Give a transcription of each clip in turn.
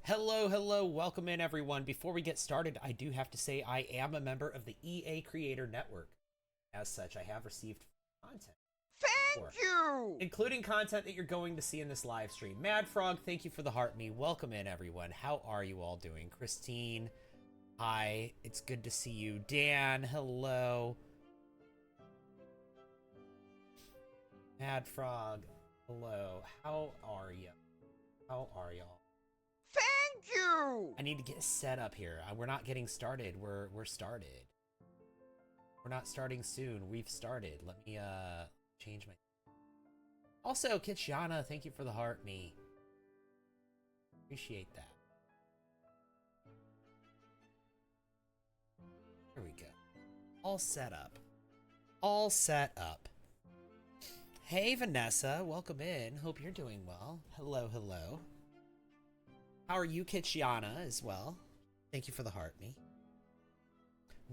Hello, hello, welcome in everyone. Before we get started, I do have to say I am a member of the EA Creator Network. As such, I have received content, Thank you! including content that you're going to see in this live stream. Mad Frog, thank you for the heart me. Welcome in everyone. How are you all doing? Christine, hi. It's good to see you. Dan, hello. Mad Frog, hello. How are you? How are y'all? Thank you! I need to get set up here. We're not getting started. We're started. We're not starting soon. We've started. Let me change my. Also, Kitschana, thank you for the heart me. Appreciate that. Here we go. All set up. All set up. Hey Vanessa, welcome in. Hope you're doing well. Hello, hello. How are you, Kitchiana, as well? Thank you for the heart me.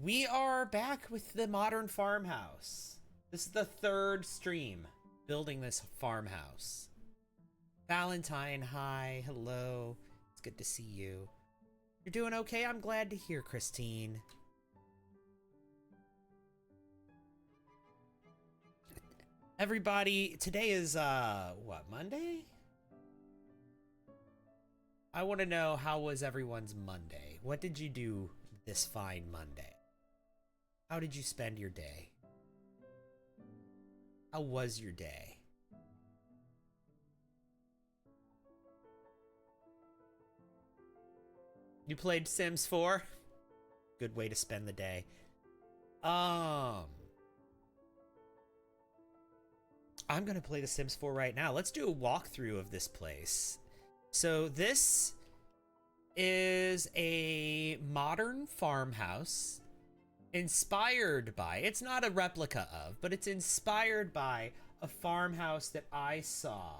We are back with the modern farmhouse. This is the third stream building this farmhouse. Valentine, hi, hello. It's good to see you. You're doing okay? I'm glad to hear, Christine. Everybody, today is, what, Monday? I want to know, how was everyone's Monday? What did you do this fine Monday? How did you spend your day? How was your day? You played Sims 4? Good way to spend the day. I'm gonna play The Sims 4 right now. Let's do a walkthrough of this place. So this is a modern farmhouse inspired by, it's not a replica of, but it's inspired by a farmhouse that I saw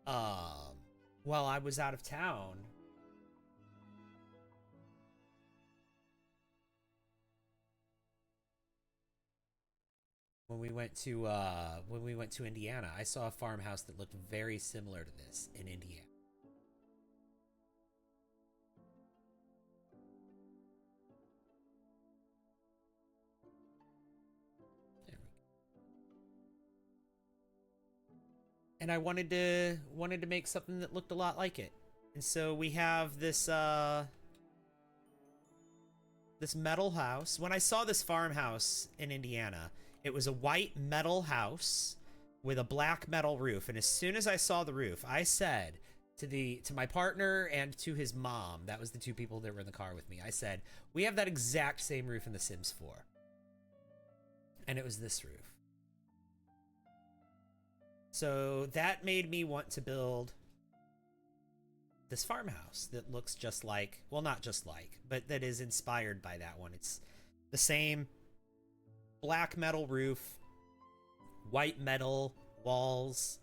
while I was out of town. When we went to Indiana, I saw a farmhouse that looked very similar to this in Indiana. There we go. And I wanted to make something that looked a lot like it. And so we have this this metal house. When I saw this farmhouse in Indiana, it was a white metal house with a black metal roof. And as soon as I saw the roof, I said to my partner and to his mom, that was the two people that were in the car with me, I said, we have that exact same roof in The Sims 4. And it was this roof. So that made me want to build this farmhouse that looks just like, well, not just like, but that is inspired by that one. It's the same black metal roof, white metal walls,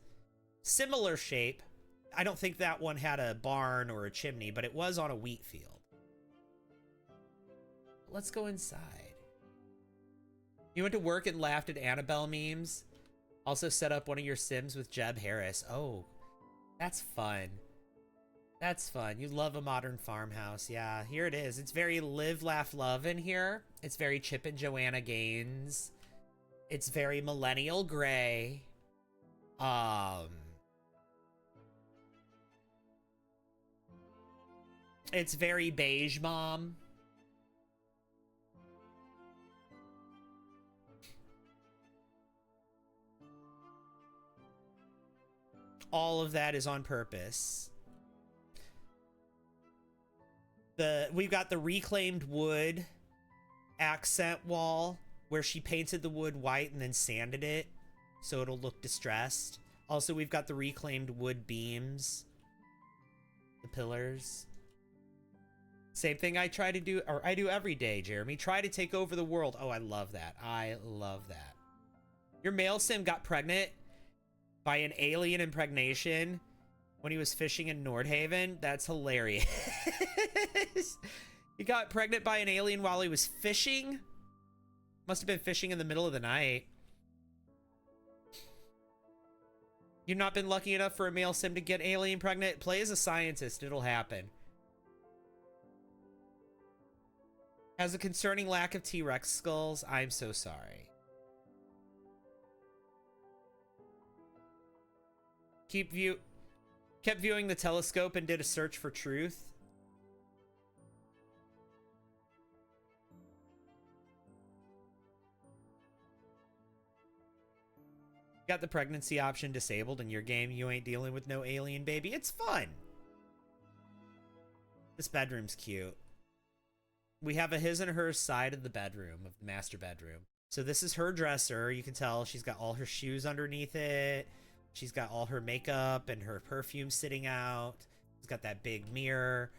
similar shape. I don't think that one had a barn or a chimney, but it was on a wheat field. Let's go inside. You went to work and laughed at Annabelle memes. Also set up one of your Sims with Jeb Harris. Oh, that's fun. That's fun. You love a modern farmhouse. Yeah, here it is. It's very live, laugh, love in here. It's very Chip and Joanna Gaines. It's very millennial gray. It's very beige mom. All of that is on purpose. We've got the reclaimed wood accent wall where she painted the wood white and then sanded it so it'll look distressed. Also, we've got the reclaimed wood beams, the pillars. Same thing I try to do, or I do every day, Jeremy. Try to take over the world. Oh, I love that. I love that. Your male sim got pregnant by an alien impregnation when he was fishing in Nordhaven. That's hilarious. He got pregnant by an alien while he was fishing. Must have been fishing in the middle of the night. You've not been lucky enough for a male sim to get alien pregnant? Play as a scientist. It'll happen. Has a concerning lack of T-Rex skulls. I'm so sorry. Kept viewing the telescope and did a search for truth. Got the pregnancy option disabled in your game. You ain't dealing with no alien baby. It's fun. This bedroom's cute. We have a his and her side of the bedroom, of the master bedroom. So this is her dresser. You can tell she's got all her shoes underneath it. She's got all her makeup and her perfume sitting out. She's got that big mirror.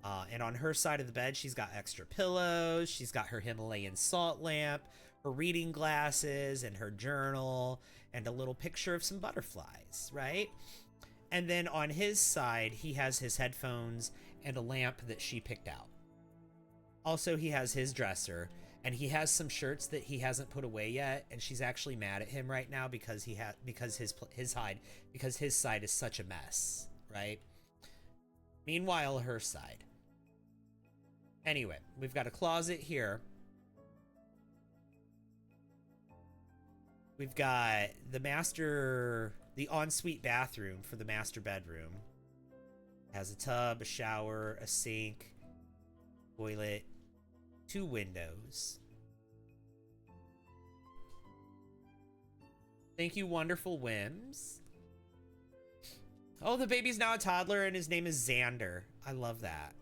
And on her side of the bed, she's got extra pillows. She's got her Himalayan salt lamp, her reading glasses, and her journal, and a little picture of some butterflies, right? And then on his side, he has his headphones and a lamp that she picked out. Also, he has his dresser, and he has some shirts that he hasn't put away yet, and she's actually mad at him right now because his side is such a mess, right? Meanwhile, her side. Anyway, we've got a closet here. We've got the ensuite bathroom for the master bedroom. It has a tub, a shower, a sink, toilet, 2 windows. Thank you, wonderful whims. Oh, the baby's now a toddler and his name is Xander. I love that.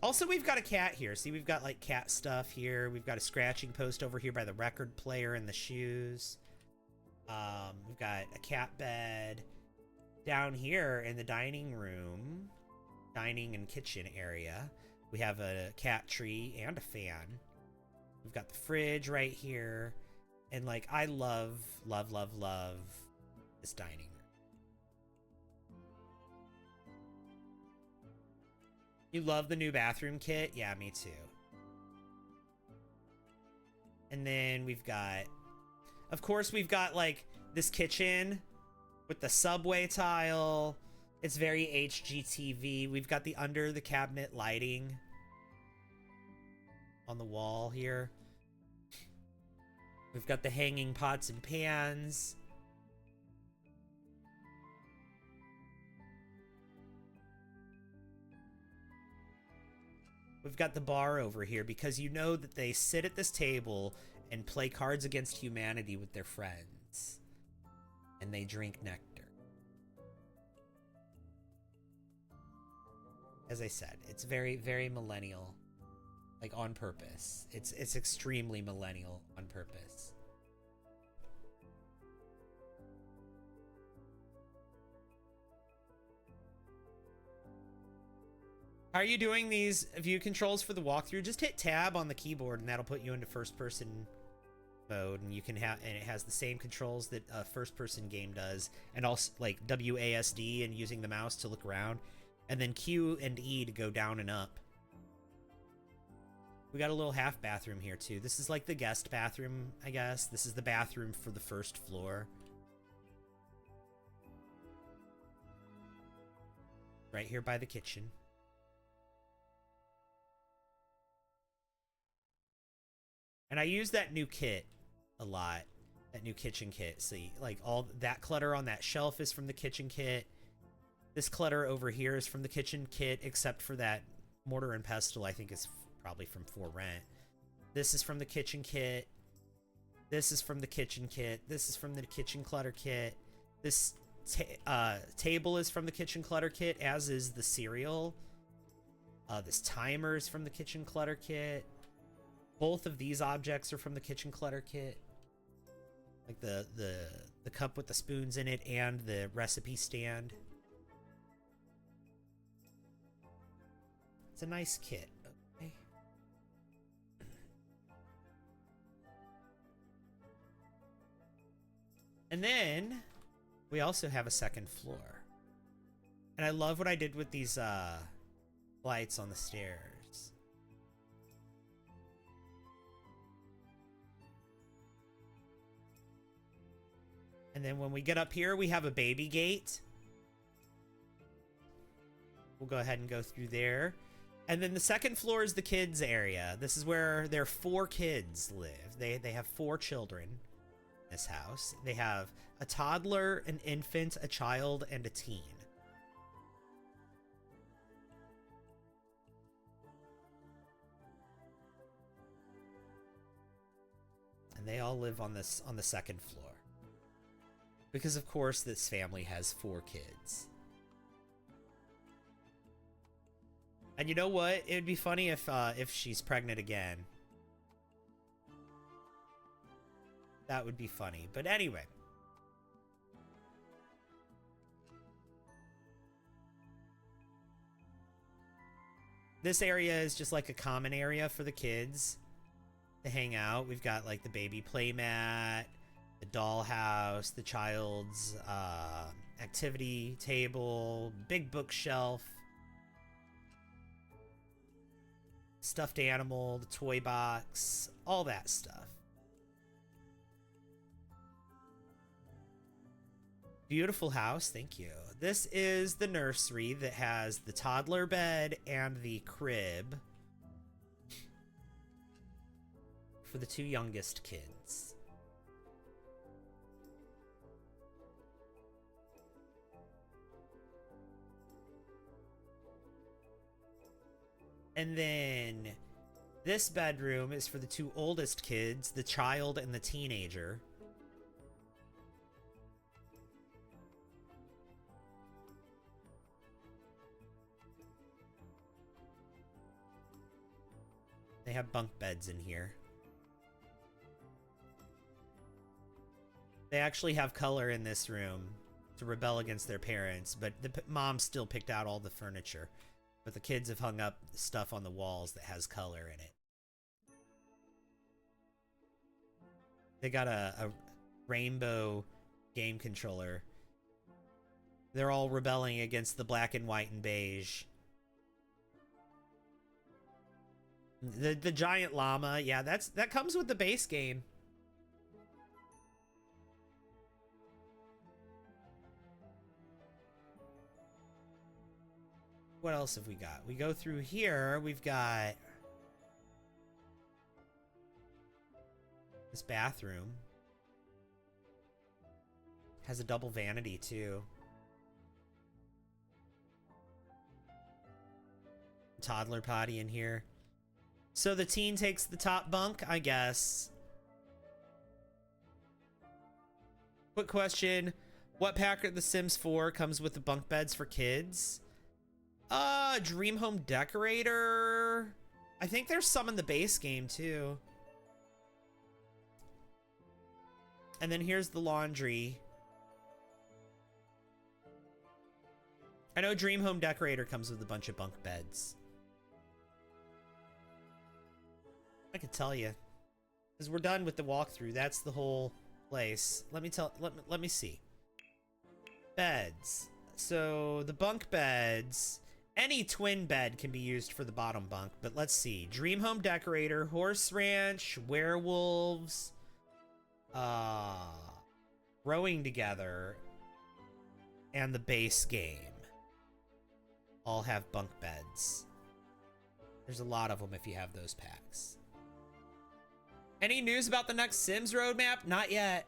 Also, we've got a cat here. See, we've got like cat stuff here. We've got a scratching post over here by the record player and the shoes. We've got a cat bed down here in the dining and kitchen area. We have a cat tree and a fan. We've got the fridge right here. And like, I love this dining room. You love the new bathroom kit? Yeah, me too. And then we've got, of course, we've got like this kitchen with the subway tile. It's very HGTV. We've got the under the cabinet lighting on the wall here. We've got the hanging pots and pans. We've got the bar over here because you know that they sit at this table and play Cards Against Humanity with their friends. And they drink nectar. As I said, it's very, very millennial. Like, on purpose. It's extremely millennial on purpose. How are you doing these view controls for the walkthrough? Just hit tab on the keyboard and that'll put you into first person mode, and you can have, and it has the same controls that a first person game does, and also like WASD and using the mouse to look around, and then Q and E to go down and up. We got a little half bathroom here too. This is like the guest bathroom, I guess. This is the bathroom for the first floor. Right here by the kitchen. And I use that new kit a lot. That new kitchen kit. See, like all that clutter on that shelf is from the kitchen kit. This clutter over here is from the kitchen kit, except for that mortar and pestle, I think is probably from For Rent. This is from the kitchen kit. This is from the kitchen kit. This is from the kitchen clutter kit. This table is from the kitchen clutter kit, as is the cereal. This timer is from the kitchen clutter kit. Both of these objects are from the kitchen clutter kit. Like the cup with the spoons in it and the recipe stand. It's a nice kit. Okay. And then we also have a second floor. And I love what I did with these lights on the stairs. And then when we get up here, we have a baby gate. We'll go ahead and go through there. And then the second floor is the kids area. This is where their 4 kids live. They have 4 children in this house. They have a toddler, an infant, a child, and a teen. And they all live on the second floor. Because of course this family has 4 kids. And you know what? It would be funny if she's pregnant again. That would be funny. But anyway. This area is just like a common area for the kids to hang out. We've got like the baby playmat, the dollhouse, the child's activity table, big bookshelf, stuffed animal, the toy box, all that stuff. Beautiful house, thank you. This is the nursery that has the toddler bed and the crib for the 2 youngest kids. And then this bedroom is for the 2 oldest kids, the child and the teenager. They have bunk beds in here. They actually have color in this room to rebel against their parents, but the mom still picked out all the furniture. But the kids have hung up stuff on the walls that has color in it. They got a rainbow game controller. They're all rebelling against the black and white and beige. The giant llama, yeah, that comes with the base game. What else have we got? We go through here, we've got this bathroom. Has a double vanity too. Toddler potty in here. So the teen takes the top bunk, I guess. Quick question. What pack of The Sims 4 comes with the bunk beds for kids? Dream Home Decorator. I think there's some in the base game too. And then here's the laundry. I know Dream Home Decorator comes with a bunch of bunk beds. I could tell you, because we're done with the walkthrough. That's the whole place. Let me see. Beds. So the bunk beds, any twin bed can be used for the bottom bunk, but let's see. Dream Home Decorator, Horse Ranch, Werewolves, Growing Together, and the base game all have bunk beds. There's a lot of them if you have those packs. Any news about the next Sims roadmap? Not yet.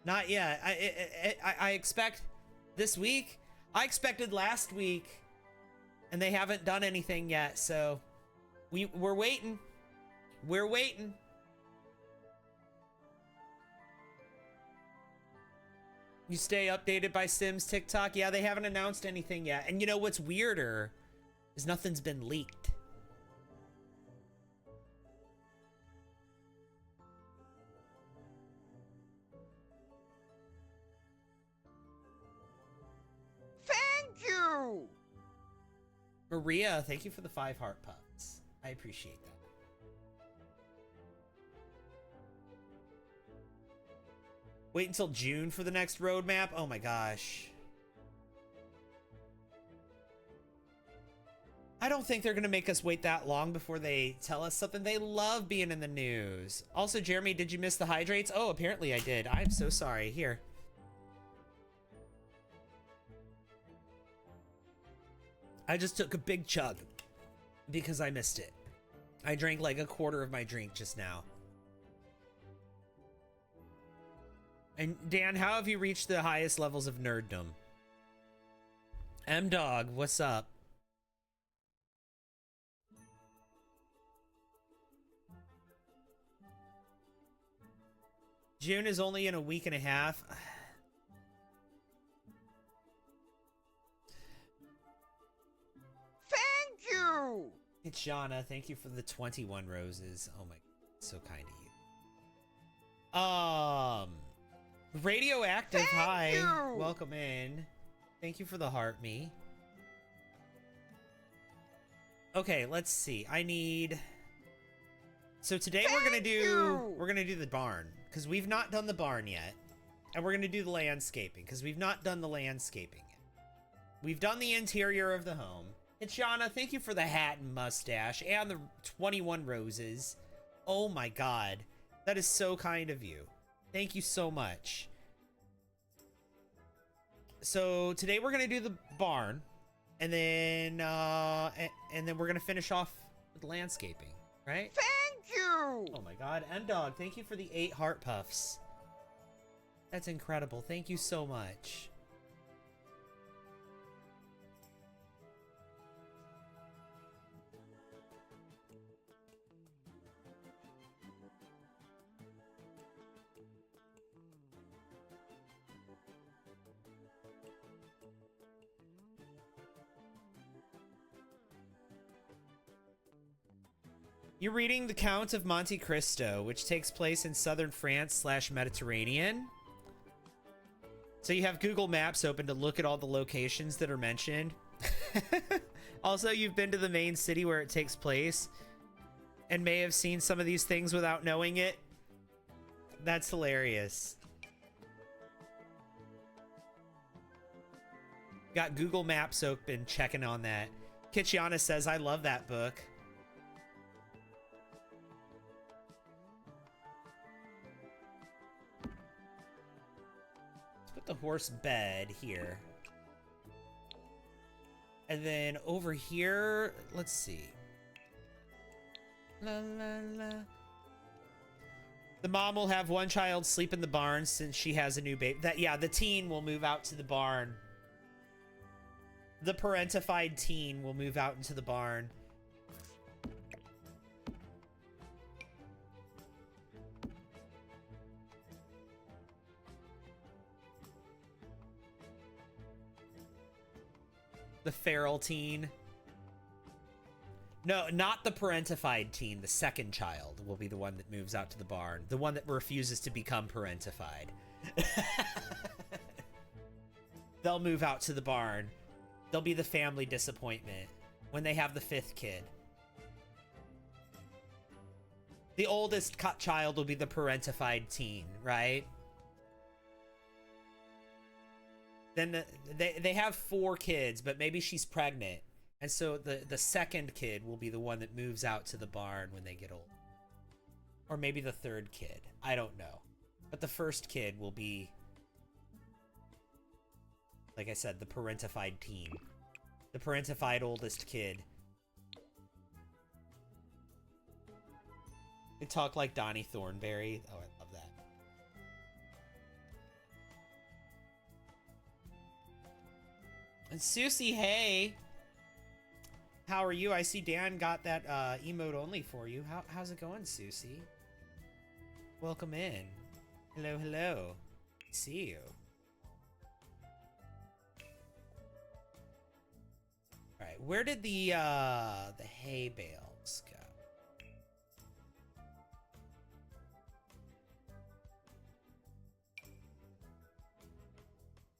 Not yet. I expect this week. I expected last week, and they haven't done anything yet. So we're waiting. We're waiting. You stay updated by Sims TikTok? Yeah, they haven't announced anything yet. And you know what's weirder is nothing's been leaked. Thank you! Maria, thank you for the 5 heart puffs. I appreciate that. Wait until June for the next roadmap? Oh my gosh. I don't think they're gonna make us wait that long before they tell us something. They love being in the news. Also, Jeremy, did you miss the hydrates? Oh, apparently I did. I'm so sorry. Here. I just took a big chug because I missed it. I drank like a quarter of my drink just now. And Dan, how have you reached the highest levels of nerddom? M-Dog, what's up? June is only in a week and a half. Thank you! It's Shauna. Thank you for the 21 roses. Oh my, so kind of you. Radioactive, Thank hi. you. Welcome in. Thank you for the heart me. Okay, let's see. I need... So today we're gonna do the barn, because we've not done the barn yet. And we're gonna do the landscaping, because we've not done the landscaping yet. We've done the interior of the home. It's Shauna, thank you for the hat and mustache and the 21 roses. Oh my god. That is so kind of you. Thank you so much. So today we're gonna do the barn, and then we're gonna finish off with landscaping, right? Thank you! Oh my god, M-Dog, thank you for the 8 heart puffs. That's incredible. Thank you so much. You're reading The Count of Monte Cristo, which takes place in southern France / Mediterranean. So you have Google Maps open to look at all the locations that are mentioned. Also, you've been to the main city where it takes place and may have seen some of these things without knowing it. That's hilarious. Got Google Maps open, checking on that. Kitchiana says, I love that book. The horse bed here. And then over here, let's see. La, la, la. The mom will have one child sleep in the barn since she has a new baby. Yeah, the teen will move out to the barn. The parentified teen will move out into the barn. The feral teen. No, not the parentified teen. The second child will be the one that moves out to the barn. The one that refuses to become parentified. They'll move out to the barn. They'll be the family disappointment when they have the 5th kid. The oldest child will be the parentified teen, right? Then they have 4 kids, but maybe she's pregnant. And so the second kid will be the one that moves out to the barn when they get old. Or maybe the 3rd kid. I don't know. But the first kid will be, like I said, the parentified teen. The parentified oldest kid. They talk like Donnie Thornberry. Oh, I love that. And Susie, hey. How are you? I see Dan got that emote only for you. How's it going, Susie? Welcome in. Hello, hello. See you. All right, where did the hay bales go?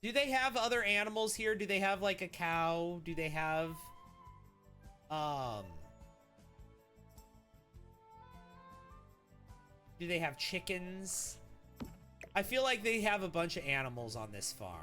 Do they have other animals here? Do they have like a cow? Do they have do they have chickens? I feel like they have a bunch of animals on this farm.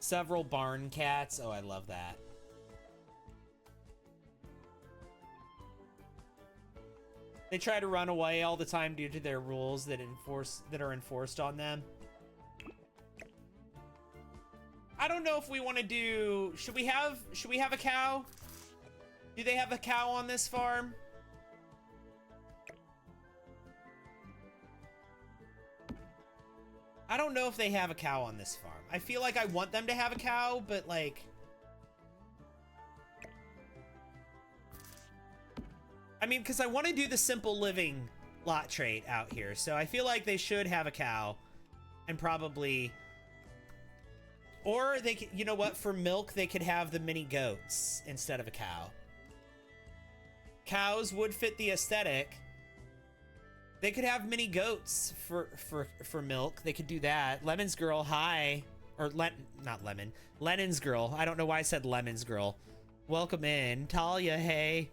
Several barn cats. Oh, I love that. They try to run away all the time due to their rules that are enforced on them. I don't know if we want to do... Should we have a cow? Do they have a cow on this farm? I don't know if they have a cow on this farm. I feel like I want them to have a cow, but like... I mean, because I want to do the simple living lot trait out here. So I feel like they should have a cow. And probably... Or they could, you know what? For milk, they could have the mini goats instead of a cow. Cows would fit the aesthetic. They could have mini goats for milk. They could do that. Lemon's girl, hi. Or not Lemon. Lennon's girl. I don't know why I said Lemon's girl. Welcome in. Talia, hey.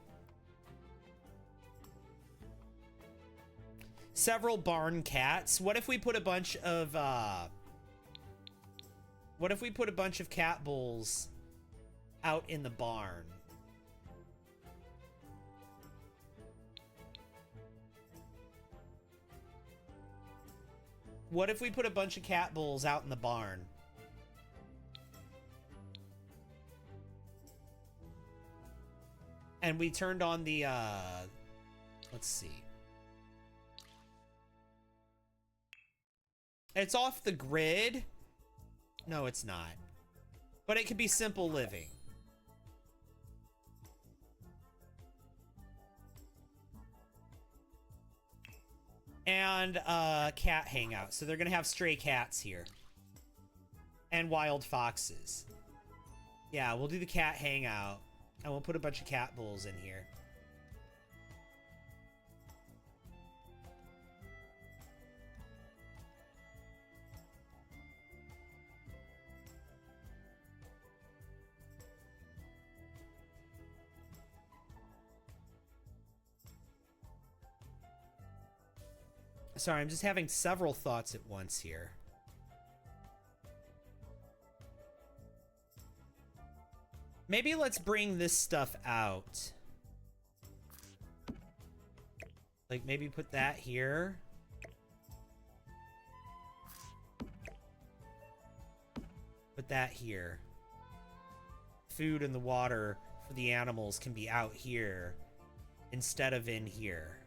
Several barn cats. What if we put a bunch of what if we put a bunch of cat bulls out in the barn? What if we put a bunch of cat bulls out in the barn? And we turned on the, let's see. It's off the grid. No, it's not. But it could be simple living. And cat hangout. So they're gonna have stray cats here. And wild foxes. Yeah, we'll do the cat hangout. And we'll put a bunch of cat bulls in here. Sorry, I'm just having several thoughts at once here. Maybe let's bring this stuff out. Like, maybe put that here. Put that here. Food and the water for the animals can be out here instead of in here.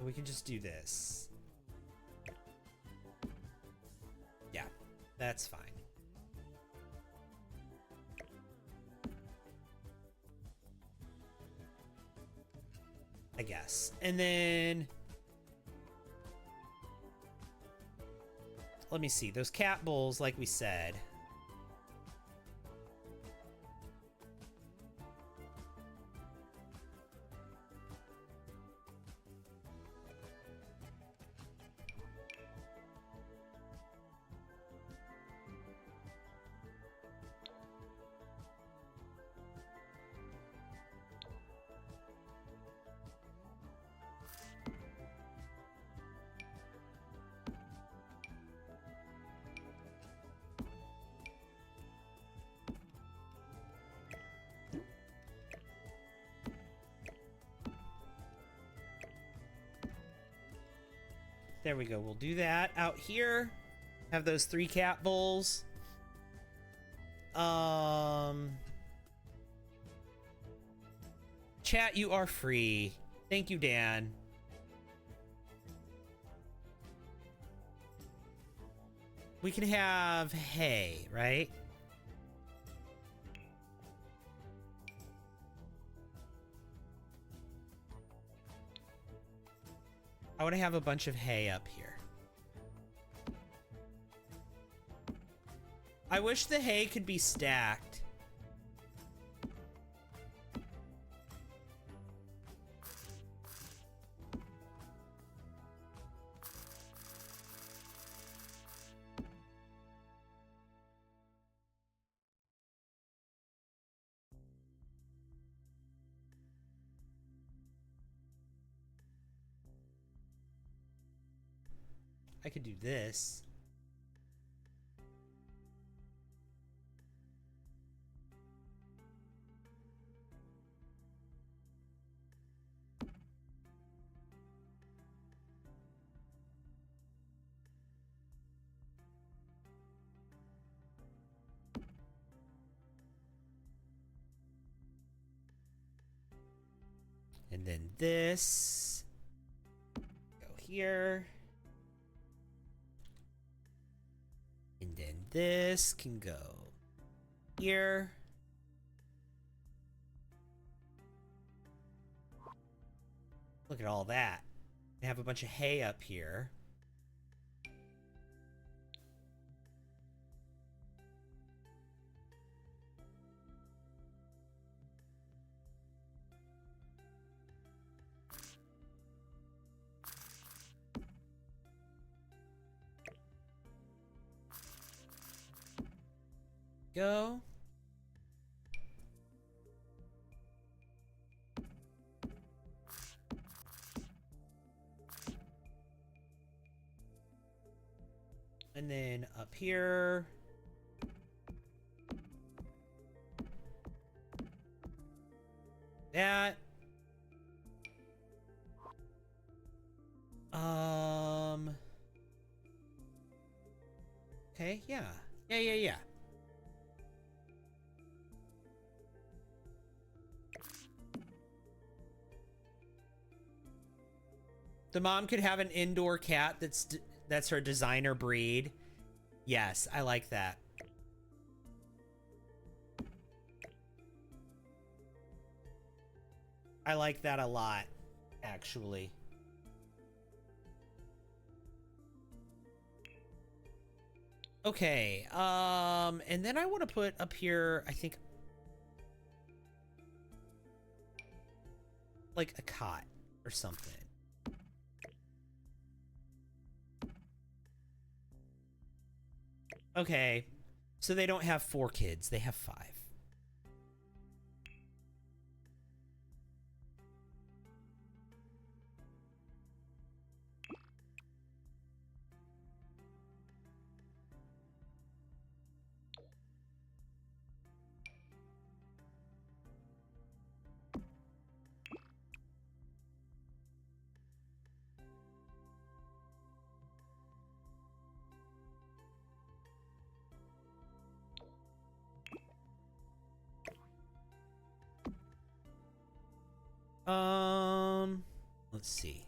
We can just do this. Yeah, that's fine. I guess. And then... let me see. Those cat bulls, like we said... There we go. We'll do that out here. Have those 3 cat bulls. Chat, you are free. Thank you, Dan. We can have hay, right? I want to have a bunch of hay up here. I wish the hay could be stacked. I could do this. And then this. Go here. And then this can go here. Look at all that. I have a bunch of hay up here. Go. And then up here. That. Okay, yeah. Yeah. The mom could have an indoor cat that's her designer breed. Yes, I like that. I like that a lot, actually. Okay, and then I want to put up here, I think, like a cot or something. Okay, so they don't have 4 kids, they have 5. Let's see.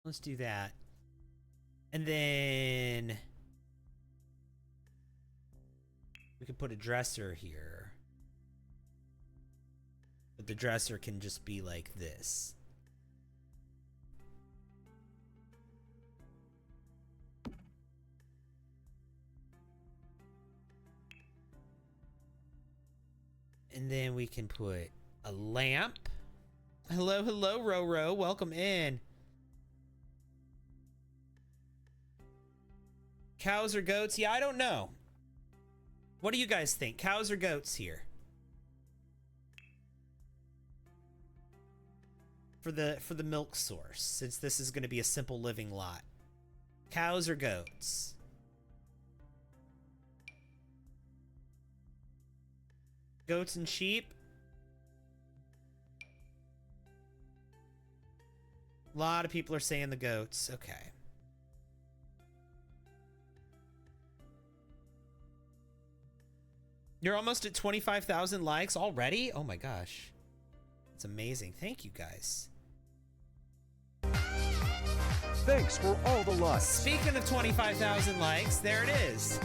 Let's do that. And then we could put a dresser here. But the dresser can just be like this. And then we can put a lamp. Hello, Roro. Welcome in. Cows or goats? Yeah, I don't know. What do you guys think? Cows or goats here? For the milk source, since this is going to be a simple living lot. Cows or goats? Goats and sheep? A lot of people are saying the goats. Okay. You're almost at 25,000 likes already? Oh my gosh. That's amazing. Thank you guys. Thanks for all the likes. Speaking of 25,000 likes, there it is.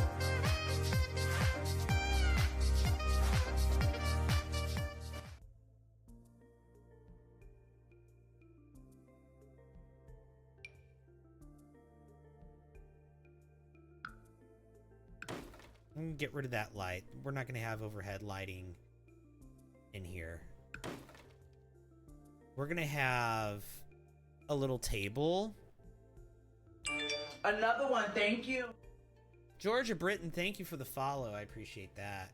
I'm gonna get rid of that light. We're not gonna have overhead lighting in here. We're gonna have a little table. Another one, thank you. Georgia Britton, thank you for the follow. I appreciate that.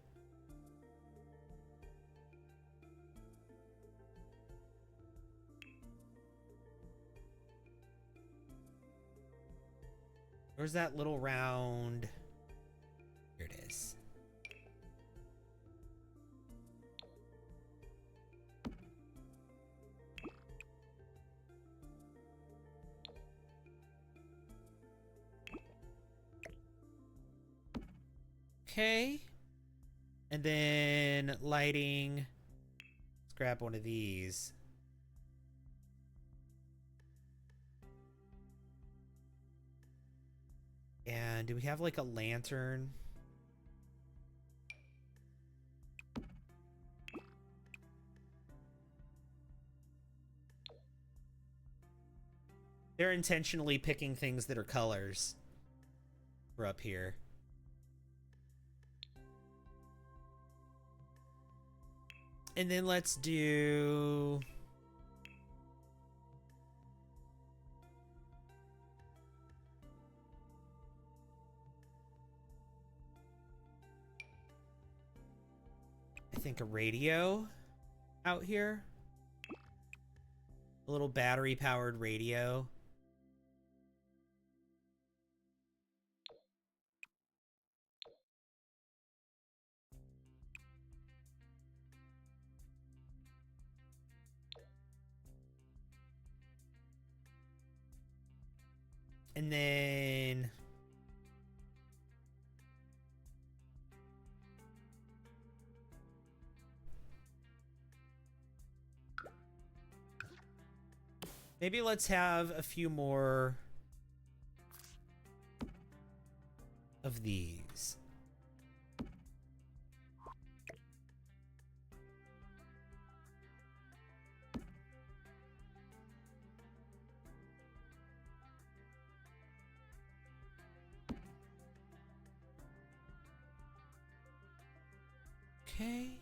Where's that little round? Here it is. Okay. And then lighting. Let's grab one of these. And do we have like a lantern? They're intentionally picking things that are colors for up here. And then let's do... I think a radio out here. A little battery-powered radio. And then... maybe let's have a few more of these. Okay.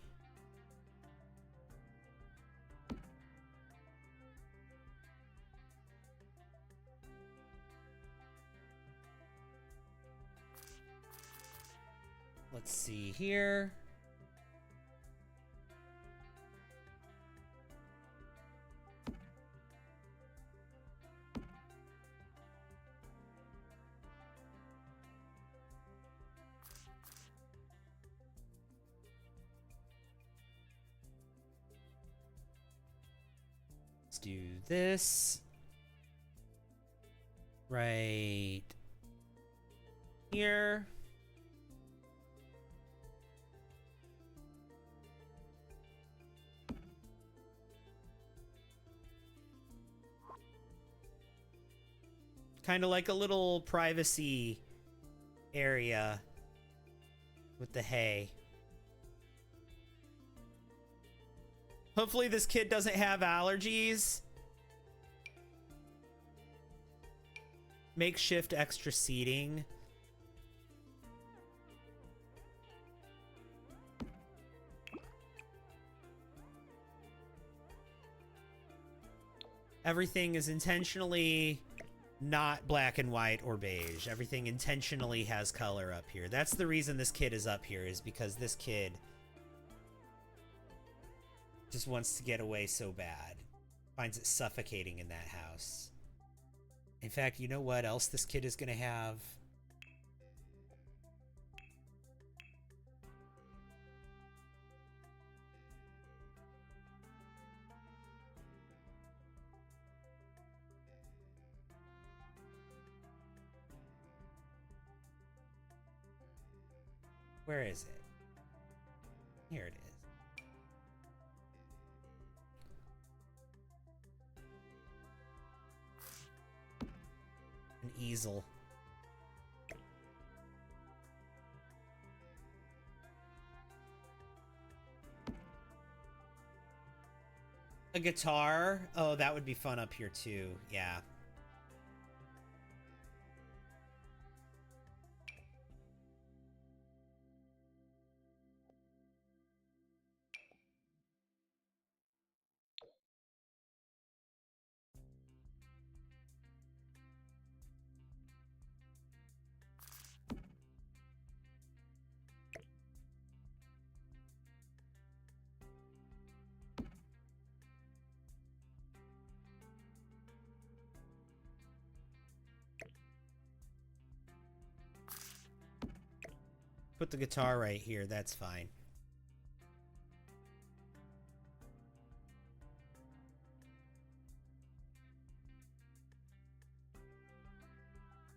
Let's see here. Let's do this. Right here. Kind of like a little privacy area with the hay. Hopefully this kid doesn't have allergies. Makeshift extra seating. Everything is intentionally not black and white or beige. Everything intentionally has color up here. That's the reason this kid is up here, is because this kid just wants to get away so bad. Finds it suffocating in that house. In fact, you know what else this kid is going to have? Where is it? Here it is. An easel. A guitar? Oh, that would be fun up here too. Yeah. Put the guitar right here. That's fine.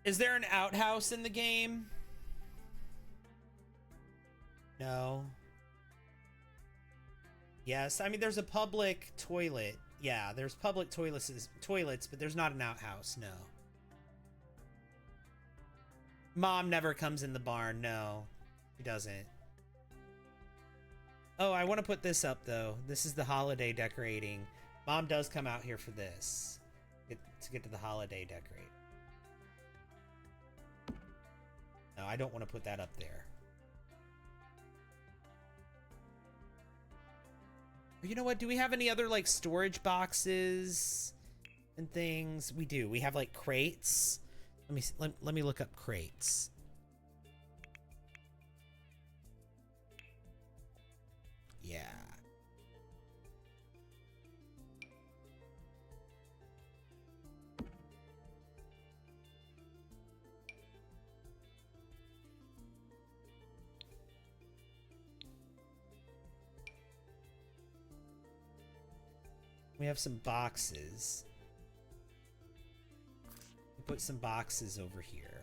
Is there an outhouse in the game? No. Yes, I mean there's a public toilet. Yeah, there's public toilets, but there's not an outhouse, no. Mom never comes in the barn, no. She doesn't. Oh, I want to put this up though. This is the holiday decorating. Mom does come out here for this. To get to the holiday decorate. No, I don't want to put that up there. You know what? Do we have any other like storage boxes and things? We do. We have like crates. Let me look up crates. Yeah. We have some boxes. We put some boxes over here.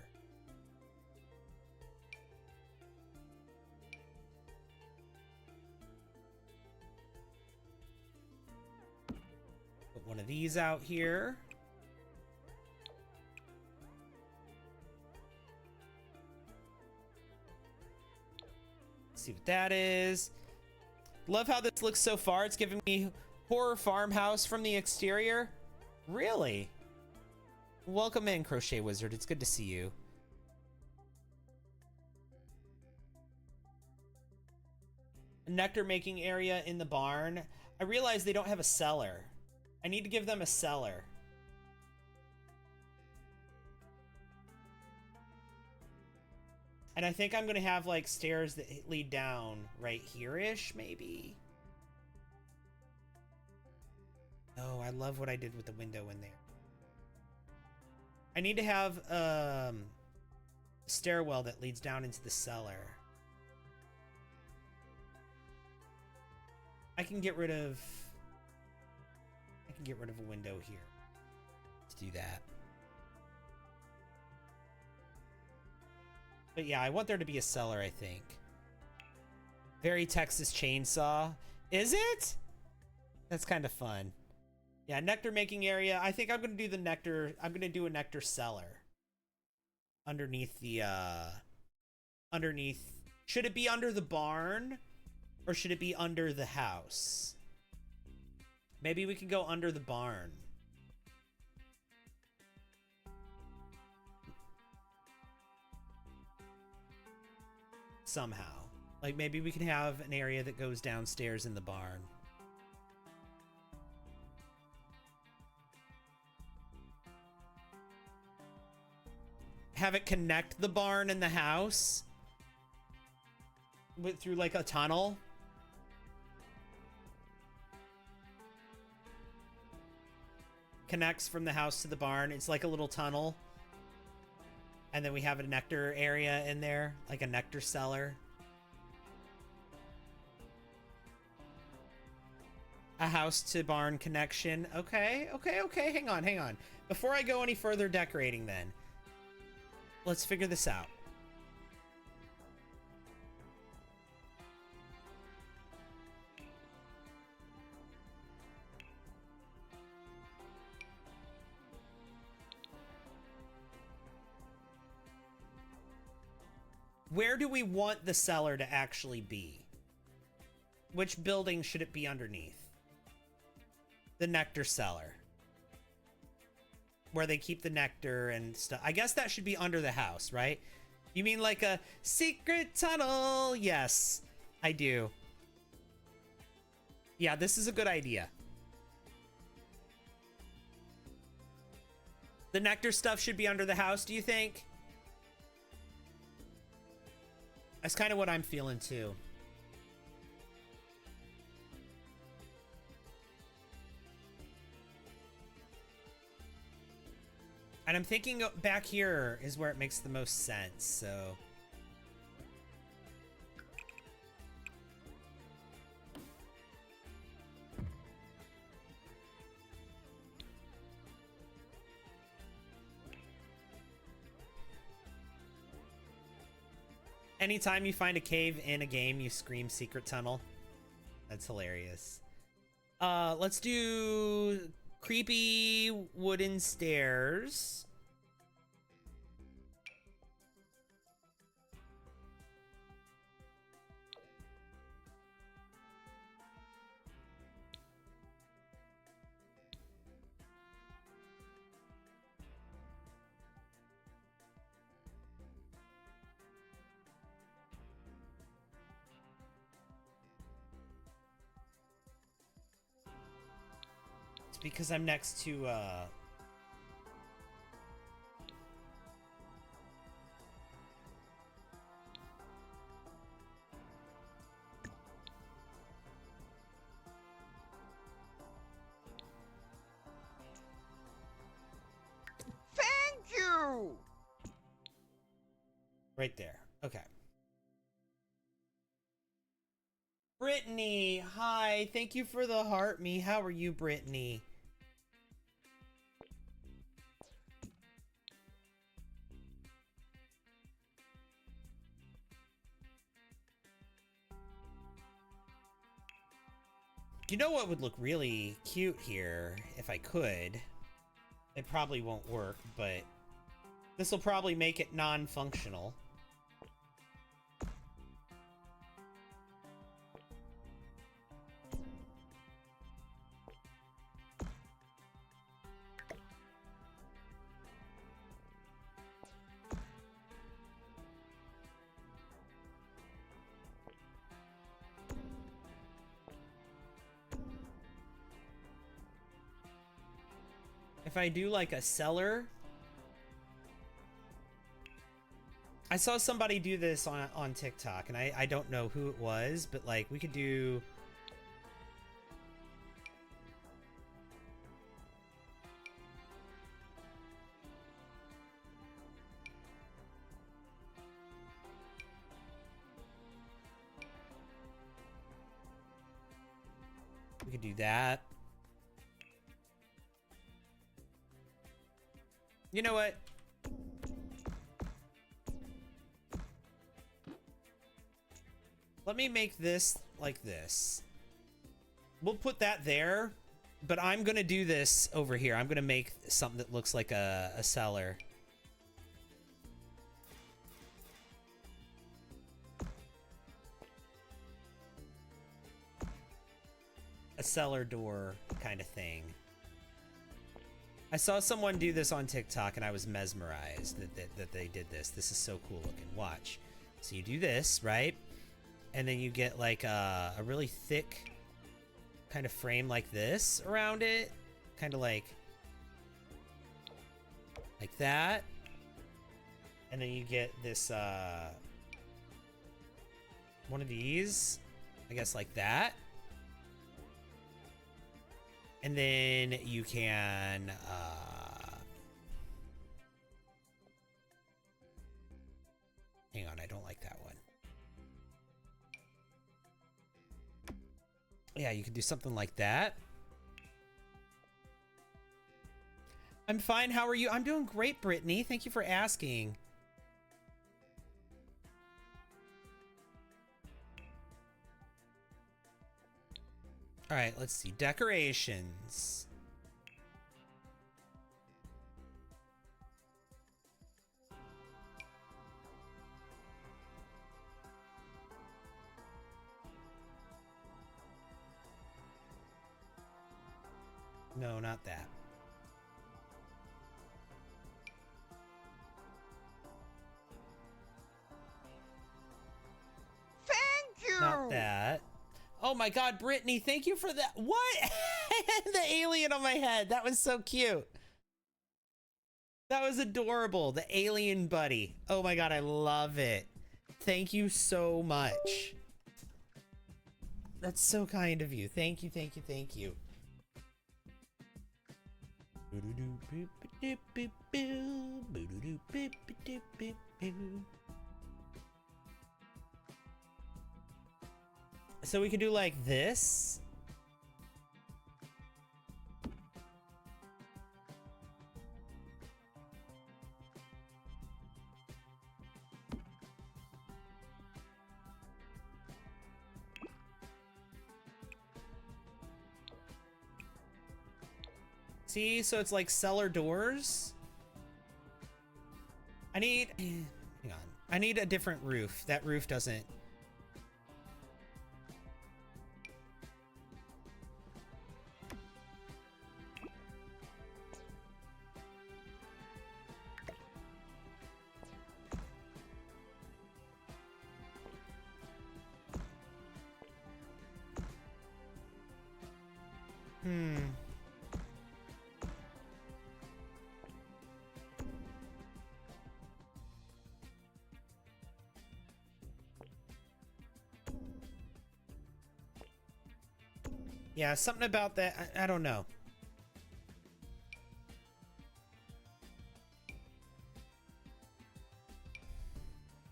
Put one of these out here. Let's see what that is. Love how this looks so far. It's giving me horror farmhouse from the exterior. Really? Welcome in, Crochet Wizard. It's good to see you. A nectar making area in the barn. I realize they don't have a cellar. I need to give them a cellar. And I think I'm going to have like stairs that lead down right here-ish, maybe. Oh, I love what I did with the window in there. I need to have a stairwell that leads down into the cellar. I can get rid of a window here to do that. But yeah, I want there to be a cellar, I think. Very Texas Chainsaw. Is it? That's kind of fun. Yeah, nectar making area. I think I'm going to do the nectar. I'm going to do a nectar cellar. Underneath the, underneath. Should it be under the barn? Or should it be under the house? Maybe we can go under the barn. Somehow. Like maybe we can have an area that goes downstairs in the barn. Have it connect the barn and the house through like a tunnel. Connects from the house to the barn. It's like a little tunnel. And then we have a nectar area in there, like a nectar cellar. A house to barn connection. Okay. Hang on. Before I go any further decorating then, let's figure this out. Where do we want the cellar to actually be? Which building should it be underneath? The nectar cellar. Where they keep the nectar and stuff. I guess that should be under the house, right? You mean like a secret tunnel? Yes, I do. Yeah, this is a good idea. The nectar stuff should be under the house, do you think? That's kind of what I'm feeling too. And I'm thinking back here is where it makes the most sense, so. Anytime you find a cave in a game, you scream secret tunnel. That's hilarious. Let's do creepy wooden stairs. It's because I'm next to Thank you! right there. Okay. Brittany, hi. Thank you for the heart me. How are you, Brittany? You know what would look really cute here if I could? It probably won't work, but this will probably make it non-functional. If I do like a cellar, I saw somebody do this on TikTok, and I don't know who it was, but like we could do that. You know what? Let me make this like this. We'll put that there, but I'm gonna do this over here. I'm gonna make something that looks like a cellar. A cellar door kind of thing. I saw someone do this on TikTok and I was mesmerized that they did this. This is so cool looking. Watch. So you do this, right? And then you get like a really thick kind of frame like this around it. Kind of like that. And then you get this one of these, I guess like that. And then you can hang on, I don't like that one. Yeah, you can do something like that. I'm fine. How are you? I'm doing great, Brittany. Thank you for asking. All right, let's see. Decorations. No, not that. Thank you! Not that. Oh my god, Brittany, thank you for that. What? The alien on my head. That was so cute. That was adorable. The alien buddy. Oh my god, I love it. Thank you so much. That's so kind of you. Thank you, thank you, thank you. So we could do like this. See, so it's like cellar doors. I need, hang on. I need a different roof. That roof doesn't. Yeah, something about that. I don't know.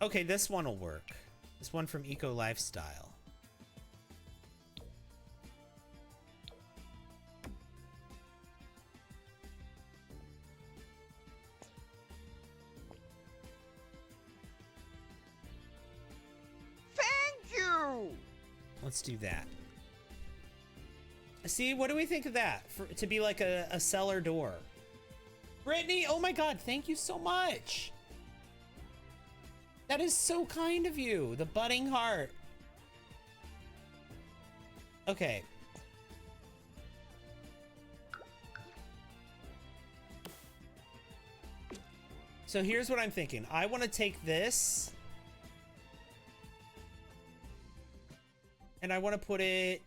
Okay, this one will work. This one from Eco Lifestyle. Thank you! Let's do that. See, what do we think of that? To be like a cellar door. Brittany, oh my god, thank you so much. That is so kind of you. The budding heart. Okay. So here's what I'm thinking. I want to take this. And I want to put it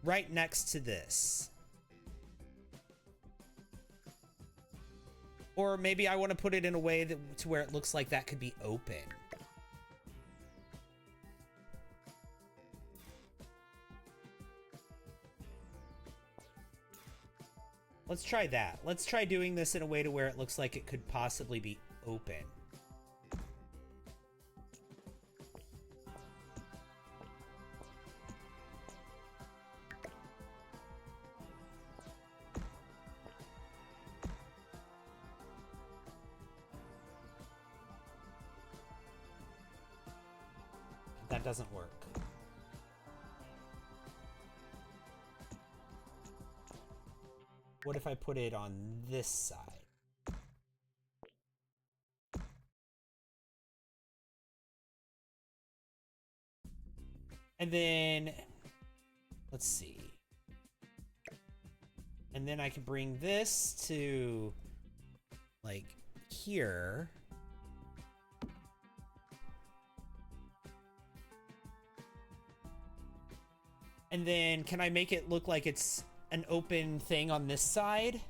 right next to this. Or maybe I want to put it in a way that to where it looks like that could be open. Let's try that. Let's try doing this in a way to where it looks like it could possibly be open. That doesn't work. What if I put it on this side? And then, let's see. And then I can bring this to, like, here. And then can I make it look like it's an open thing on this side?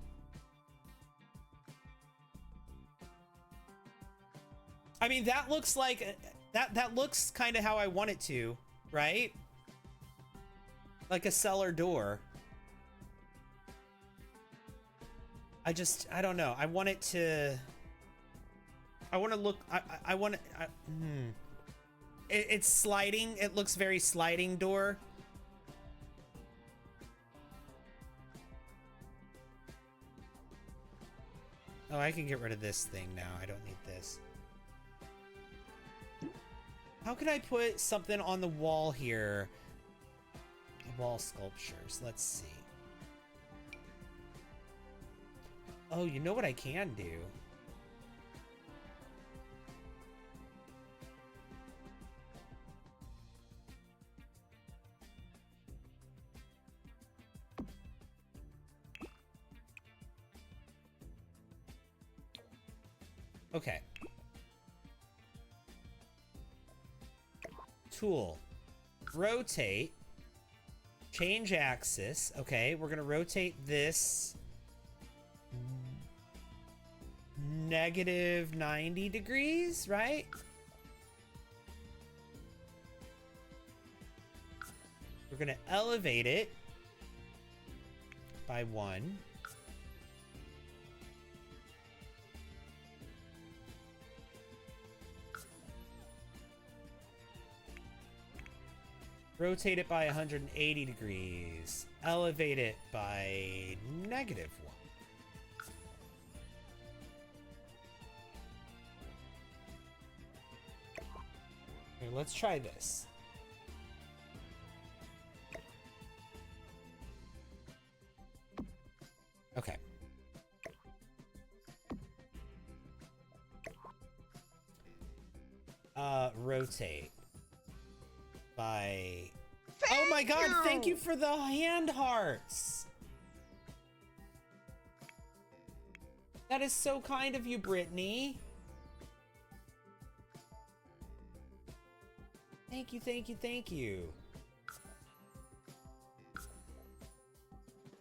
I mean, that looks like that looks kind of how I want it to, right? Like a cellar door. I don't know. I want it to look, I want it, it's sliding. It looks very sliding door. Oh, I can get rid of this thing now. I don't need this. How can I put something on the wall here? Wall sculptures. Let's see. Oh, you know what I can do? Okay. Tool. Rotate. Change axis. Okay, we're gonna rotate this negative 90 degrees, right? We're gonna elevate it by 1. Rotate it by 180 degrees. Elevate it by negative 1. Here, let's try this. Rotate by... Thank oh my god, you. thank you for the hand hearts! That is so kind of you, Brittany. Thank you, thank you, thank you.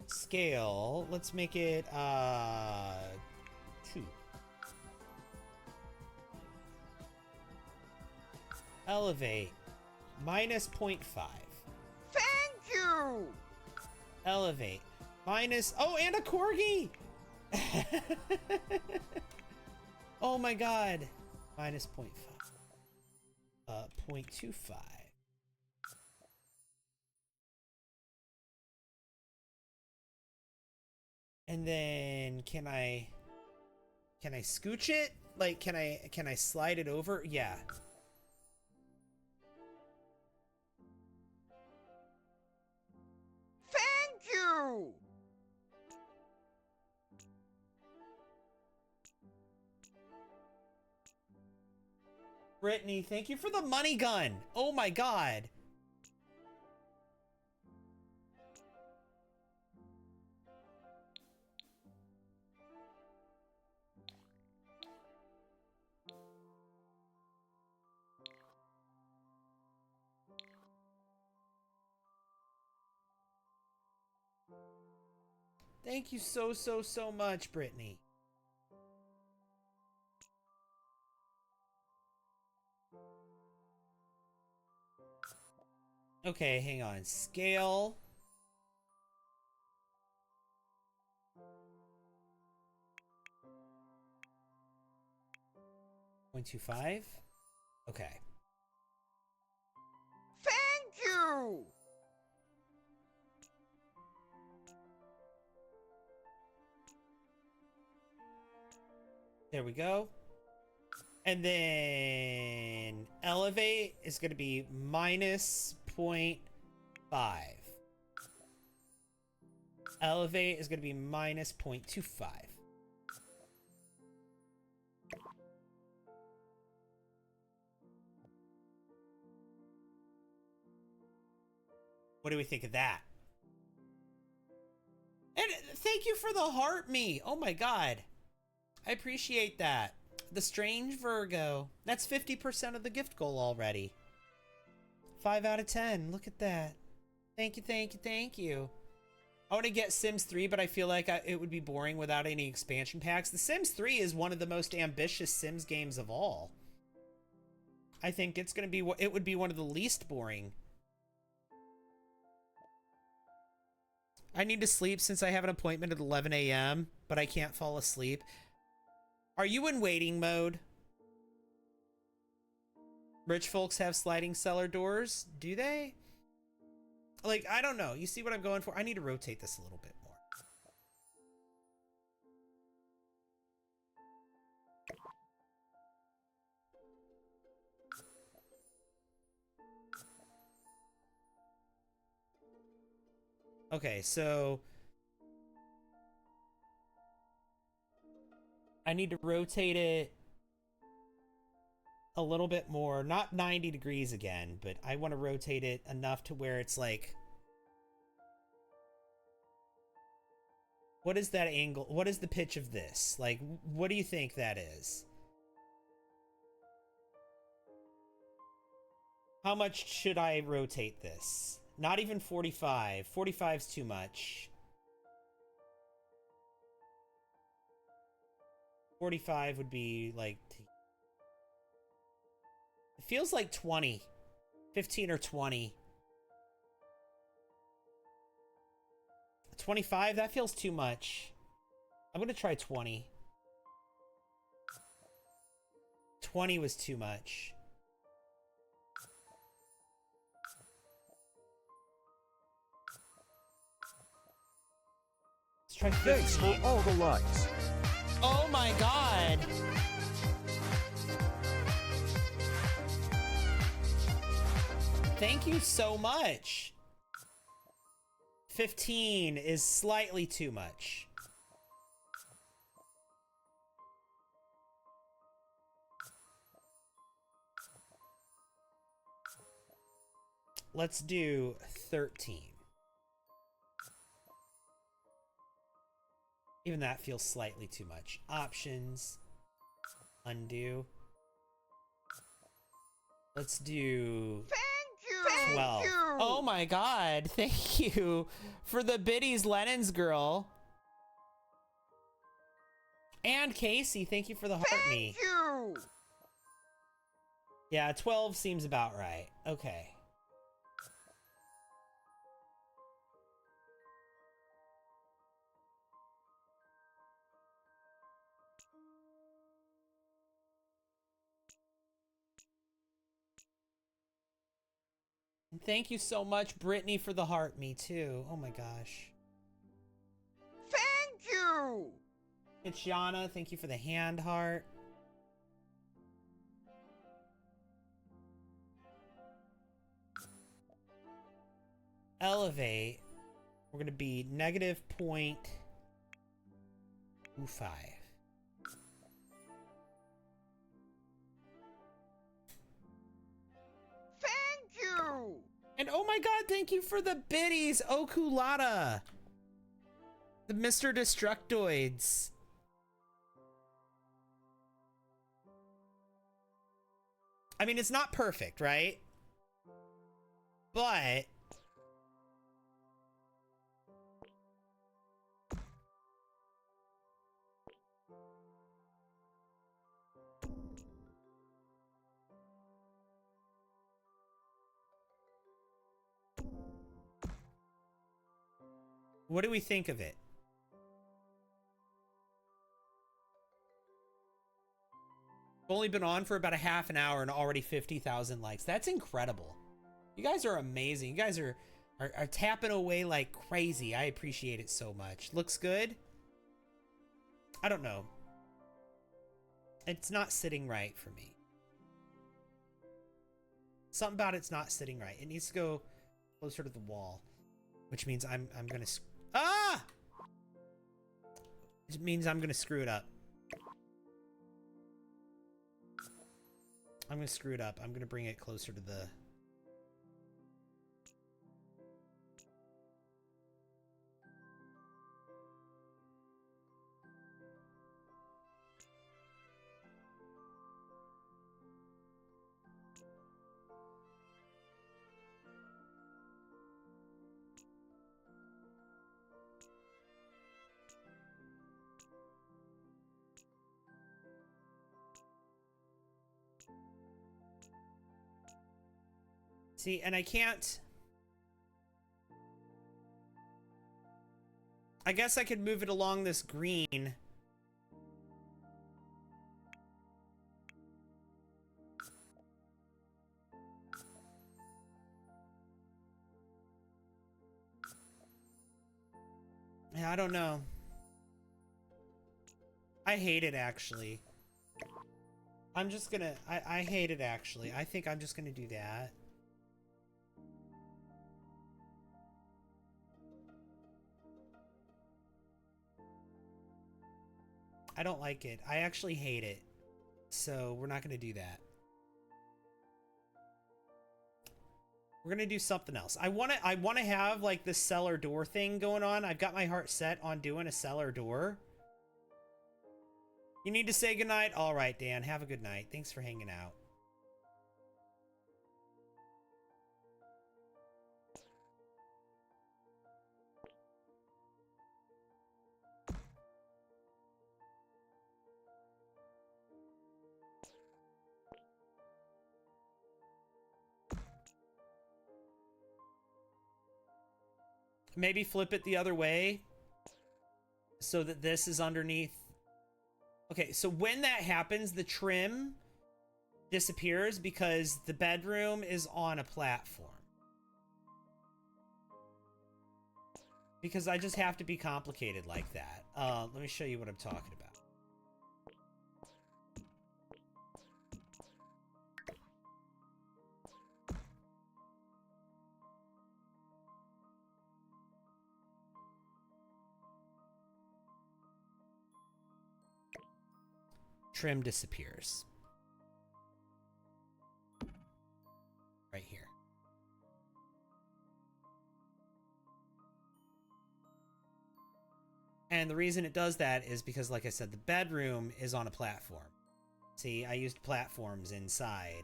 Scale, let's make it, 2. Elevate, minus 0.5. Thank you. Elevate, minus, oh, and a corgi! Oh my god. Minus 0.5. 0.25. And then can I scooch it? Like, can I slide it over? Yeah. Thank you. Brittany, thank you for the money gun. Oh my god. Thank you so much, Brittany. Okay, hang on. Scale. .25. Okay. Thank you. There we go. And then elevate is going to be minus 0.5. Elevate is going to be minus 0.25. What do we think of that? And thank you for the heart me. Oh my god. I appreciate that. The Strange Virgo. That's 50% of the gift goal already. 5 out of 10. Look at that. Thank you, thank you, thank you. I want to get Sims 3, but I feel like it would be boring without any expansion packs. The Sims 3 is one of the most ambitious Sims games of all. I think it's going to be... it would be one of the least boring. I need to sleep since I have an appointment at 11 a.m., but I can't fall asleep. Are you in waiting mode? Rich folks have sliding cellar doors. Do they? Like, I don't know. You see what I'm going for? I need to rotate this a little bit more. Okay, so I need to rotate it a little bit more. Not 90 degrees again, but I want to rotate it enough to where it's like... what is that angle? What is the pitch of this? Like, what do you think that is? How much should I rotate this? Not even 45. 45 is too much. 45 would be like... it feels like 20. 15 or 20. 25? That feels too much. I'm gonna try 20. 20 was too much. Let's try 15. Thanks for all the likes. Oh my god! Thank you so much. 15 is slightly too much. let's do 13. Even that feels slightly too much. Options. Undo. Let's do Thank you. 12. Thank you. Oh my god. Thank you for the biddies, Lennon's girl. And Casey, thank you for the heart me. Thank you. Yeah, 12 seems about right. Okay. And thank you so much, Brittany, for the heart me too. Oh my gosh. Thank you. It's Yana, thank you for the hand heart. Elevate. We're gonna be -0.25. Thank you. And oh my god, thank you for the biddies, Okulata. The Mr. Destructoids. I mean, it's not perfect, right? But what do we think of it? Only been on for about a half an hour and already 50,000 likes. That's incredible. You guys are amazing. You guys are tapping away like crazy. I appreciate it so much. Looks good? I don't know. It's not sitting right for me. Something about it's not sitting right. It needs to go closer to the wall, which means I'm gonna It means I'm gonna screw it up. I'm gonna screw it up. I'm gonna bring it closer to the... See, and I can't... I guess I could move it along this green. Yeah, I don't know. I hate it, actually. I'm just gonna... I hate it, actually. I think I'm just gonna do that. I don't like it. I actually hate it. So we're not going to do that. We're going to do something else. I want to have like this cellar door thing going on. I've got my heart set on doing a cellar door. You need to say goodnight? All right, Dan. Have a good night. Thanks for hanging out. Maybe flip it the other way so that this is underneath. Okay, so when that happens, the trim disappears because the bedroom is on a platform. Because I just have to be complicated like that. Let me show you what I'm talking about. Trim disappears. Right here. And the reason it does that is because, like I said, the bedroom is on a platform. See, I used platforms inside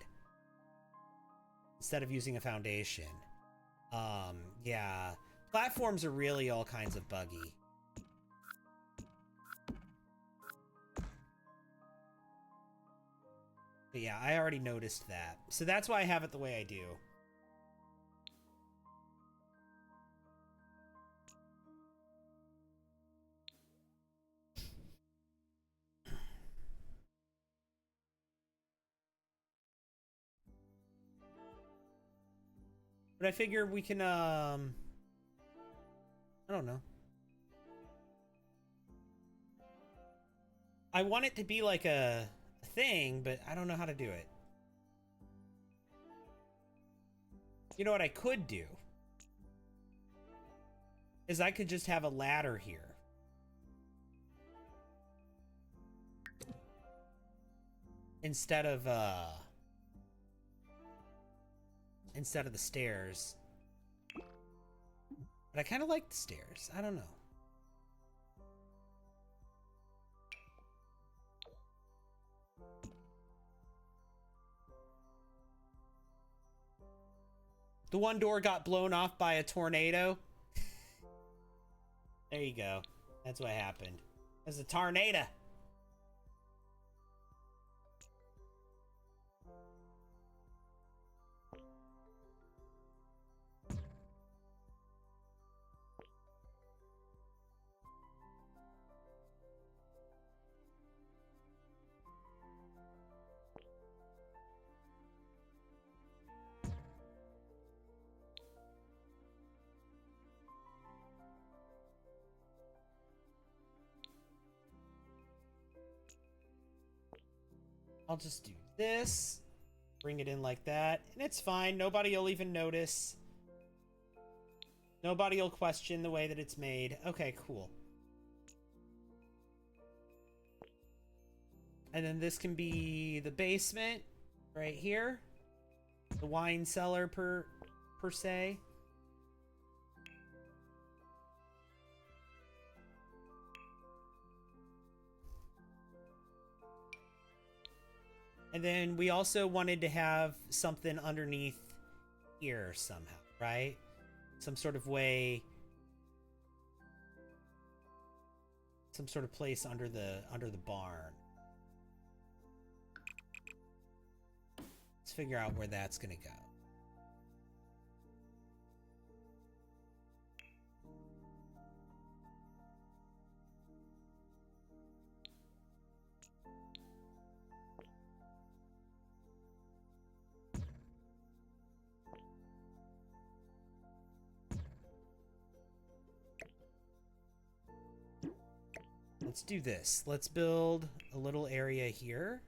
instead of using a foundation. Yeah. Platforms are really all kinds of buggy. But yeah, I already noticed that. So that's why I have it the way I do. But I figure we can, I don't know. I want it to be like a thing, but I don't know how to do it. You know what I could do? Is I could just have a ladder here. Instead of the stairs. But I kind of like the stairs. I don't know. The one door got blown off by a tornado. There you go. That's what happened. There's a tornado. I'll just do this. Bring it in like that. And it's fine. Nobody will even notice. Nobody will question the way that it's made. Okay, cool. And then this can be the basement right here. The wine cellar per se. And then we also wanted to have something underneath here somehow, right? Some sort of way, some sort of place under the barn. Let's figure out where that's gonna go. Let's do this. Let's build a little area here.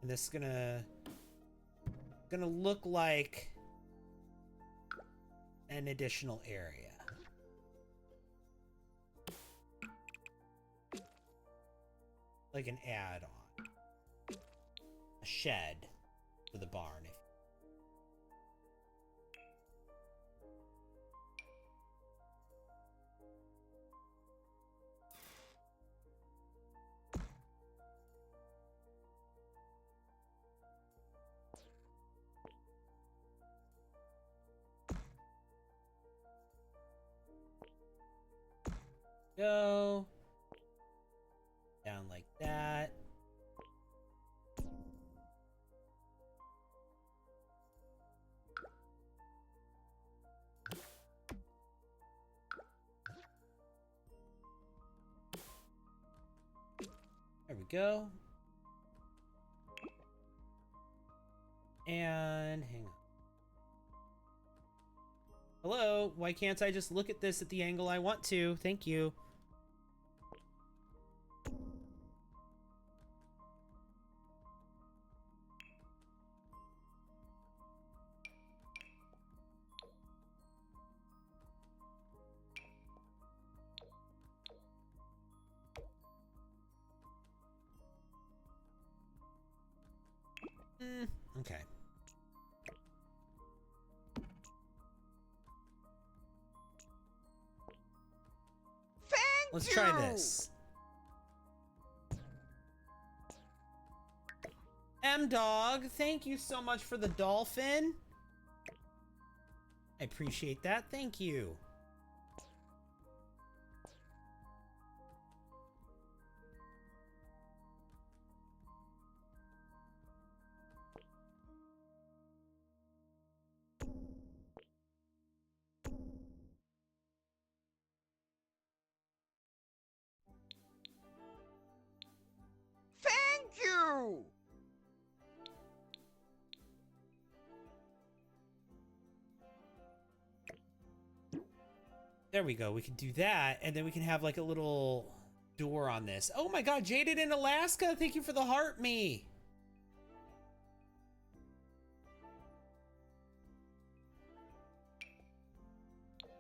And this is gonna look like an additional area. Like an add-on. A shed for the barn. Go down like that. There we go. And hang on. Hello, why can't I just look at this at the angle I want to? Thank you. Okay. Let's try this. M-Dog, thank you so much for the dolphin. I appreciate that. Thank you. Thank you! There we go. We can do that, and then we can have like a little door on this. Oh my god, Jaded in Alaska, thank you for the heart me.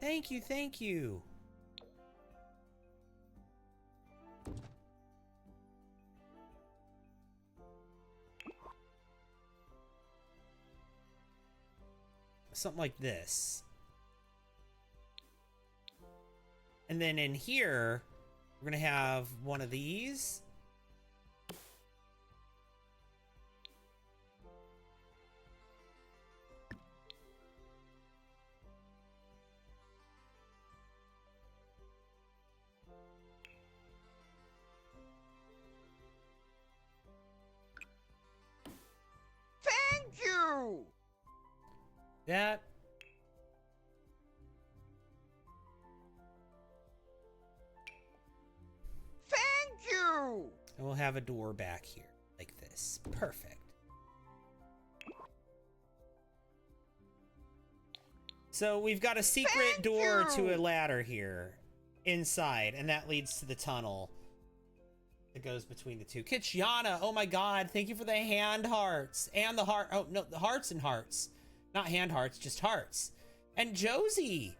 Thank you, thank you. Something like this. And then in here, we're gonna have one of these. Thank you! That. Thank you! And we'll have a door back here, like this. Perfect. So we've got a secret Thank door you! to a ladder here inside, and that leads to the tunnel that goes between the two. Kitchiana, oh my god, thank you for the hand hearts. And the heart, oh no, the hearts and hearts. Not hand hearts, just hearts. And Josie,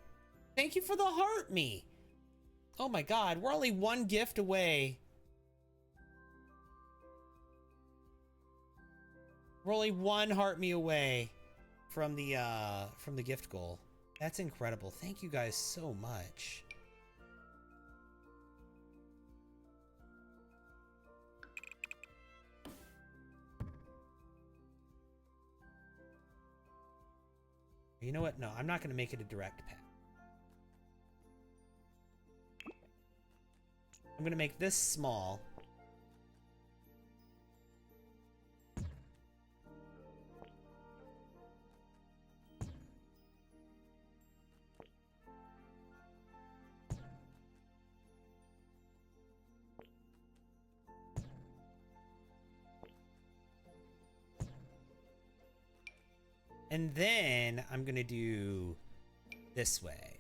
thank you for the heart me. Oh my god, we're only one gift away. We're only one heart me away from the gift goal. That's incredible. Thank you guys so much. You know what? No, I'm not going to make it a direct path. I'm going to make this small. And then I'm going to do this way.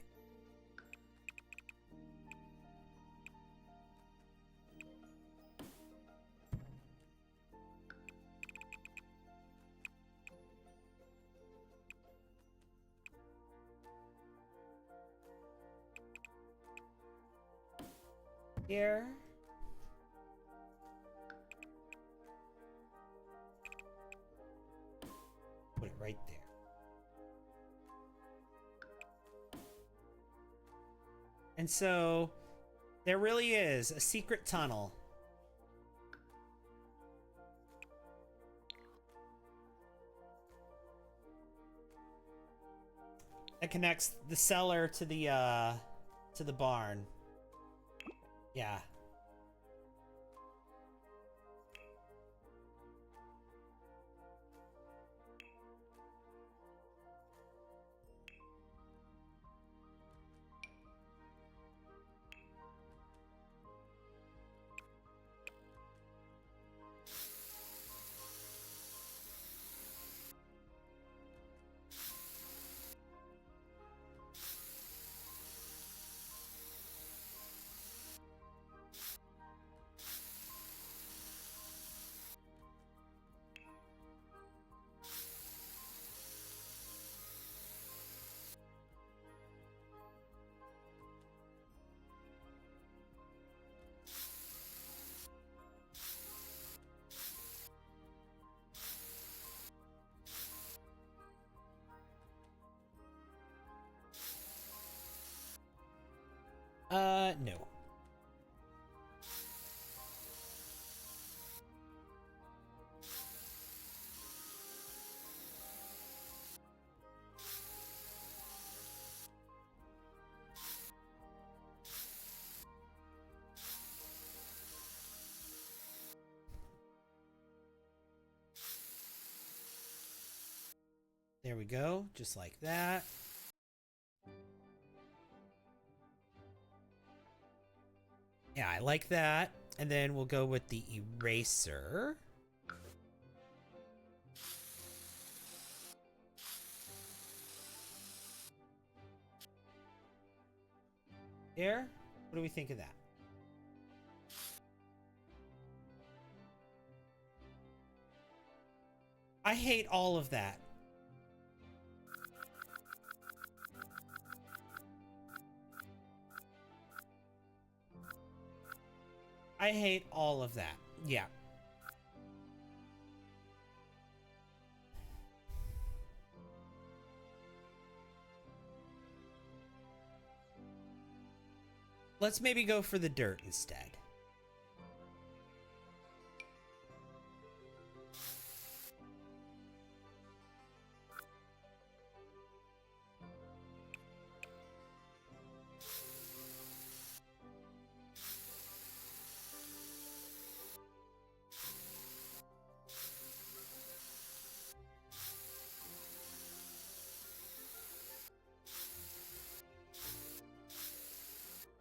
Here. Put it right there. And so there really is a secret tunnel. That connects the cellar to the barn. Yeah. No. There we go, just like that. Yeah, I like that. And then we'll go with the eraser. There? What do we think of that? I hate all of that. I hate all of that. Yeah. Let's maybe go for the dirt instead.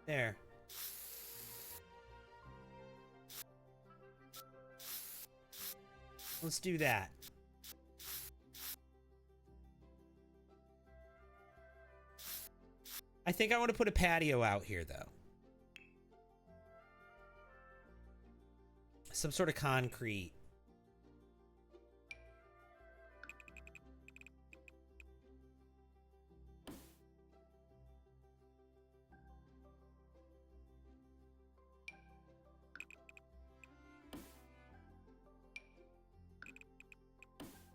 There. Let's do that. I think I want to put a patio out here, though. Some sort of concrete.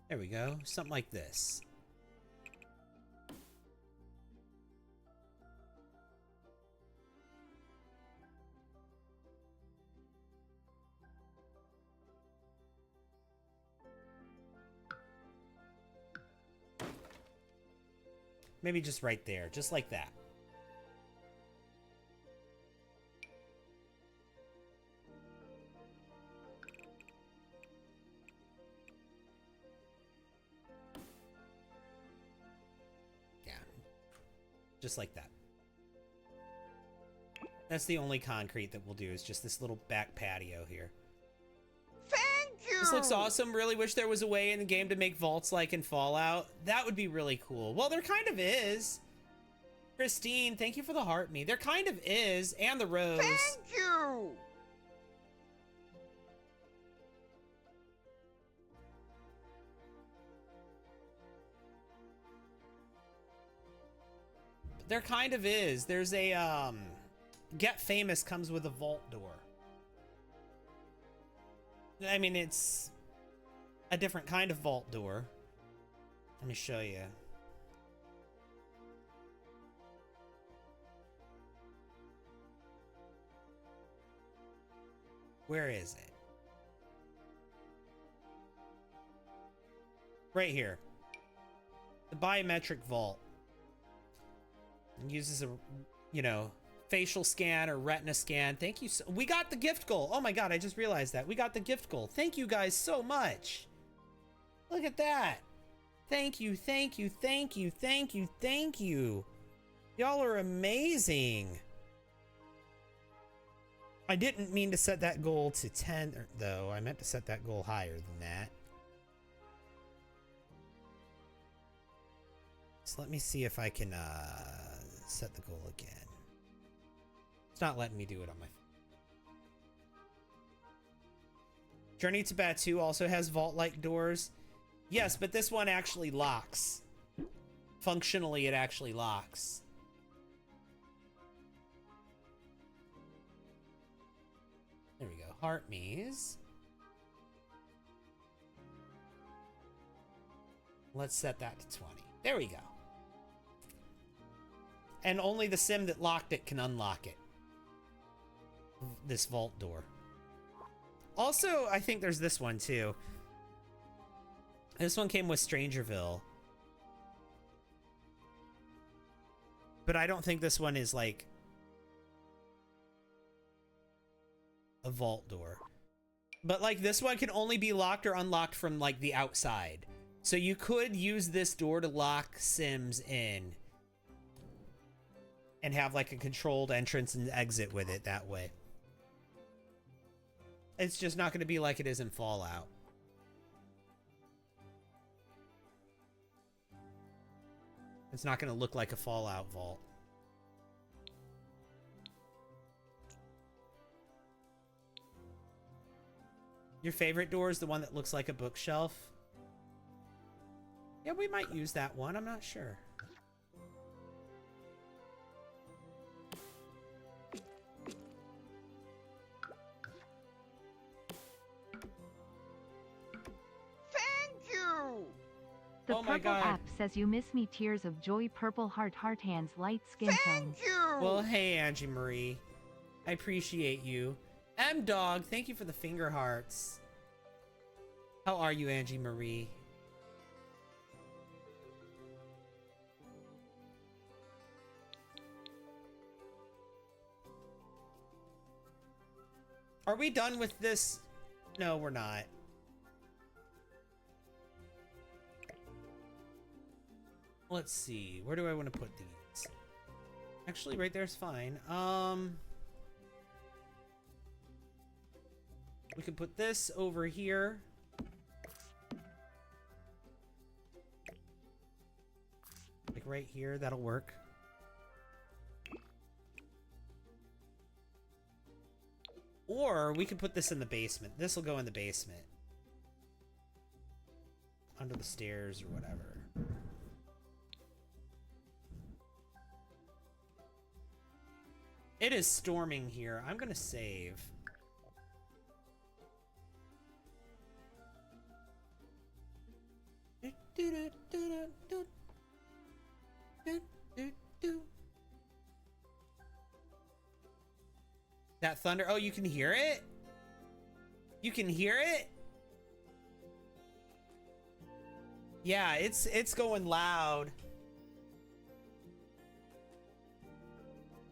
There we go. Something like this. Maybe just right there, just like that. Just like that. That's the only concrete that we'll do, is just this little back patio here. Thank you! This looks awesome. Really wish there was a way in the game to make vaults like in Fallout. That would be really cool. Well, there kind of is. Christine, thank you for the heart me. There kind of is, and the rose. Thank you! There kind of is. There's a, Get Famous comes with a vault door. I mean, it's a different kind of vault door. Let me show you. Where is it? Right here. The biometric vault. And uses a, you know, facial scan or retina scan. Thank you. We got the gift goal. Oh my God, I just realized that. We got the gift goal. Thank you guys so much. Look at that. Thank you, thank you, thank you, thank you, thank you. Y'all are amazing. I didn't mean to set that goal to 10, though. I meant to set that goal higher than that. So let me see if I can set the goal again. It's not letting me do it on my phone. Journey to Batu also has vault-like doors. Yes, but this one actually locks. Functionally, it actually locks. There we go. Heart Maze. Let's set that to 20. There we go. And only the sim that locked it can unlock it. This vault door. Also, I think there's this one too. This one came with Strangerville. But I don't think this one is like a vault door. But like this one can only be locked or unlocked from like the outside. So you could use this door to lock Sims in and have like a controlled entrance and exit with it that way. It's just not going to be like it is in Fallout. It's not going to look like a Fallout vault. Your favorite door is the one that looks like a bookshelf? Yeah, we might use that one. I'm not sure. Thank you! The Oh my purple God. app says you miss me, tears of joy, purple heart, heart hands, light skin tone. Thank you! Well, hey, Angie Marie. I appreciate you. M-Dog, thank you for the finger hearts. How are you, Angie Marie? Are we done with this? No, we're not. Let's see. Where do I want to put these? Actually, right there's fine. We can put this over here. Like right here, that'll work. Or we could put this in the basement. This will go in the basement. Under the stairs or whatever. It is storming here. I'm gonna save. That thunder. Oh, you can hear it? You can hear it? Yeah, it's going loud.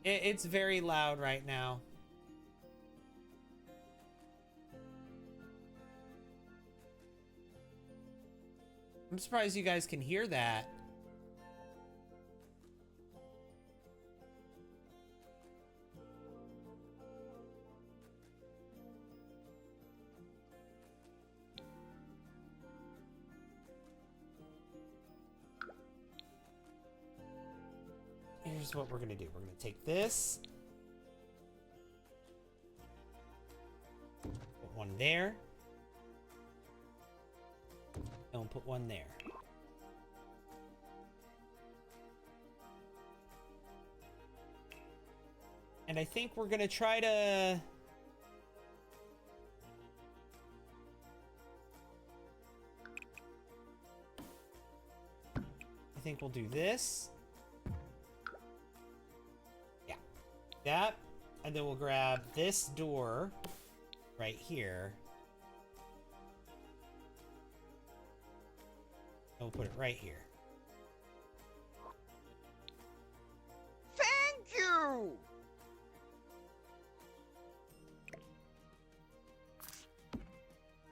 It's very loud right now. I'm surprised you guys can hear that. Here's what we're gonna do. We're gonna take this. Put one there. And we'll put one there. And I think we're gonna try to... I think we'll do this. Yeah. That. And then we'll grab this door right here. And we'll put it right here. Thank you!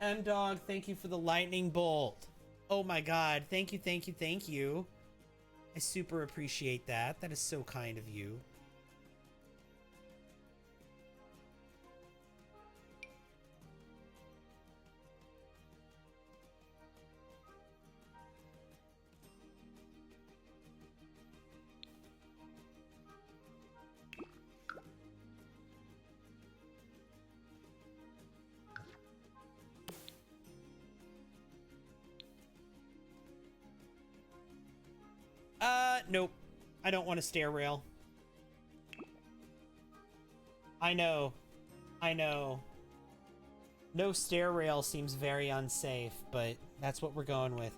M-Dog, thank you for the lightning bolt. Oh my god, thank you, thank you, thank you. I super appreciate that. That is so kind of you. Nope. I don't want a stair rail. I know. I know. No stair rail seems very unsafe, but that's what we're going with.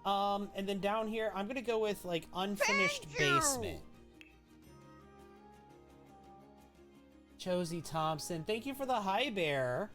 And then down here, I'm gonna go with, like, unfinished basement. Josie Thompson, thank you for the high bear.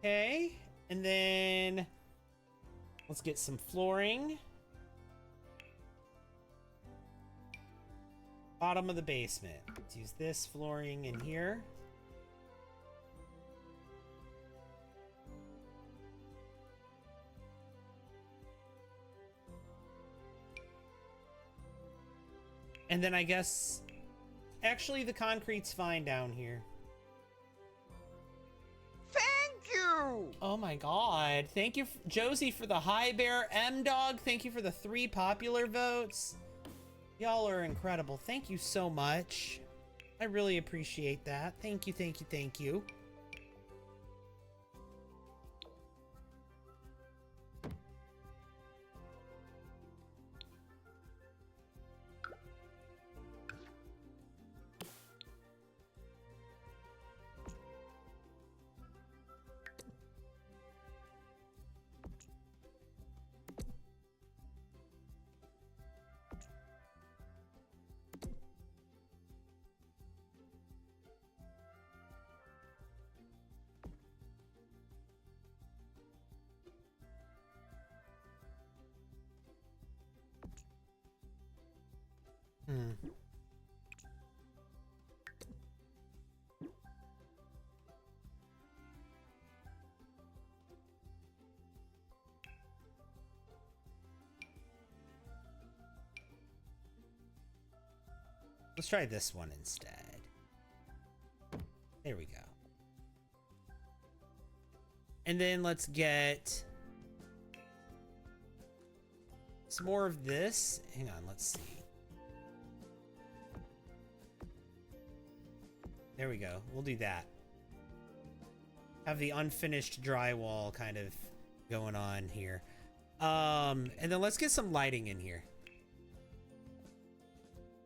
Okay, and then let's get some flooring. Bottom of the basement. Let's use this flooring in here. And then I guess, actually the concrete's fine down here. Thank you! Oh my god. Thank you, Josie, for the High Bear. M-Dog, thank you for the 3 popular votes. Y'all are incredible. Thank you so much. I really appreciate that. Thank you, thank you, thank you. Let's try this one instead. There we go. And then let's get some more of this. Hang on, let's see. There we go. We'll do that. Have the unfinished drywall kind of going on here. And then let's get some lighting in here.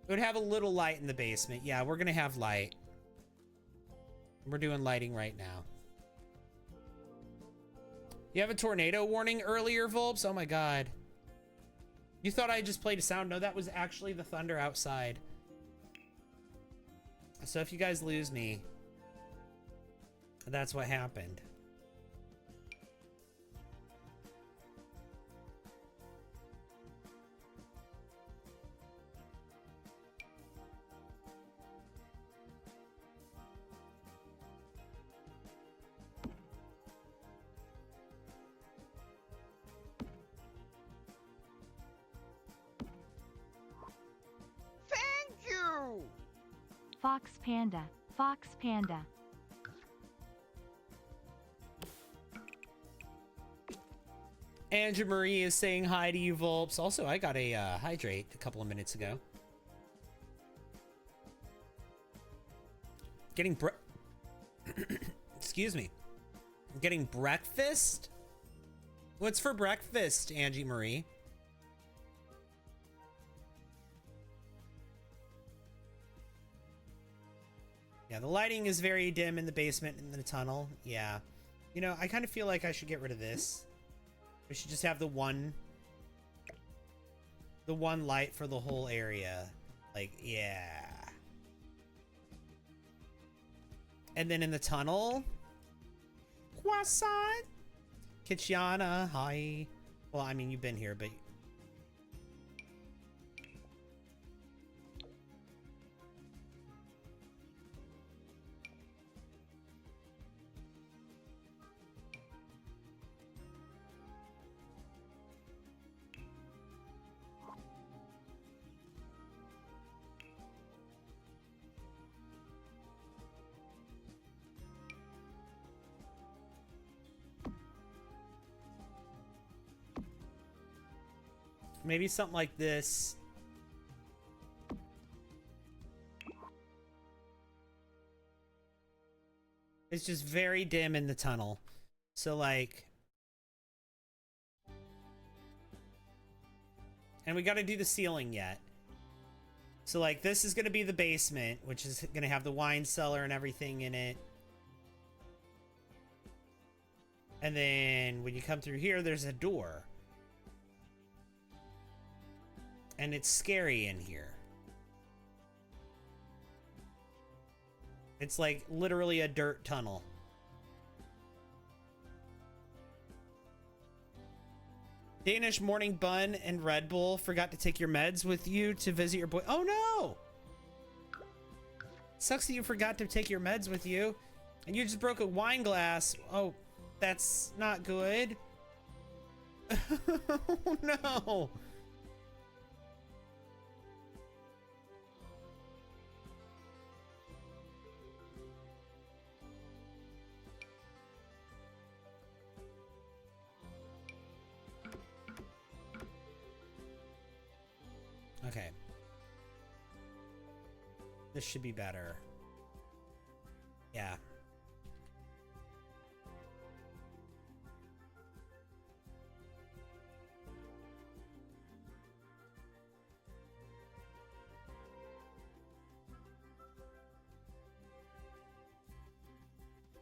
It would have a little light in the basement. Yeah, we're gonna have light. We're doing lighting right now. You have a tornado warning earlier, Volps? Oh my god. You thought I just played a sound? No, that was actually the thunder outside. So if you guys lose me, that's what happened. Thank you! Fox Panda. Fox Panda. Andrew Marie is saying hi to you, Volps. Also, I got a hydrate a couple of minutes ago. Getting excuse me. I'm getting breakfast? What's for breakfast, Angie Marie? Yeah, the lighting is very dim in the basement and the tunnel. Yeah. You know, I kind of feel like I should get rid of this. We should just have the one light for the whole area. Like, yeah. And then in the tunnel, croissant. Kitchiana, hi. Well, I mean, you've been here, but maybe something like this. It's just very dim in the tunnel. So like, and we got to do the ceiling yet. So like, this is going to be the basement, which is going to have the wine cellar and everything in it. And then when you come through here, there's a door. And it's scary in here. It's like literally a dirt tunnel. Danish morning bun and Red Bull. Forgot to take your meds with you to visit your boy. Oh no! Sucks that you forgot to take your meds with you. And you just broke a wine glass. Oh, that's not good. Oh no! Okay. This should be better. Yeah.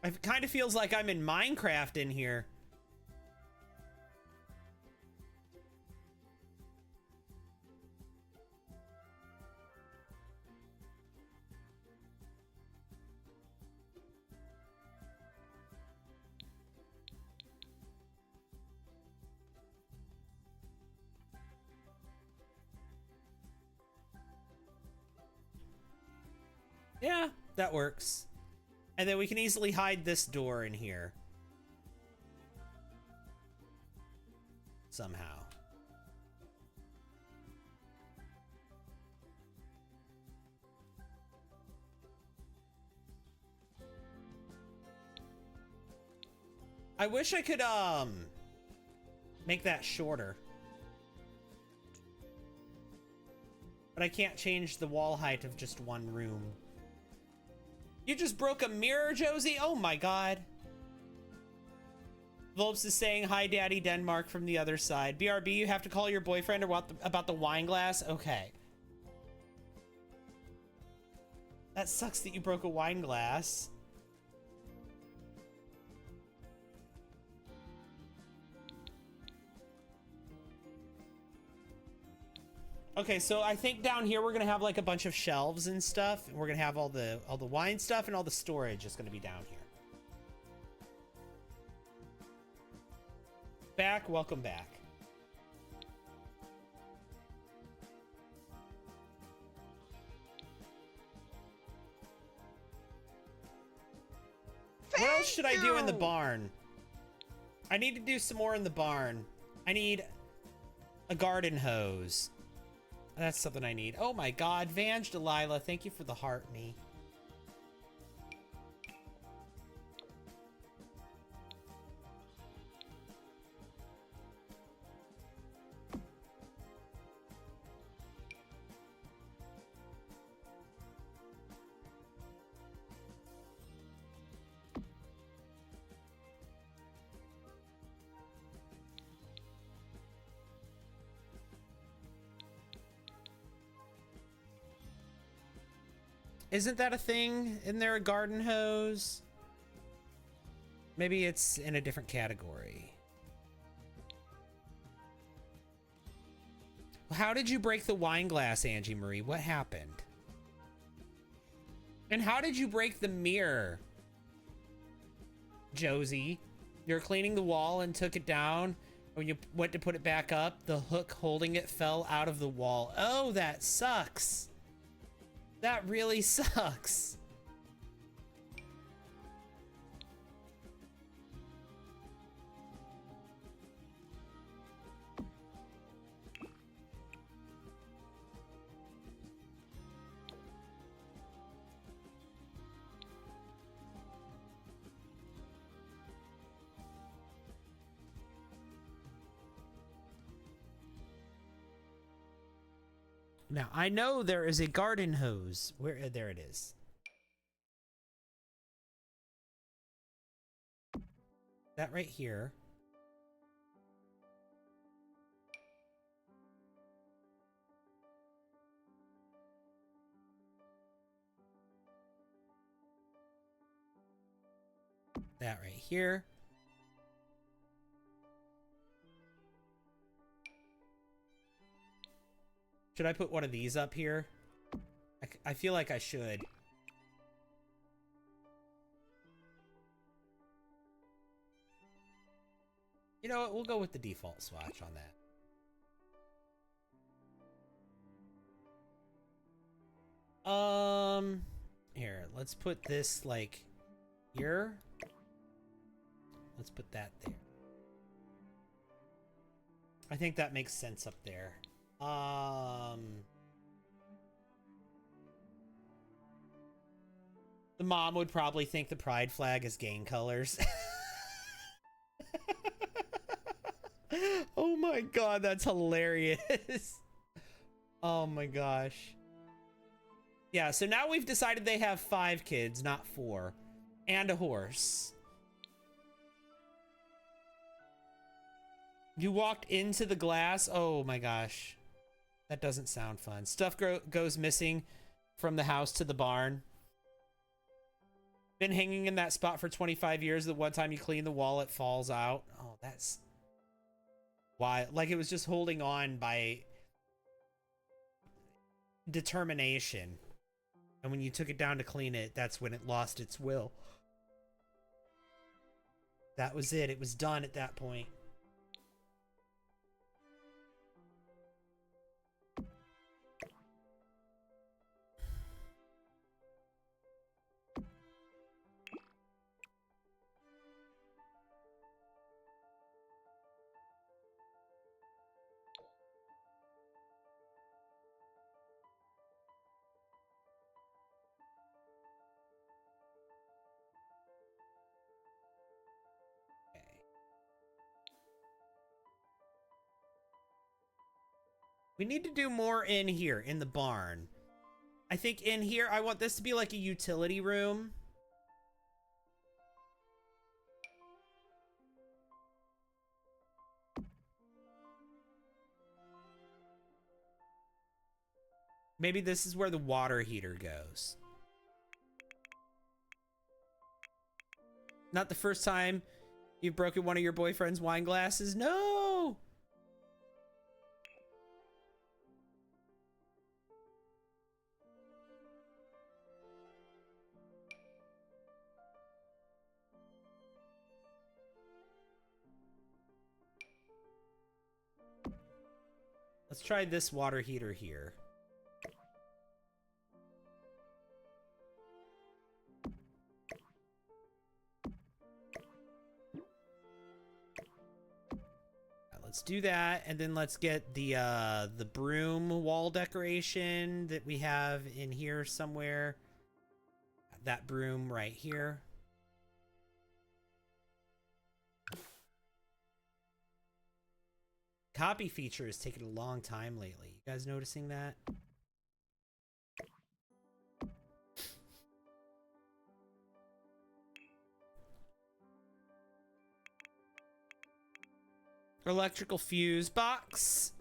It kind of feels like I'm in Minecraft in here. Yeah, that works. And then we can easily hide this door in here. Somehow. I wish I could, make that shorter. But I can't change the wall height of just one room. You just broke a mirror, Josie? Oh my god. Volps is saying, hi, Daddy Denmark from the other side. BRB, you have to call your boyfriend about the wine glass? Okay. That sucks that you broke a wine glass. Okay, so I think down here we're gonna have like a bunch of shelves and stuff, and we're gonna have all the wine stuff and all the storage is gonna be down here. Back, welcome back. What else should I do in the barn? I need to do some more in the barn. I need a garden hose. That's something I need. Oh my god, Vange Delilah, thank you for the heart me. Isn't that a thing? Isn't there a garden hose? Maybe it's in a different category. How did you break the wine glass, Angie Marie? What happened? And how did you break the mirror, Josie? You're cleaning the wall and took it down. When you went to put it back up, the hook holding it fell out of the wall. Oh, that sucks. That really sucks. Now, I know there is a garden hose. Where? There it is. That right here. That right here. Should I put one of these up here? I feel like I should. You know what? We'll go with the default swatch on that. Here, let's put this like here. Let's put that there. I think that makes sense up there. The mom would probably think the pride flag is gang colors. Oh my god, that's hilarious. Oh my gosh. Yeah, so now we've decided they have 5 kids, not 4. And a horse. You walked into the glass? Oh my gosh. That doesn't sound fun. Stuff goes missing from the house to the barn. Been hanging in that spot for 25 years. The one time you clean the wall, it falls out. Oh, that's why. Like it was just holding on by determination. And when you took it down to clean it, that's when it lost its will. That was it. It was done at that point. We need to do more in here, in the barn. I think in here, I want this to be like a utility room. Maybe this is where the water heater goes. Not the first time you've broken one of your boyfriend's wine glasses. No! Let's try this water heater here. Let's do that, and then let's get the broom wall decoration that we have in here somewhere. That broom right here. Copy feature is taking a long time lately. You guys noticing that? Electrical fuse box.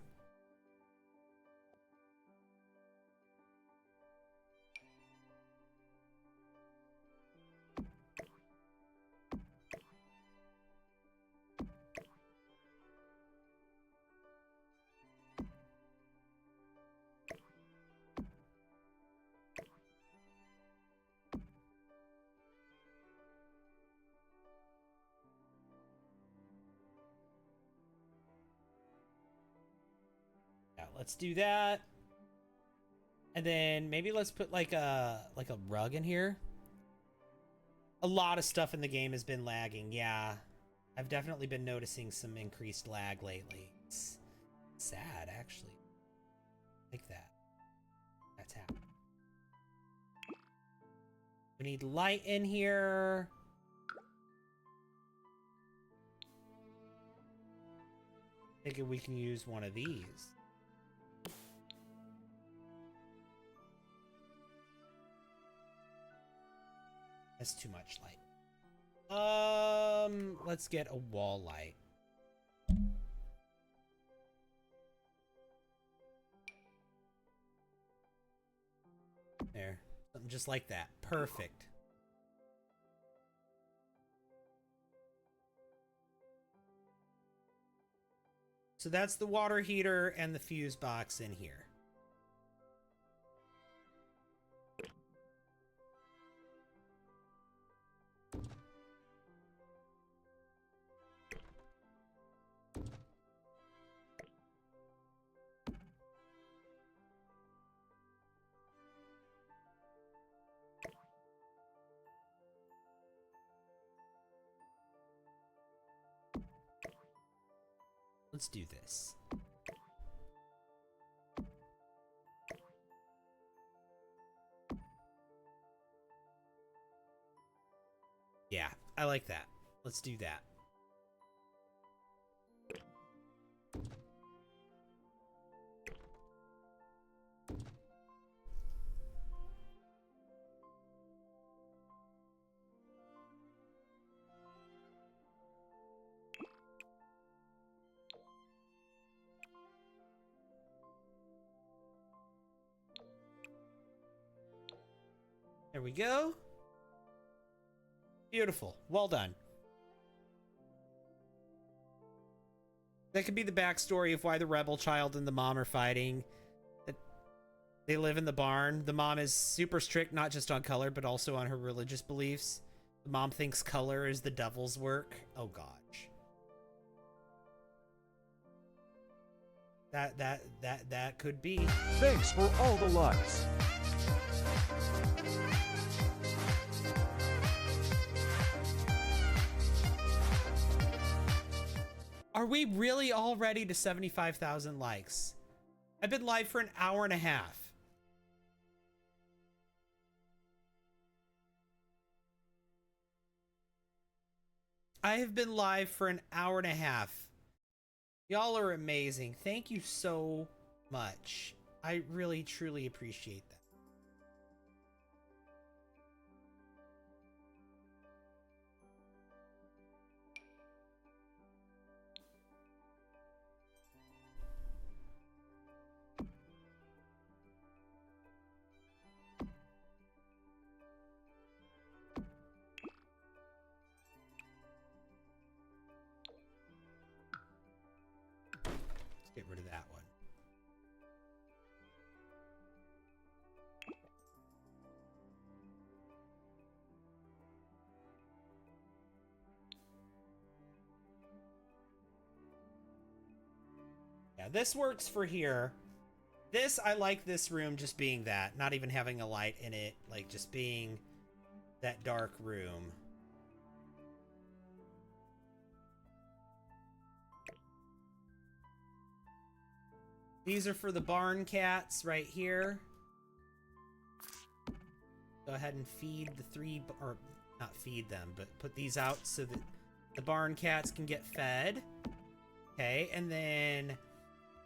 Let's do that. And then maybe let's put like a rug in here. A lot of stuff in the game has been lagging. Yeah. I've definitely been noticing some increased lag lately. It's sad, actually. Like that. That's happening. We need light in here. Thinking we can use one of these. That's too much light. Let's get a wall light. There. Something just like that. Perfect. So that's the water heater and the fuse box in here. Let's do this. Yeah, I like that. Let's do that. There we go. Beautiful. Well done. That could be the backstory of why the rebel child and the mom are fighting. They live in the barn. The mom is super strict, not just on color, but also on her religious beliefs. The mom thinks color is the devil's work. Oh gosh. That could be. Thanks for all the likes. Are we really all ready to 75,000 likes? I've been live for an hour and a half. I have been live for an hour and a half. Y'all are amazing. Thank you so much. I really, truly appreciate that. Get rid of that one. Yeah, this works for here. This, I like this room just being that, not even having a light in it, like just being that dark room. These are for the barn cats right here. Go ahead and feed the three, or not feed them, but put these out so that the barn cats can get fed. Okay, and then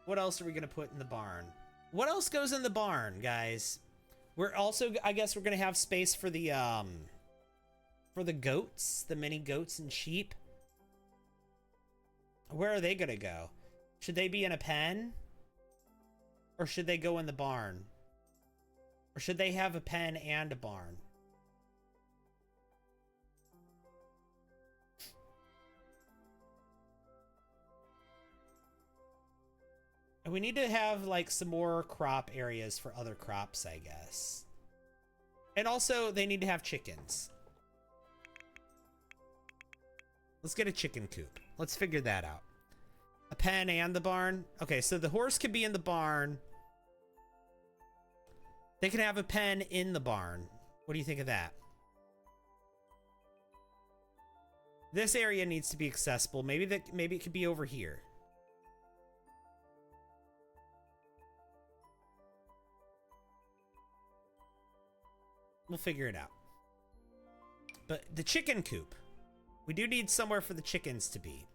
what else are we gonna put in the barn? What else goes in the barn, guys? We're also, I guess we're gonna have space for the goats, the mini goats and sheep. Where are they gonna go? Should they be in a pen? Or should they go in the barn? Or should they have a pen and a barn? And we need to have like some more crop areas for other crops, I guess. And also they need to have chickens. Let's get a chicken coop. Let's figure that out. A pen and the barn. Okay, so the horse could be in the barn. They can have a pen in the barn. What do you think of that? This area needs to be accessible. Maybe it could be over here. We'll figure it out. But the chicken coop. We do need somewhere for the chickens to be.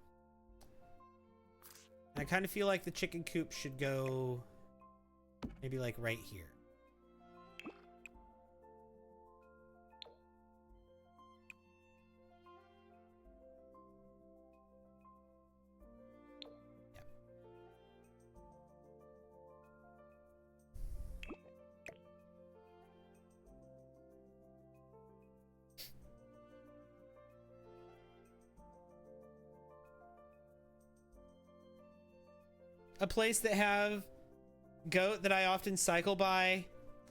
I kind of feel like the chicken coop should go maybe like right here. Yeah. A place that have goat that I often cycle by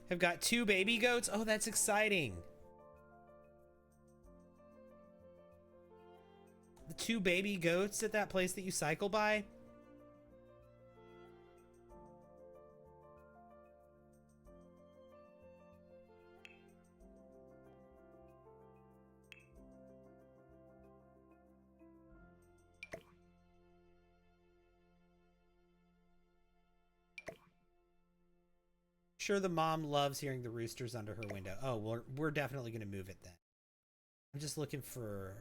have got 2 baby goats. Oh, that's exciting. The 2 baby goats at that place that you cycle by. sure the mom loves hearing the roosters under her window. Oh, we're definitely going to move it then. I'm just looking for...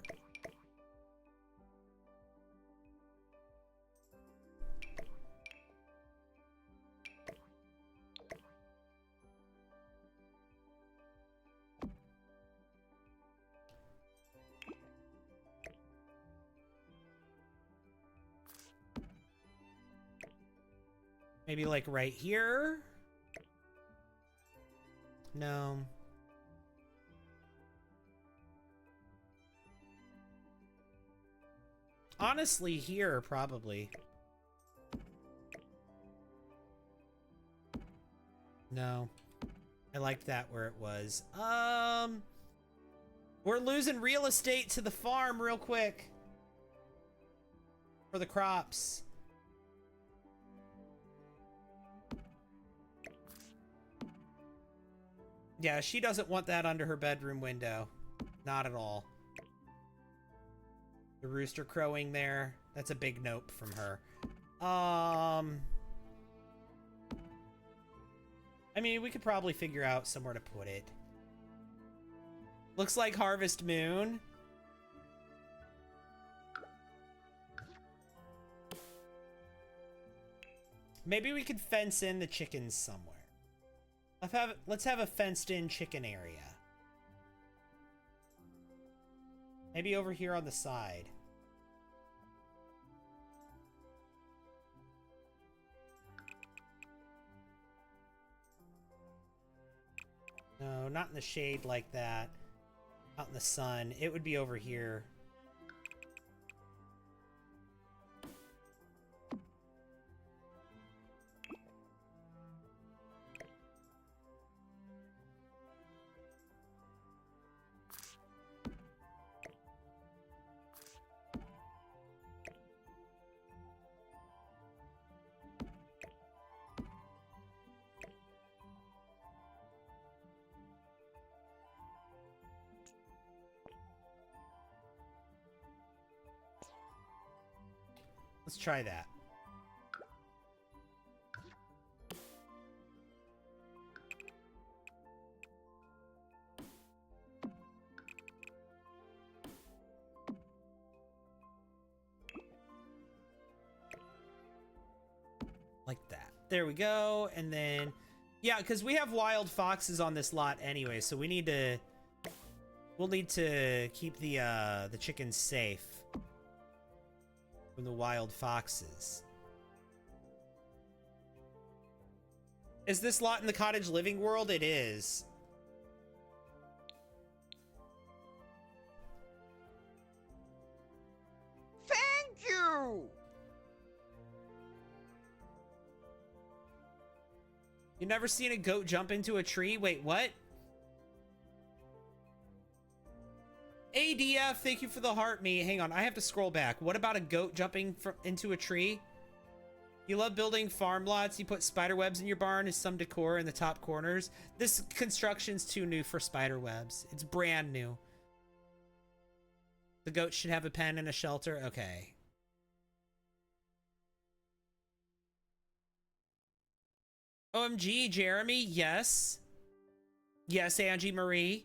Maybe like right here? No. Honestly, here, probably. No. I liked that where it was. We're losing real estate to the farm real quick. For the crops. Yeah, she doesn't want that under her bedroom window. Not at all. The rooster crowing there. That's a big nope from her. I mean, we could probably figure out somewhere to put it. Looks like Harvest Moon. Maybe we could fence in the chickens somewhere. Let's have a fenced-in chicken area. Maybe over here on the side. No, not in the shade like that. Out in the sun. It would be over here. Let's try that. Like that. There we go. And then, yeah, because we have wild foxes on this lot anyway, so we need to... We'll need to keep the chickens safe from the wild foxes. Is this lot in the cottage living world? It is. Thank you! You never seen a goat jump into a tree? Wait, what? ADF, thank you for the heart me. Hang on, I have to scroll back. What about a goat jumping into a tree? You love building farm lots. You put spider webs in your barn as some decor in the top corners. This construction's too new for spider webs. It's brand new. The goat should have a pen and a shelter. Okay. OMG, Jeremy. Yes. Yes, Angie Marie.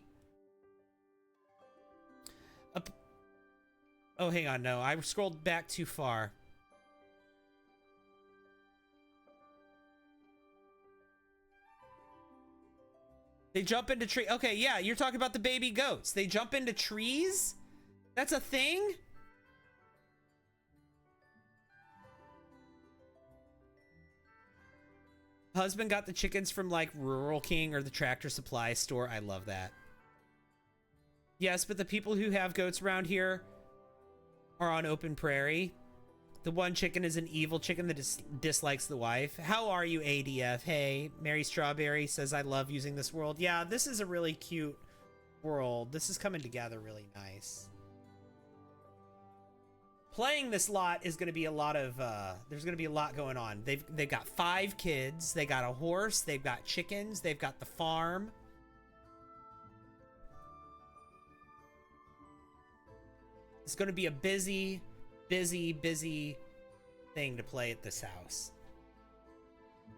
Oh, hang on. No, I scrolled back too far. They jump into tree. Okay, yeah, you're talking about the baby goats. They jump into trees? That's a thing? Husband got the chickens from like Rural King or the Tractor Supply store. I love that. Yes, but the people who have goats around here are on open prairie. The one chicken is an evil chicken that dislikes the wife. How are you, ADF? Hey, Mary Strawberry says, I love using this world. Yeah, this is a really cute world. This is coming together really nice. Playing this lot is going to be a lot of, there's going to be a lot going on. They've got 5 kids. They got a horse. They've got chickens. They've got the farm. It's going to be a busy thing to play at this house.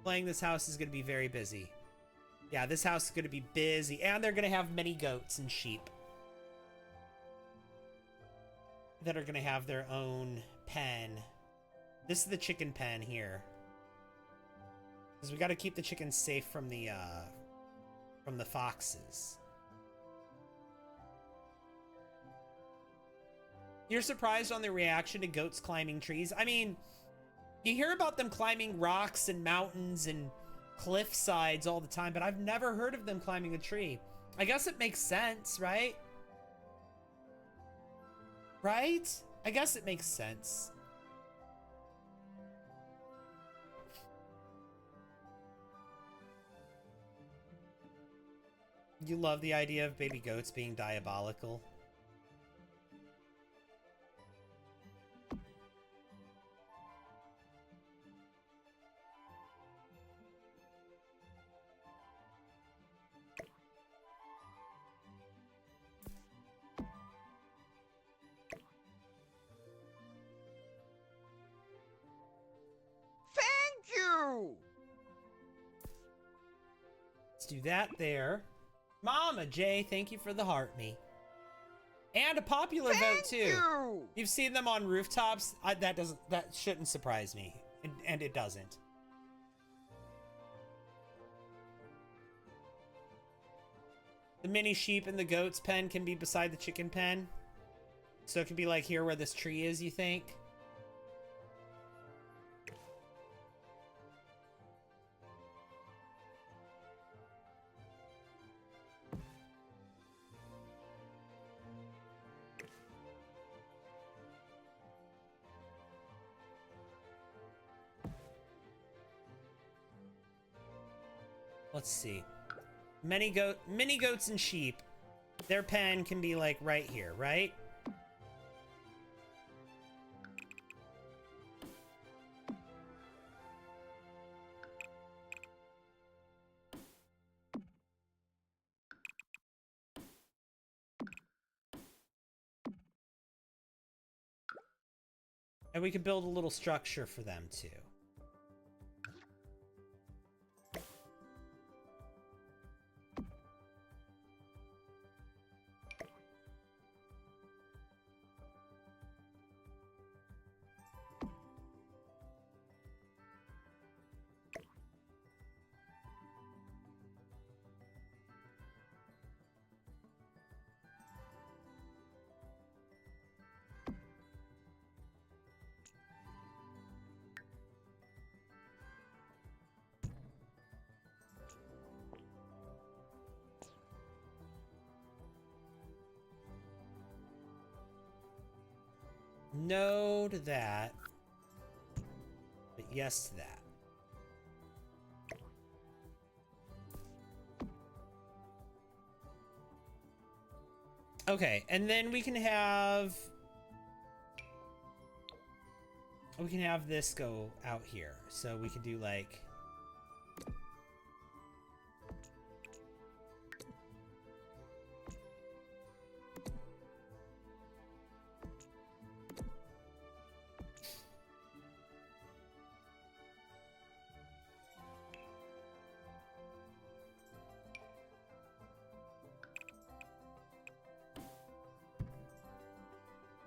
Playing this house is going to be very busy. Yeah, this house is going to be busy. And they're going to have many goats and sheep that are going to have their own pen. This is the chicken pen here. Because we got to keep the chickens safe from the foxes. You're surprised on the reaction to goats climbing trees? I mean, you hear about them climbing rocks and mountains and cliff sides all the time, but I've never heard of them climbing a tree. I guess it makes sense, right? Right? I guess it makes sense. You love the idea of baby goats being diabolical. Thank you! Let's do that there. Mama Jay, thank you for the heart me. And a popular vote too. You! You've seen them on rooftops. That shouldn't surprise me. And it doesn't. The mini sheep in the goat's pen can be beside the chicken pen. So it can be like here where this tree is, you think? Let's see. Many goats and sheep. Their pen can be like right here, right? And we could build a little structure for them too. No to that. But yes to that. Okay, and then we can have this go out here. So we can do like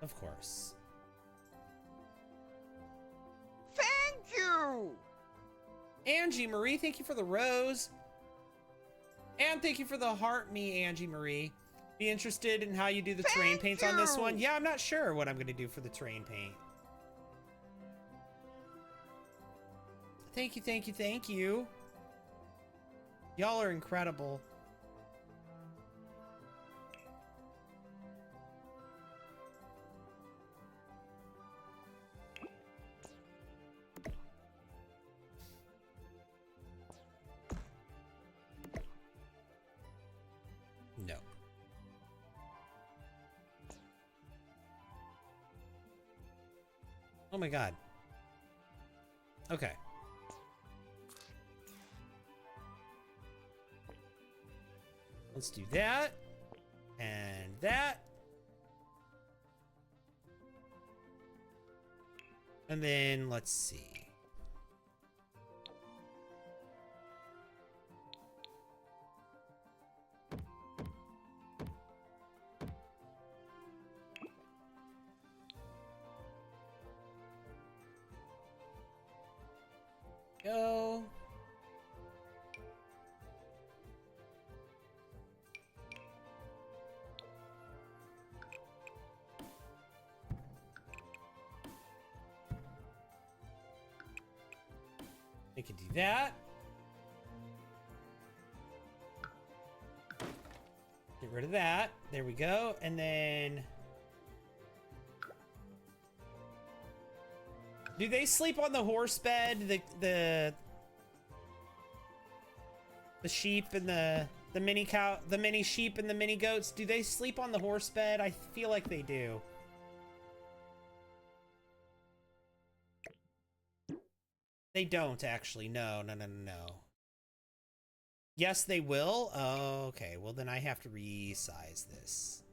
of course. Thank you! Angie Marie, thank you for the rose. And thank you for the heart me, Angie Marie. Be interested in how you do the terrain paints on this one? Yeah, I'm not sure what I'm going to do for the terrain paint. Thank you, thank you, thank you. Y'all are incredible. No. Oh my god. Okay. Let's do that. And that. And then let's see. could do that. Get rid of that. There we go. And then... do they sleep on the horse bed? The sheep and the mini cow, the mini sheep and the mini goats, do they sleep on the horse bed? I feel like they do. They don't actually. No. Yes, they will. Oh, okay. Well, then I have to resize this.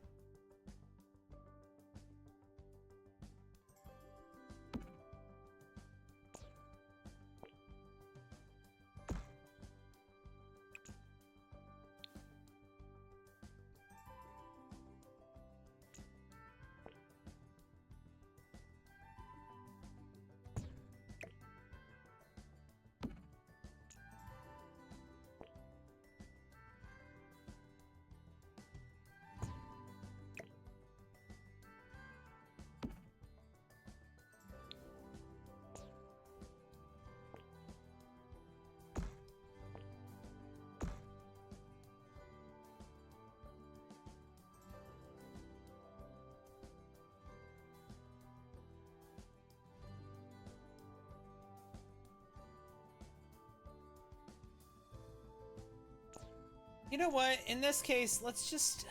You know what? In this case, let's just...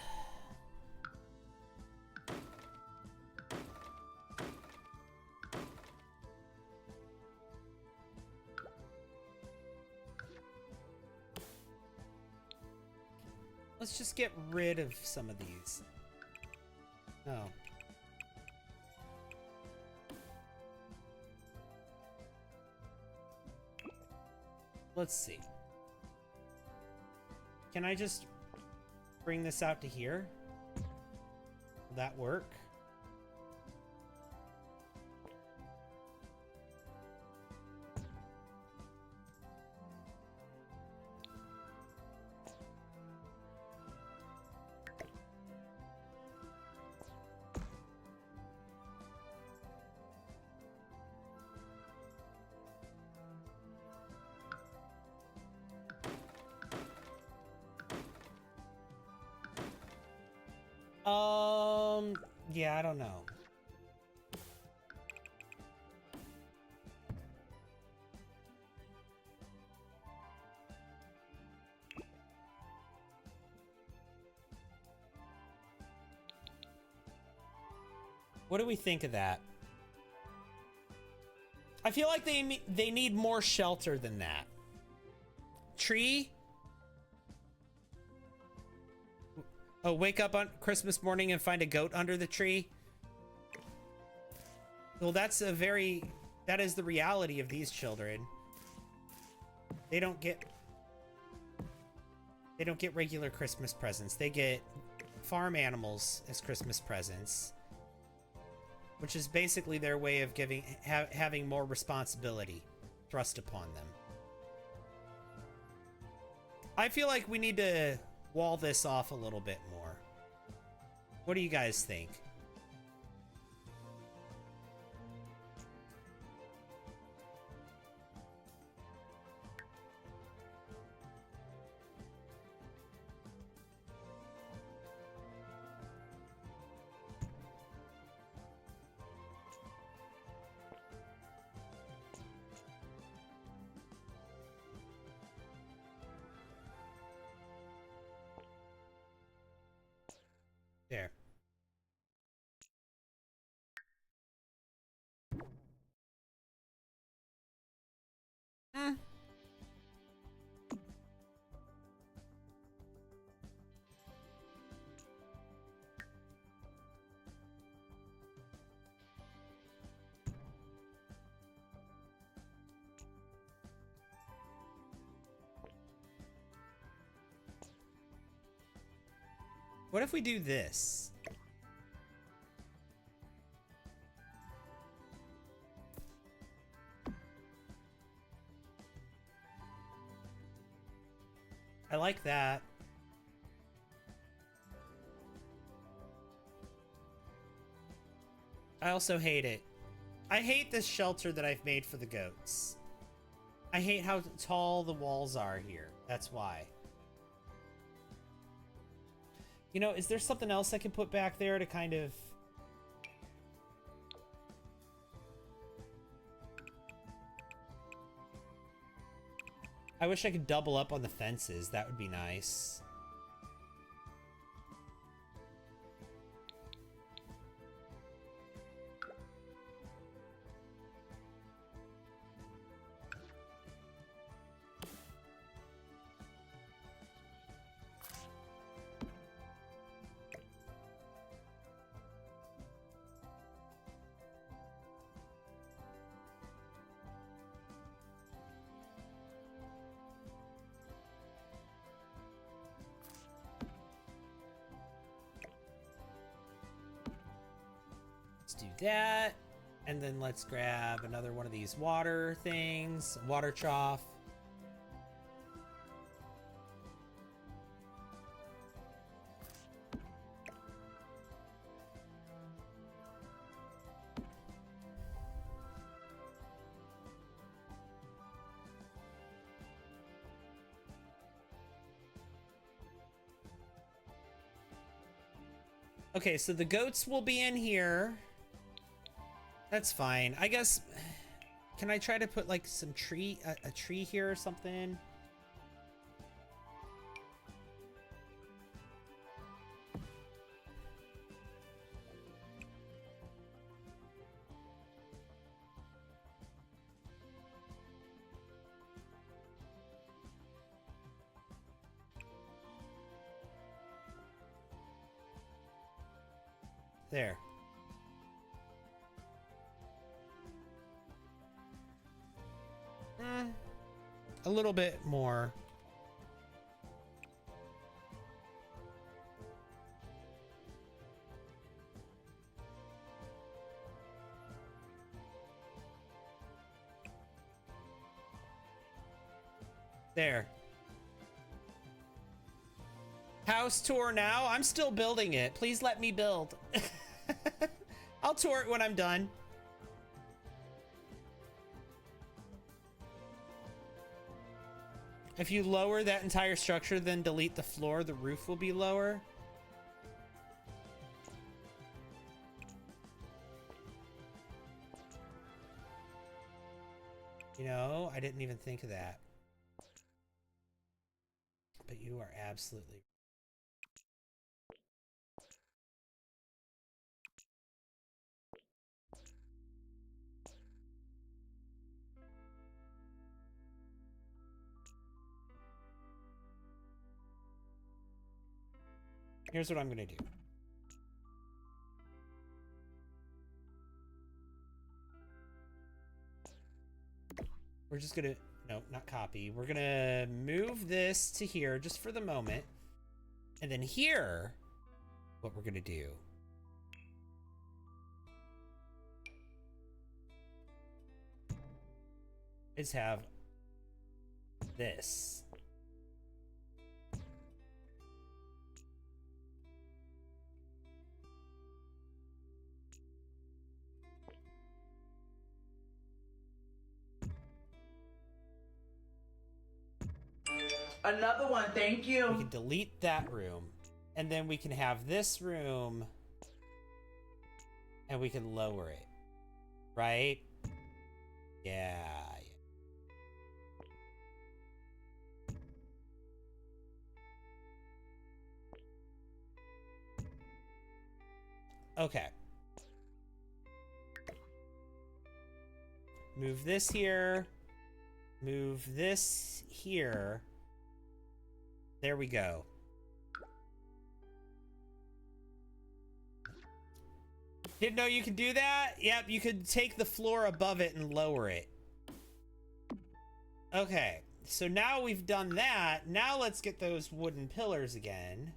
let's just get rid of some of these. No. Let's see. Can I just bring this out to here? Will that work? Yeah, I don't know. What do we think of that? I feel like they need more shelter than that. Tree? Oh, wake up on Christmas morning and find a goat under the tree? Well, that is the reality of these children. They don't get regular Christmas presents. They get farm animals as Christmas presents, which is basically their way of having more responsibility thrust upon them. I feel like we need to wall this off a little bit more. What do you guys think? There. What if we do this? I like that. I also hate it. I hate this shelter that I've made for the goats. I hate how tall the walls are here. That's why. You know, is there something else I can put back there to kind of... I wish I could double up on the fences. That would be nice. Do that, and then let's grab another one of these water things, water trough. Okay, so the goats will be in here. That's fine. I guess, can I try to put like some tree, a tree here or something? There. A little bit more. There. House tour now? I'm still building it. Please let me build. I'll tour it when I'm done. If you lower that entire structure, then delete the floor, the roof will be lower. You know, I didn't even think of that. But you are absolutely... Here's what I'm gonna do. We're just gonna, no, not copy. We're gonna move this to here just for the moment. And then here, what we're gonna do is have this. Another one, thank you. We can delete that room, and then we can have this room, and we can lower it, right? Yeah. Okay. Move this here. Move this here. There we go. Didn't know you could do that? Yep, you could take the floor above it and lower it. Okay, so now we've done that. Now let's get those wooden pillars again.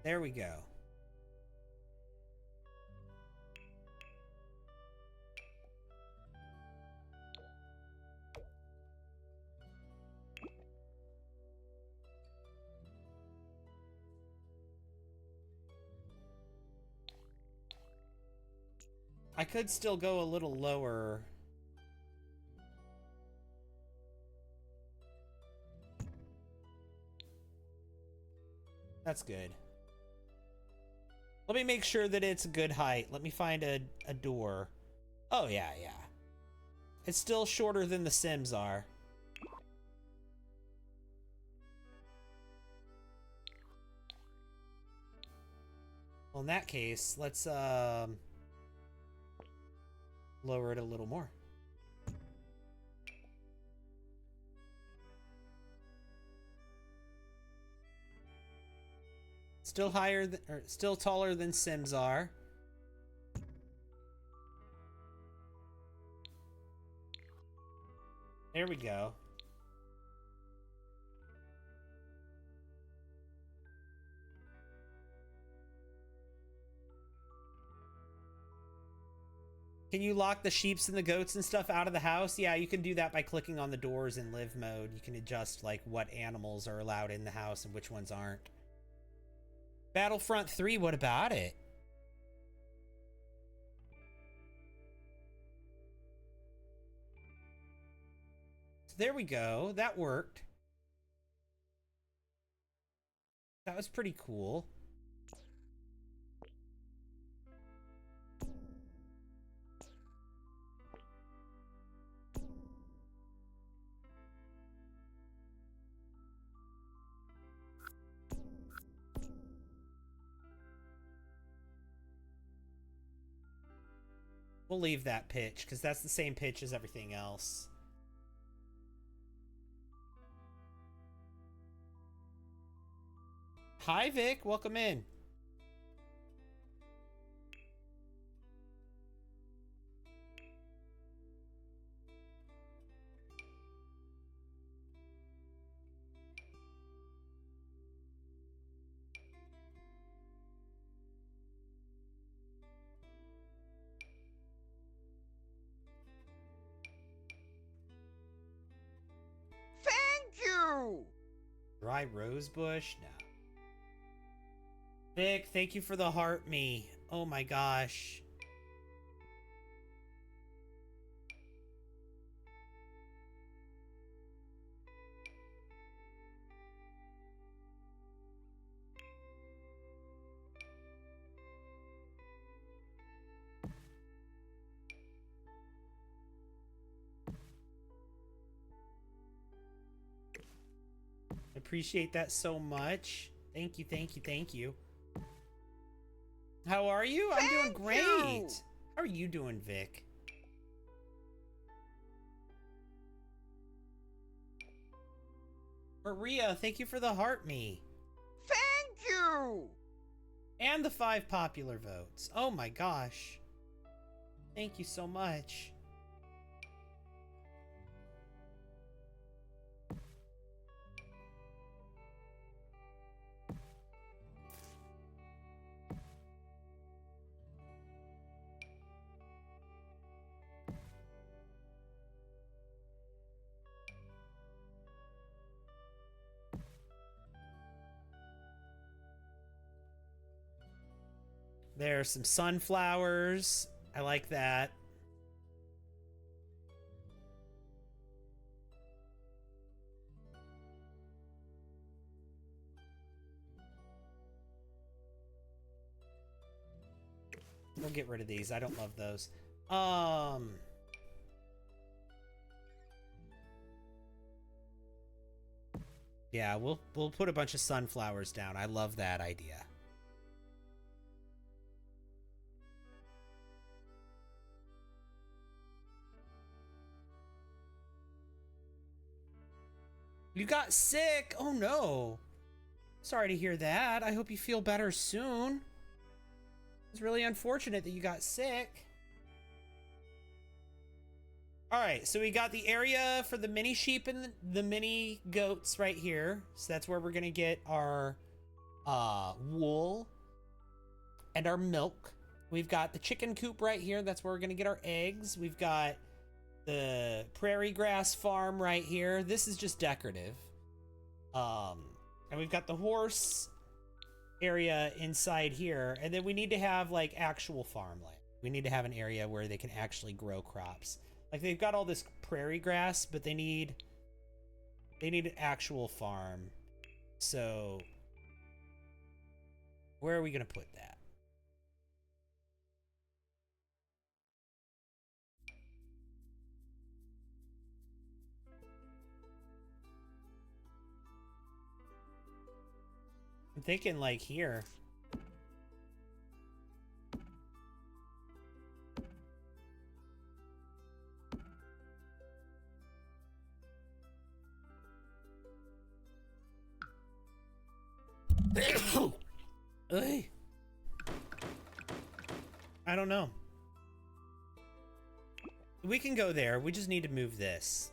There we go. I could still go a little lower. That's good. Let me make sure that it's a good height. Let me find a door. Oh, yeah, yeah. It's still shorter than the Sims are. Well, in that case, let's lower it a little more. Still higher than, or still taller than Sims are. There we go. Can you lock the sheeps and the goats and stuff out of the house? Yeah, you can do that by clicking on the doors in live mode. You can adjust like what animals are allowed in the house and which ones aren't. Battlefront 3, what about it? So there we go. That worked. That was pretty cool. We'll leave that pitch because that's the same pitch as everything else. Hi, Vic. Welcome in. Thank you! Dry rose bush? No. Vic, thank you for the heart me. Oh my gosh. Appreciate that so much. Thank you, thank you, thank you. How are you? I'm doing great. you. How are you doing, Vic? Maria, thank you for the heart me. Thank you! And the 5 popular votes. Oh my gosh. Thank you so much. There's some sunflowers. I like that. We'll get rid of these. I don't love those. Yeah, we'll put a bunch of sunflowers down. I love that idea. You got sick? Oh no. Sorry to hear that. I hope you feel better soon. It's really unfortunate that you got sick. All right, so we got the area for the mini sheep and the mini goats right here. So that's where we're gonna get our wool and our milk. We've got the chicken coop right here. That's where we're gonna get our eggs. We've got the prairie grass farm right here. This is just decorative. And we've got the horse area inside here. And then we need to have like actual farmland. We need to have an area where they can actually grow crops. Like they've got all this prairie grass, but they need an actual farm. So where are we gonna put that? I'm thinking like here. Ugh. I don't know. We can go there. We just need to move this.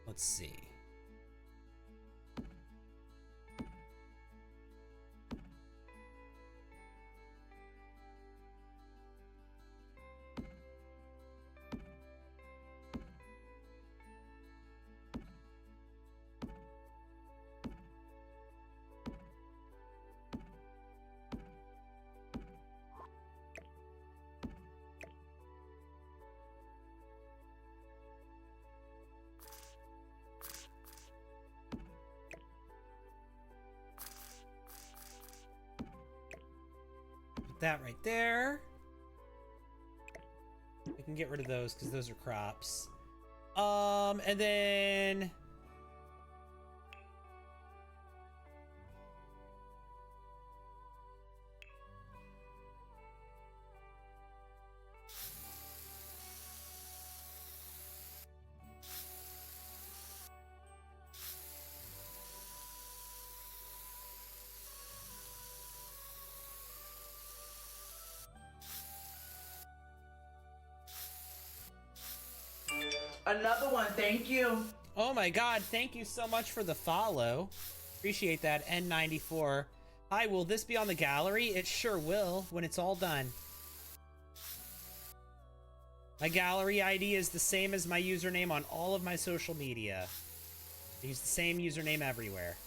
Let's see. That right there. We can get rid of those because those are crops. And then Another one, thank you. oh my god, thank you so much for the follow. Appreciate that, N94. Hi, will this be on the gallery? It sure will when it's all done. My gallery ID is the same as my username on all of my social media. I use the same username everywhere.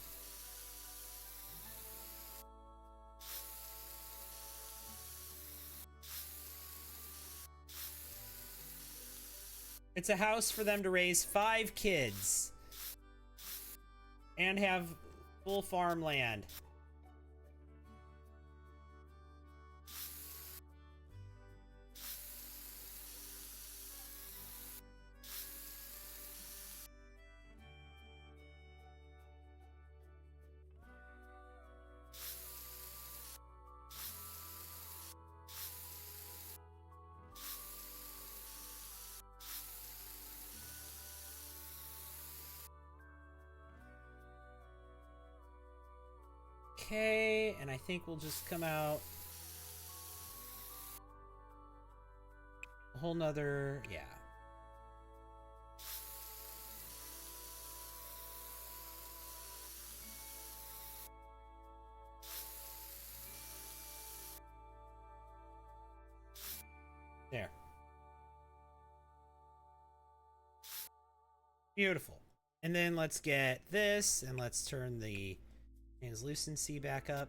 It's a house for them to raise 5 kids and have full farmland. Okay, and I think we'll just come out a whole nother, yeah. There. Beautiful. And then let's get this, and let's turn the translucency back up.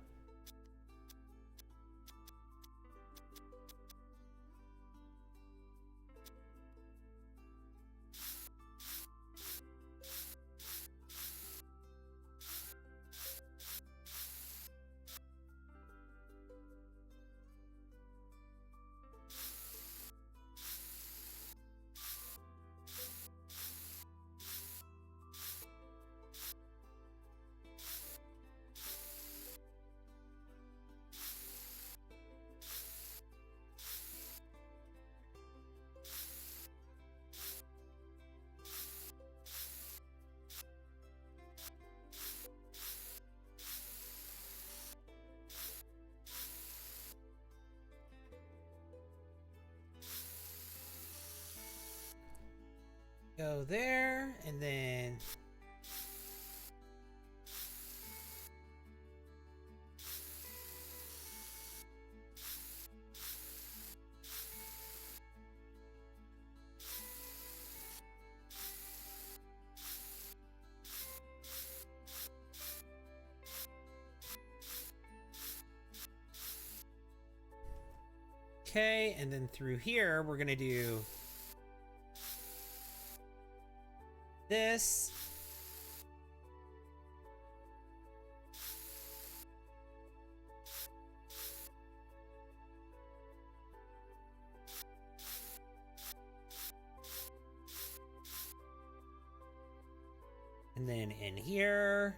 Go there, and then okay, and then through here we're gonna do this. And then in here.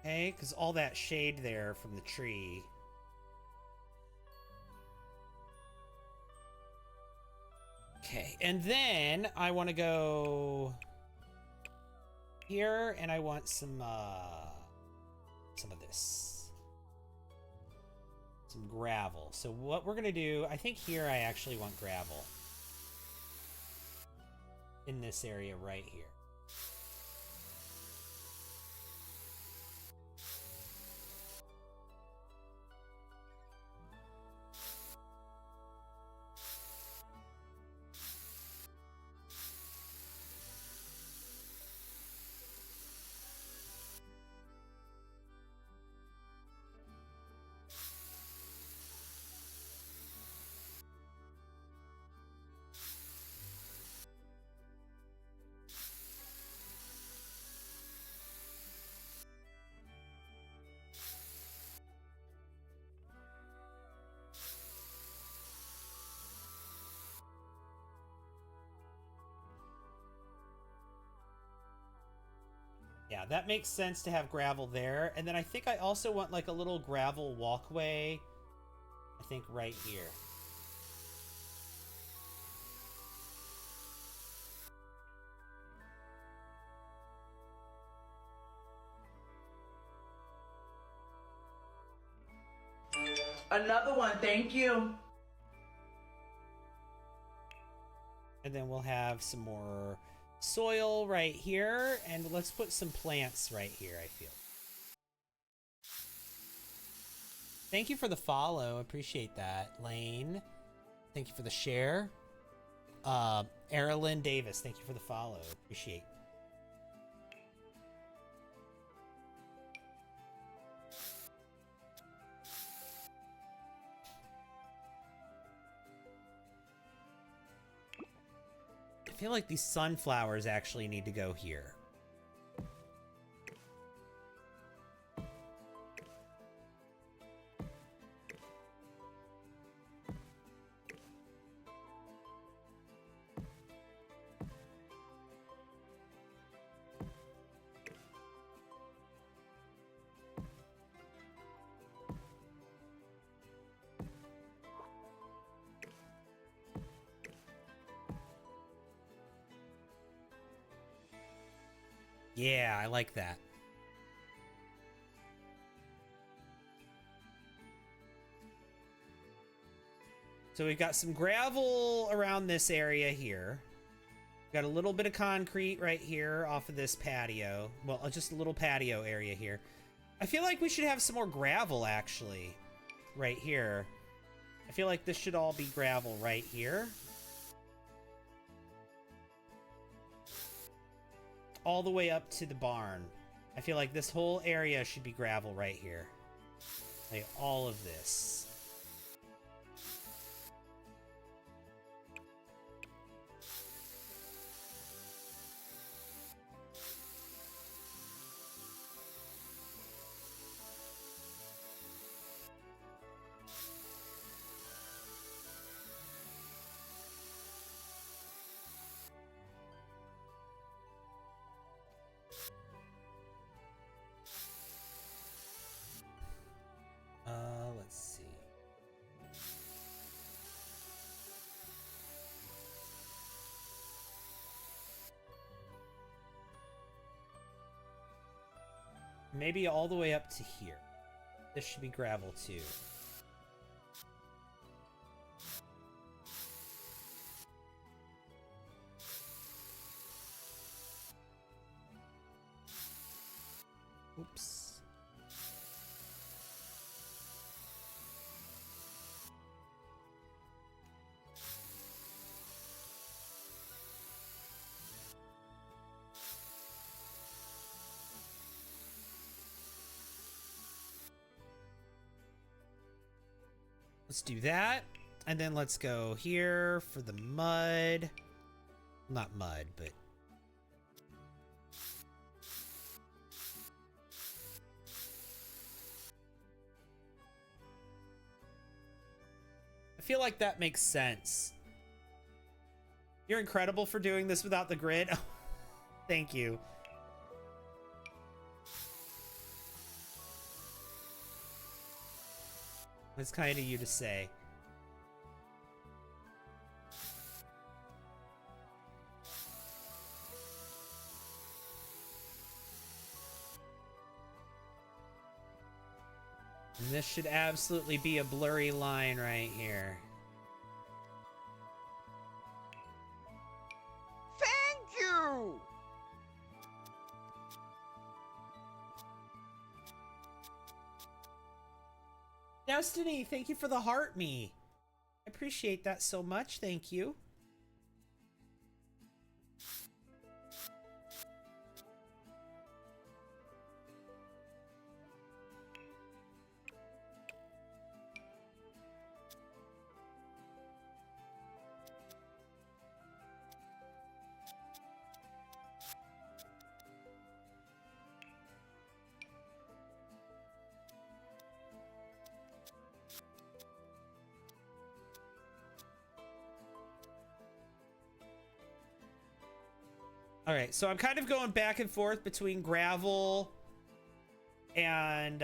Okay, because all that shade there from the tree. Okay, and then I want to go here, and I want some of this. Some gravel. So what we're going to do, I think here I actually want gravel. In this area right here. Yeah, that makes sense to have gravel there. And then I think I also want like a little gravel walkway. I think right here. Another one, thank you. And then we'll have some more soil right here, and let's put some plants right here, I feel. Thank you for the follow. Appreciate that. Lane, thank you for the share. Erilyn Davis, thank you for the follow. Appreciate. I feel like these sunflowers actually need to go here. Yeah, I like that. So we've got some gravel around this area here. Got a little bit of concrete right here off of this patio. Well, just a little patio area here. I feel like we should have some more gravel, actually, right here. I feel like this should all be gravel right here. All the way up to the barn. I feel like this whole area should be gravel right here. Like all of this. Let's see. Maybe all the way up to here. This should be gravel too. Oops. Let's do that. And then let's go here for the mud. Not mud, but... I feel like that makes sense. You're incredible for doing this without the grid. Thank you. That's kind of you to say. And this should absolutely be a blurry line right here. Thank you! Destiny, thank you for the heart me. I appreciate that so much. Thank you. All right, so I'm kind of going back and forth between gravel and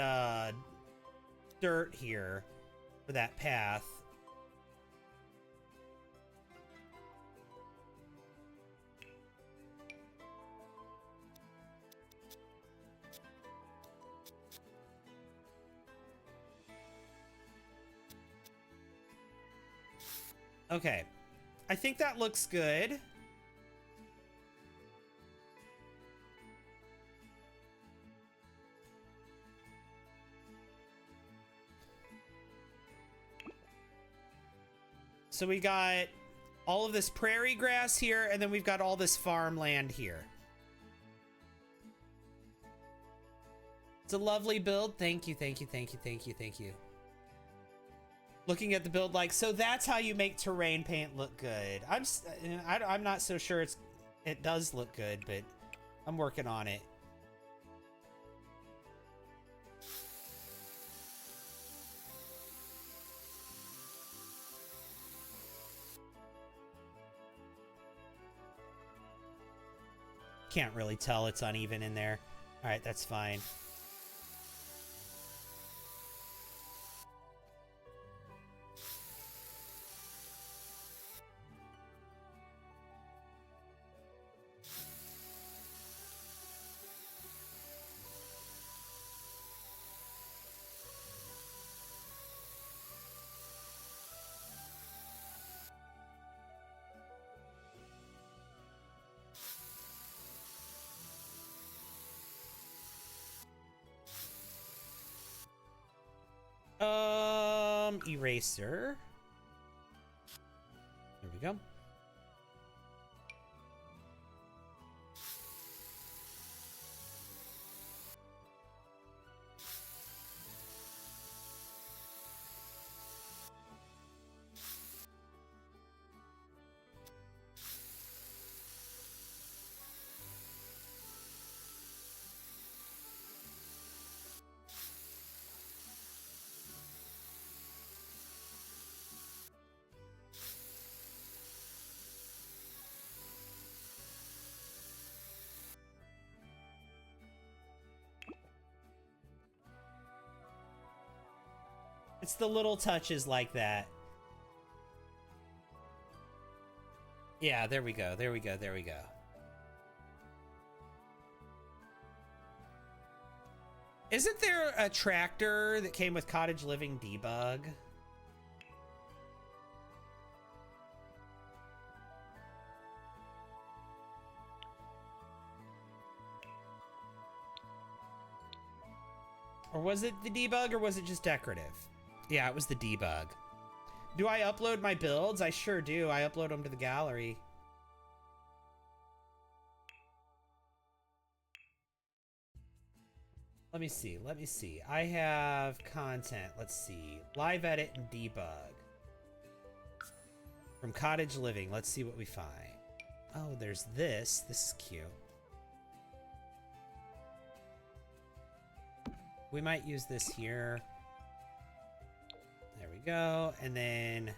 dirt here for that path. Okay, I think that looks good. So we got all of this prairie grass here, and then we've got all this farmland here. It's a lovely build. Thank you, thank you, thank you, thank you, thank you. Looking at the build, like, so that's how you make terrain paint look good. I'm not so sure it does look good, but I'm working on it. Can't really tell, it's uneven in there. All right, that's fine. Eraser. There we go. It's the little touches like that. Yeah, there we go. There we go. There we go. Isn't there a tractor that came with Cottage Living debug? Or was it the debug, or was it just decorative? Yeah, it was the debug. Do I upload my builds? I sure do. I upload them to the gallery. Let me see. Let me see. I have content. Let's see. Live edit and debug. From Cottage Living. Let's see what we find. Oh, there's this. This is cute. We might use this here. There we go. And then...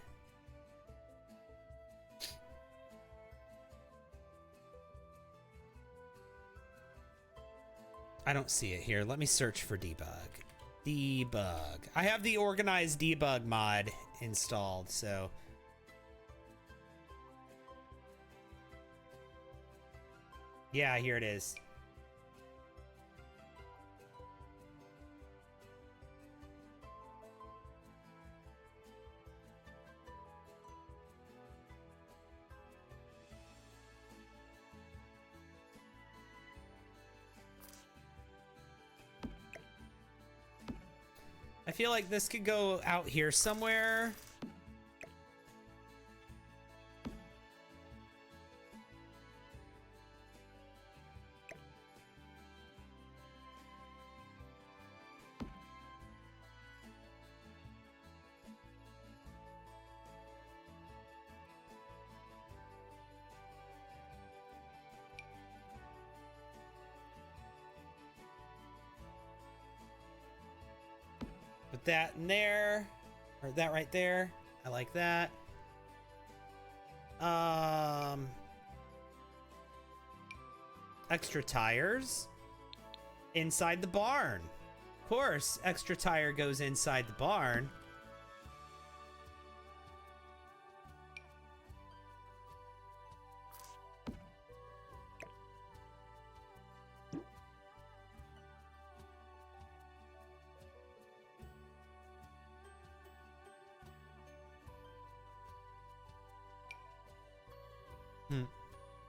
I don't see it here. Let me search for debug. Debug. I have the organized debug mod installed, so... Yeah, here it is. I feel like this could go out here somewhere. Put that in there, or that right there. I like that. Extra tires inside the barn. Of course, extra tire goes inside the barn.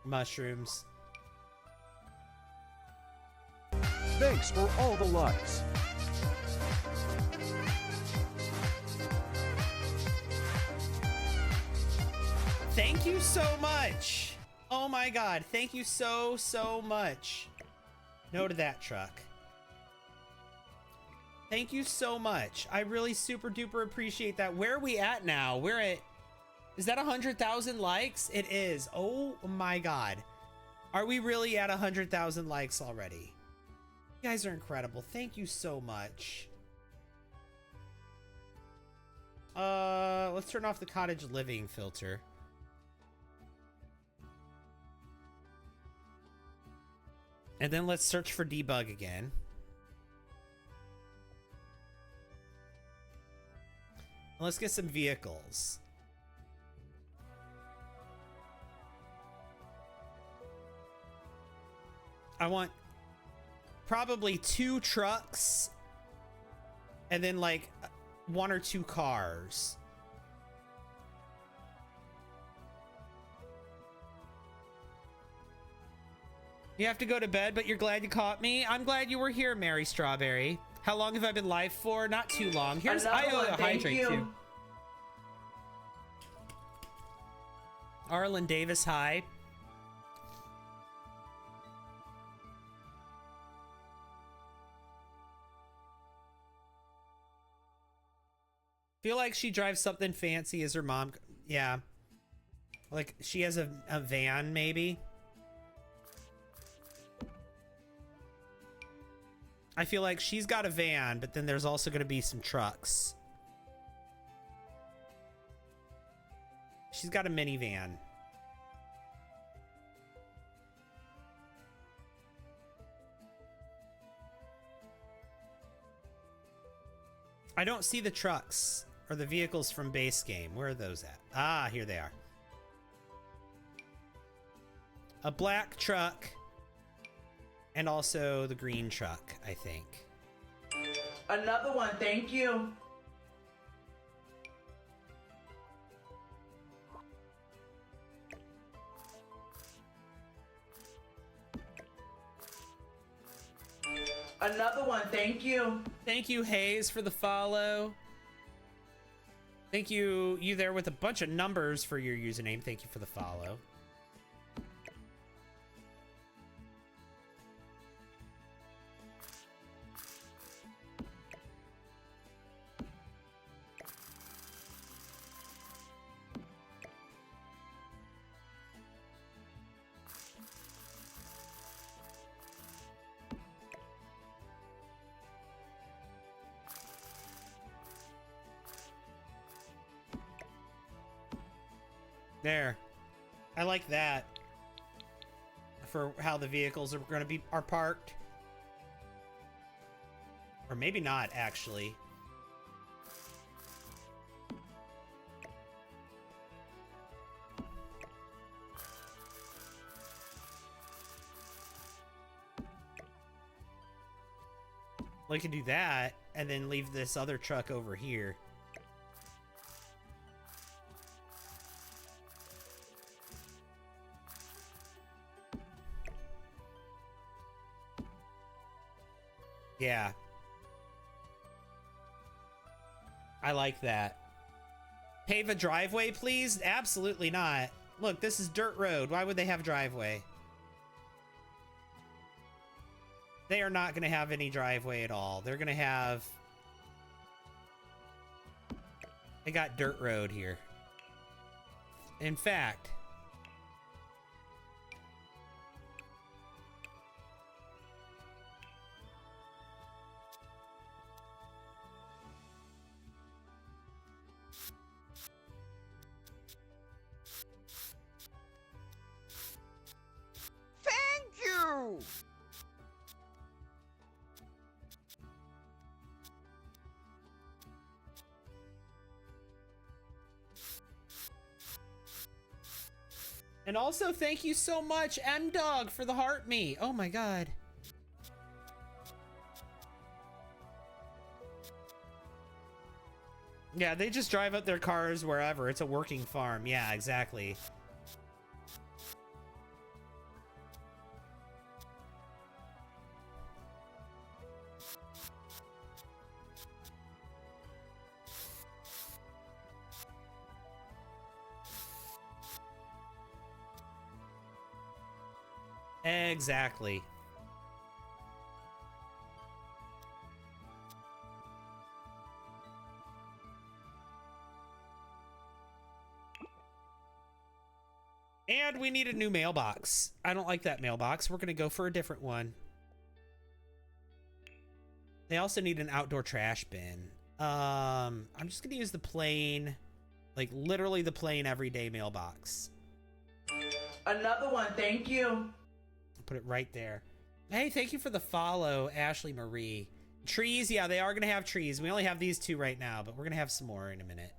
Mushrooms. Thanks for all the likes. Thank you so much. Oh my god, thank you so much. No to that truck. Thank you so much. I really super duper appreciate that. Where are we at now? We're at... Is that 100,000 likes? It is. Oh my god. Are we really at 100,000 likes already? You guys are incredible. Thank you so much. Let's turn off the Cottage Living filter. And then let's search for debug again. Let's get some vehicles. I want probably 2 trucks and then like 1 or 2 cars. You have to go to bed, but you're glad you caught me. I'm glad you were here, Mary Strawberry. How long have I been live for? Not too long. Here's I owe a hydrate too. Arlen Davis, hi. Feel like she drives something fancy as her mom. Yeah. Like she has a van, maybe. I feel like she's got a van, but then there's also going to be some trucks. She's got a minivan. I don't see the trucks or the vehicles from base game. Where are those at? Ah, here they are. A black truck and also the green truck, I think. Another one, thank you. Another one, thank you. Thank you, Hayes, for the follow. Thank you, you there with a bunch of numbers for your username. Thank you for the follow. There. I like that. For how the vehicles are going to are parked. Or maybe not, actually. We can do that and then leave this other truck over here. Yeah. I like that. Pave a driveway, please? Absolutely not. Look, this is dirt road. Why would they have driveway? They are not going to have any driveway at all. They're going to have... They got dirt road here. In fact... Thank you! And also, thank you so much, M-Dog, for the heart me. Oh my god. Yeah, they just drive up their cars wherever. It's a working farm. Yeah, exactly. Exactly. And we need a new mailbox. I don't like that mailbox. We're gonna go for a different one. They also need an outdoor trash bin. I'm just gonna use the plain, like literally the plain everyday mailbox. Another one, thank you. Put it right there. Hey, thank you for the follow, Ashley Marie. Trees, yeah, they are gonna have trees. We only have these two right now, but we're gonna have some more in a minute.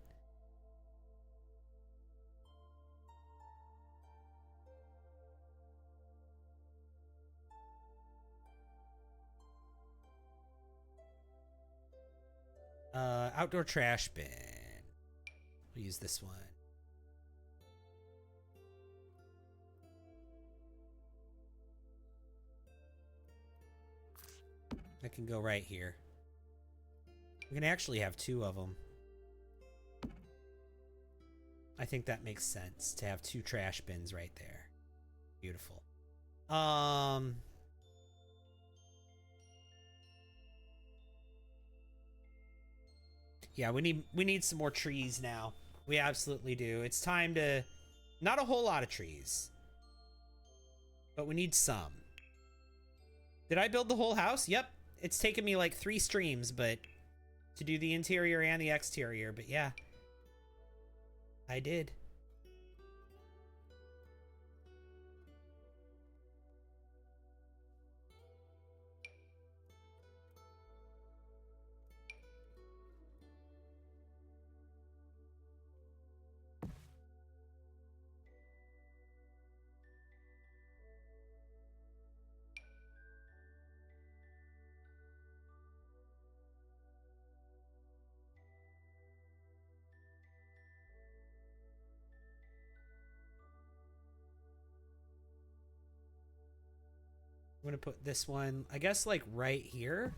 Outdoor trash bin. We'll use this one. That can go right here. We can actually have two of them. I think that makes sense to have two trash bins right there. Beautiful. Yeah, we need some more trees now. We absolutely do. It's time to... Not a whole lot of trees. But we need some. Did I build the whole house? Yep. It's taken me like 3 streams, but... To do the interior and the exterior, but yeah. I did. I'm gonna put this one, I guess, like right here.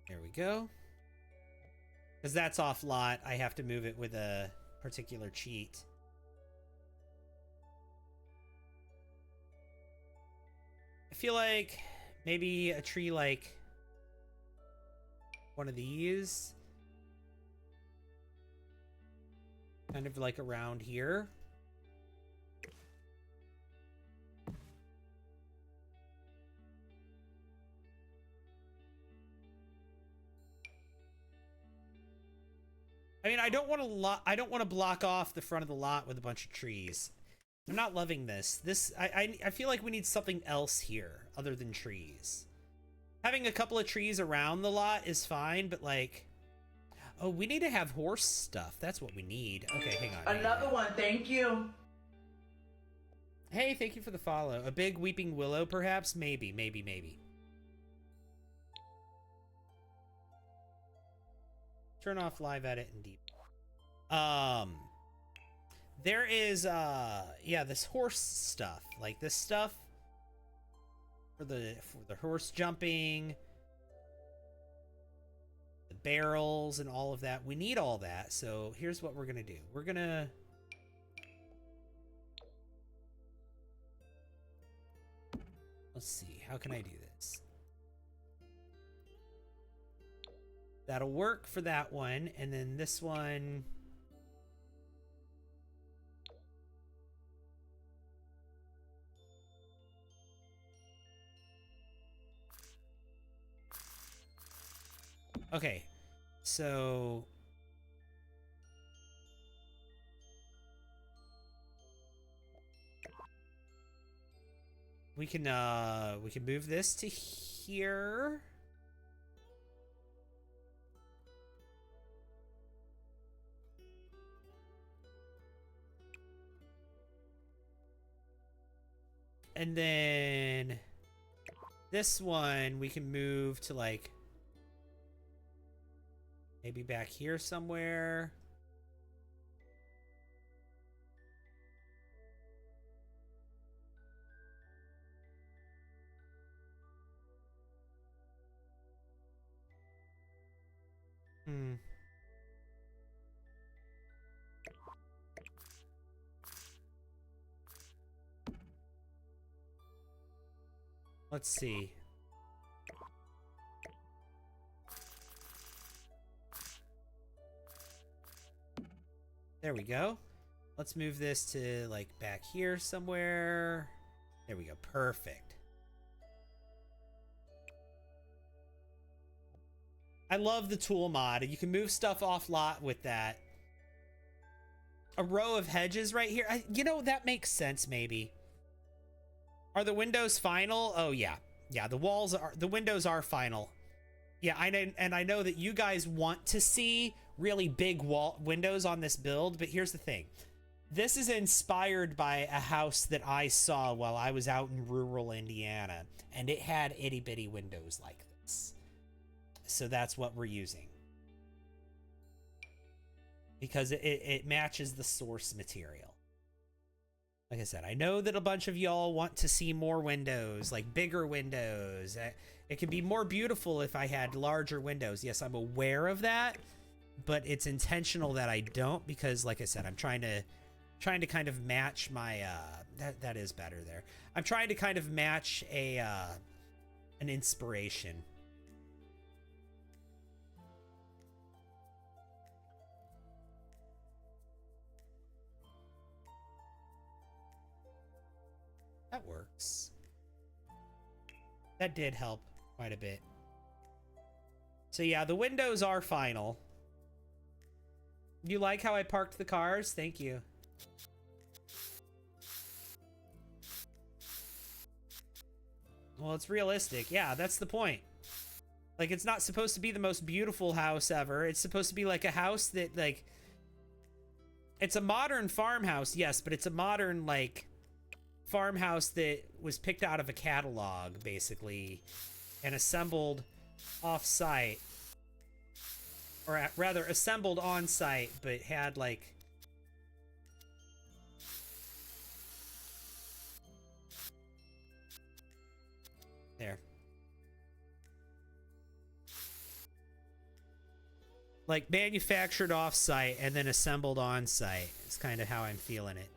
There we go. Because that's off lot, I have to move it with a particular cheat. I feel like maybe a tree like one of these. Kind of like around here. I mean, I don't want to block off the front of the lot with a bunch of trees. I'm not loving this. I feel like we need something else here other than trees. Having a couple of trees around the lot is fine, but like, oh, we need to have horse stuff. That's what we need. Okay, hang on. Another one, thank you. Hey, thank you for the follow. A big weeping willow, perhaps? Maybe. Turn off live edit and deep. There is yeah, this horse stuff. Like this stuff for the horse jumping, the barrels and all of that. We need all that. So here's what we're gonna do. We're gonna let's see, how can I do this? That'll work for that one, and then this one. Okay, so we can move this to here. And then this one we can move to like maybe back here somewhere. Let's see. There we go. Let's move this to like back here somewhere. There we go. Perfect. I love the tool mod. You can move stuff off lot with that. A row of hedges right here. You know, that makes sense maybe. Are the windows final? Oh yeah. Yeah, the windows are final. Yeah, I know that you guys want to see really big windows on this build, but here's the thing. This is inspired by a house that I saw while I was out in rural Indiana, and it had itty bitty windows like this. So that's what we're using. Because it matches the source material. Like I said, I know that a bunch of y'all want to see more windows, like bigger windows. It could be more beautiful if I had larger windows. Yes, I'm aware of that, but it's intentional that I don't because, like I said, I'm trying to kind of match my that is better there. I'm trying to kind of match an inspiration. That works. That did help quite a bit. So yeah, the windows are final. You like how I parked the cars? Thank you. Well, it's realistic. Yeah, that's the point. Like, it's not supposed to be the most beautiful house ever. It's supposed to be like a house that, like, It's a modern farmhouse, yes, but it's a modern, like, farmhouse that was picked out of a catalog, basically, and assembled off-site. Or rather, assembled on-site, but had, like... There. Like, manufactured off-site and then assembled on-site. It's kind of how I'm feeling it.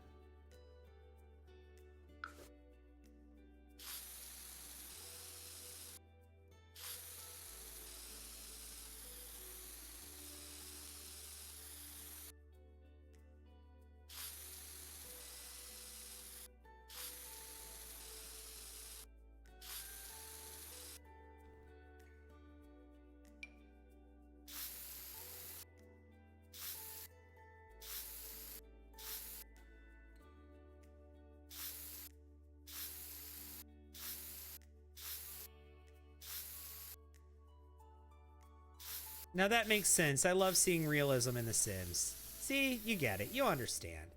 Now that makes sense. I love seeing realism in The Sims. See, you get it. You understand.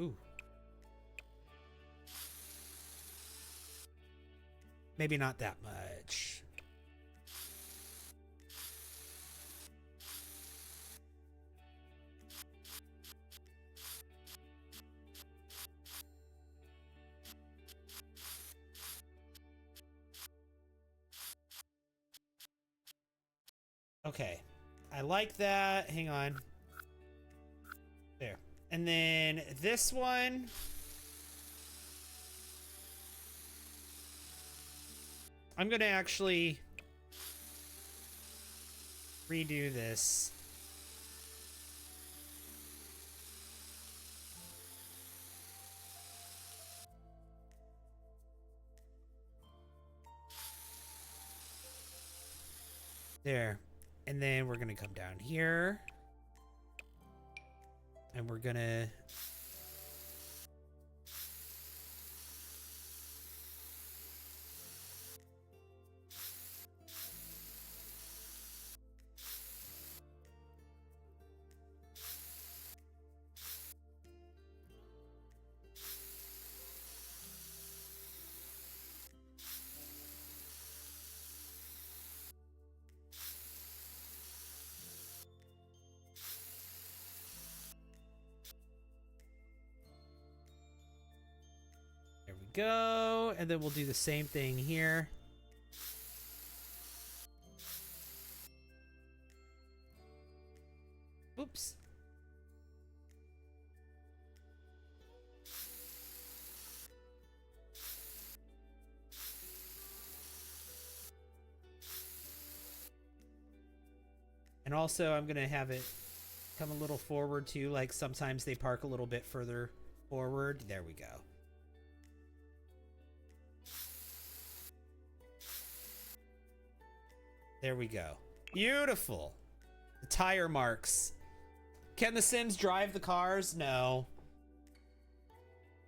Ooh. Maybe not that much. Okay. I like that. Hang on. There. And then this one. I'm going to actually redo this. There. And then we're going to come down here. And we're going to... go, and then we'll do the same thing here. Oops. And also I'm gonna have it come a little forward too, like sometimes they park a little bit further forward. There we go. There we go. Beautiful. The tire marks. Can the Sims drive the cars? No.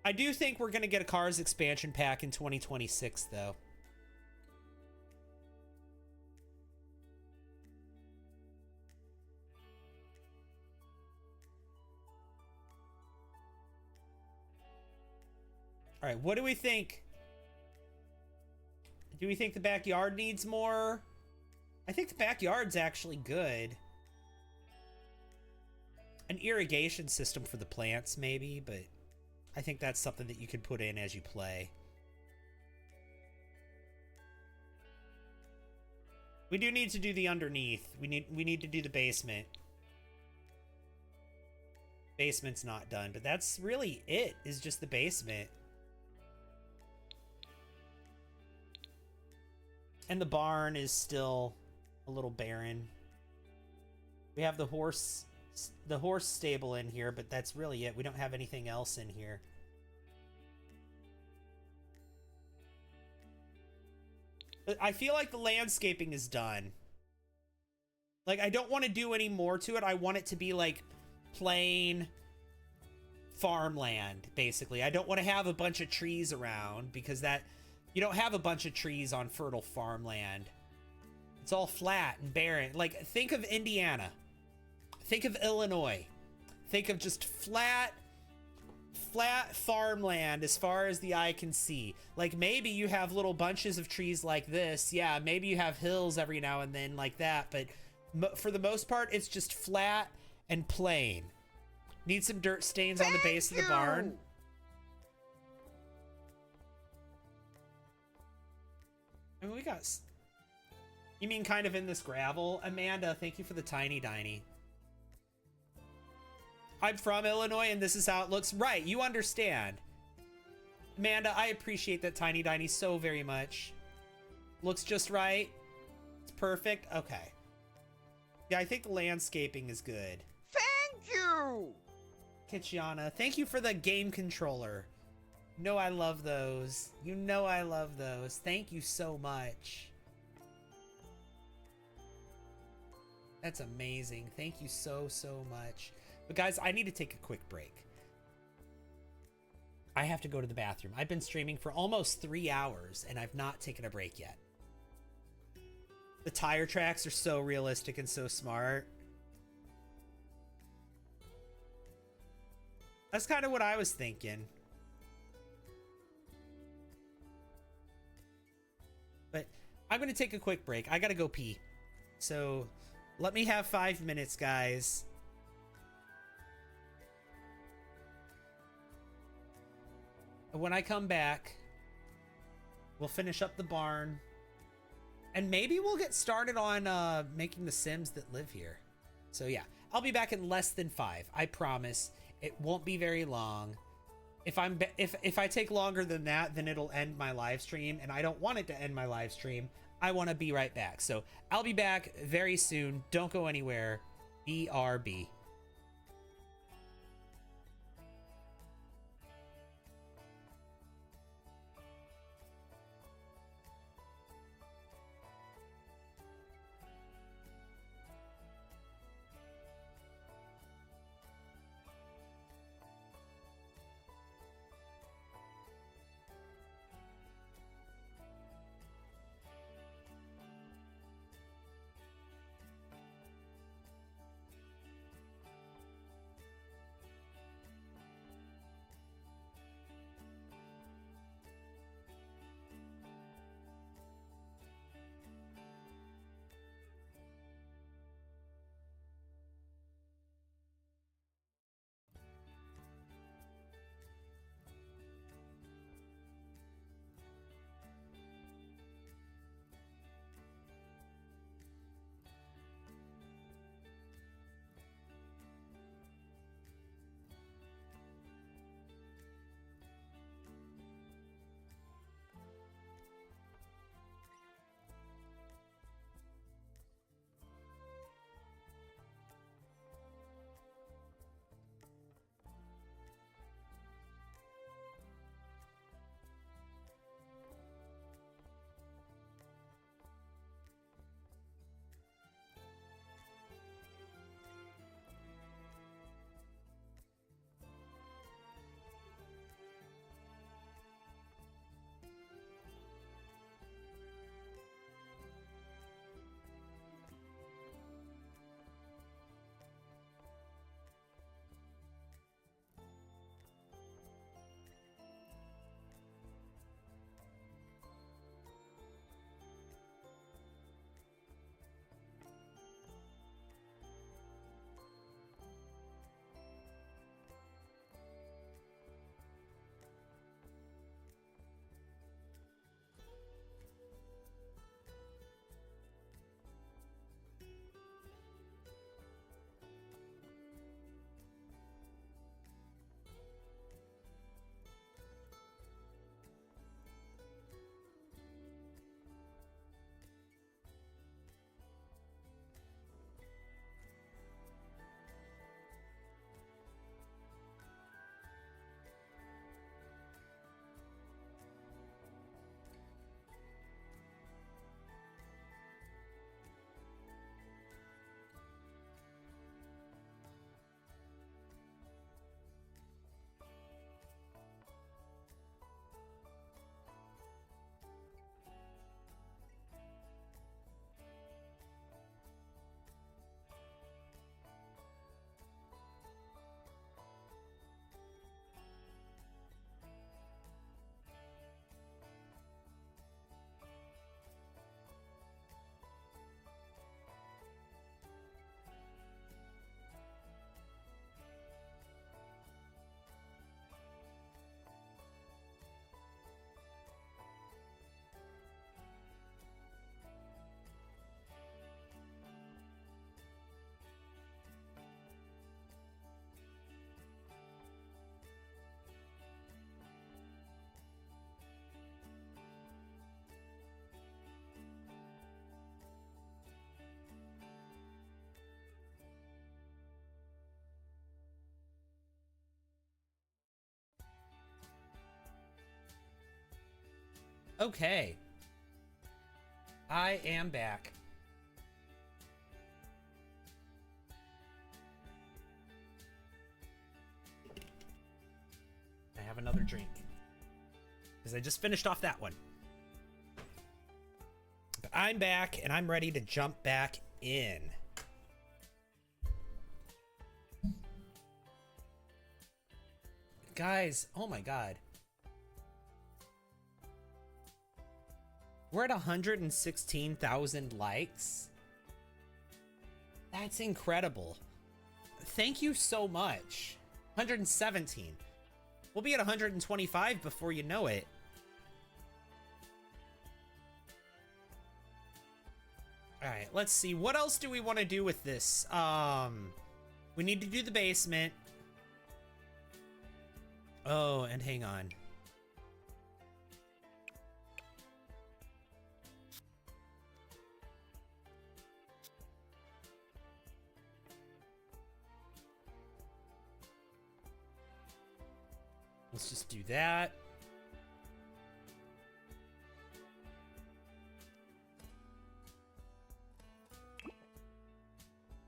I do think we're going to get a Cars expansion pack in 2026, though. All right, what do we think? Do we think the backyard needs more? I think the backyard's actually good. An irrigation system for the plants, maybe, but I think that's something that you could put in as you play. We do need to do the underneath. We need to do the basement. Basement's not done, but that's really it, is just the basement. And the barn is still a little barren. We have the horse stable in here, but that's really it. We don't have anything else in here. I feel like the landscaping is done. Like, I don't want to do any more to it. I want it to be like plain farmland, basically. I don't want to have a bunch of trees around because you don't have a bunch of trees on fertile farmland. It's all flat and barren. Like, think of Indiana. Think of Illinois. Think of just flat farmland as far as the eye can see. Like, maybe you have little bunches of trees like this. Yeah, maybe you have hills every now and then like that, but for the most part, it's just flat and plain. Need some dirt stains on the base of the barn. I mean, we got... You mean kind of in this gravel? Amanda, thank you for the tiny diny. I'm from Illinois and this is how it looks. Right, you understand. Amanda, I appreciate that tiny diny so very much. Looks just right. It's perfect. Okay. Yeah, I think the landscaping is good. Thank you! Kitchiana, thank you for the game controller. You know I love those. You know I love those. Thank you so much. That's amazing. Thank you so much. But guys, I need to take a quick break. I have to go to the bathroom. I've been streaming for almost 3 hours and I've not taken a break yet. The tire tracks are so realistic and so smart. That's kind of what I was thinking. But I'm going to take a quick break. I got to go pee. So let me have 5 minutes, guys. When I come back, we'll finish up the barn. And maybe we'll get started on making the Sims that live here. So yeah, I'll be back in less than 5. I promise. It won't be very long. If I take longer than that, then it'll end my live stream, and I don't want it to end my live stream. I want to be right back. So I'll be back very soon. Don't go anywhere. BRB. Okay. I am back. I have another drink. Because I just finished off that one. But I'm back, and I'm ready to jump back in. Guys, oh my god. We're at 116,000 likes. That's incredible. Thank you so much. 117. We'll be at 125 before you know it. All right, let's see. What else do we want to do with this? We need to do the basement. Oh, and hang on. Let's just do that.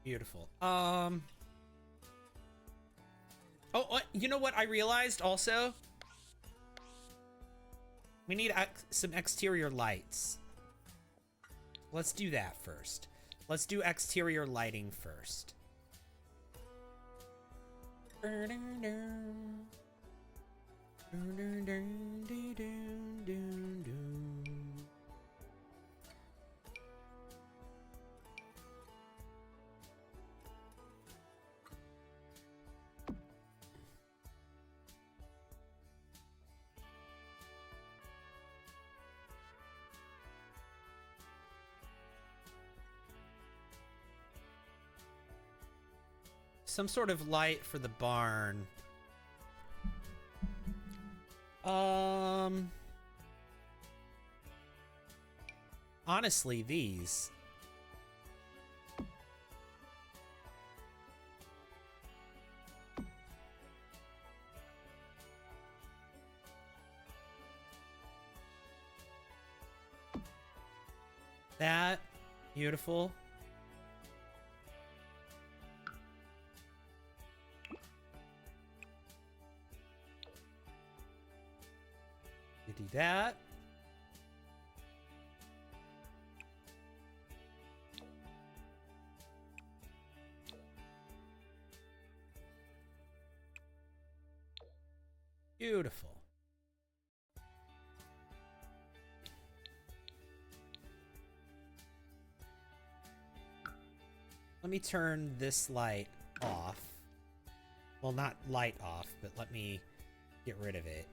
Beautiful. Oh, you know what I realized also? We need some exterior lights. Let's do that first. Let's do exterior lighting first. Some sort of light for the barn. Honestly, these. That, beautiful. You do that. Beautiful. Let me turn this light off. Well, not light off, but let me get rid of it.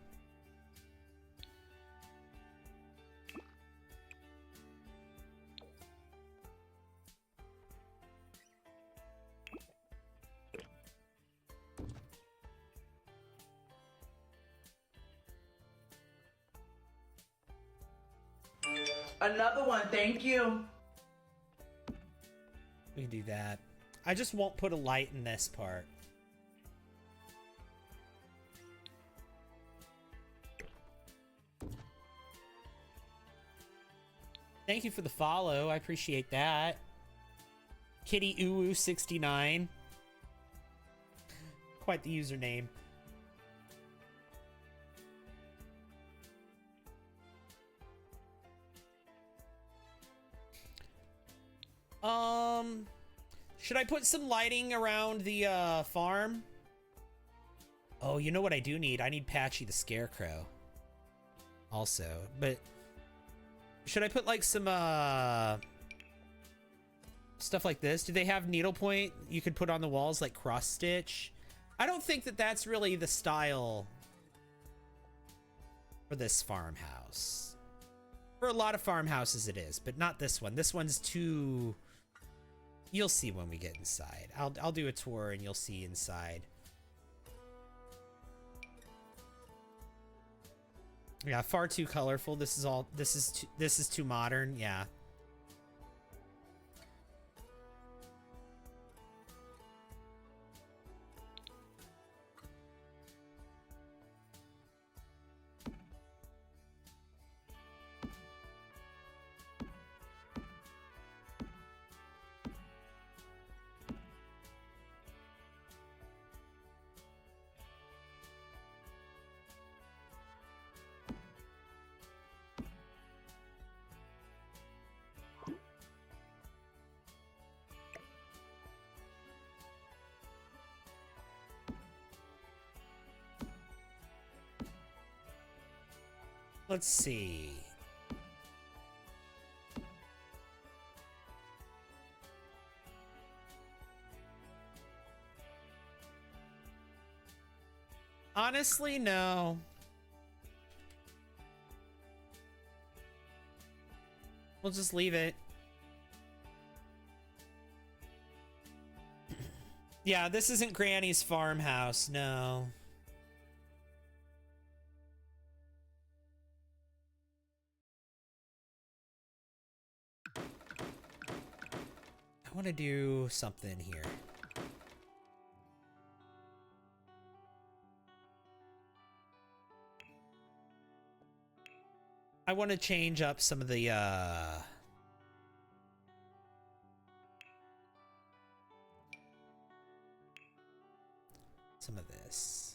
Another one, thank you. We can do that. I just won't put a light in this part. Thank you for the follow. I appreciate that. Kitty Uwu 69. Quite the username. Should I put some lighting around the farm? Oh, you know what I do need? I need Patchy the Scarecrow. Also, but should I put like some stuff like this? Do they have needlepoint you could put on the walls like cross stitch? I don't think that that's really the style for this farmhouse. For a lot of farmhouses it is, but not this one. This one's too... You'll see when we get inside. I'll do a tour and you'll see inside. Yeah, far too colorful. This is too modern. Yeah. Let's see. Honestly, no. We'll just leave it. Yeah, this isn't Granny's farmhouse, no. I want to do something here. I want to change up some of the, some of this.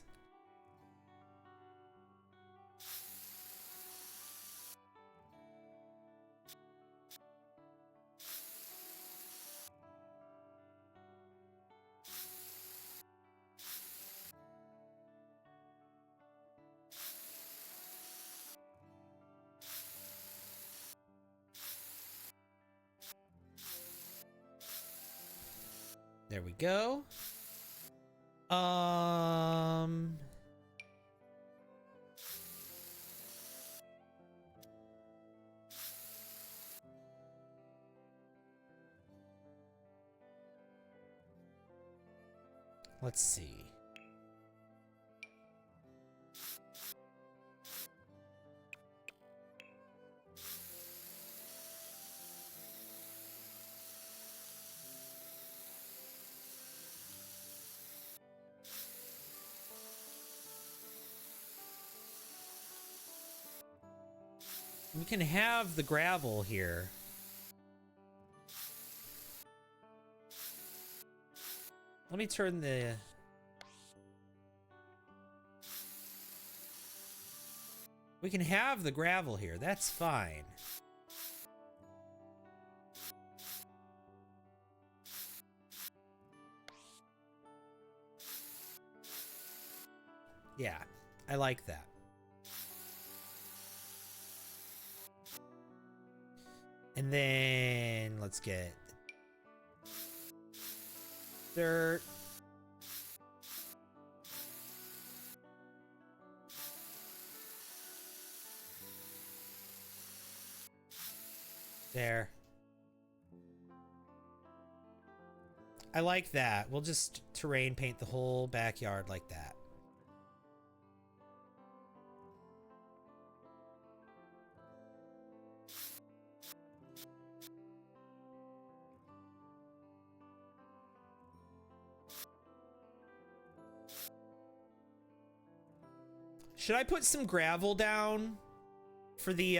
There we go. Let's see. We can have the gravel here. Let me turn the... We can have the gravel here. That's fine. Yeah, I like that. And then let's get dirt. There. I like that. We'll just terrain paint the whole backyard like that. Should I put some gravel down for the,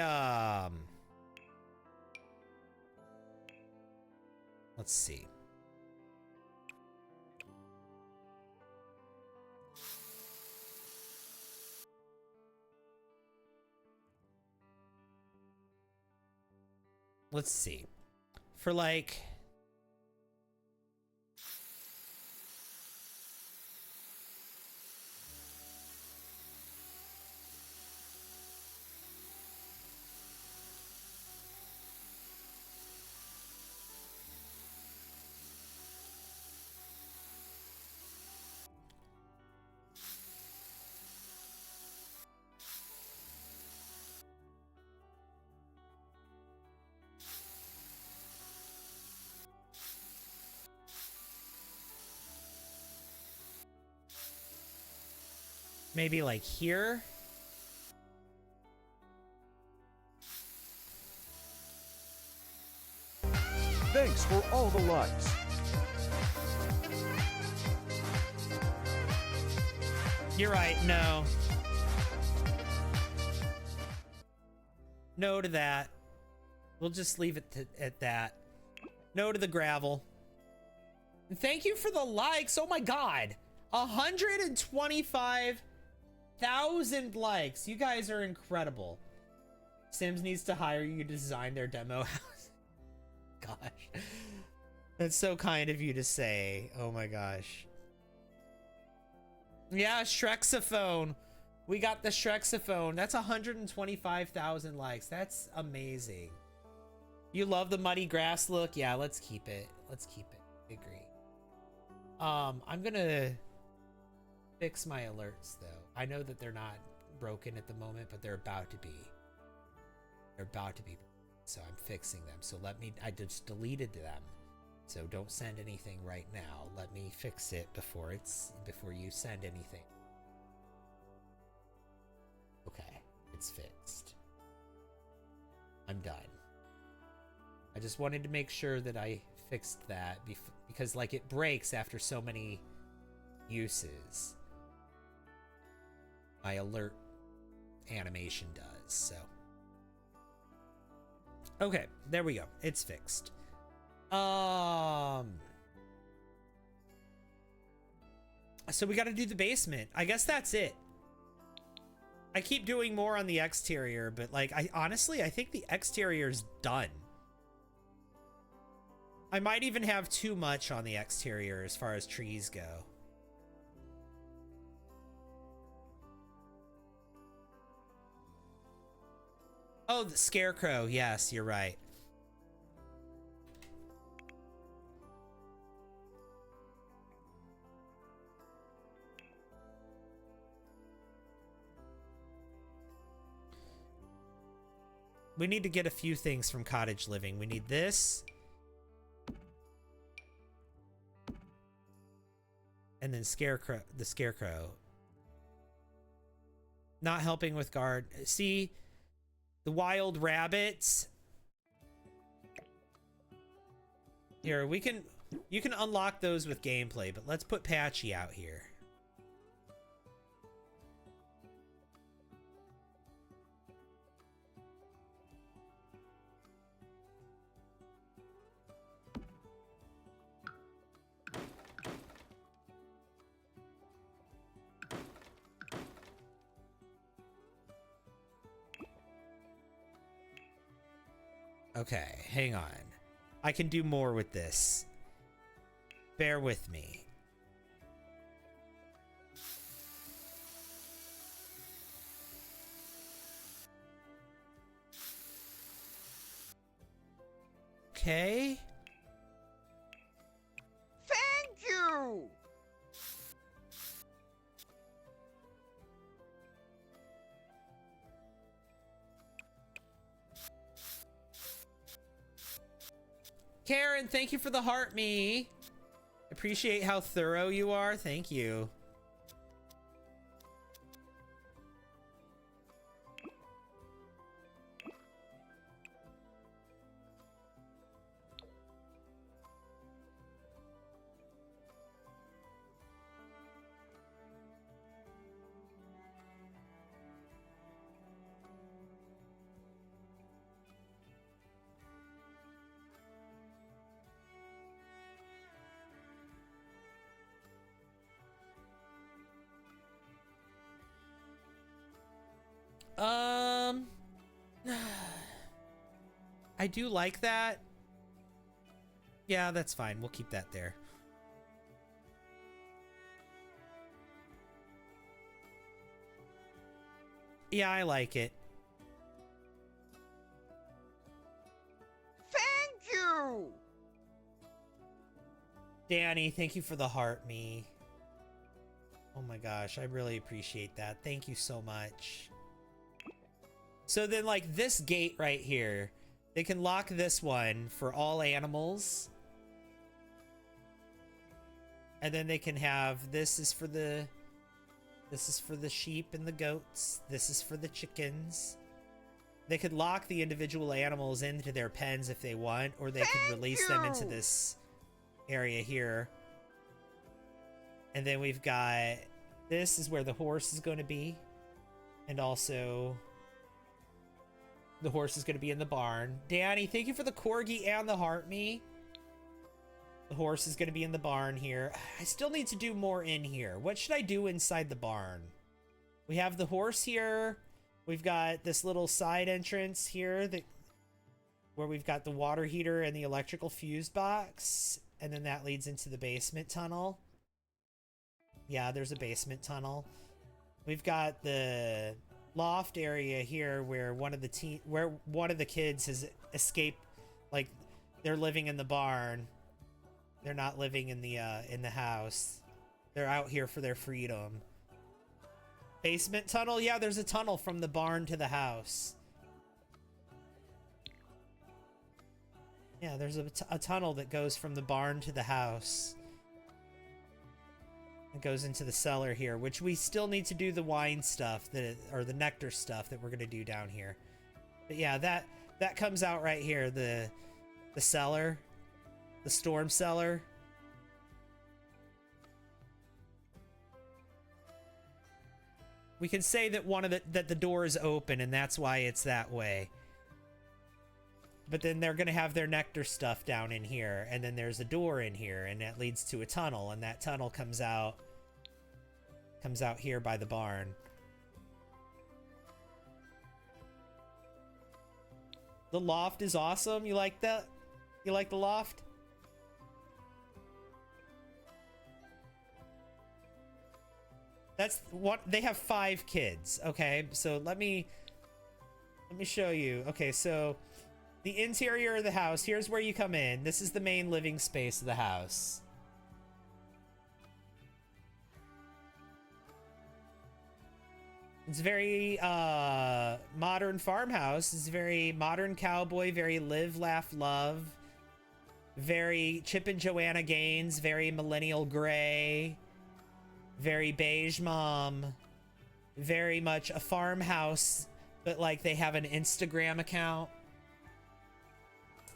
let's see. Let's see. For like... maybe like here? Thanks for all the likes. You're right, no. No to that. We'll just leave it at that. No to the gravel. And thank you for the likes. Oh my god. 125,000 likes. You guys are incredible. Sims needs to hire you to design their demo house. Gosh. That's so kind of you to say. Oh my gosh. Yeah, Shrexophone. We got the Shrexophone. That's 125,000 likes. That's amazing. You love the muddy grass look? Yeah, let's keep it. Let's keep it. I agree. I'm gonna fix my alerts though. I know that they're not broken at the moment, but they're about to be. They're about to be. So I'm fixing them. So I just deleted them. So don't send anything right now. Let me fix it before you send anything. Okay, it's fixed. I'm done. I just wanted to make sure that I fixed that because like it breaks after so many uses. My alert animation does, so. Okay, there we go. It's fixed. So we got to do the basement. I guess that's it. I keep doing more on the exterior, but like I think the exterior's done. I might even have too much on the exterior as far as trees go. Oh, the scarecrow. Yes, you're right. We need to get a few things from cottage living. We need this. And then the scarecrow. Not helping with guard. See, the wild rabbits. Here, you can unlock those with gameplay, but let's put Patchy out here. Okay, hang on. I can do more with this. Bear with me. Okay. Thank you! Karen, thank you for the heart me. Appreciate how thorough you are. Thank you. I do like that. Yeah, that's fine. We'll keep that there. Yeah, I like it. Thank you! Danny, thank you for the heart me. Oh my gosh, I really appreciate that. Thank you so much. So then like this gate right here, they can lock this one for all animals. And then they can have, this is for the sheep and the goats. This is for the chickens. They could lock the individual animals into their pens if they want, or they could release them into this area here. And then we've got, this is where the horse is going to be. And also the horse is going to be in the barn. Danny, thank you for the corgi and the heart me. The horse is going to be in the barn here. I still need to do more in here. What should I do inside the barn? We have the horse here. We've got this little side entrance here where we've got the water heater and the electrical fuse box. And then that leads into the basement tunnel. Yeah, there's a basement tunnel. We've got the loft area here where one of the kids has escaped. Like, they're living in the barn. They're not living in the house. They're out here for their freedom. Basement tunnel? Yeah, there's a tunnel from the barn to the house. Yeah, there's a tunnel that goes from the barn to the house. It goes into the cellar here, which we still need to do the wine stuff, or the nectar stuff that we're gonna do down here. But yeah, that comes out right here, the cellar, the storm cellar. We can say that that the door is open, and that's why it's that way. But then they're gonna have their nectar stuff down in here, and then there's a door in here, and that leads to a tunnel, and that tunnel comes out here by the barn. The loft is awesome. You like that? You like the loft? That's what they have 5 kids. Okay, so let me show you. Okay, so the interior of the house, here's where you come in. This is the main living space of the house. It's very modern farmhouse. It's very modern cowboy, very live, laugh, love. Very Chip and Joanna Gaines, very millennial gray. Very beige mom. Very much a farmhouse, but like they have an Instagram account.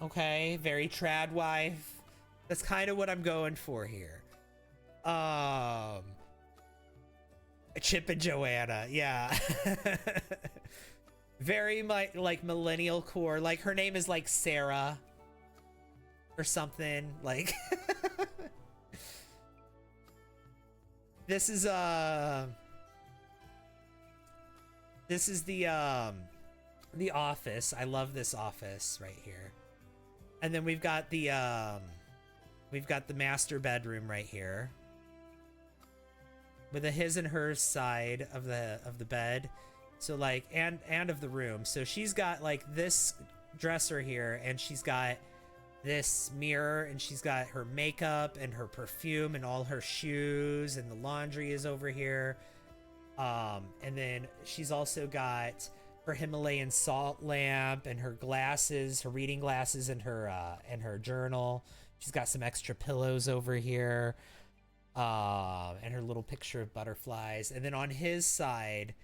Okay, very trad wife. That's kind of what I'm going for here. Chip and Joanna, yeah. Very like millennial core. Like her name is like Sarah or something. Like this is the office. I love this office right here. And then we've got the master bedroom right here, with a his and hers side of the bed. So like, and of the room. So she's got like this dresser here, and she's got this mirror, and she's got her makeup and her perfume and all her shoes, and the laundry is over here. And then she's also got her Himalayan salt lamp and her glasses, her reading glasses, and her journal. She's got some extra pillows over here. And her little picture of butterflies. And then on his side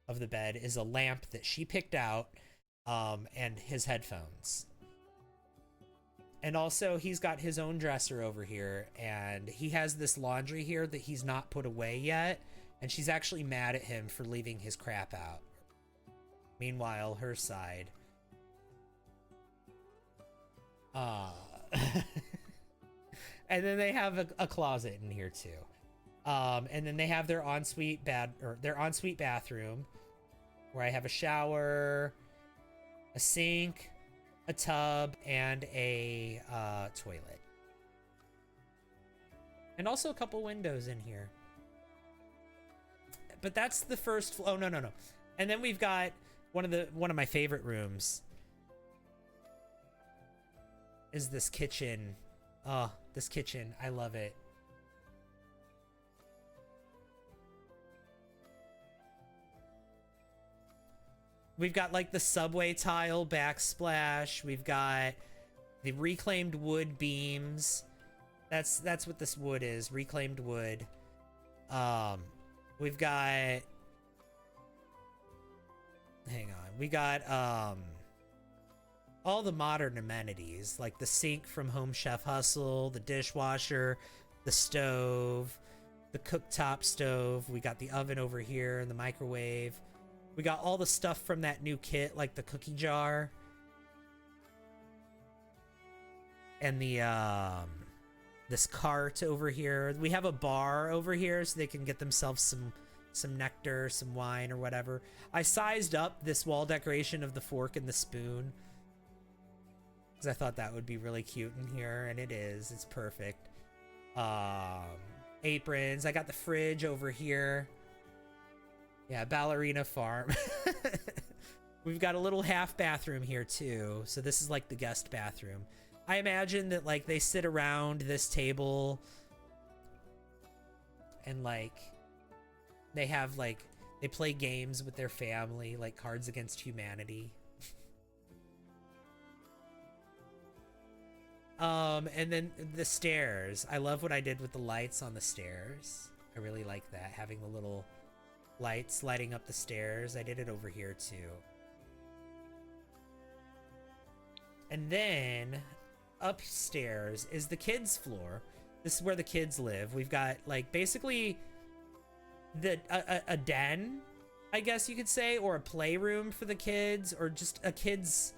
of the bed is a lamp that she picked out, and his headphones. And also he's got his own dresser over here, and he has this laundry here that he's not put away yet, and she's actually mad at him for leaving his crap out. Meanwhile, her side. And then they have a closet in here too. And then they have their ensuite bathroom, where I have a shower, a sink, a tub, and a toilet. And also a couple windows in here. But that's the first. Oh no. And then we've got one of my favorite rooms. Is this kitchen? Oh, this kitchen. I love it. We've got like the subway tile backsplash. We've got the reclaimed wood beams. That's what this wood is, reclaimed wood. We've got, hang on. We got all the modern amenities, like the sink from Home Chef Hustle, the dishwasher, the stove, the cooktop stove. We got the oven over here and the microwave. We got all the stuff from that new kit, like the cookie jar. And the this cart over here. We have a bar over here so they can get themselves some nectar, some wine or whatever. I sized up this wall decoration of the fork and the spoon, because I thought that would be really cute in here, and it is. It's perfect. Aprons. I got the fridge over here. Yeah, ballerina farm. We've got a little half bathroom here too. So this is like the guest bathroom. I imagine that like they sit around this table and like they have like they play games with their family, like Cards Against Humanity. And then the stairs. I love what I did with the lights on the stairs. I really like that, having the little lights lighting up the stairs. I did it over here too. And then upstairs is the kids' floor. This is where the kids live. We've got like basically a den, I guess you could say, or a playroom for the kids, or just a kids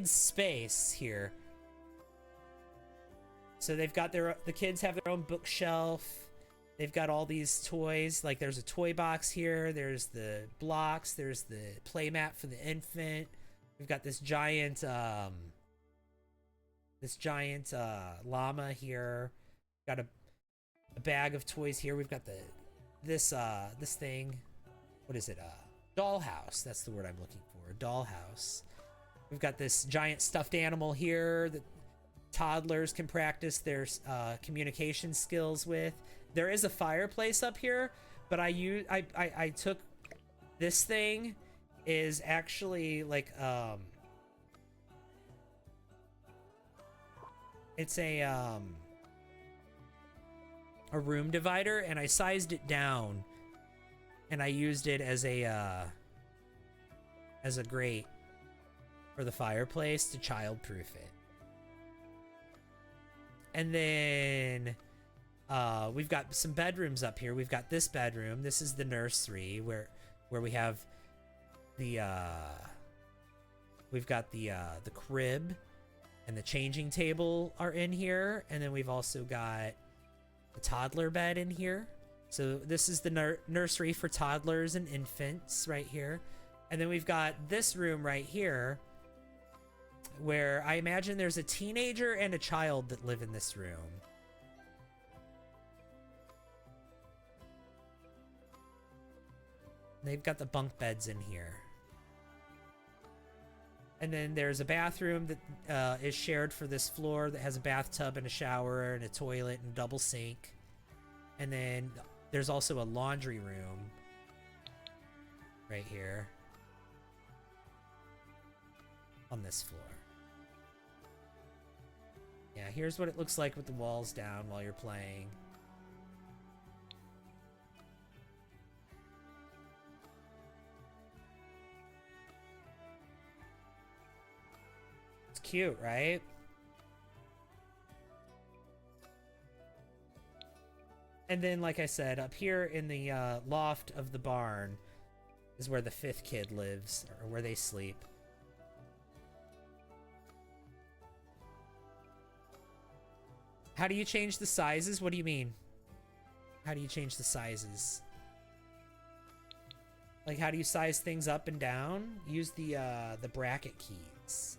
space here. So they've got the kids have their own bookshelf. They've got all these toys. Like there's a toy box here. There's the blocks. There's the play mat for the infant. We've got this giant llama here. Got a bag of toys here. We've got this thing. What is it? Dollhouse. That's the word I'm looking for. Dollhouse. We've got this giant stuffed animal here that toddlers can practice their communication skills with. There is a fireplace up here, but I took this thing is actually like it's a room divider, and I sized it down and I used it as a grate for the fireplace to childproof it. And then we've got some bedrooms up here. We've got this bedroom. This is the nursery where we have the we've got the crib and the changing table are in here, and then we've also got the toddler bed in here. So this is the nursery for toddlers and infants right here. And then we've got this room right here where I imagine there's a teenager and a child that live in this room. They've got the bunk beds in here. And then there's a bathroom that is shared for this floor that has a bathtub and a shower and a toilet and a double sink. And then there's also a laundry room right here on this floor. Yeah, here's what it looks like with the walls down while you're playing. It's cute, right? And then, like I said, up here in the loft of the barn is where the 5th kid lives, or where they sleep. How do you change the sizes? What do you mean? How do you change the sizes? Like, how do you size things up and down? Use the bracket keys.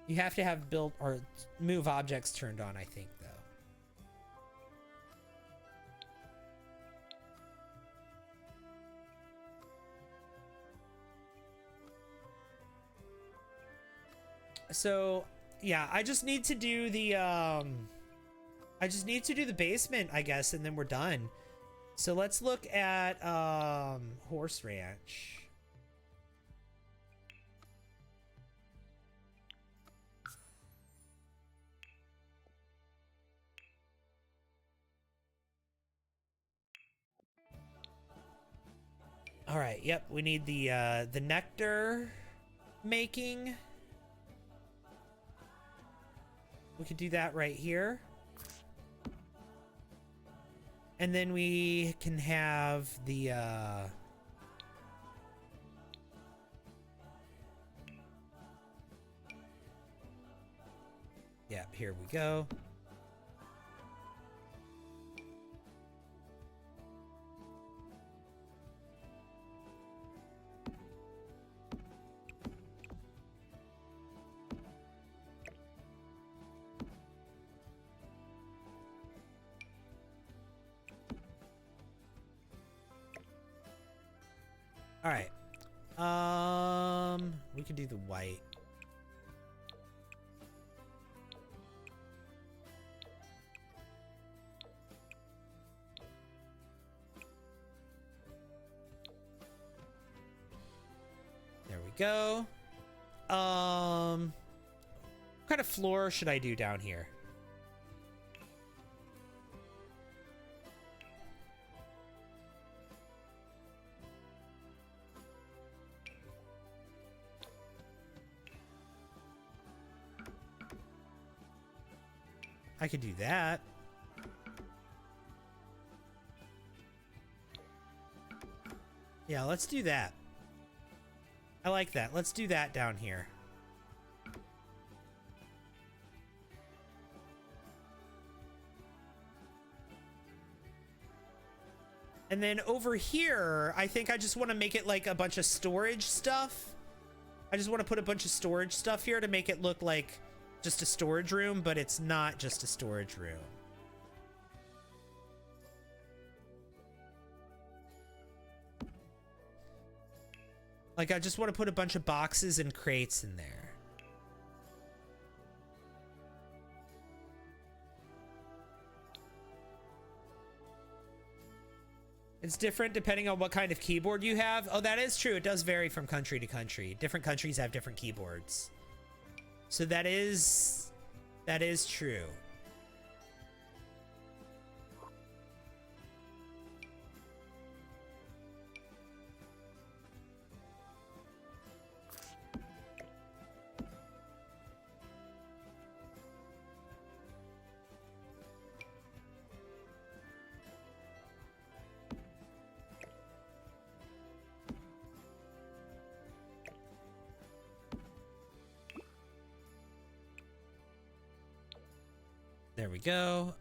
You have to have build or move objects turned on, I think, though. So, yeah, I just need to do the basement, I guess, and then we're done. So let's look at Horse Ranch. All right, yep, we need the nectar making. We could do that right here. And then we can have the yeah, here we go. All right. We can do the white. There we go. What kind of floor should I do down here? I could do that. Yeah, let's do that. I like that. Let's do that down here. And then over here, I think I just want to make it like a bunch of storage stuff. I just want to put a bunch of storage stuff here to make it look like just a storage room, but it's not just a storage room. Like, I just want to put a bunch of boxes and crates in there. It's different depending on what kind of keyboard you have. Oh, that is true. It does vary from country to country. Different countries have different keyboards. So that is true. There we go.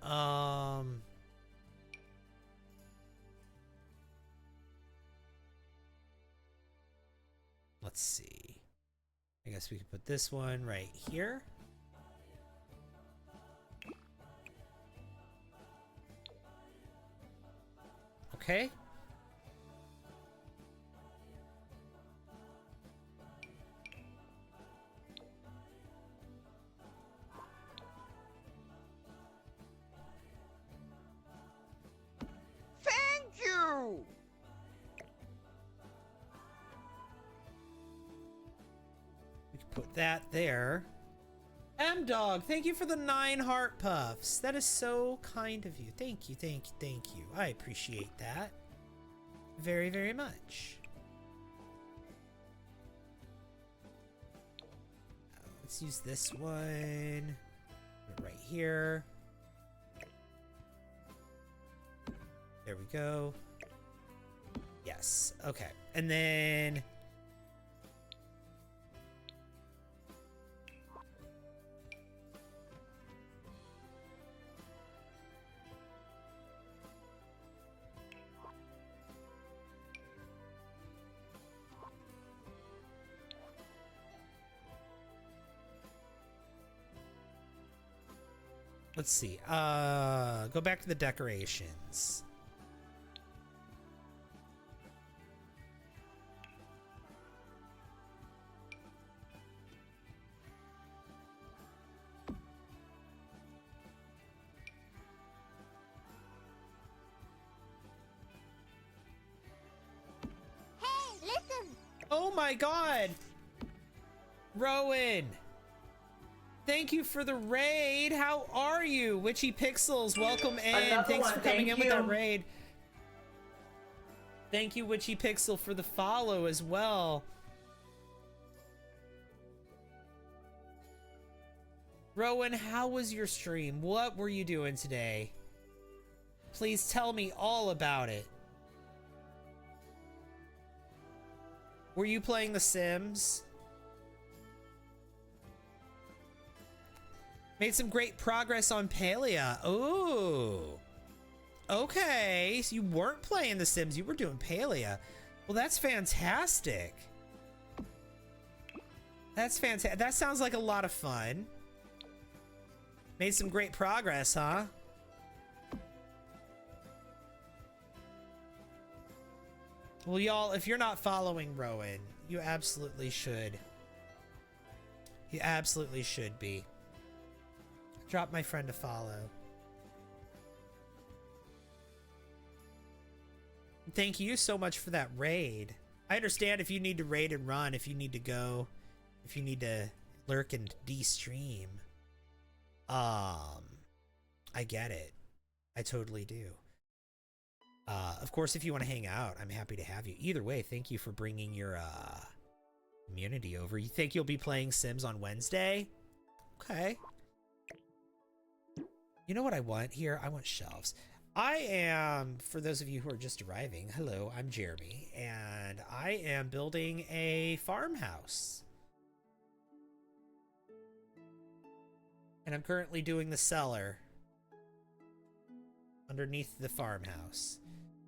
Let's see. I guess we could put this one right here. Okay. Thank you! We can put that there. M-Dog, thank you for the 9 heart puffs. That is so kind of you. Thank you, thank you, thank you. I appreciate that very, very much. Let's use this one. Put it right here. There we go. Yes. Okay. And then let's see. Go back to the decorations. Hey, listen! Oh my god! Rowan! Thank you for the raid. How are you? Witchy Pixels, welcome in. Another Thanks one, for coming thank in with that you. raid. Thank you, Witchy Pixel, for the follow as well. Rowan, how was your stream? What were you doing today? Please tell me all about it. Were you playing The Sims? Made some great progress on Palea. Ooh. Okay, so you weren't playing The Sims, you were doing Palea. Well, that's fantastic. That's fantastic. That sounds like a lot of fun. Made some great progress, huh? Well, y'all, if you're not following Rowan, you absolutely should. You absolutely should be. Drop my friend a follow. Thank you so much for that raid. I understand if you need to raid and run, if you need to go, if you need to lurk and de-stream. I get it. I totally do. Of course, if you want to hang out, I'm happy to have you. Either way, thank you for bringing your community over. You think you'll be playing Sims on Wednesday? Okay. You know what I want here? I want shelves. I am, for those of you who are just arriving, hello, I'm Jeremy, and I am building a farmhouse. And I'm currently doing the cellar underneath the farmhouse,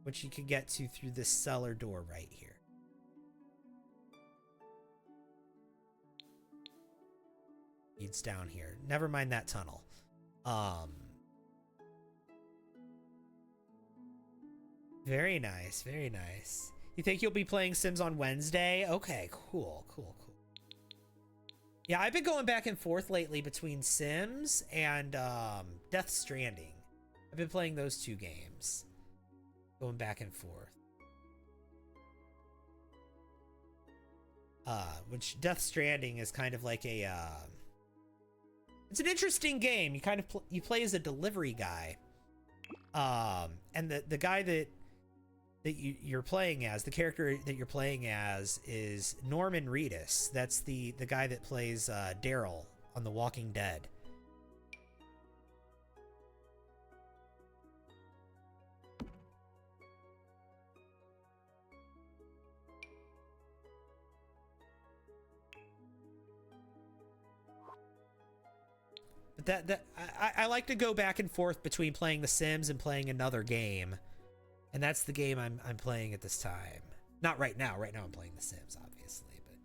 which you can get to through this cellar door right here. Leads down here. Never mind that tunnel. Very nice, very nice. You think you'll be playing Sims on Wednesday? Okay, cool. Yeah, I've been going back and forth lately between Sims and Death Stranding. I've been playing those two games. Going back and forth. Which Death Stranding is kind of like a it's an interesting game. You kind of you play as a delivery guy. And the guy that you're playing as, the character that you're playing as is Norman Reedus. That's the guy that plays Daryl on The Walking Dead. But I like to go back and forth between playing The Sims and playing another game. And that's the game I'm playing at this time. Not right now. Right now I'm playing The Sims, obviously. But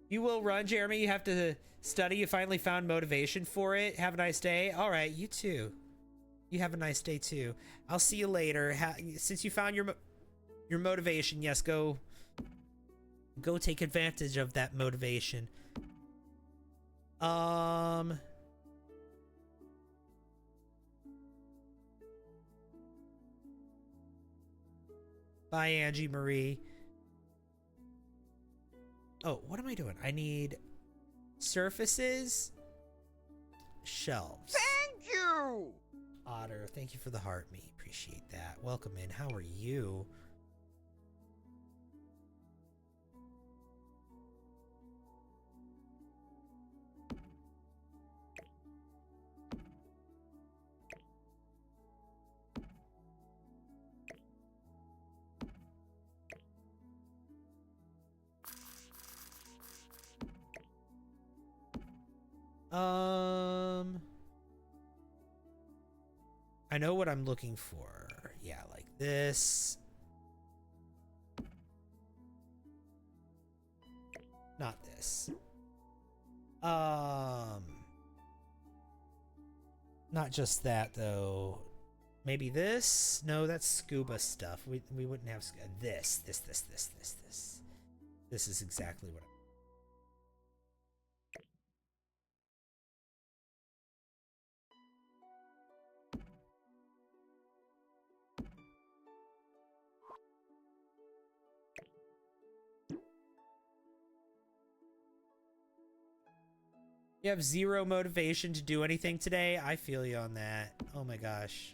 you will run, Jeremy. You have to study. You finally found motivation for it. Have a nice day. All right, you too. You have a nice day too. I'll see you later. Since you found your motivation, yes, go take advantage of that motivation. Bye, Angie Marie. Oh, what am I doing? I need surfaces, shelves. Thank you! Otter, thank you for the heart, me. Appreciate that. Welcome in. How are you? I know what I'm looking for. Yeah, like this. Not this. Not just that though. Maybe this? No, that's scuba stuff. We wouldn't have this. This is exactly what You have zero motivation to do anything today? I feel you on that. Oh my gosh.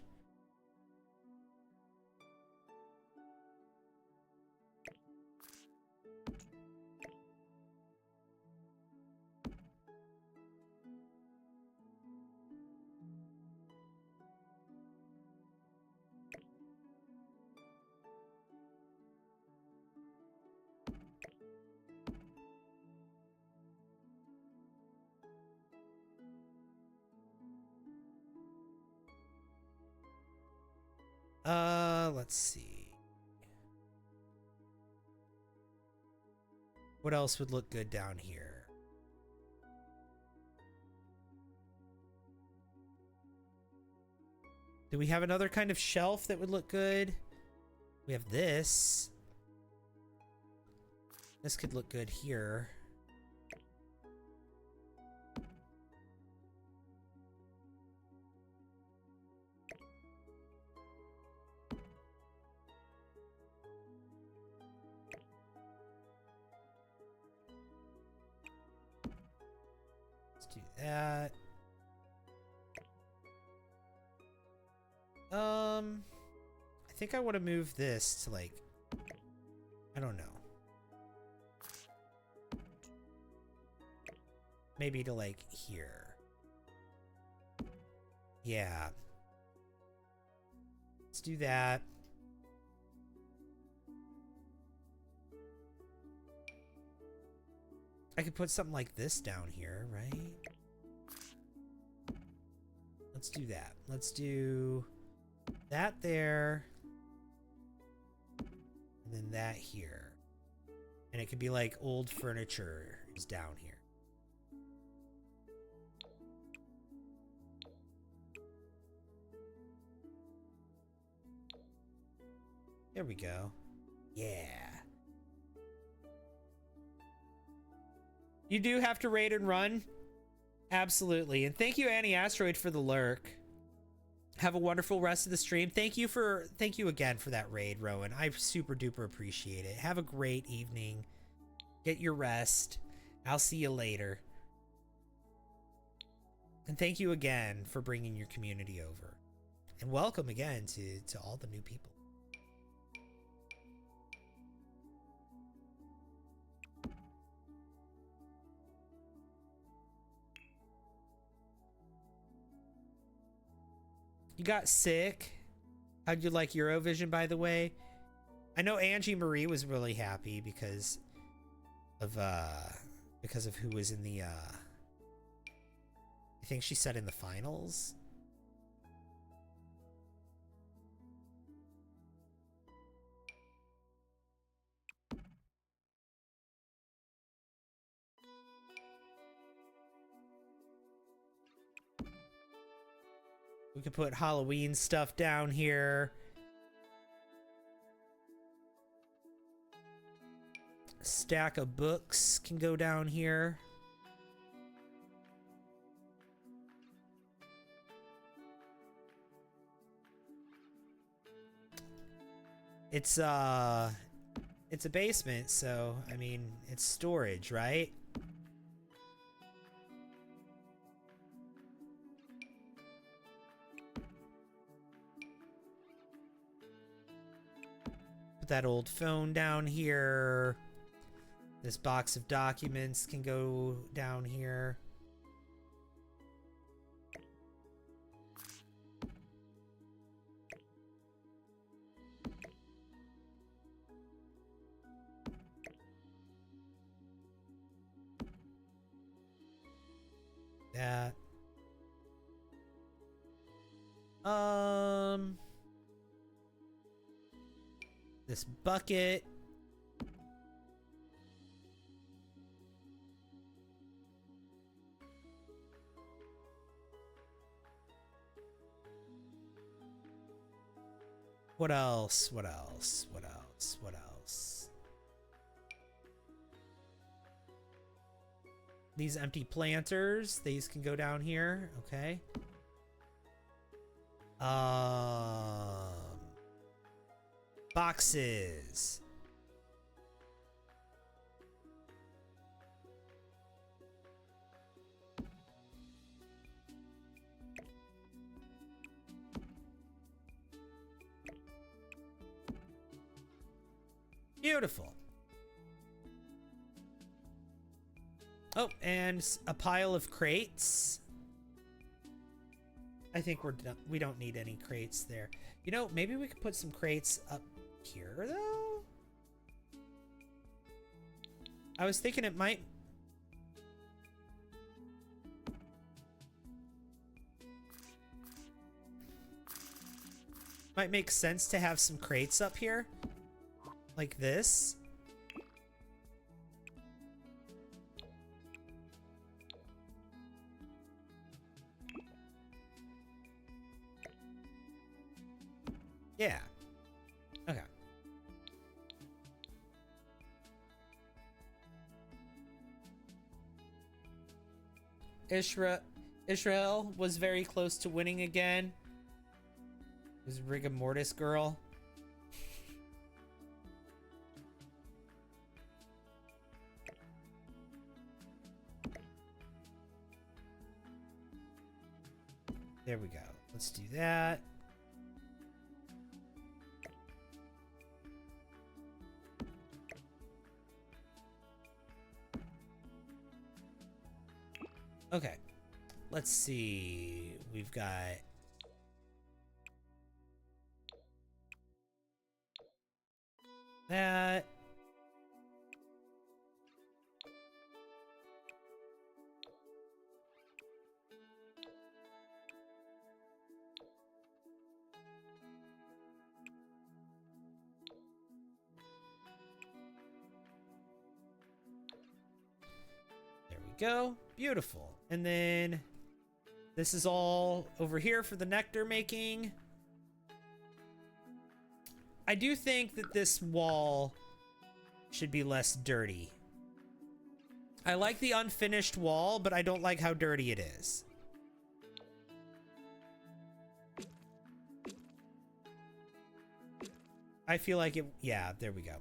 Let's see. What else would look good down here? Do we have another kind of shelf that would look good? We have this. This could look good here. Let's do that. I think I want to move this to like, I don't know. Maybe to like here. Yeah. Let's do that. I could put something like this down here, right? Let's do that. Let's do that there. And then that here. And it could be like old furniture is down here. There we go. Yeah. You do have to raid and run? Absolutely. And thank you, Annie Asteroid, for the lurk. Have a wonderful rest of the stream. Thank you again for that raid, Rowan. I super duper appreciate it. Have a great evening. Get your rest. I'll see you later. And thank you again for bringing your community over. And welcome again to all the new people. You got sick. How'd you like Eurovision, by the way? I know Angie Marie was really happy because of who was in the I think she said in the finals. We could put Halloween stuff down here. A stack of books can go down here. It's a basement, so I mean, it's storage, right? Put that old phone down here. This box of documents can go down here. That. This bucket. What else? What else? What else? What else? These empty planters, these can go down here. Okay. Boxes. Beautiful. Oh, and a pile of crates. I think we're done. We don't need any crates there. You know, maybe we could put some crates up here, though? I was thinking it might make sense to have some crates up here. Like this. Yeah. Okay. Israel was very close to winning again. It was rigor mortis girl. There we go. Let's do that. Okay. Let's see. We've got that. There we go. Beautiful. And then this is all over here for the nectar making. I do think that this wall should be less dirty. I like the unfinished wall, but I don't like how dirty it is. I feel like it... Yeah, there we go.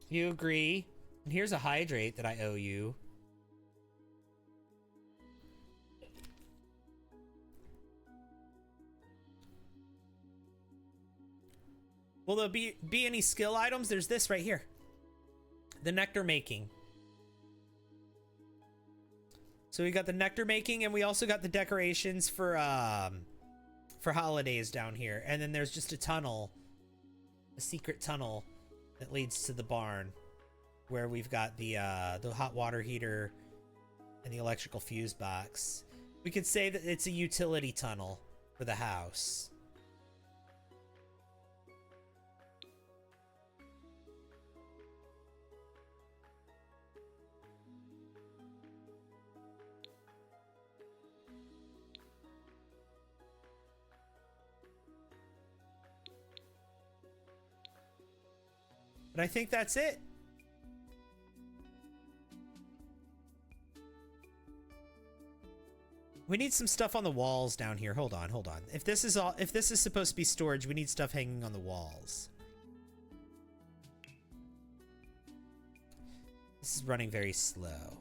You agree? And here's a hydrate that I owe you. Will there be any skill items? There's this right here. The nectar making. So we got the nectar making, and we also got the decorations for holidays down here. And then there's just a tunnel, a secret tunnel that leads to the barn, where we've got the hot water heater and the electrical fuse box. We could say that it's a utility tunnel for the house. But I think that's it. We need some stuff on the walls down here. Hold on, hold on. If this is supposed to be storage, we need stuff hanging on the walls. This is running very slow.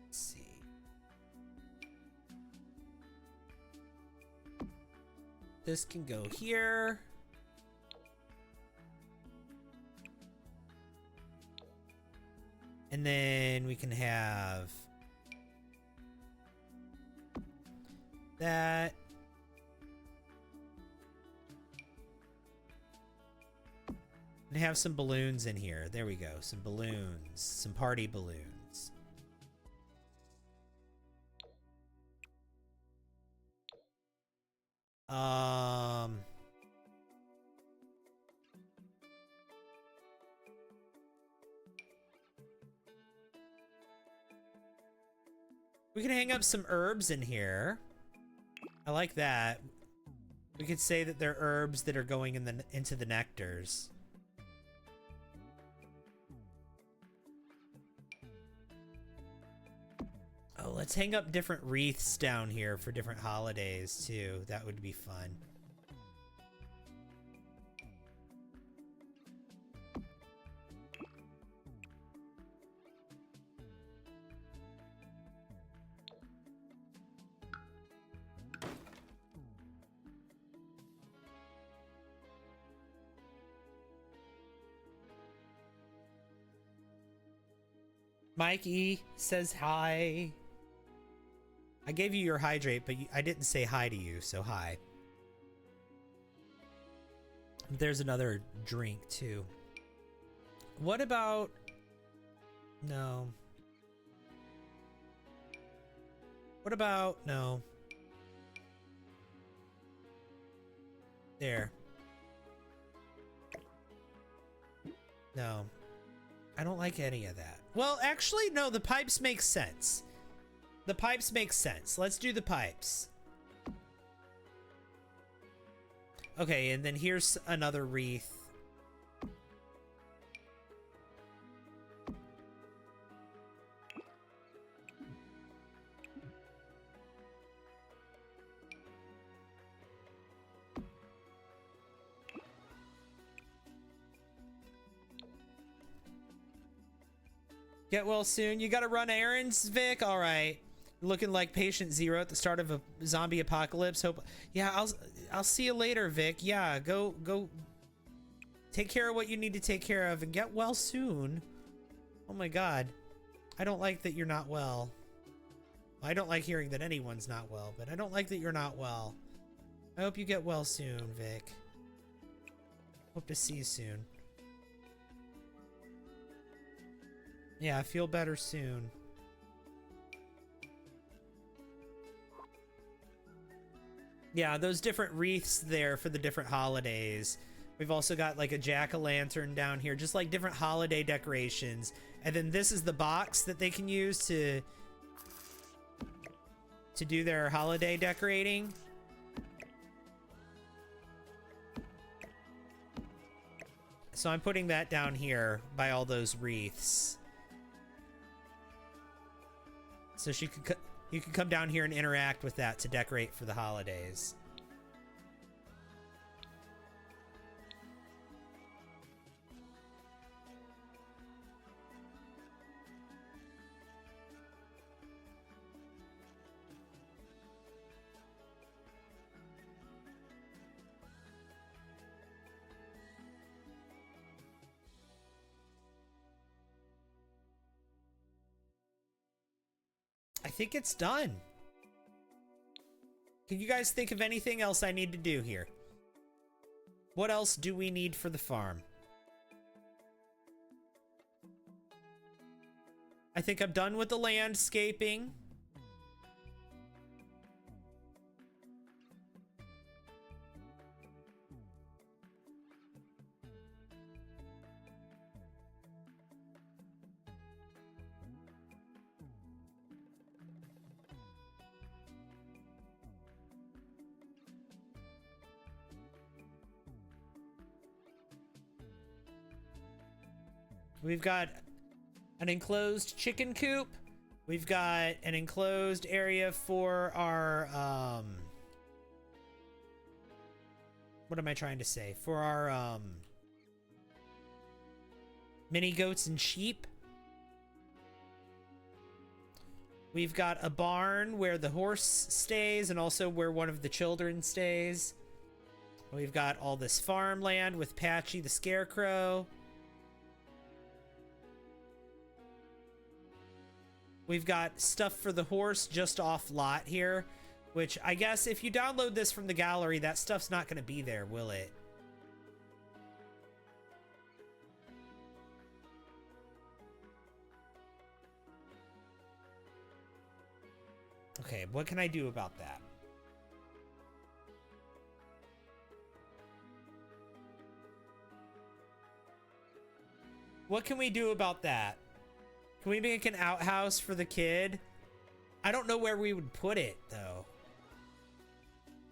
Let's see. This can go here. And then we can have that. And have some balloons in here. There we go. Some balloons. Some party balloons. We can hang up some herbs in here. I like that. We could say that they're herbs that are going into the nectars. Oh, let's hang up different wreaths down here for different holidays too. That would be fun. Mikey says hi. I gave you your hydrate, but I didn't say hi to you, so hi. There's another drink, too. What about... No. What about... No. There. No. I don't like any of that. Well, actually, no, the pipes make sense. The pipes make sense. Let's do the pipes. Okay, and then here's another wreath. Get well soon. You gotta run errands, Vic? All right. Looking like patient zero at the start of a zombie apocalypse. Hope. Yeah, I'll see you later, Vic. Yeah, go take care of what you need to take care of and get well soon. Oh my god. I don't like that you're not well. I don't like hearing that anyone's not well, but I don't like that you're not well. I hope you get well soon, Vic. Hope to see you soon. Yeah, feel better soon. Yeah, those different wreaths there for the different holidays. We've also got like a jack-o'-lantern down here, just like different holiday decorations. And then this is the box that they can use to do their holiday decorating. So I'm putting that down here by all those wreaths. So you can come down here and interact with that to decorate for the holidays. I think it's done. Can you guys think of anything else I need to do here? What else do we need for the farm? I think I'm done with the landscaping. We've got an enclosed chicken coop. We've got an enclosed area for our, what am I trying to say? For our, mini goats and sheep. We've got a barn where the horse stays and also where one of the children stays. We've got all this farmland with Patchy the Scarecrow. We've got stuff for the horse just off lot here, which I guess if you download this from the gallery, that stuff's not going to be there, will it? Okay, what can I do about that? What can we do about that? Can we make an outhouse for the kid? I don't know where we would put it, though.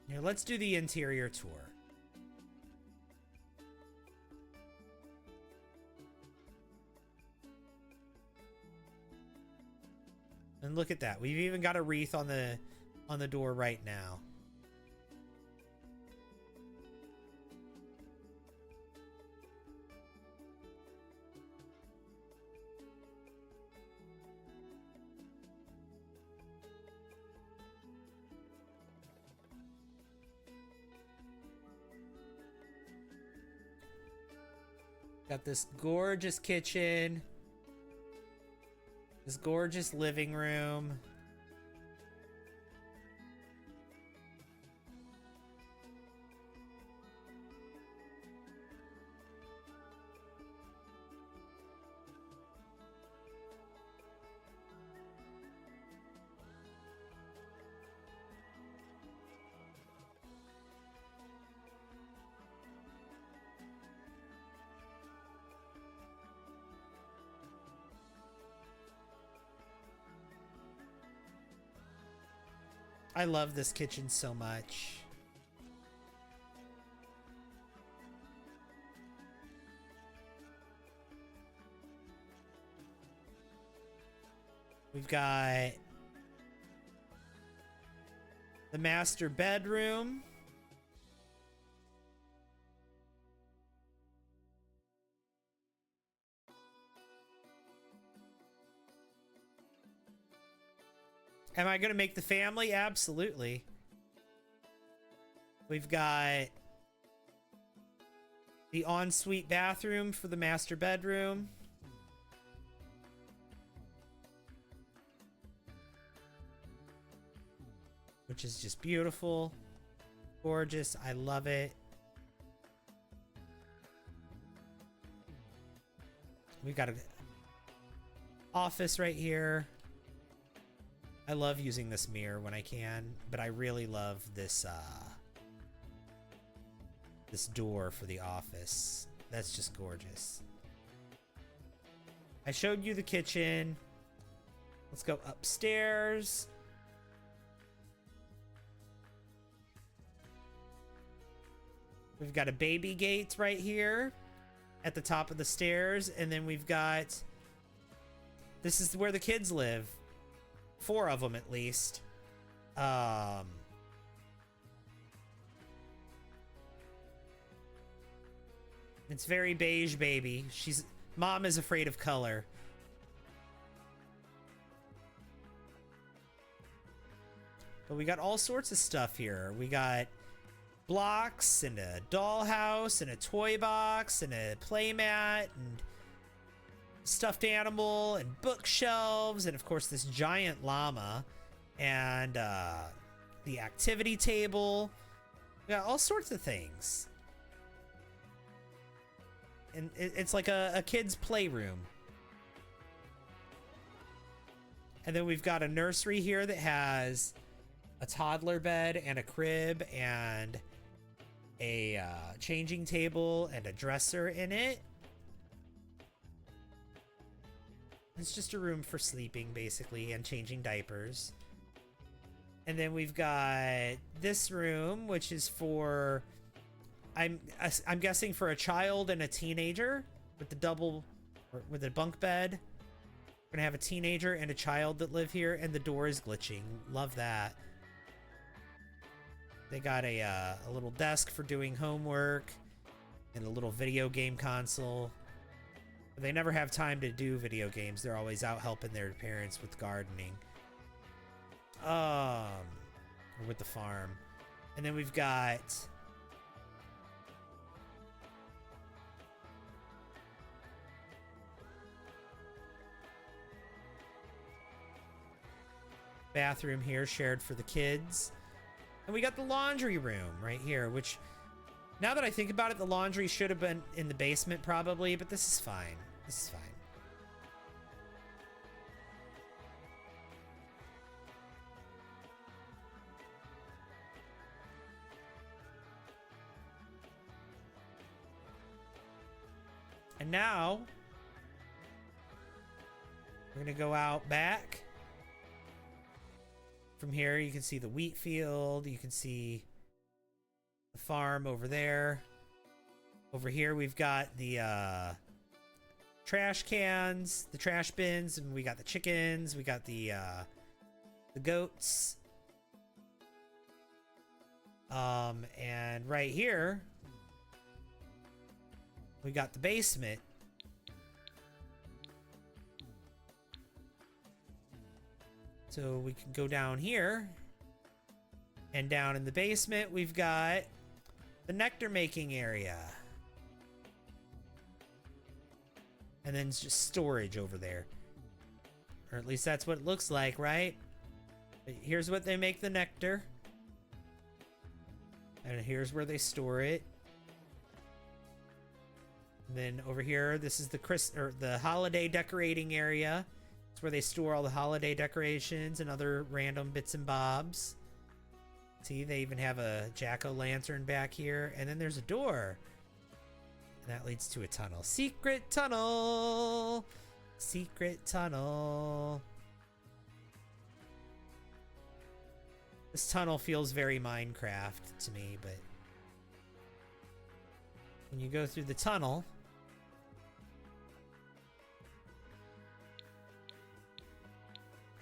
Here, let's do the interior tour. And look at that. We've even got a wreath on the door right now. Got this gorgeous kitchen. This gorgeous living room. I love this kitchen so much. We've got the master bedroom. Am I going to make the family? Absolutely. We've got the ensuite bathroom for the master bedroom. Which is just beautiful. Gorgeous. I love it. We've got an office right here. I love using this mirror when I can, but I really love this this door for the office. That's just gorgeous. I showed you the kitchen. Let's go upstairs. We've got a baby gate right here at the top of the stairs, and then we've got, this is where the kids live. 4 of them at least. It's very beige, baby. Mom is afraid of color. But we got all sorts of stuff here. We got blocks and a dollhouse and a toy box and a playmat and stuffed animal and bookshelves and of course this giant llama and the activity table. We got all sorts of things. And it's like a kid's playroom. And then we've got a nursery here that has a toddler bed and a crib and a changing table and a dresser in it. It's just a room for sleeping, basically, and changing diapers. And then we've got this room, which is for, I'm guessing for a child and a teenager with with a bunk bed. We're gonna have a teenager and a child that live here, and the door is glitching. Love that. They got a little desk for doing homework and a little video game console. They never have time to do video games. They're always out helping their parents with gardening. Or with the farm. And then we've got bathroom here shared for the kids. And we got the laundry room right here, which now that I think about it, the laundry should have been in the basement probably, but this is fine. This is fine. And now we're gonna go out back. From here, you can see the wheat field. You can see the farm over there. Over here, we've got the trash cans, the trash bins, and we got the chickens. We got the goats. And right here, we got the basement. So we can go down here, and down in the basement, we've got the nectar making area. And then it's just storage over there. Or at least that's what it looks like, right? But here's what they make the nectar. And here's where they store it. And then over here, this is the holiday decorating area. It's where they store all the holiday decorations and other random bits and bobs. See, they even have a jack-o'-lantern back here. And then there's a door. And that leads to a tunnel. Secret tunnel! Secret tunnel. This tunnel feels very Minecraft to me, but when you go through the tunnel,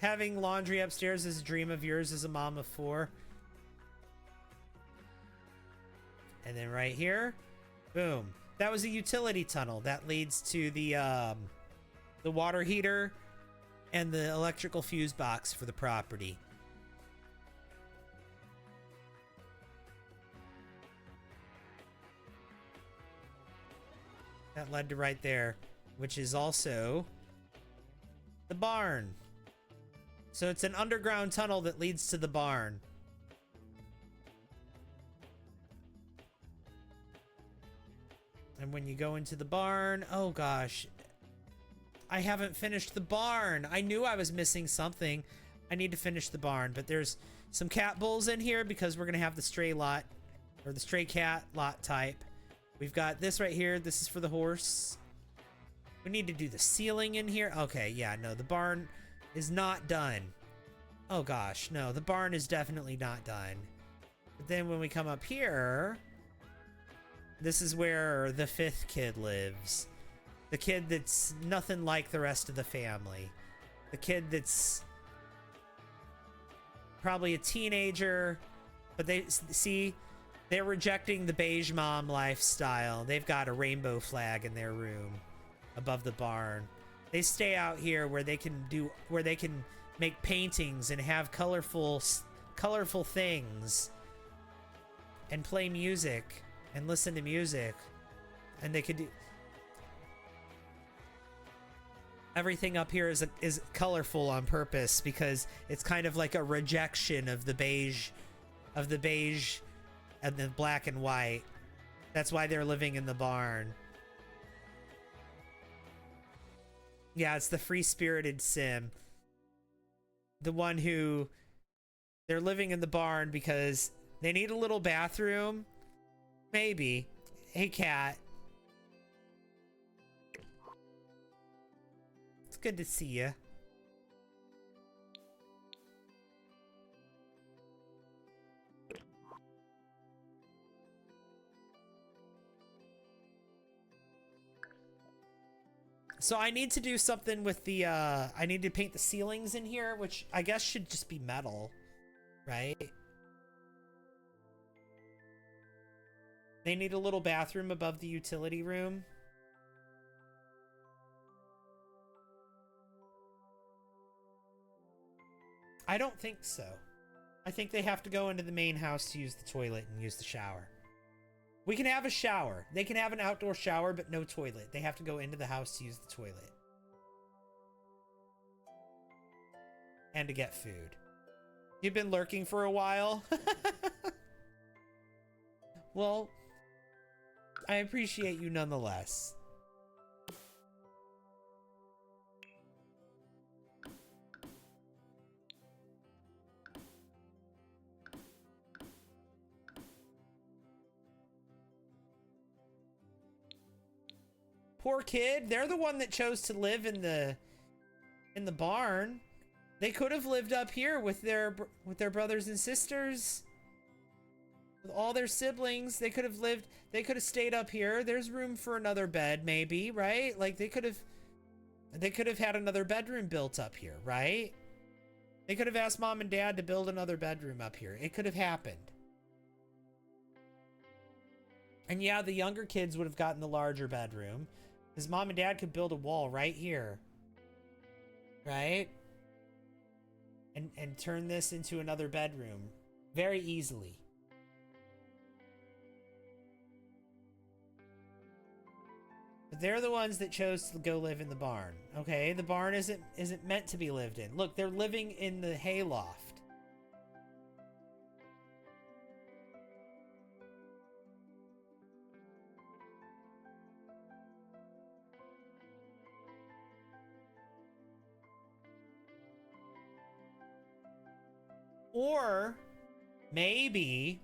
having laundry upstairs is a dream of yours as a mom of 4. And then right here, boom. That was a utility tunnel that leads to the water heater and the electrical fuse box for the property. That led to right there, which is also the barn. So it's an underground tunnel that leads to the barn. And when you go into the barn, oh gosh, I haven't finished the barn. I knew I was missing something. I need to finish the barn, but there's some cat bulls in here because we're gonna have the stray lot, or the stray cat lot type. We've got this right here. This is for the horse. We need to do the ceiling in here. Okay, yeah, no, the barn is not done. Oh gosh, no, the barn is definitely not done. But then when we come up here, this is where the 5th kid lives. The kid that's nothing like the rest of the family. The kid that's probably a teenager, but they're rejecting the beige mom lifestyle. They've got a rainbow flag in their room above the barn. They stay out here where they can make paintings and have colorful things and play music and listen to music, and they could do everything up here is colorful on purpose because it's kind of like a rejection of the beige and the black and white. That's why they're living in the barn. Yeah, it's the free-spirited sim. The one who they're living in the barn because they need a little bathroom. Maybe. Hey, cat. It's good to see you. So I need to do something with the, I need to paint the ceilings in here, which I guess should just be metal, right? They need a little bathroom above the utility room. I don't think so. I think they have to go into the main house to use the toilet and use the shower. We can have a shower. They can have an outdoor shower, but no toilet. They have to go into the house to use the toilet. And to get food. You've been lurking for a while? Well, I appreciate you nonetheless. Poor kid. They're the one that chose to live in the barn. They could have lived up here with their brothers and sisters. With all their siblings, they could have stayed up here. There's room for another bed, maybe, right? Like they could have had another bedroom built up here, right? They could have asked mom and dad to build another bedroom up here. It could have happened. And yeah, the younger kids would have gotten the larger bedroom. His mom and dad could build a wall right here. Right? And turn this into another bedroom very easily. But they're the ones that chose to go live in the barn. Okay, the barn isn't meant to be lived in. Look, they're living in the hayloft. Or maybe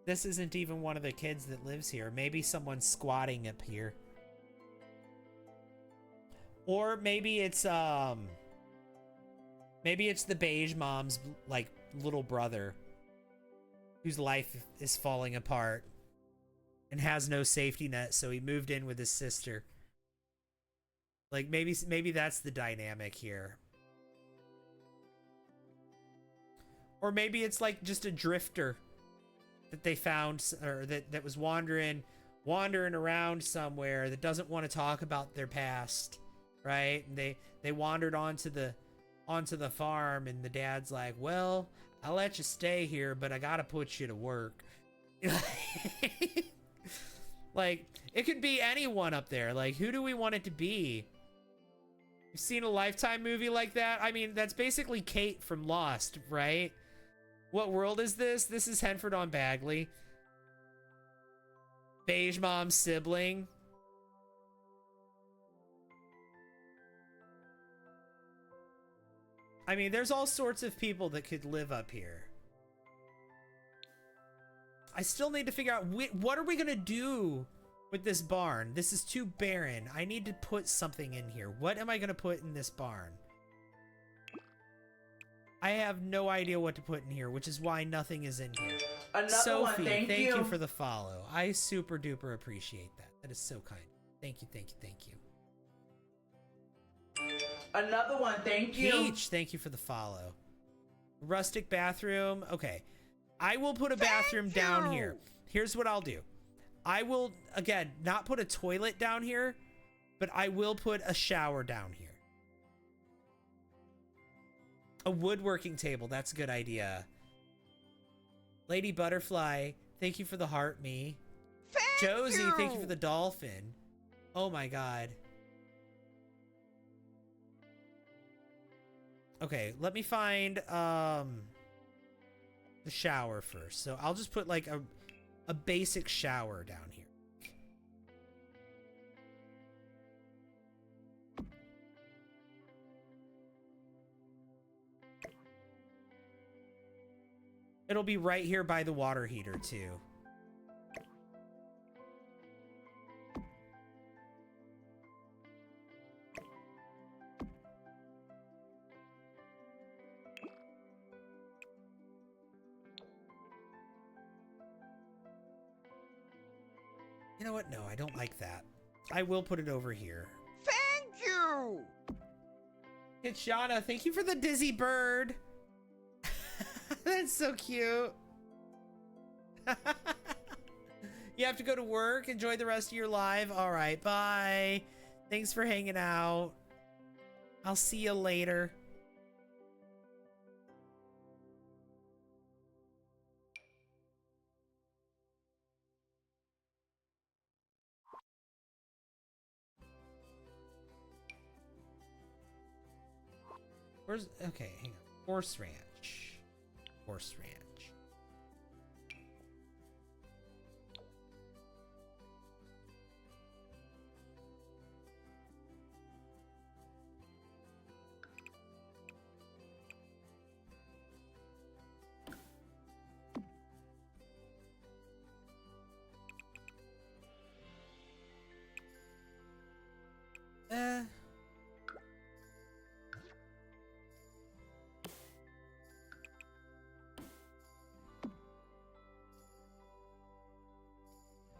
this isn't even one of the kids that lives here. Maybe someone's squatting up here. Or maybe it's the beige mom's like little brother whose life is falling apart and has no safety net, so he moved in with his sister. Like, maybe that's the dynamic here. Or maybe it's like just a drifter that they found, or that was wandering around somewhere, that doesn't want to talk about their past, right? And they wandered onto the farm, and the dad's like, well, I'll let you stay here, but I gotta put you to work. Like, it could be anyone up there. Like, who do we want it to be? You've seen a Lifetime movie like that? I mean, that's basically Kate from Lost, right? What world is this? This is Henford on Bagley. Beige mom's sibling. I mean, there's all sorts of people that could live up here. I still need to figure out what are we gonna do with this barn. This is too barren. I need to put something in here. What am I gonna put in this barn? I have no idea what to put in here, which is why nothing is in here. Another Sophie, one, thank you for the follow. I super duper appreciate that. That is so kind. Thank you, thank you, thank you. Another one, thank you. Peach, thank you for the follow. Rustic bathroom. Okay. I will put a bathroom down here. Here's what I'll do. I will, again, not put a toilet down here, but I will put a shower down here. A woodworking table. That's a good idea. Lady Butterfly, thank you for the heart me. Josie, thank you for the dolphin. Oh my god. Okay, let me find the shower first. So I'll just put like a basic shower down here. It'll be right here by the water heater too. You know what? No, I don't like that. I will put it over here. Thank you! It's Shauna. Thank you for the dizzy bird. That's so cute. You have to go to work. Enjoy the rest of your live. All right, bye. Thanks for hanging out. I'll see you later. Where's, okay, hang on. Horse Ranch. Horse Ranch.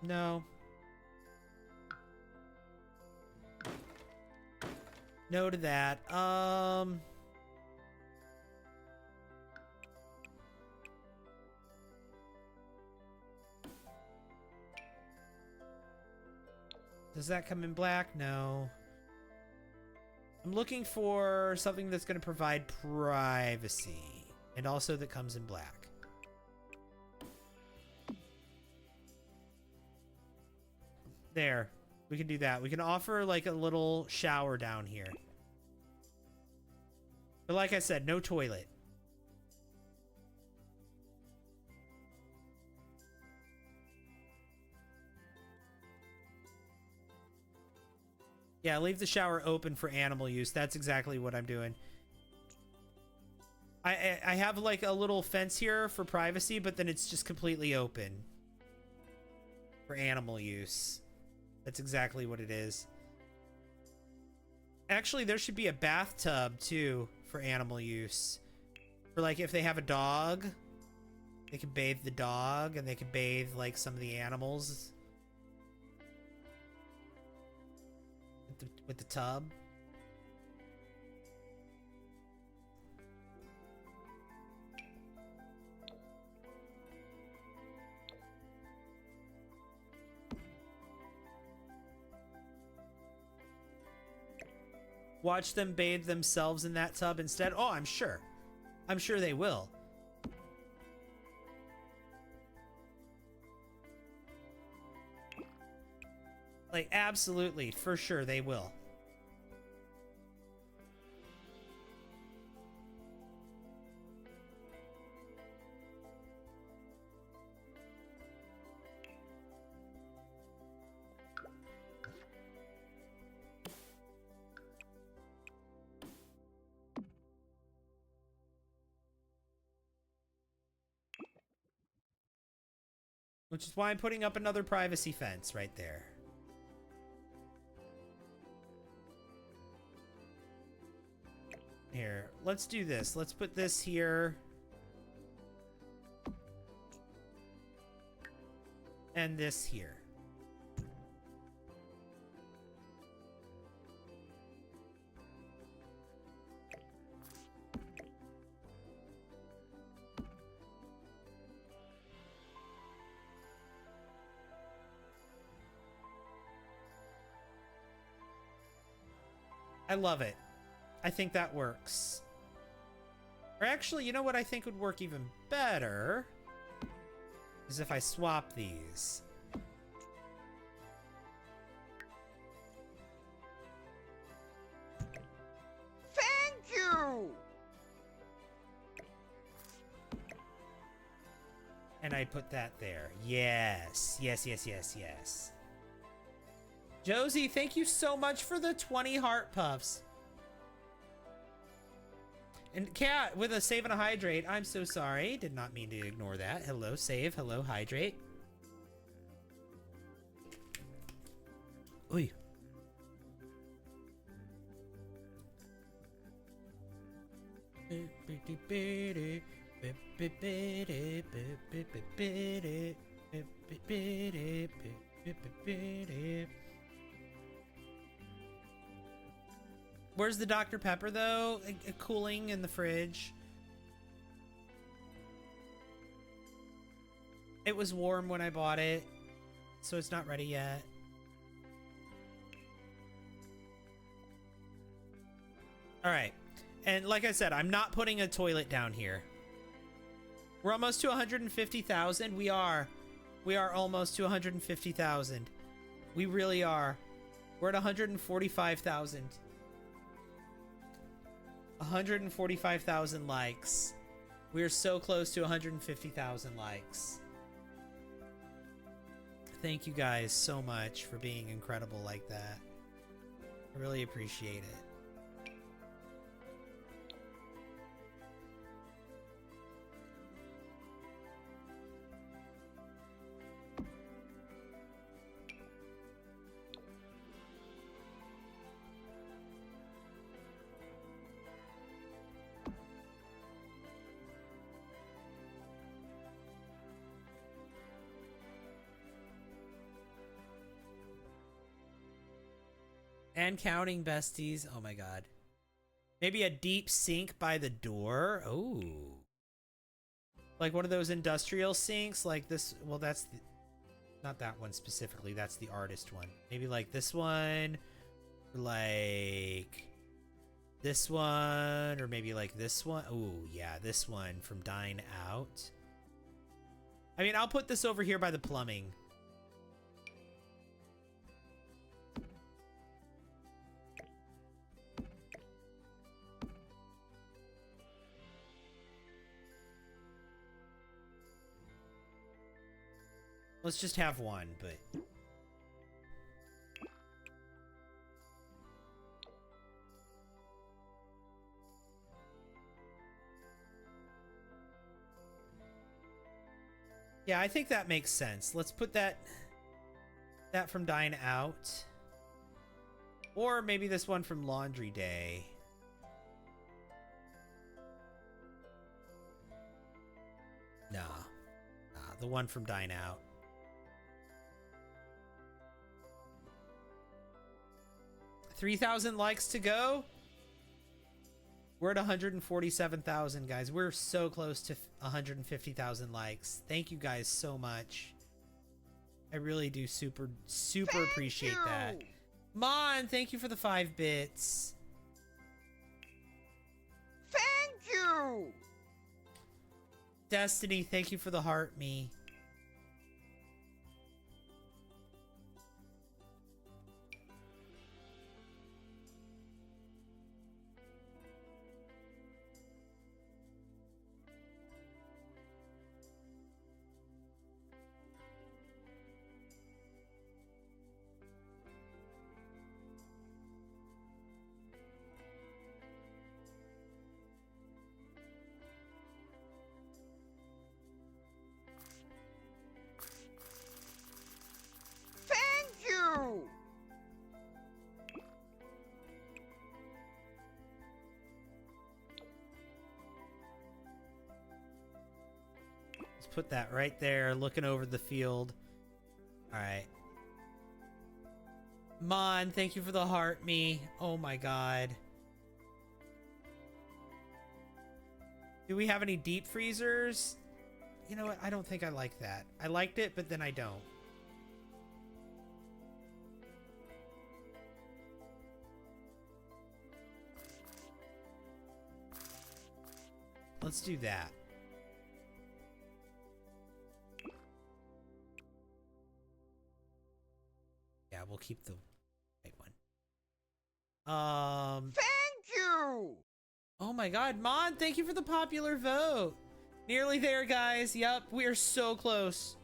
No. No to that. Does that come in black? No. I'm looking for something that's going to provide privacy and also that comes in black. There. We can do that. We can offer like a little shower down here. But like I said, no toilet. Yeah, leave the shower open for animal use. That's exactly what I'm doing. I have like a little fence here for privacy, but then it's just completely open for animal use. That's exactly what it is. Actually, there should be a bathtub too for animal use. For like if they have a dog, they can bathe the dog and they can bathe like some of the animals with the tub. Watch them bathe themselves in that tub instead. Oh, I'm sure. I'm sure they will. Like, absolutely, for sure they will. Which is why I'm putting up another privacy fence right there. Here, let's do this. Let's put this here. And this here. I love it. I think that works. Or actually, you know what I think would work even better? Is if I swap these. Thank you! And I put that there. Yes. Yes, yes, yes, yes. Josie, thank you so much for the 20 heart puffs. And Cat with a save and a hydrate. I'm so sorry. Did not mean to ignore that. Hello, save. Hello, hydrate. Oy. Where's the Dr. Pepper, though? Cooling in the fridge. It was warm when I bought it, so it's not ready yet. All right. And like I said, I'm not putting a toilet down here. We're almost to 150,000. We are. We are almost to 150,000. We really are. We're at 145,000. 145,000 likes. We're so close to 150,000 likes. Thank you guys so much for being incredible like that. I really appreciate it. And counting, besties. Oh my god. Maybe a deep sink by the door. Oh. Like one of those industrial sinks like this. Well, that's the, not that one specifically. That's the artist one. Maybe like this one. Or like this one. Or maybe like this one. Oh, yeah. This one from Dine Out. I mean, I'll put this over here by the plumbing. Let's just have one, but... yeah, I think that makes sense. Let's put that from Dine Out. Or maybe this one from Laundry Day. Nah. The one from Dine Out. $3,000 likes to go. We're at 147,000, guys. We're so close to 150,000 likes. Thank you guys so much. I really do super appreciate that. Mon, thank you for the 5 bits. Thank you! Destiny, thank you for the heart me. Thank you! Let's put that right there, looking over the field. All right. Mon, thank you for the heart me. Oh my god. Do we have any deep freezers? You know what? I don't think I like that. I liked it, but then I don't. Let's do that. Yeah, we'll keep the right one. Thank you! Oh my god, Mon, thank you for the popular vote. Nearly there, guys. Yep, we are so close.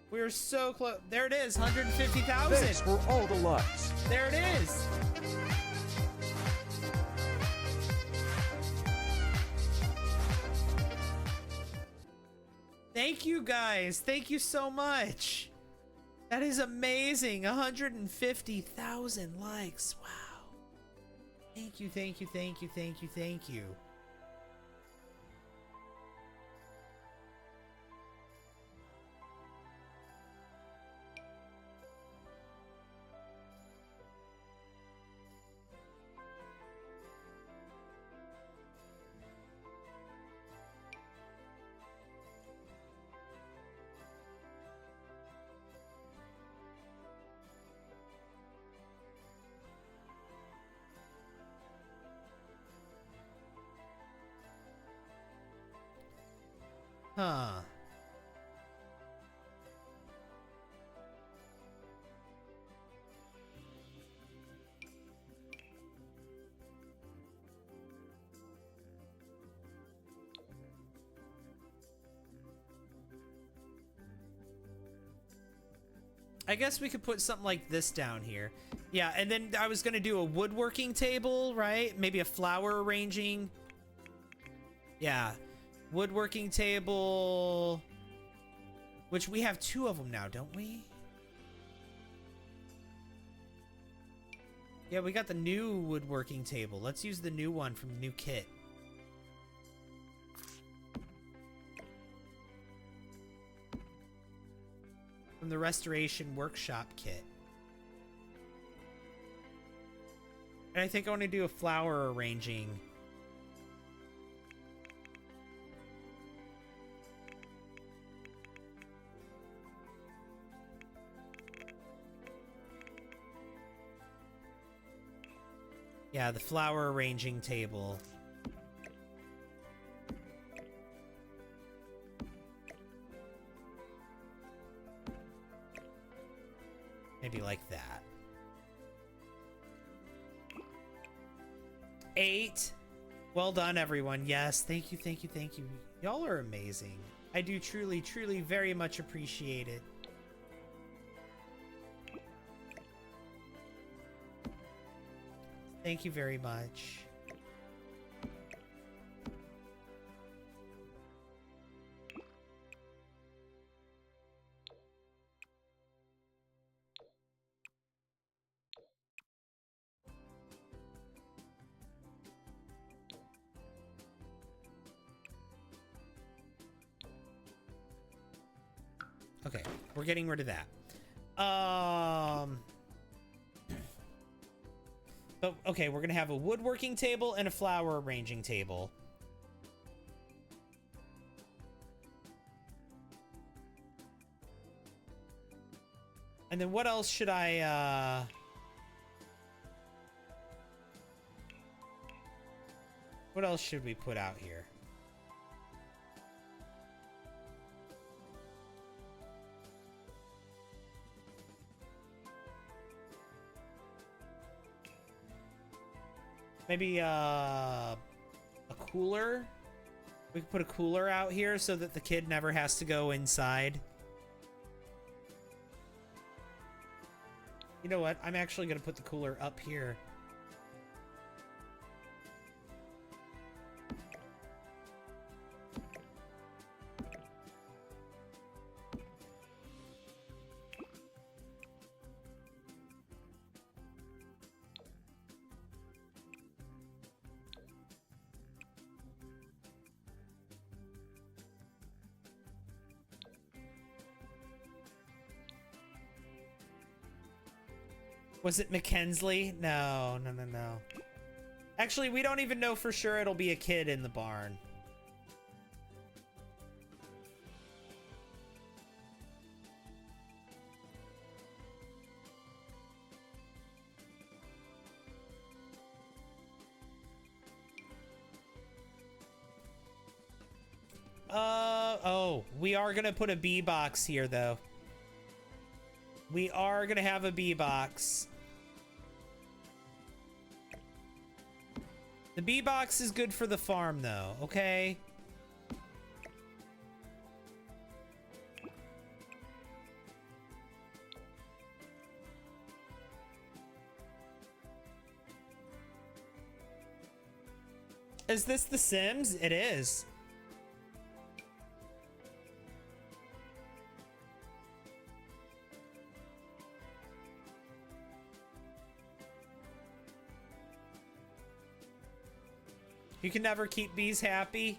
We are so close. There it is, 150,000. Thanks for all the likes. There it is. Thank you, guys. Thank you so much. That is amazing. 150,000 likes. Wow. Thank you, thank you, thank you, thank you, thank you. Huh. I guess we could put something like this down here. Yeah, and then I was gonna do a woodworking table, right? Maybe a flower arranging. Yeah. Woodworking table, which we have 2 of them now, don't we? Yeah, we got the new woodworking table. Let's use the new one from the new kit. From the Restoration Workshop kit. And I think I want to do a flower arranging. Yeah, the flower arranging table. Maybe like that. 8. Well done, everyone. Yes, thank you, thank you, thank you. Y'all are amazing. I do truly, truly very much appreciate it. Thank you very much. We're getting rid of that. But okay, we're gonna have a woodworking table and a flower arranging table. And then what else should I, what else should we put out here? Maybe, a cooler? We could put a cooler out here so that the kid never has to go inside. You know what? I'm actually going to put the cooler up here. Was it Mackenzie? No. Actually, we don't even know for sure it'll be a kid in the barn. Oh, we are gonna put a bee box here, though. We are gonna have a bee box. The bee box is good for the farm, though, okay? Is this The Sims? It is. You can never keep bees happy.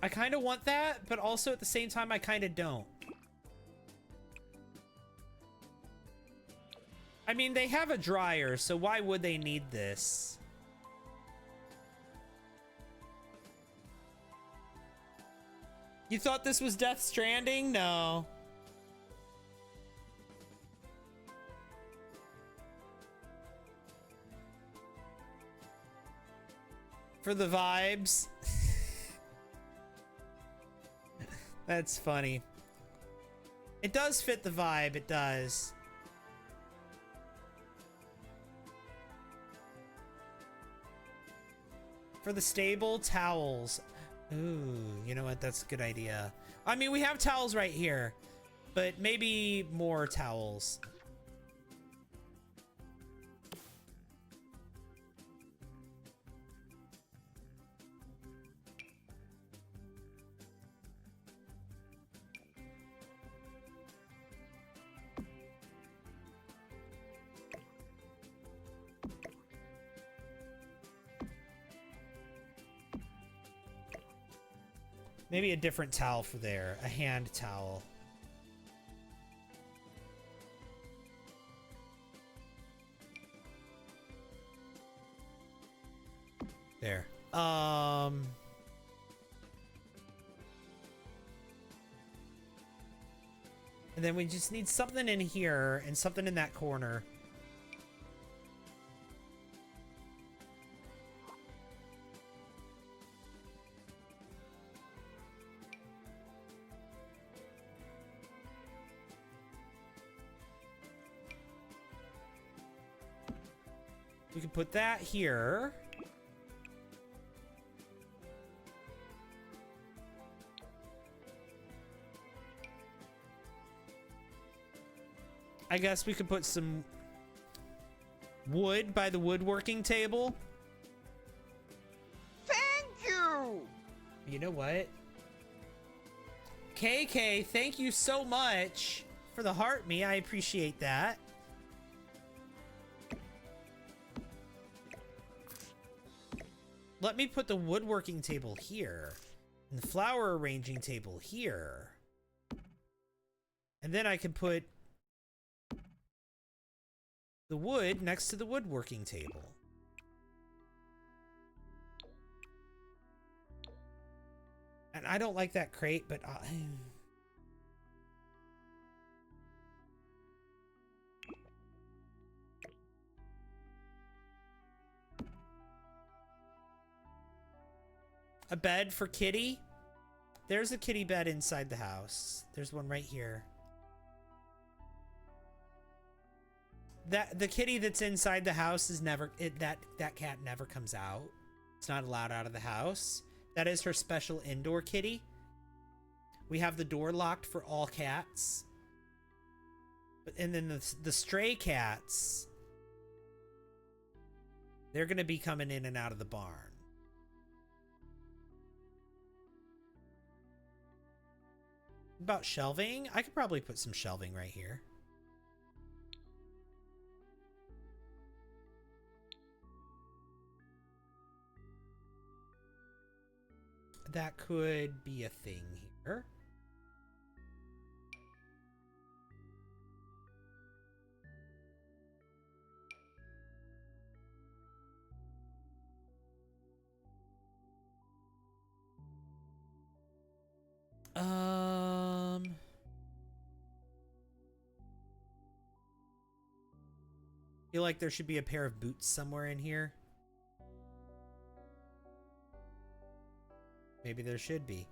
I kind of want that, but also at the same time, I kind of don't. I mean, they have a dryer, so why would they need this? You thought this was Death Stranding? No. For the vibes. That's funny. It does fit the vibe, it does. For the stable, towels. Ooh, you know what? That's a good idea. I mean, we have towels right here, but maybe more towels. Maybe a different towel for there. A hand towel. There. And then we just need something in here and something in that corner. We can put that here. I guess we could put some wood by the woodworking table. Thank you! You know what? KK, thank you so much for the heart me. I appreciate that. Let me put the woodworking table here and the flower arranging table here. And then I can put the wood next to the woodworking table. And I don't like that crate, but a bed for Kitty. There's a kitty bed inside the house. There's one right here. The kitty that's inside the house is never that cat never comes out. It's not allowed out of the house. That is her special indoor kitty. We have the door locked for all cats. And then the stray cats, they're going to be coming in and out of the barn. About shelving, I could probably put some shelving right here. That could be a thing here. Feel like there should be a pair of boots somewhere in here. Maybe there should be.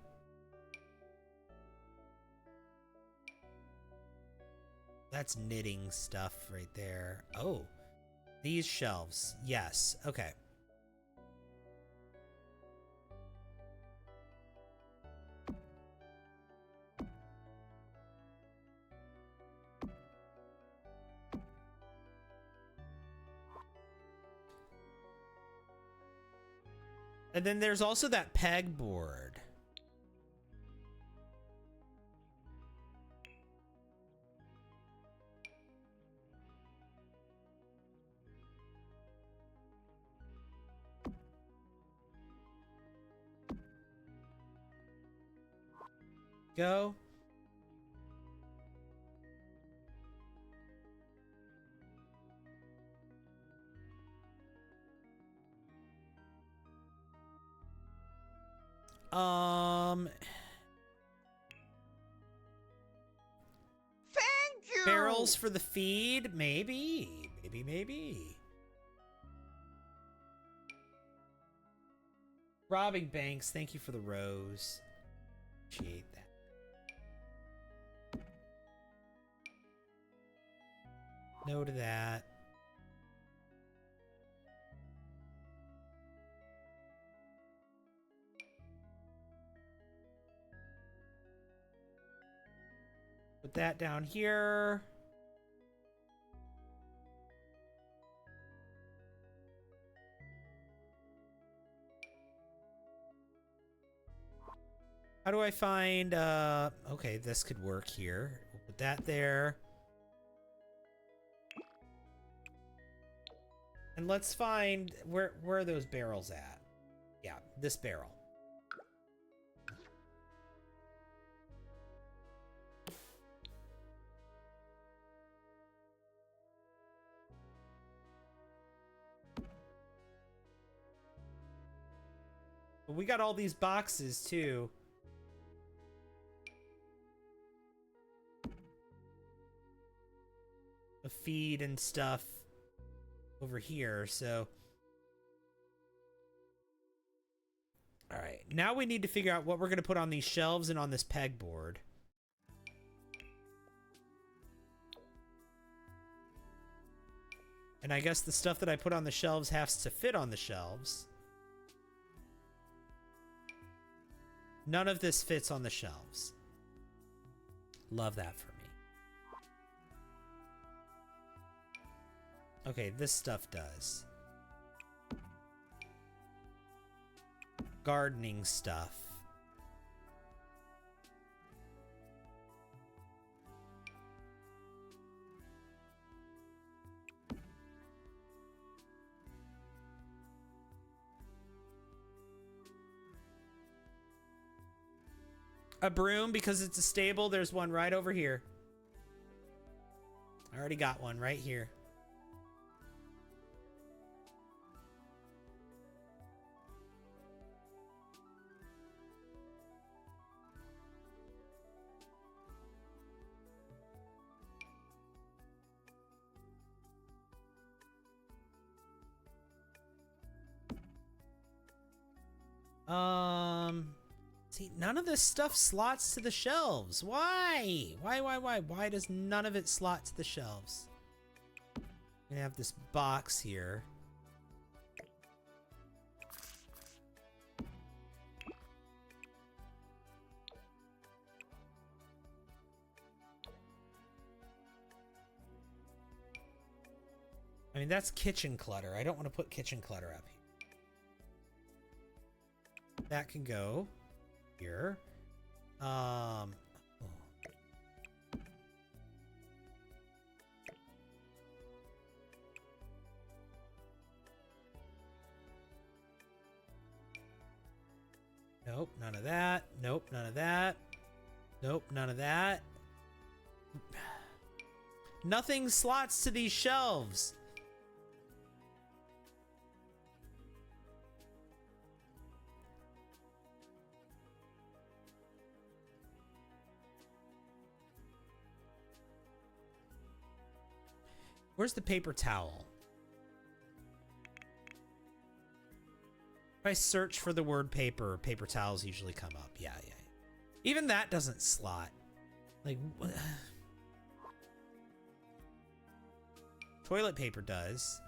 That's knitting stuff right there. Oh, these shelves. Yes. Okay. And then there's also that pegboard. Go. Thank you! Barrels for the feed? Maybe. Maybe. Robbing banks, thank you for the rose. Appreciate that. No to that. Put that down here. How do I find, okay, this could work here. We'll put that there. And let's find, where are those barrels at? Yeah, this barrel. But we got all these boxes too. Of feed and stuff over here, so. Alright, now we need to figure out what we're going to put on these shelves and on this pegboard. And I guess the stuff that I put on the shelves has to fit on the shelves. None of this fits on the shelves. Love that for me. Okay, this stuff does. Gardening stuff. A broom, because it's a stable. There's one right over here. I already got one right here. See, none of this stuff slots to the shelves. Why? Why does none of it slot to the shelves? I'm gonna have this box here. I mean, that's kitchen clutter. I don't want to put kitchen clutter up here. That can go here. Nope, none of that. Nope, none of that. Nope, none of that. Nothing slots to these shelves. Where's the paper towel? If I search for the word paper, paper towels usually come up. Yeah. Even that doesn't slot. Like, toilet paper does.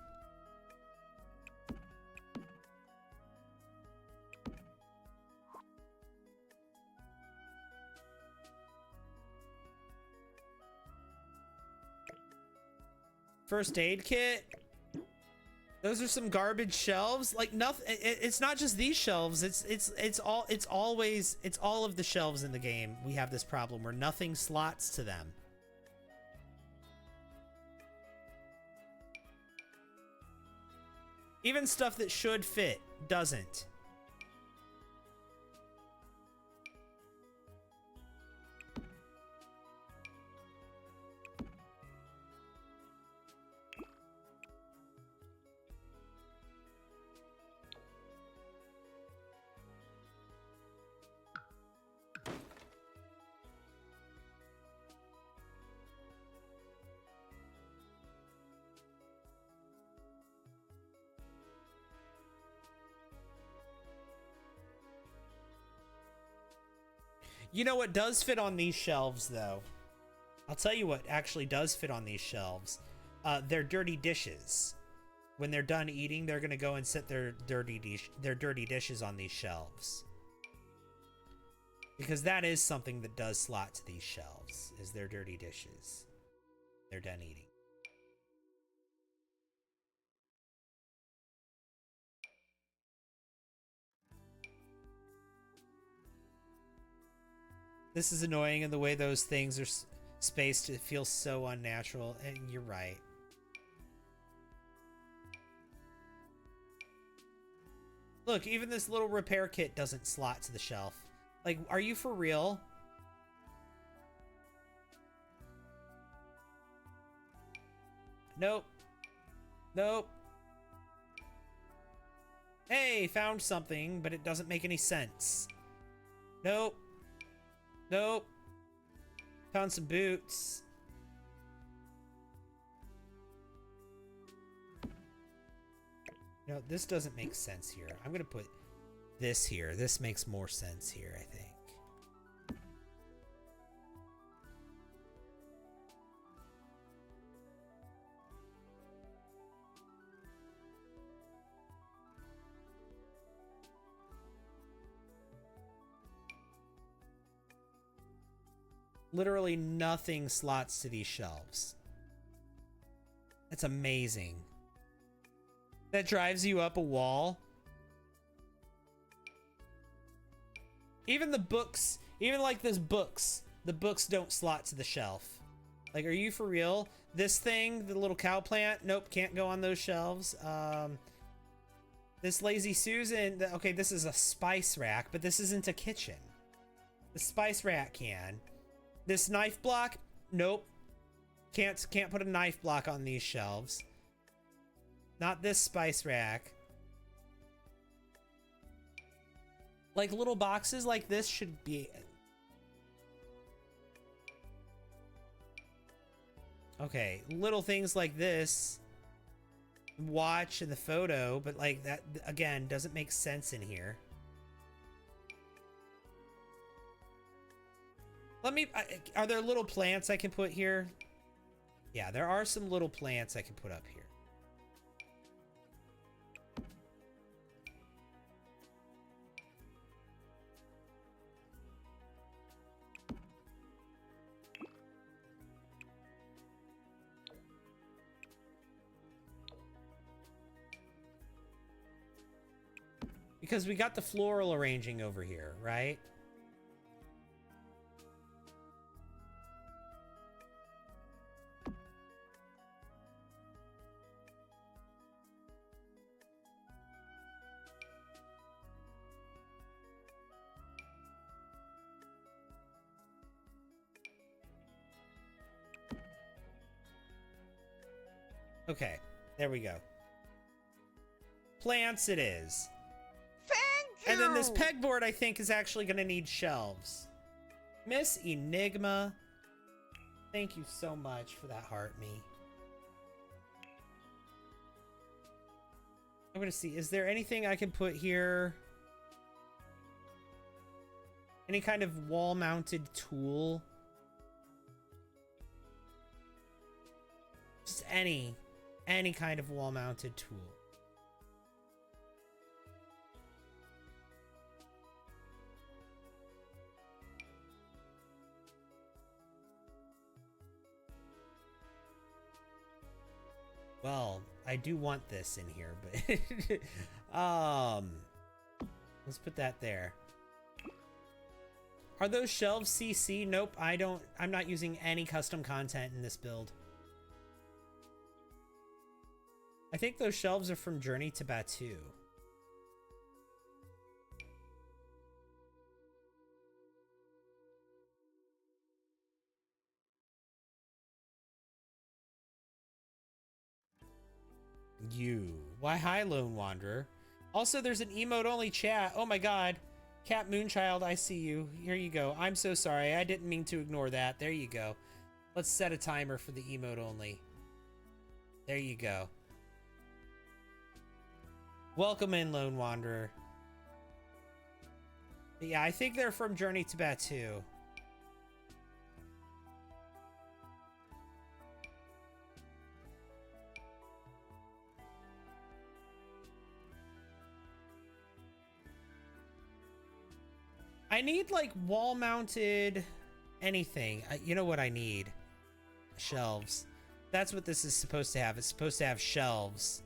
First aid kit. Those are some garbage shelves. Like nothing. It's not just these shelves. It's all of the shelves in the game. We have this problem where nothing slots to them. Even stuff that should fit doesn't. You know what does fit on these shelves, though? I'll tell you what actually does fit on these shelves. They're dirty dishes. When they're done eating, they're gonna go and set their dirty dishes on these shelves. Because that is something that does slot to these shelves, is their dirty dishes. They're done eating. This is annoying, and the way those things are spaced, it feels so unnatural, and you're right. Look, even this little repair kit doesn't slot to the shelf. Like, are you for real? Nope. Nope. Hey, found something, but it doesn't make any sense. Nope. Nope. Found some boots. No, this doesn't make sense here. I'm gonna put this here. This makes more sense here, I think. Literally nothing slots to these shelves. That's amazing. That drives you up a wall. Even the books, even like this books, the books don't slot to the shelf. Like, are you for real? This thing, the little cow plant, nope, can't go on those shelves. This Lazy Susan, okay, this is a spice rack, but this isn't a kitchen. The spice rack can. This knife block, nope. Can't put a knife block on these shelves. Not this spice rack. Like, little boxes like this should be... Okay, little things like this. Watch in the photo, but like that, again, doesn't make sense in here. Let me... are there little plants I can put here? Yeah, there are some little plants I can put up here. Because we got the floral arranging over here, right? Okay, there we go. Plants it is. Thank you. And then this pegboard, I think, is actually going to need shelves. Miss Enigma, thank you so much for that heart me. I'm going to see, is there anything I can put here? Any kind of wall-mounted tool? Just any kind of wall-mounted tool. Well, I do want this in here, but let's put that there. Are those shelves CC? Nope, I'm not using any custom content in this build. I think those shelves are from Journey to Batu. Why, hi, Lone Wanderer. Also, there's an emote-only chat. Oh my god. Cat Moonchild, I see you. Here you go. I'm so sorry. I didn't mean to ignore that. There you go. Let's set a timer for the emote-only. There you go. Welcome in, Lone Wanderer. But yeah, I think they're from Journey to Batu. I need, like, wall-mounted anything. You know what I need? Shelves. That's what this is supposed to have. It's supposed to have shelves.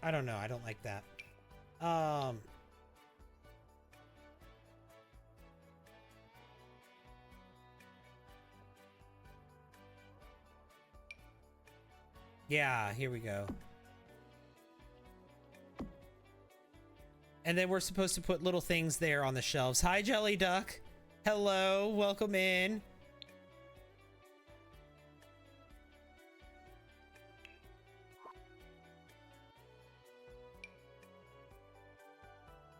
I don't know. I don't like that. Yeah, here we go. And then we're supposed to put little things there on the shelves. Hi, Jelly Duck. Hello, welcome in.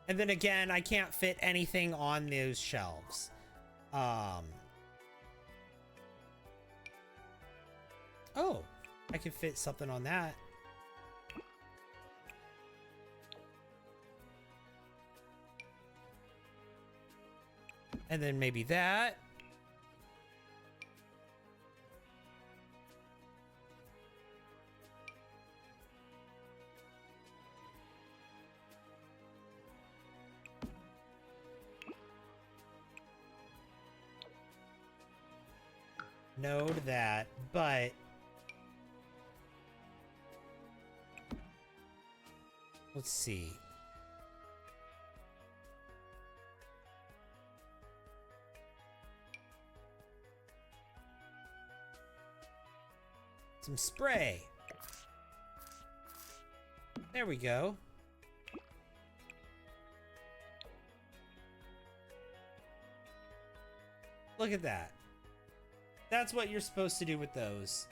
And then again, I can't fit anything on those shelves. Oh, I can fit something on that. And then maybe that. No to that, but let's see. Some spray. There we go. Look at that. That's what you're supposed to do with those.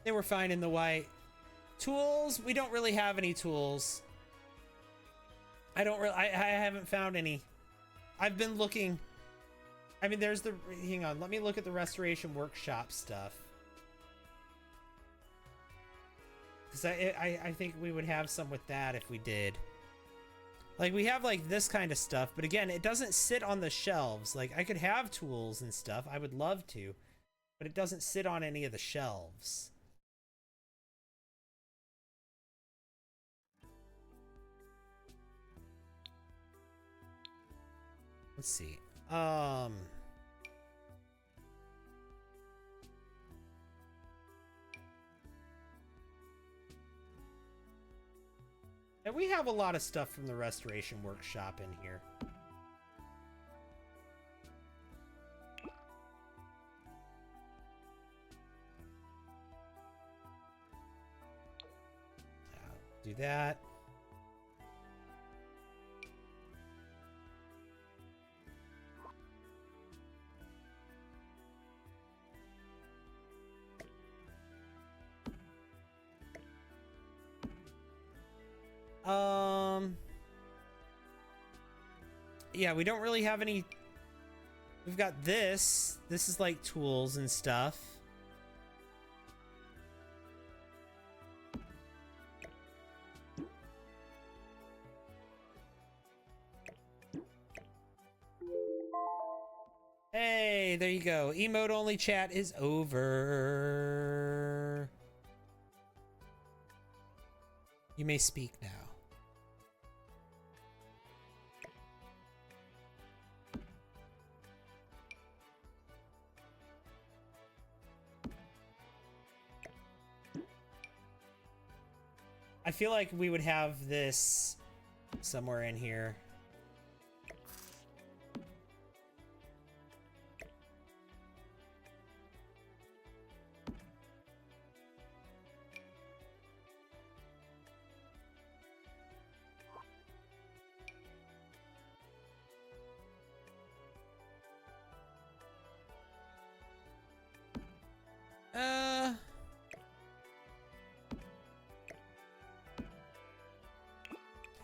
They were fine in the white. Tools? We don't really have any tools. I haven't found any. I've been looking. I mean, there's the, hang on, let me look at the restoration workshop stuff. Because I think we would have some with that if we did. Like, we have, like, this kind of stuff, but again, it doesn't sit on the shelves. Like, I could have tools and stuff. I would love to. But it doesn't sit on any of the shelves. Let's see. And we have a lot of stuff from the restoration workshop in here. Do that. Yeah, we don't really have any. We've got this. This is like tools and stuff. Hey, there you go. Emote only chat is over. You may speak now. I feel like we would have this somewhere in here.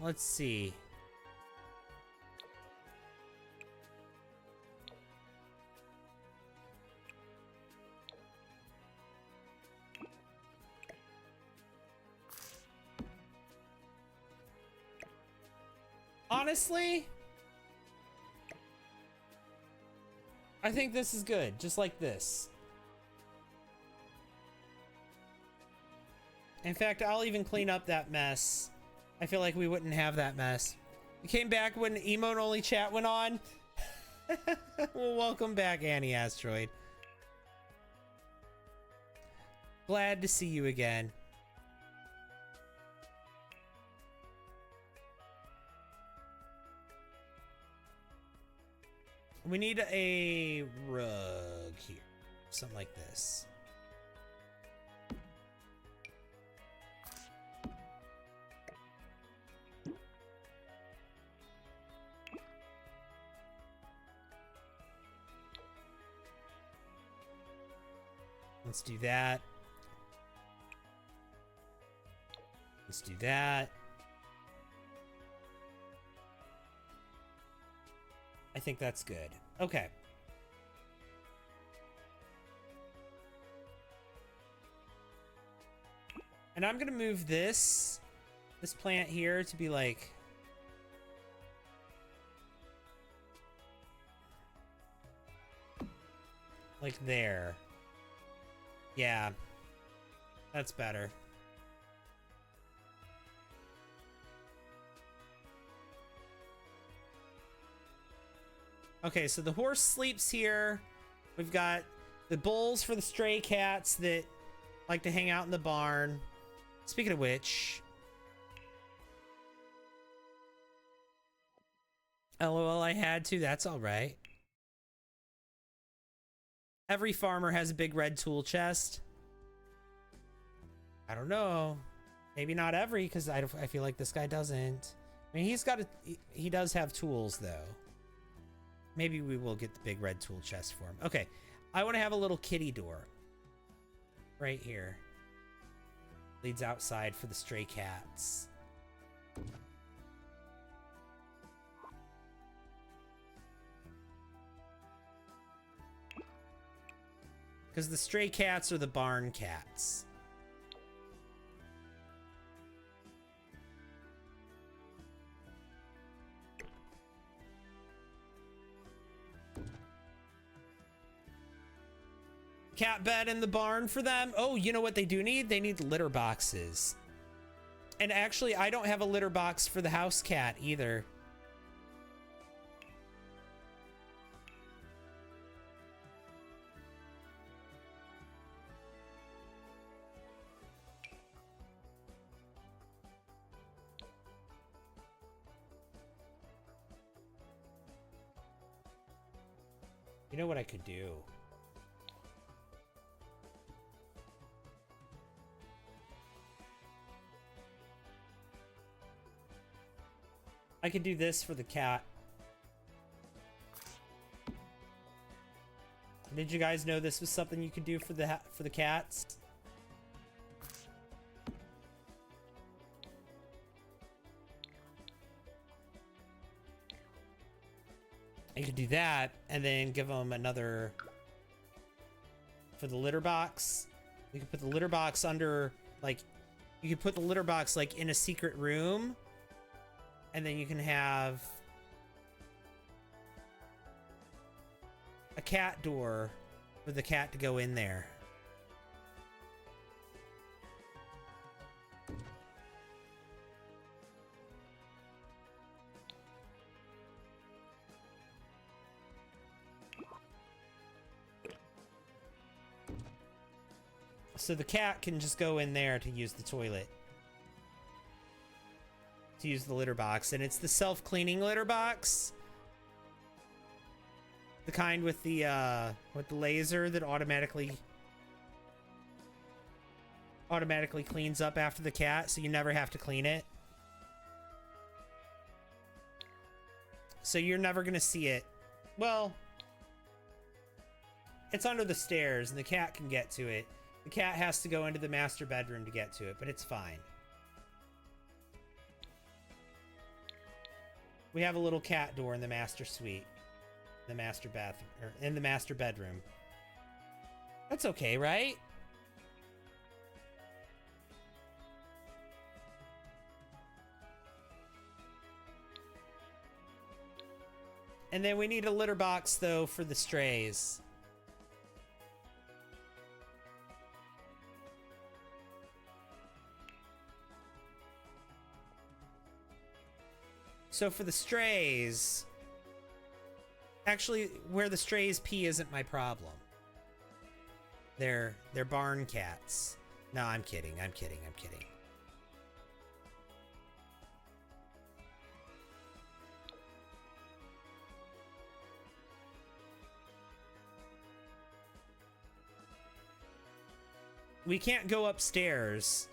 Let's see. Honestly, I think this is good, just like this. In fact, I'll even clean up that mess. I feel like we wouldn't have that mess. We came back when emote only chat went on. Well, welcome back, Annie Asteroid. Glad to see you again. We need a rug here. Something like this. Let's do that. Let's do that. I think that's good. Okay. And I'm gonna move this plant here to be like there. Yeah. That's better. Okay, so the horse sleeps here. We've got the bowls for the stray cats that like to hang out in the barn. Speaking of which, LOL, I had to. That's all right. Every farmer has a big red tool chest. I don't know. Maybe not every, because I feel like this guy doesn't. I mean, he does have tools, though. Maybe we will get the big red tool chest for him. Okay, I want to have a little kitty door. Right here. Leads outside for the stray cats. Because the stray cats are the barn cats. Cat bed in the barn for them. Oh, you know what they do need? They need litter boxes. And actually, I don't have a litter box for the house cat either. You know what I could do? I could do this for the cat. Did you guys know this was something you could do for the cats? You could do that and then give them another for the litter box. You could put the litter box under, like, you could put the litter box like in a secret room. And then you can have a cat door for the cat to go in there. So the cat can just go in there to use the toilet. To use the litter box, and it's the self-cleaning litter box, the kind with the laser that automatically cleans up after the cat, so you never have to clean it. So you're never gonna see it. Well, it's under the stairs, and the cat can get to it. The cat has to go into the master bedroom to get to it, but it's fine. We have a little cat door in the master suite, the master bathroom, or in the master bedroom. That's okay, right? And then we need a litter box, though, for the strays. So for the strays, actually, where the strays pee isn't my problem. They're barn cats. No, I'm kidding. I'm kidding. I'm kidding. We can't go upstairs.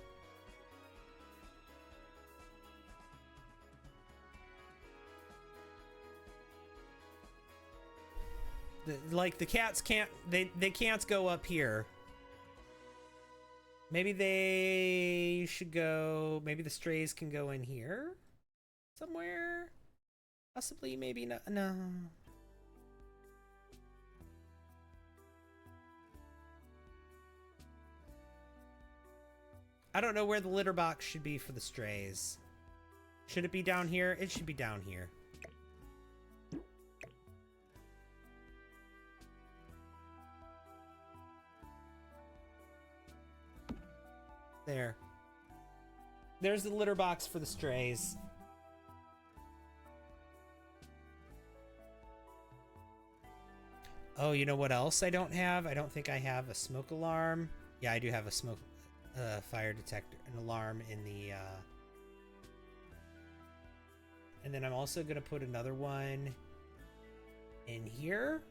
Like the cats can't, they can't go up here. Maybe they should go, maybe the strays can go in here somewhere. Possibly, maybe not. No. I don't know where the litter box should be for the strays. Should it be down here? It should be down here. There. There's the litter box for the strays. Oh, you know what else I don't have? I don't think I have a smoke alarm. Yeah, I do have a smoke fire detector, an alarm in the and then I'm also gonna put another one in here.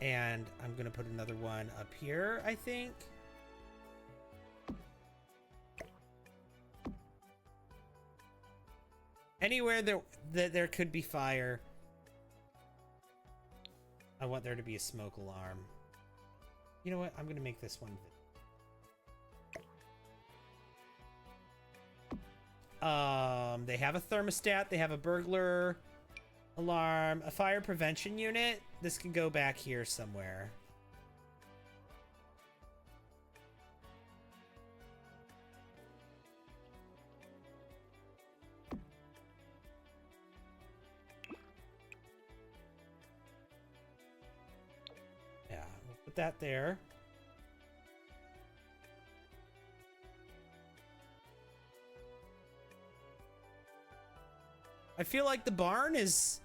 And I'm gonna put another one up here, I think. Anywhere that there could be fire, I want there to be a smoke alarm. You know what? I'm gonna make this one. They have a thermostat. They have a burglar alarm, a fire prevention unit. This can go back here somewhere. Yeah, we'll put that there. I feel like the barn is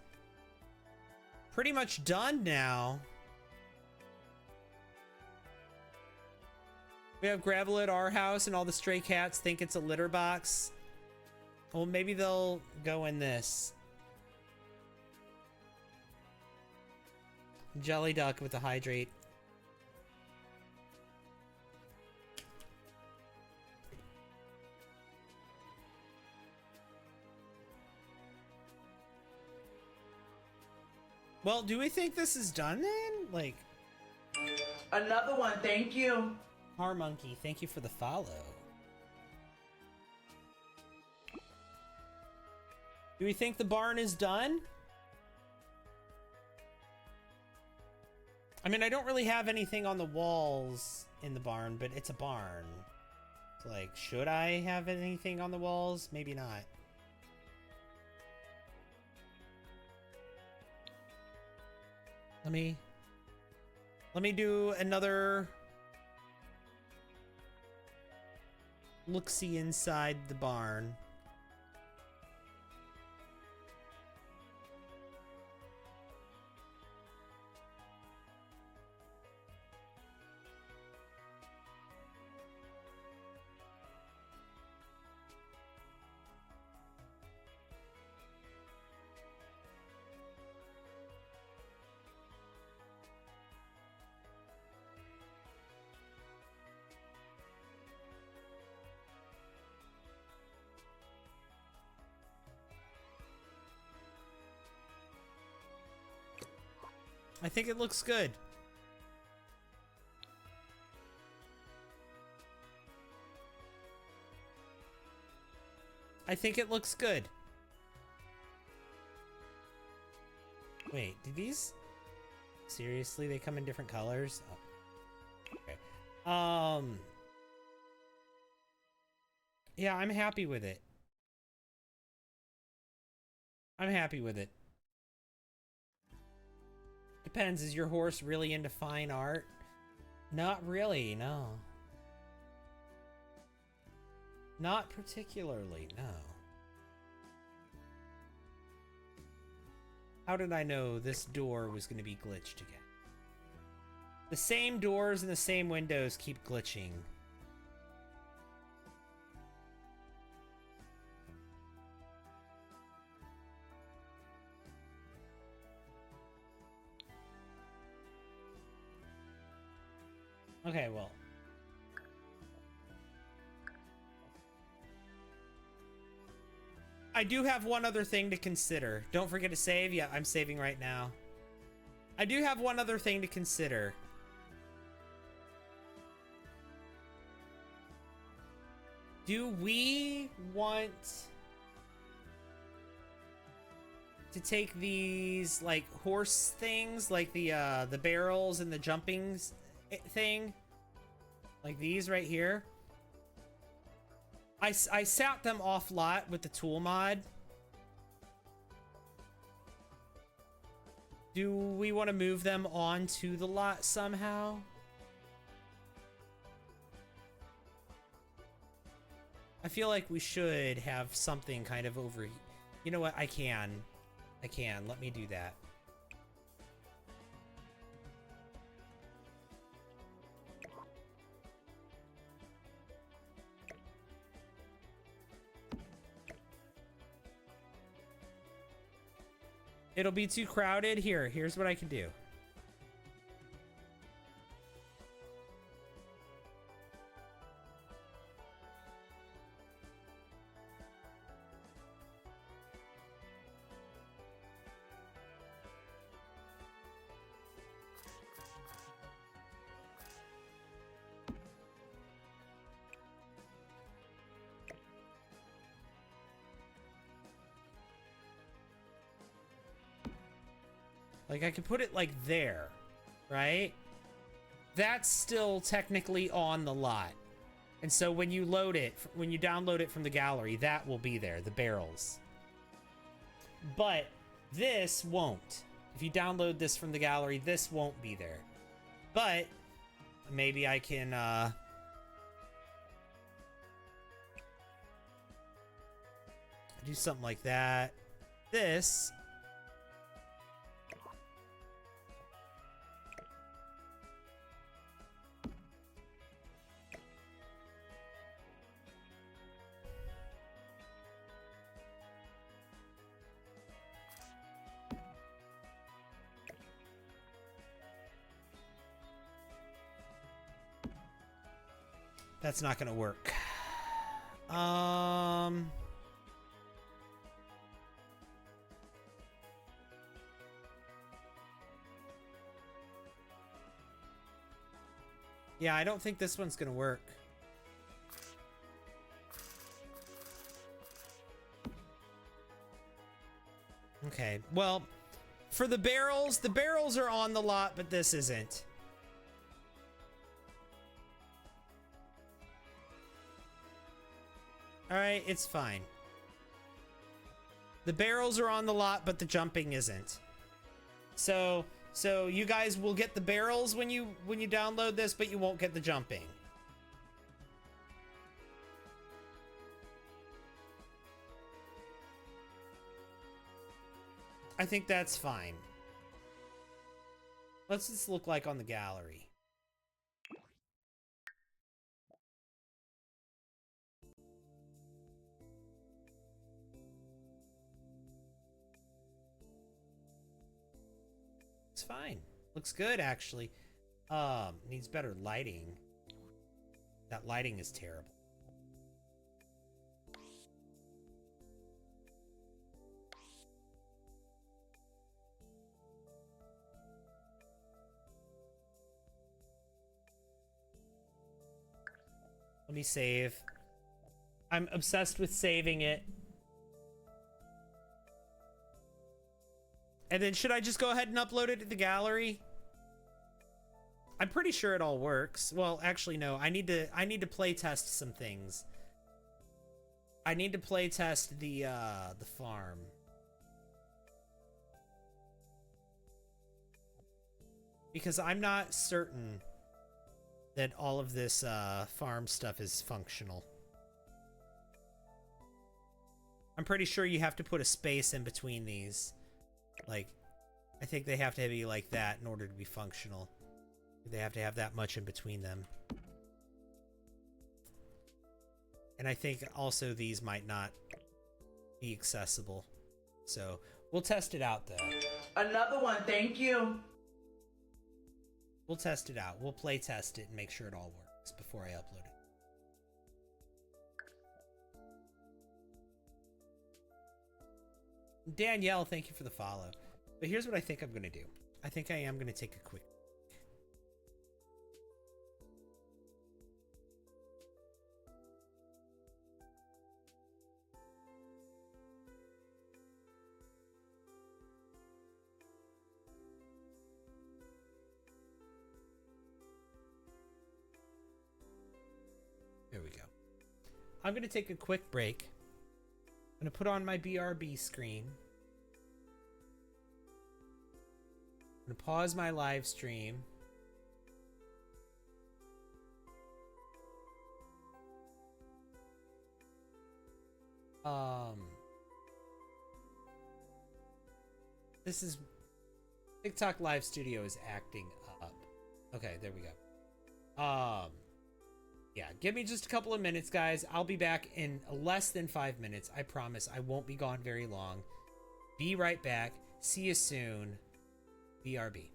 pretty much done now. We have gravel at our house and all the stray cats think it's a litter box. Well, maybe they'll go in this. Jelly duck with the hydrate. Well, do we think this is done then? Like, Another one, thank you. Har Monkey, thank you for the follow. Do we think the barn is done? I mean, I don't really have anything on the walls in the barn, but it's a barn. So, like, should I have anything on the walls? Maybe not. Let me do another look-see inside the barn. I think it looks good. I think it looks good. Wait, did these... Seriously, they come in different colors? Oh. Okay. Yeah, I'm happy with it. I'm happy with it. Depends, is your horse really into fine art? Not really, no. Not particularly, no. How did I know this door was going to be glitched again? The same doors and the same windows keep glitching. Okay, well. I do have one other thing to consider. Don't forget to save. Yeah, I'm saving right now. I do have one other thing to consider. Do we want to take these like horse things, like the barrels and the jumpings thing, like these right here? I sat them off lot with the tool mod. Do we want to move them onto the lot somehow? I feel like we should have something kind of over. You know what? I can. Let me do that. It'll be too crowded. Here's what I can do. Like, I could put it like there, right? That's still technically on the lot. And so when you load it, when you download it from the gallery, that will be there, the barrels. But this won't. If you download this from the gallery, this won't be there. But maybe I can, do something like that. This. That's not gonna work. Yeah, I don't think this one's gonna work. Okay, well, for the barrels are on the lot, but this isn't. Alright, it's fine. The barrels are on the lot, but the jumping isn't. So you guys will get the barrels when you download this, but you won't get the jumping. I think that's fine. What's this look like on the gallery? It's fine. Looks good, actually. Needs better lighting. That lighting is terrible. Let me save. I'm obsessed with saving it. And then should I just go ahead and upload it to the gallery? I'm pretty sure it all works. Well, actually no. I need to play test some things. I need to play test the farm. Because I'm not certain that all of this farm stuff is functional. I'm pretty sure you have to put a space in between these. Like, I think they have to be like that in order to be functional. They have to have that much in between them. And I think also these might not be accessible. So, we'll test it out though. Another one, thank you. We'll test it out. We'll play test it and make sure it all works before I upload it. Danielle, thank you for the follow. But here's what I think I'm going to do. I think I am going to take a quick... There we go. I'm going to take a quick break. I'm going to put on my BRB screen. I'm going to pause my live stream. This is TikTok Live Studio is acting up. Okay, there we go. Yeah, give me just a couple of minutes, guys. I'll be back in less than 5 minutes. I promise I won't be gone very long. Be right back. See you soon. BRB.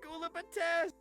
Fangulabates!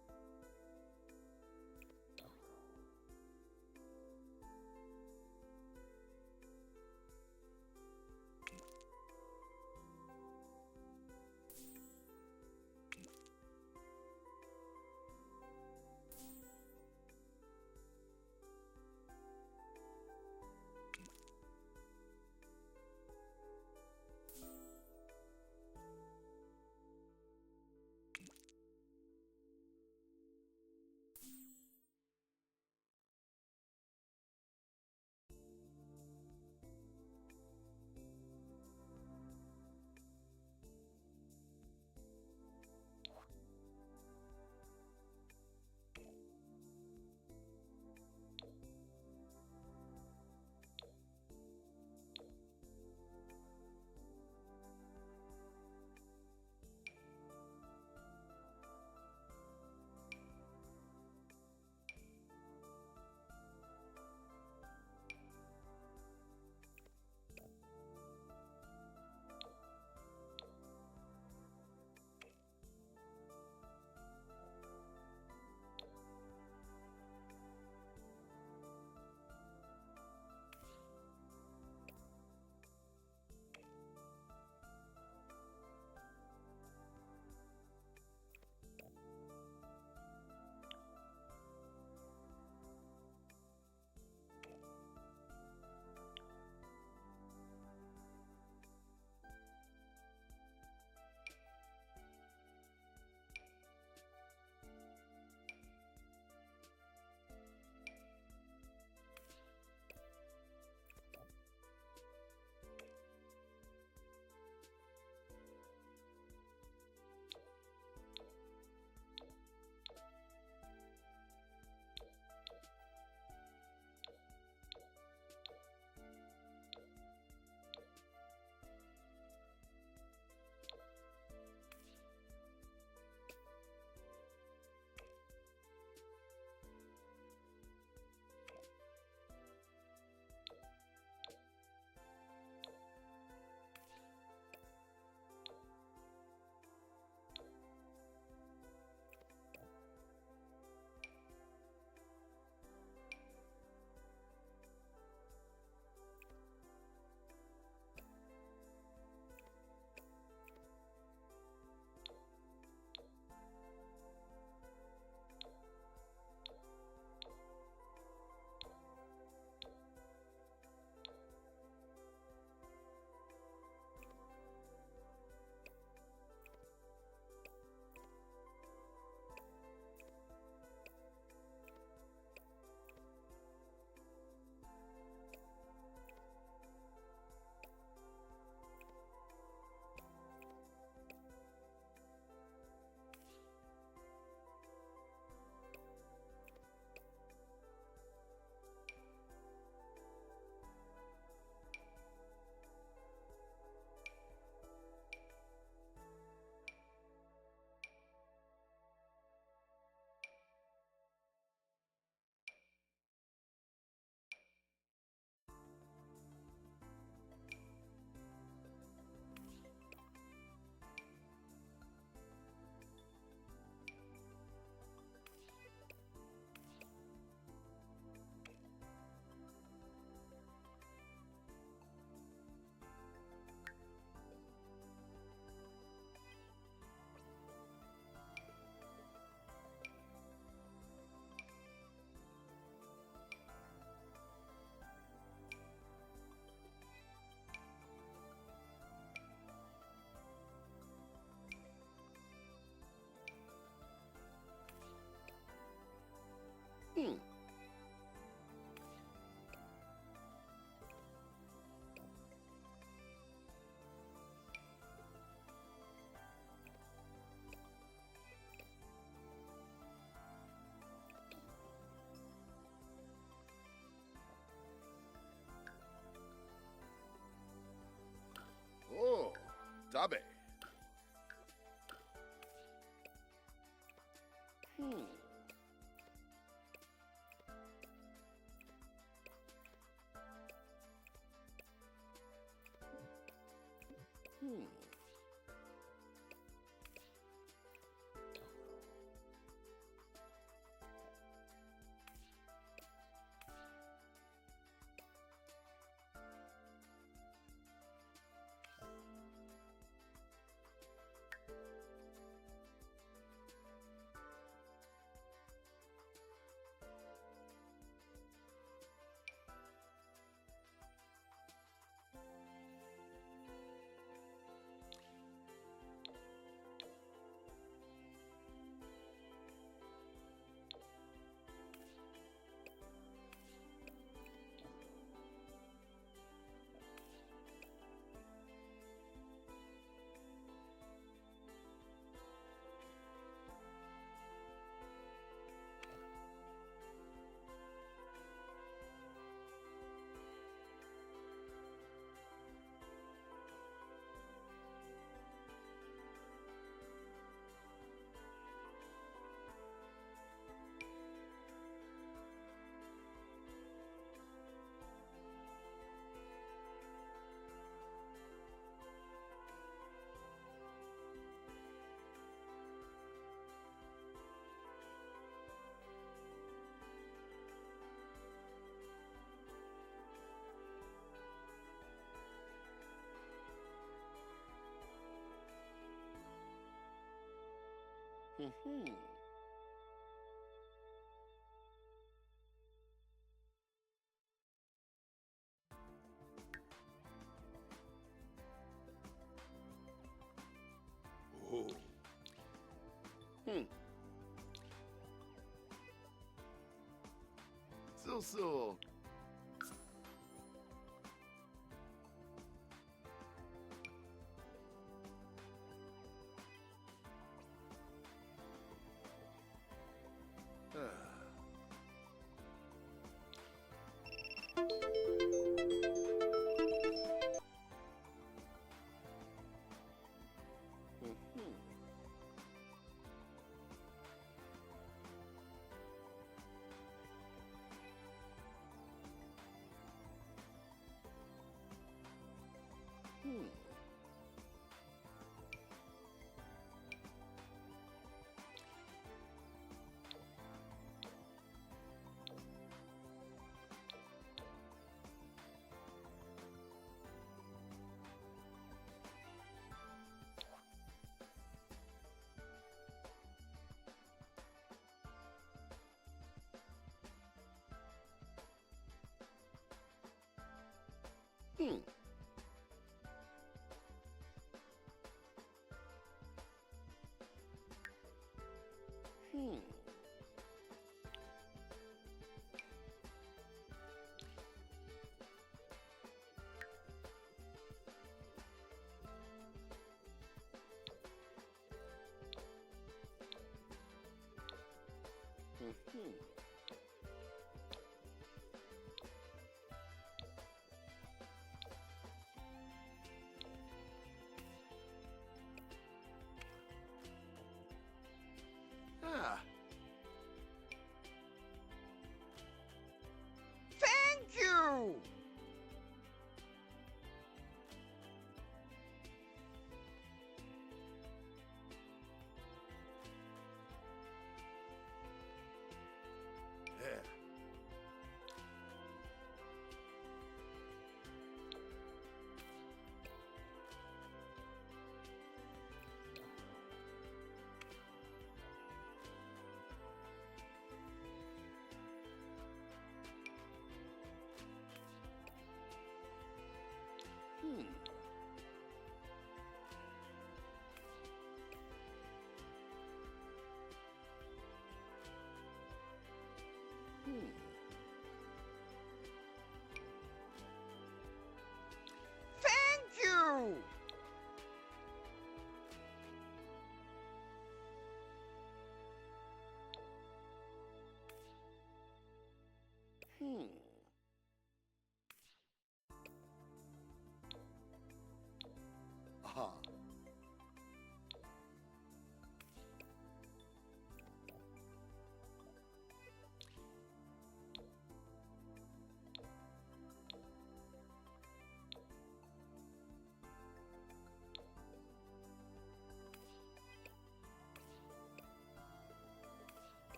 Oh, Tabe. Hmm. Oh. Hmm. So. Hmm. Hmm. Hmm. Hmm. Ah. Thank you! Yeah. Hmm. Hmm. Thank you! Hmm. Aha.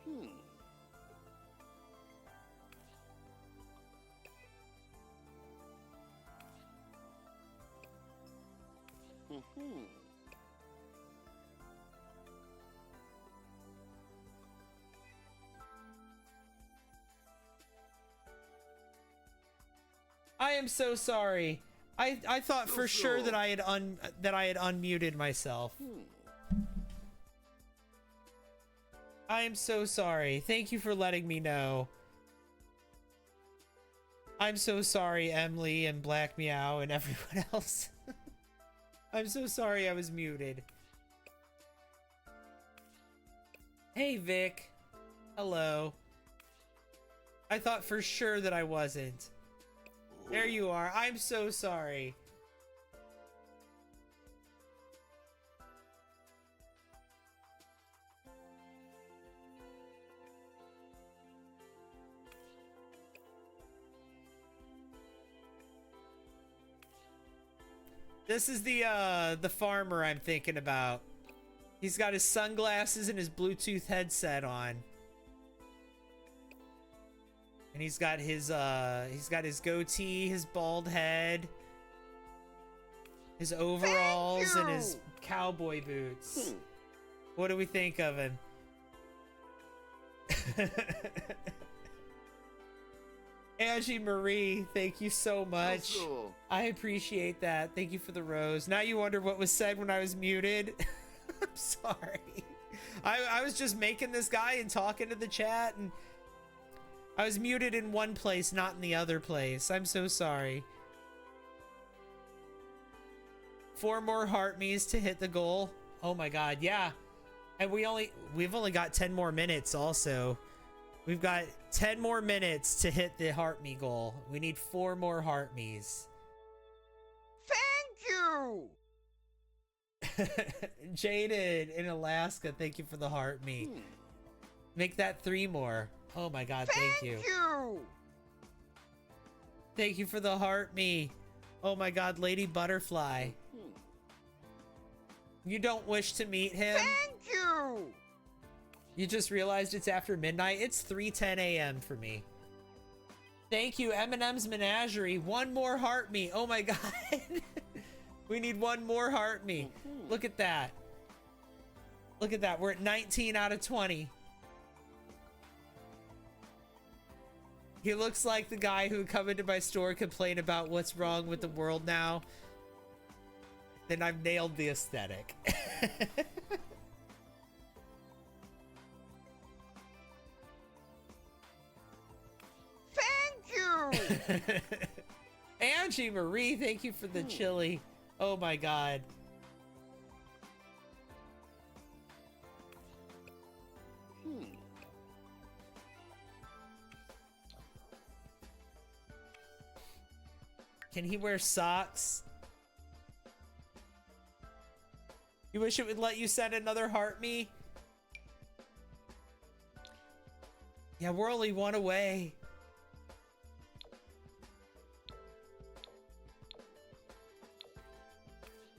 Hmm. Hmm. I am so sorry. I thought for sure that I had unmuted myself. I am so sorry. Thank you for letting me know. I'm so sorry, Emily and Black Meow and everyone else. I'm so sorry I was muted. Hey, Vic. Hello. I thought for sure that I wasn't. There you are. I'm so sorry. This is the farmer I'm thinking about. He's got his sunglasses and his Bluetooth headset on. And he's got his goatee, his bald head, his overalls, and his cowboy boots. What do we think of him? Angie Marie, thank you so much. Also. I appreciate that. Thank you for the rose. Now you wonder what was said when I was muted. I'm sorry. I was just making this guy and talking to the chat, and I was muted in one place, not in the other place. I'm so sorry. 4 more heart me's to hit the goal. Oh my god, yeah. And we've only got 10 more minutes also. We've got 10 more minutes to hit the heart me goal. We need 4 more heart me's. Thank you! Jaded in Alaska, thank you for the heart me. Make that 3 more. Oh my god, thank you. Thank you for the heart me. Oh my god, Lady Butterfly. You don't wish to meet him? Thank you! You just realized it's after midnight? It's 3:10 a.m. for me. Thank you, Eminem's Menagerie. 1 more heart me. Oh my god. We need 1 more heart me. Look at that. Look at that. We're at 19 out of 20. He looks like the guy who would come into my store and complain about what's wrong with the world now. Then I've nailed the aesthetic. Thank you! Angie Marie, thank you for the chili. Oh my god. Can he wear socks? You wish it would let you send another heart me? Yeah, we're only 1 away.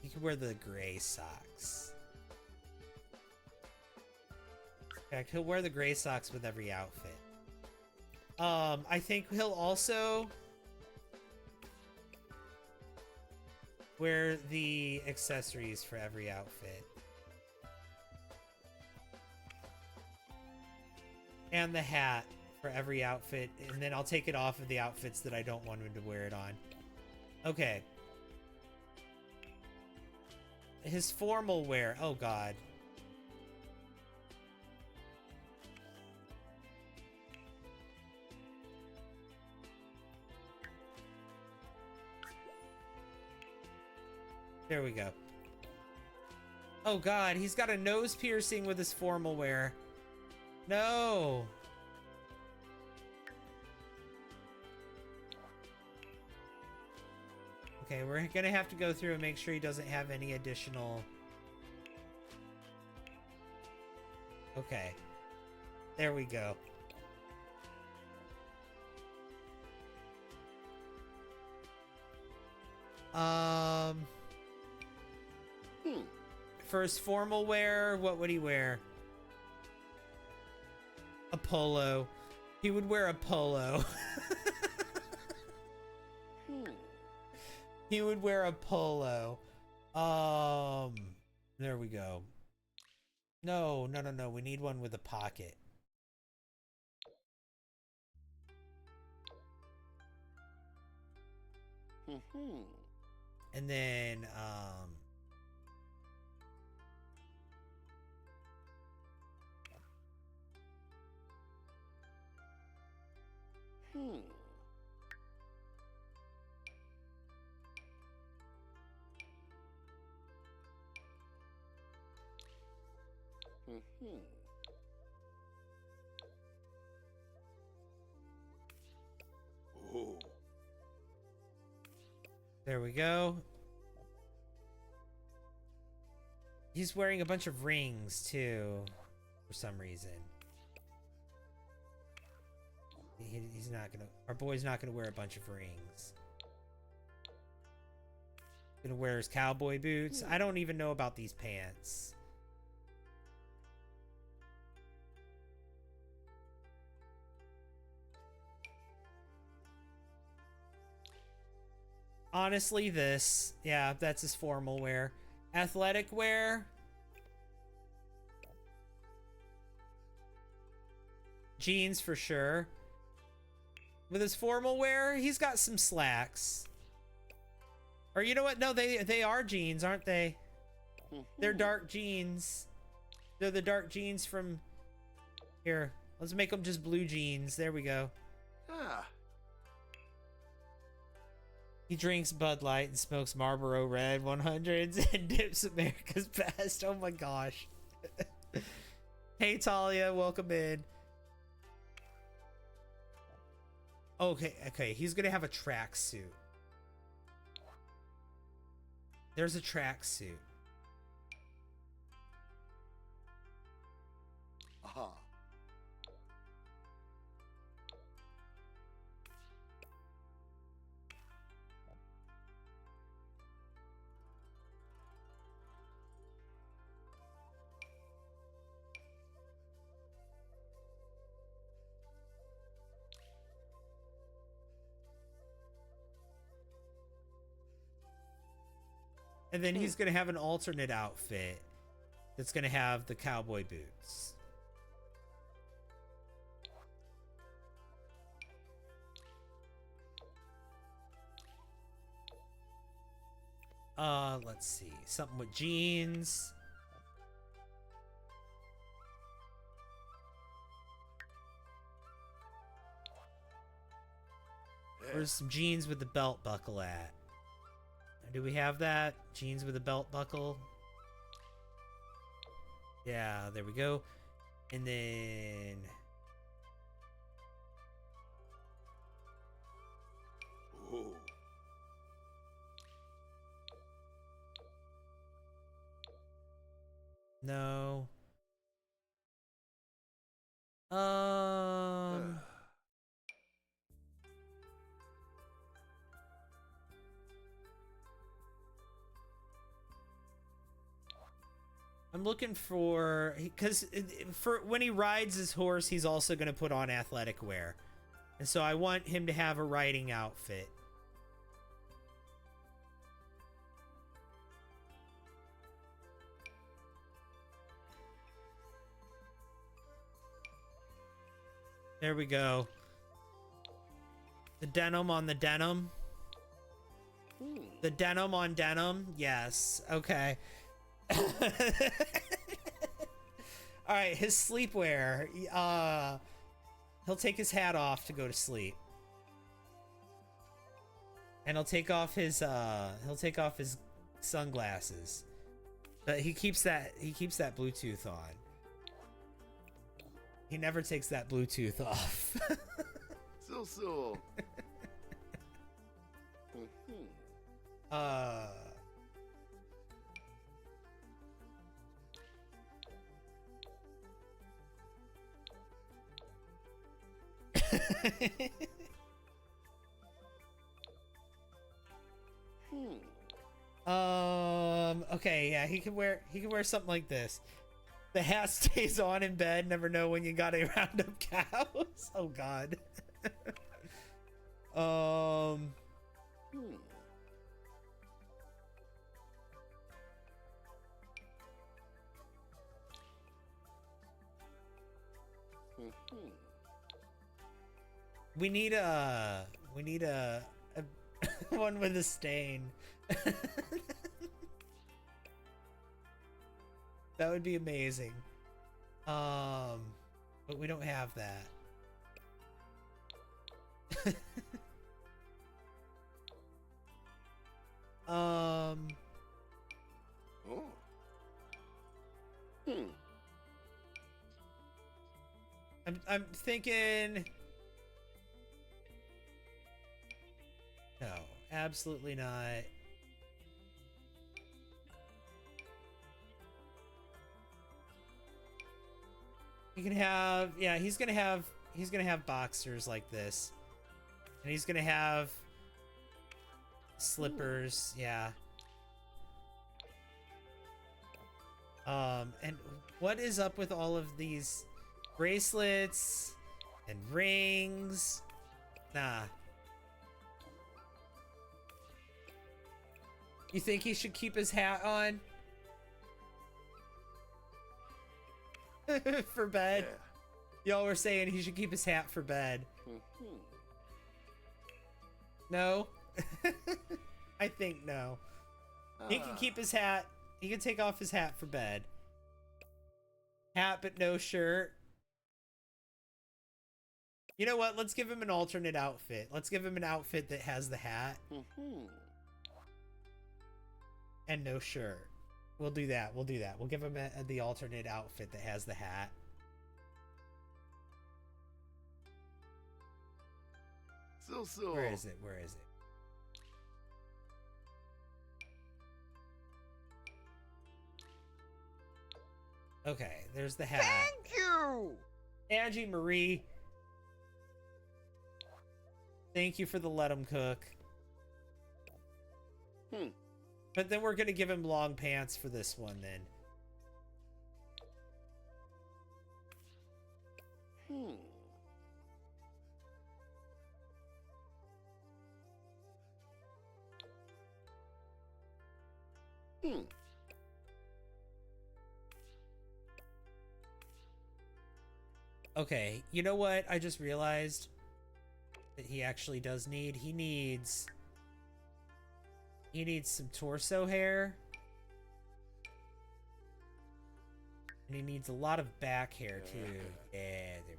You can wear the gray socks. In fact, he'll wear the gray socks with every outfit. I think he'll also wear the accessories for every outfit. And the hat for every outfit. And then I'll take it off of the outfits that I don't want him to wear it on. Okay. His formal wear. Oh, God. There we go. Oh god, he's got a nose piercing with his formal wear. No. Okay, we're gonna have to go through and make sure he doesn't have any additional... Okay. There we go. For his formal wear, what would he wear? A polo. He would wear a polo. He would wear a polo. There we go. No. We need one with a pocket. And then, Oh. there we go. He's wearing a bunch of rings too, for some reason. He's not gonna. Our boy's not gonna wear a bunch of rings. Gonna wear his cowboy boots. I don't even know about these pants. Honestly, this. Yeah, that's his formal wear. Athletic wear. Jeans for sure. With his formal wear, he's got some slacks. Or you know what? No, they are jeans, aren't they? They're dark jeans. They're the dark jeans from... Here, let's make them just blue jeans. There we go. Ah. He drinks Bud Light and smokes Marlboro Red 100s and dips America's Best. Oh my gosh. Hey Talia, welcome in. Okay, he's gonna have a tracksuit. There's a tracksuit. Aha. And then he's gonna have an alternate outfit that's gonna have the cowboy boots. Let's see. Something with jeans. Where's some jeans with the belt buckle at? Do we have that? Jeans with a belt buckle. Yeah, there we go. And then... Ooh. No. I'm looking for, because for when he rides his horse, he's also going to put on athletic wear. And so I want him to have a riding outfit. There we go. The denim on the denim. The denim on denim. Yes. Okay. All right, his sleepwear. He'll take his hat off to go to sleep. And he'll take off his sunglasses. But he keeps that Bluetooth on. He never takes that Bluetooth off. So. Okay, yeah, he can wear something like this. The hat stays on in bed, never know when you gotta round up cows. Oh god. We need a one with a stain. That would be amazing. But we don't have that. Oh. I'm thinking. No, absolutely not. You can have, yeah, he's gonna have boxers like this, and he's gonna have slippers, yeah. And what is up with all of these bracelets and rings? Nah. You think he should keep his hat on? For bed? Y'all were saying he should keep his hat for bed. No? I think no. He can keep his hat. He can take off his hat for bed. Hat but no shirt. You know what? Let's give him an alternate outfit. Let's give him an outfit that has the hat. And no shirt. We'll do that. We'll do that. We'll give him the alternate outfit that has the hat. So. Where is it? Where is it? Okay, there's the hat. Thank you! Angie Marie. Thank you for the let him cook. But then we're gonna give him long pants for this one then. Okay, you know what? I just realized that he actually does need. He needs some torso hair. And he needs a lot of back hair too. Yeah, there we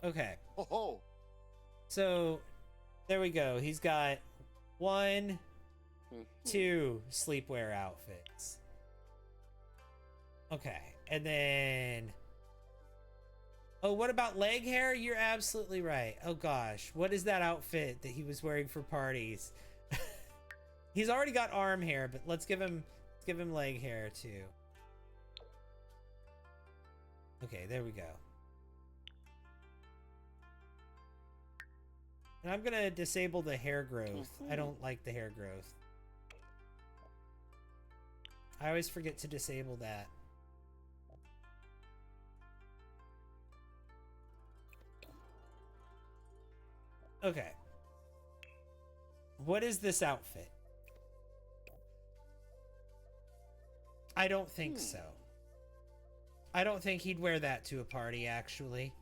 go. Okay. Oh. So there we go. He's got 1, 2 sleepwear outfits. Okay. And then... Oh, what about leg hair? You're absolutely right. Oh gosh. What is that outfit that he was wearing for parties? He's already got arm hair, but let's give him leg hair too. Okay, there we go. And I'm gonna disable the hair growth. I don't like the hair growth. I always forget to disable that. Okay. What is this outfit? I don't think so. I don't think he'd wear that to a party, actually.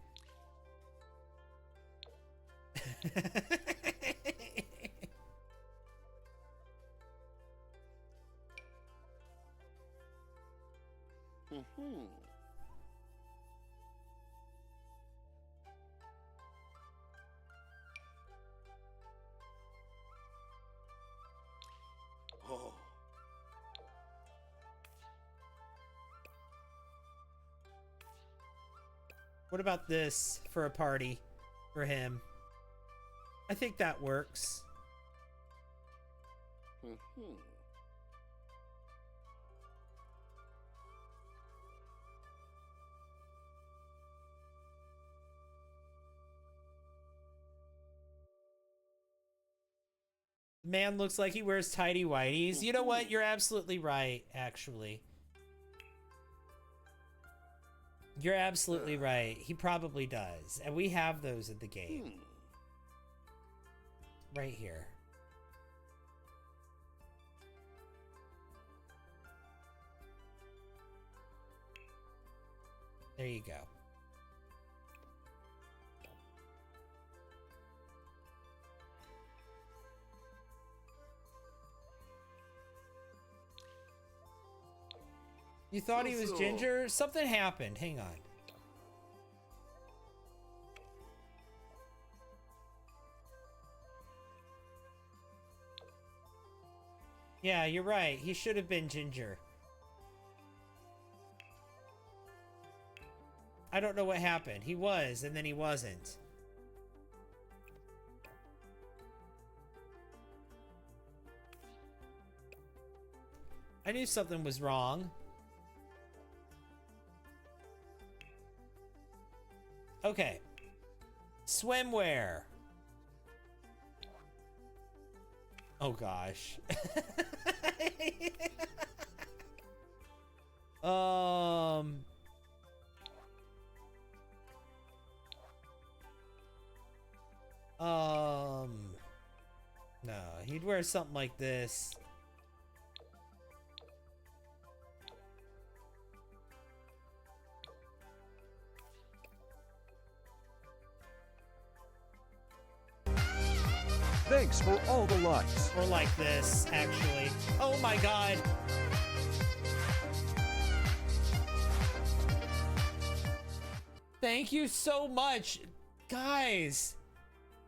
Oh. What about this for a party for him? I think that works. Man looks like he wears tidy whities. You know what? You're absolutely right, actually. You're absolutely right. He probably does. And we have those at the game. Right here. There you go. You thought he was ginger? Something happened. Hang on. Yeah, you're right. He should have been ginger. I don't know what happened. He was, and then he wasn't. I knew something was wrong. Okay. Swimwear. Oh gosh. Um. No, he'd wear something like this. Thanks for all the likes. Or like this, actually. Oh my god. Thank you so much, guys.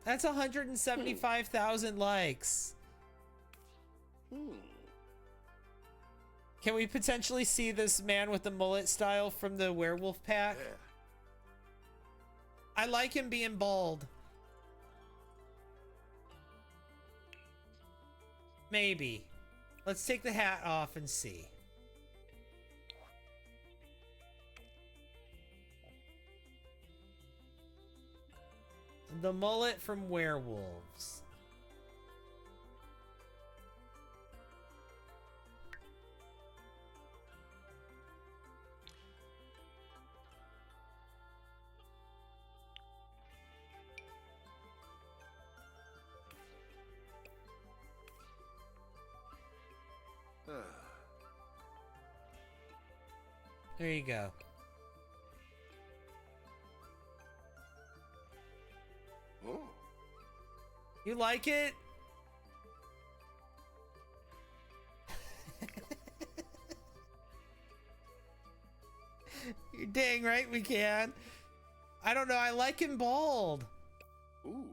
That's 175,000 likes. Can we potentially see this man with the mullet style from the werewolf pack? Yeah. I like him being bald. Maybe. Let's take the hat off and see. The mullet from Werewolves. There you go. Oh. You like it? You're dang right we can. I don't know, I like him bald. Ooh.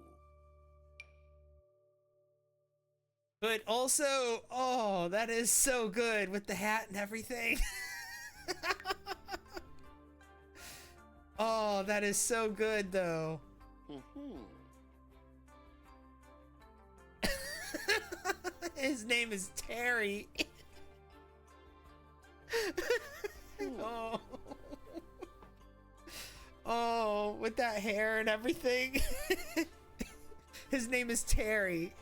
But also, oh, that is so good with the hat and everything. Oh, that is so good though. His name is Terry. Oh. Oh, with that hair and everything. His name is Terry.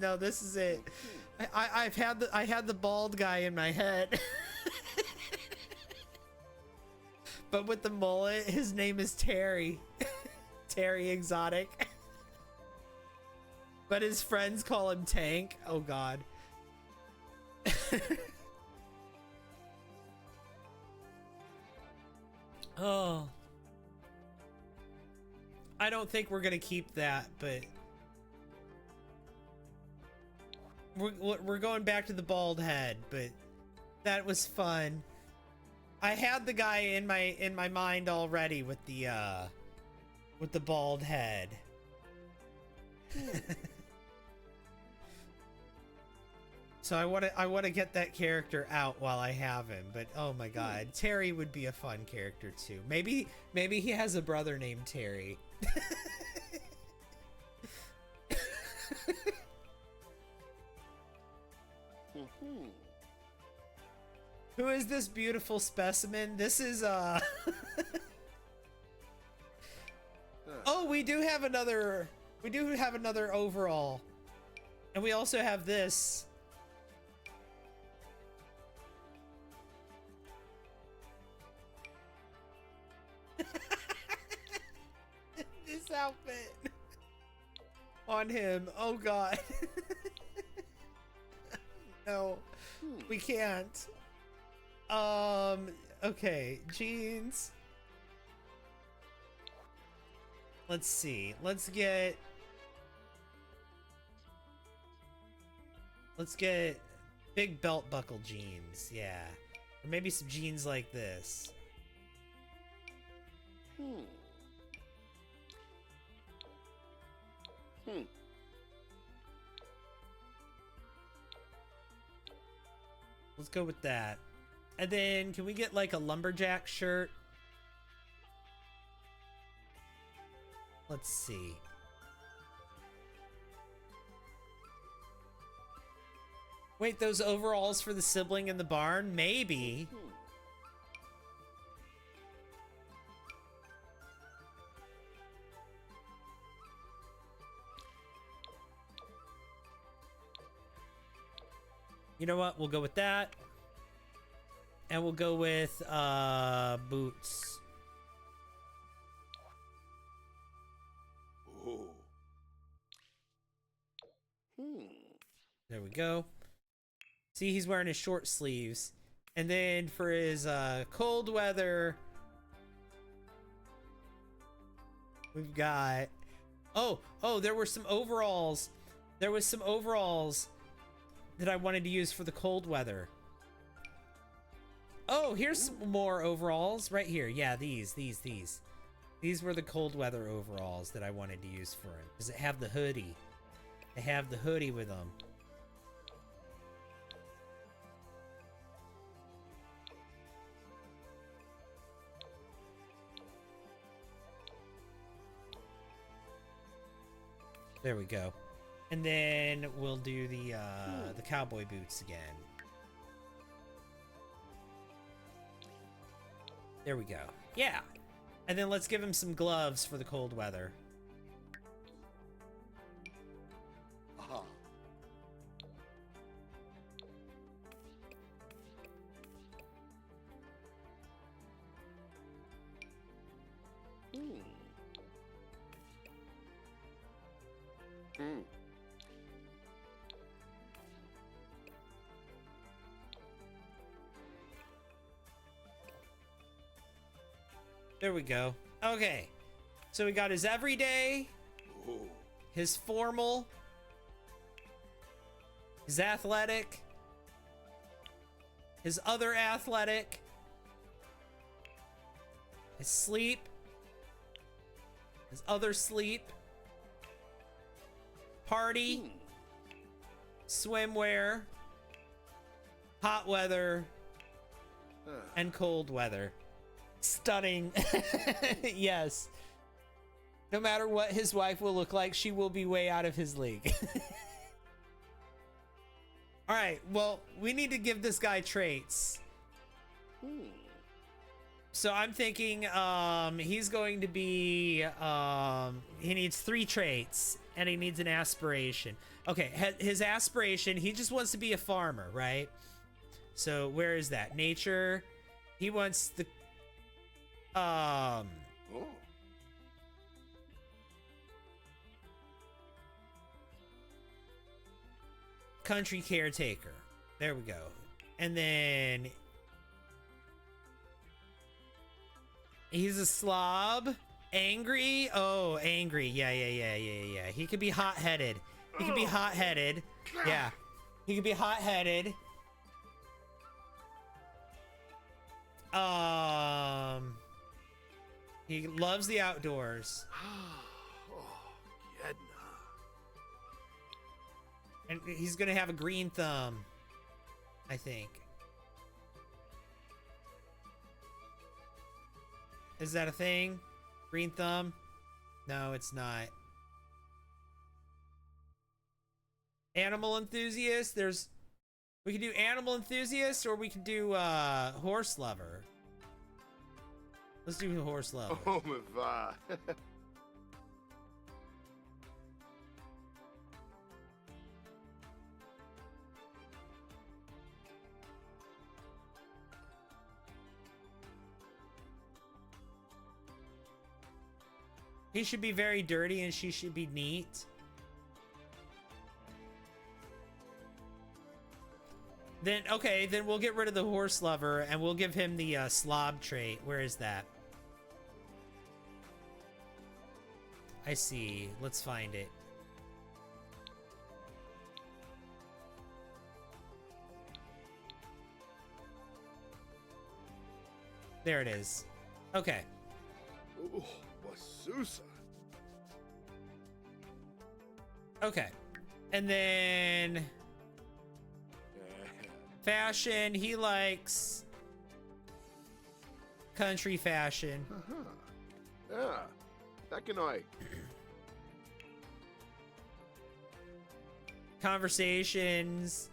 No, this is it. I had the bald guy in my head. But with the mullet, his name is Terry. Terry Exotic. But his friends call him Tank. Oh god. Oh. I don't think we're gonna keep that, but we're going back to the bald head, but that was fun. I had the guy in my mind already with the bald head. So I want to get that character out while I have him, but oh my god, Terry would be a fun character too. Maybe he has a brother named Terry. Who is this beautiful specimen? This is Oh, we do have another overall. And we also have this. This outfit on him. Oh god. No. We can't. Okay, jeans. Let's see. Let's get big belt buckle jeans. Yeah. Or maybe some jeans like this. Let's go with that. And then can we get like a lumberjack shirt? Let's see. Wait, those overalls for the sibling in the barn? Maybe. You know what? We'll go with that. And we'll go with boots. Oh. Hmm. There we go. See, he's wearing his short sleeves. And then for his cold weather, we've got... Oh, there were some overalls. There was some overalls that I wanted to use for the cold weather. Oh, here's some more overalls right here. Yeah, these. These were the cold weather overalls that I wanted to use for him. Does it have the hoodie? They have the hoodie with them. There we go. And then we'll do the cowboy boots again. There we go. Yeah. And then let's give him some gloves for the cold weather. Aha. Hmm. Hmm. There we go. Okay. So we got his everyday, Oh. his formal, his athletic, his other athletic, his sleep, his other sleep, party, Hmm. swimwear, hot weather, and cold weather. Stunning. Yes. No matter what his wife will look like, she will be way out of his league. All right, well, we need to give this guy traits. Hmm. So I'm thinking he's going to be he needs 3 traits and he needs an aspiration. Okay, his aspiration, he just wants to be a farmer, right? So where is that? Nature. He wants the Oh. country caretaker. There we go. And then he's a slob. Angry. Oh, angry. Yeah. He could be hot-headed. He could be hot-headed. Yeah. He could be hot-headed. He loves the outdoors. Oh, Yedna. And he's gonna have a green thumb, I think. Is that a thing? Green thumb? No, it's not. Animal enthusiast? We can do animal enthusiast or we can do horse lover. Let's do horse lover. Oh, my God. He should be very dirty and she should be neat. Then, okay, then we'll get rid of the horse lover and we'll give him the slob trait. Where is that? I see. Let's find it. There it is. Okay. Oh, Wasusa. Okay. And then fashion, he likes country fashion. Yeah. That can I. Conversations.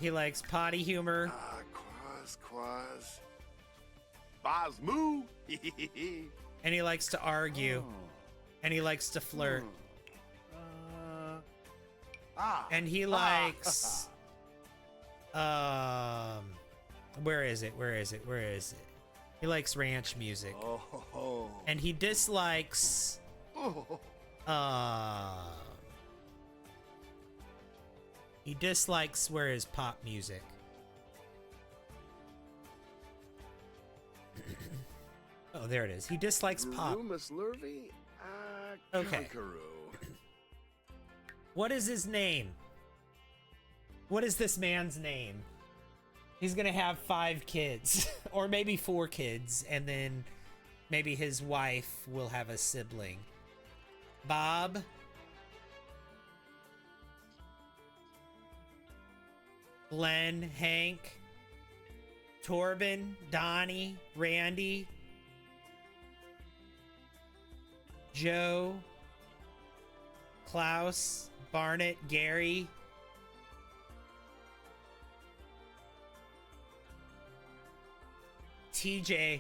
He likes potty humor. Quaz. Bazmoo. And he likes to argue. And he likes to flirt. And he likes where is it? He likes ranch music. Oh. And he dislikes where is pop music. Oh, there it is. He dislikes pop. Miss Lurvy? Okay. What is his name? What is this man's name? He's gonna have 5 kids, or maybe 4 kids, and then maybe his wife will have a sibling. Bob. Glenn, Hank, Torben, Donnie, Randy, Joe, Klaus, Barnett, Gary, TJ.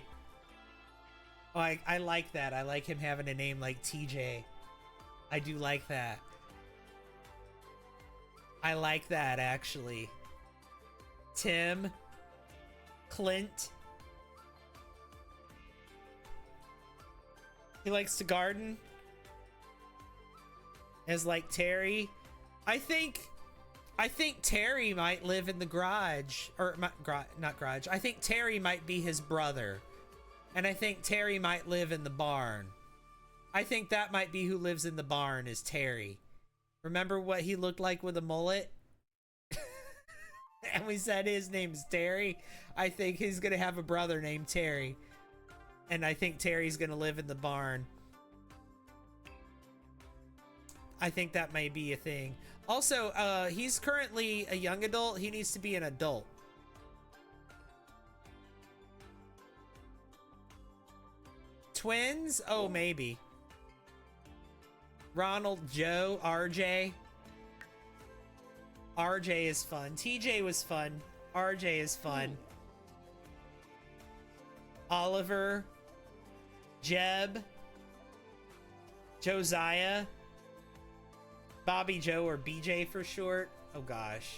Oh, I like that. I like him having a name like TJ. I do like that. I like that, actually. Tim, Clint. He likes to garden. As like Terry. I think Terry might live in the garage, or not garage. I think Terry might be his brother. And I think Terry might live in the barn. I think that might be who lives in the barn is Terry. Remember what he looked like with a mullet? And we said his name's Terry. I think he's gonna have a brother named Terry. And I think Terry's gonna live in the barn. I think that may be a thing. Also, he's currently a young adult. He needs to be an adult. Twins? Oh, maybe. Ronald, Joe, RJ. RJ is fun. TJ was fun. RJ is fun. Oliver. Jeb. Josiah. Bobby Joe, or BJ for short. Oh gosh.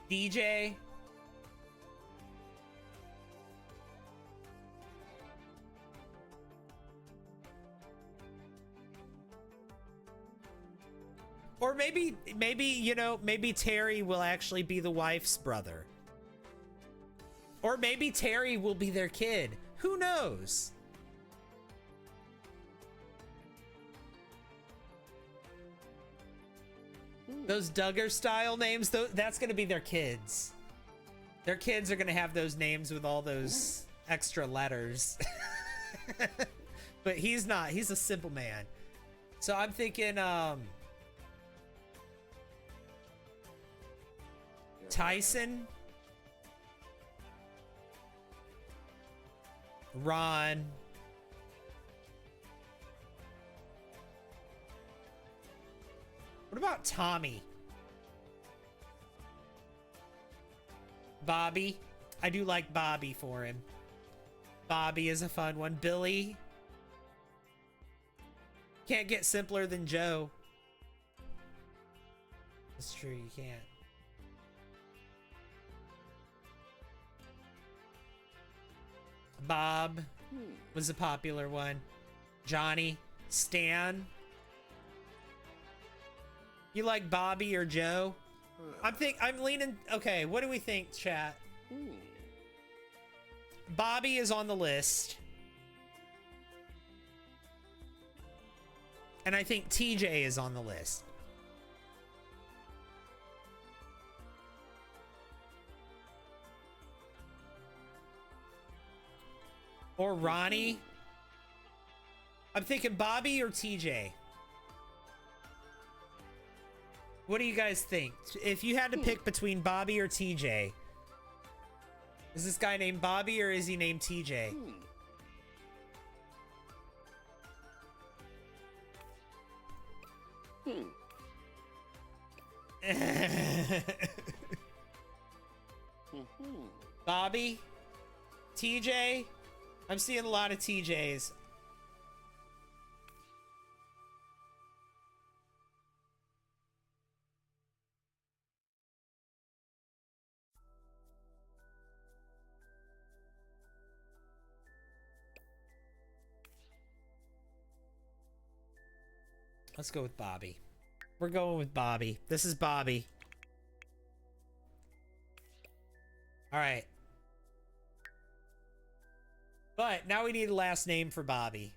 DJ. Or maybe, you know, maybe Terry will actually be the wife's brother. Or maybe Terry will be their kid. Who knows? Those Duggar style names, that's going to be their kids. Their kids are going to have those names with all those extra letters. But he's not. He's a simple man. So I'm thinking, Tyson, Ron, what about Tommy? Bobby. I do like Bobby for him. Bobby is a fun one. Billy. Can't get simpler than Joe. That's true, you can't. Bob was a popular one. Johnny. Stan. You like Bobby or Joe? I'm leaning. Okay, what do we think, chat? Bobby is on the list. And I think TJ is on the list. Or Ronnie. I'm thinking Bobby or TJ. What do you guys think? If you had to pick between Bobby or TJ, is this guy named Bobby or is he named TJ? Bobby? TJ? I'm seeing a lot of TJs. Let's go with Bobby. We're going with Bobby. This is Bobby. All right. But now we need a last name for Bobby.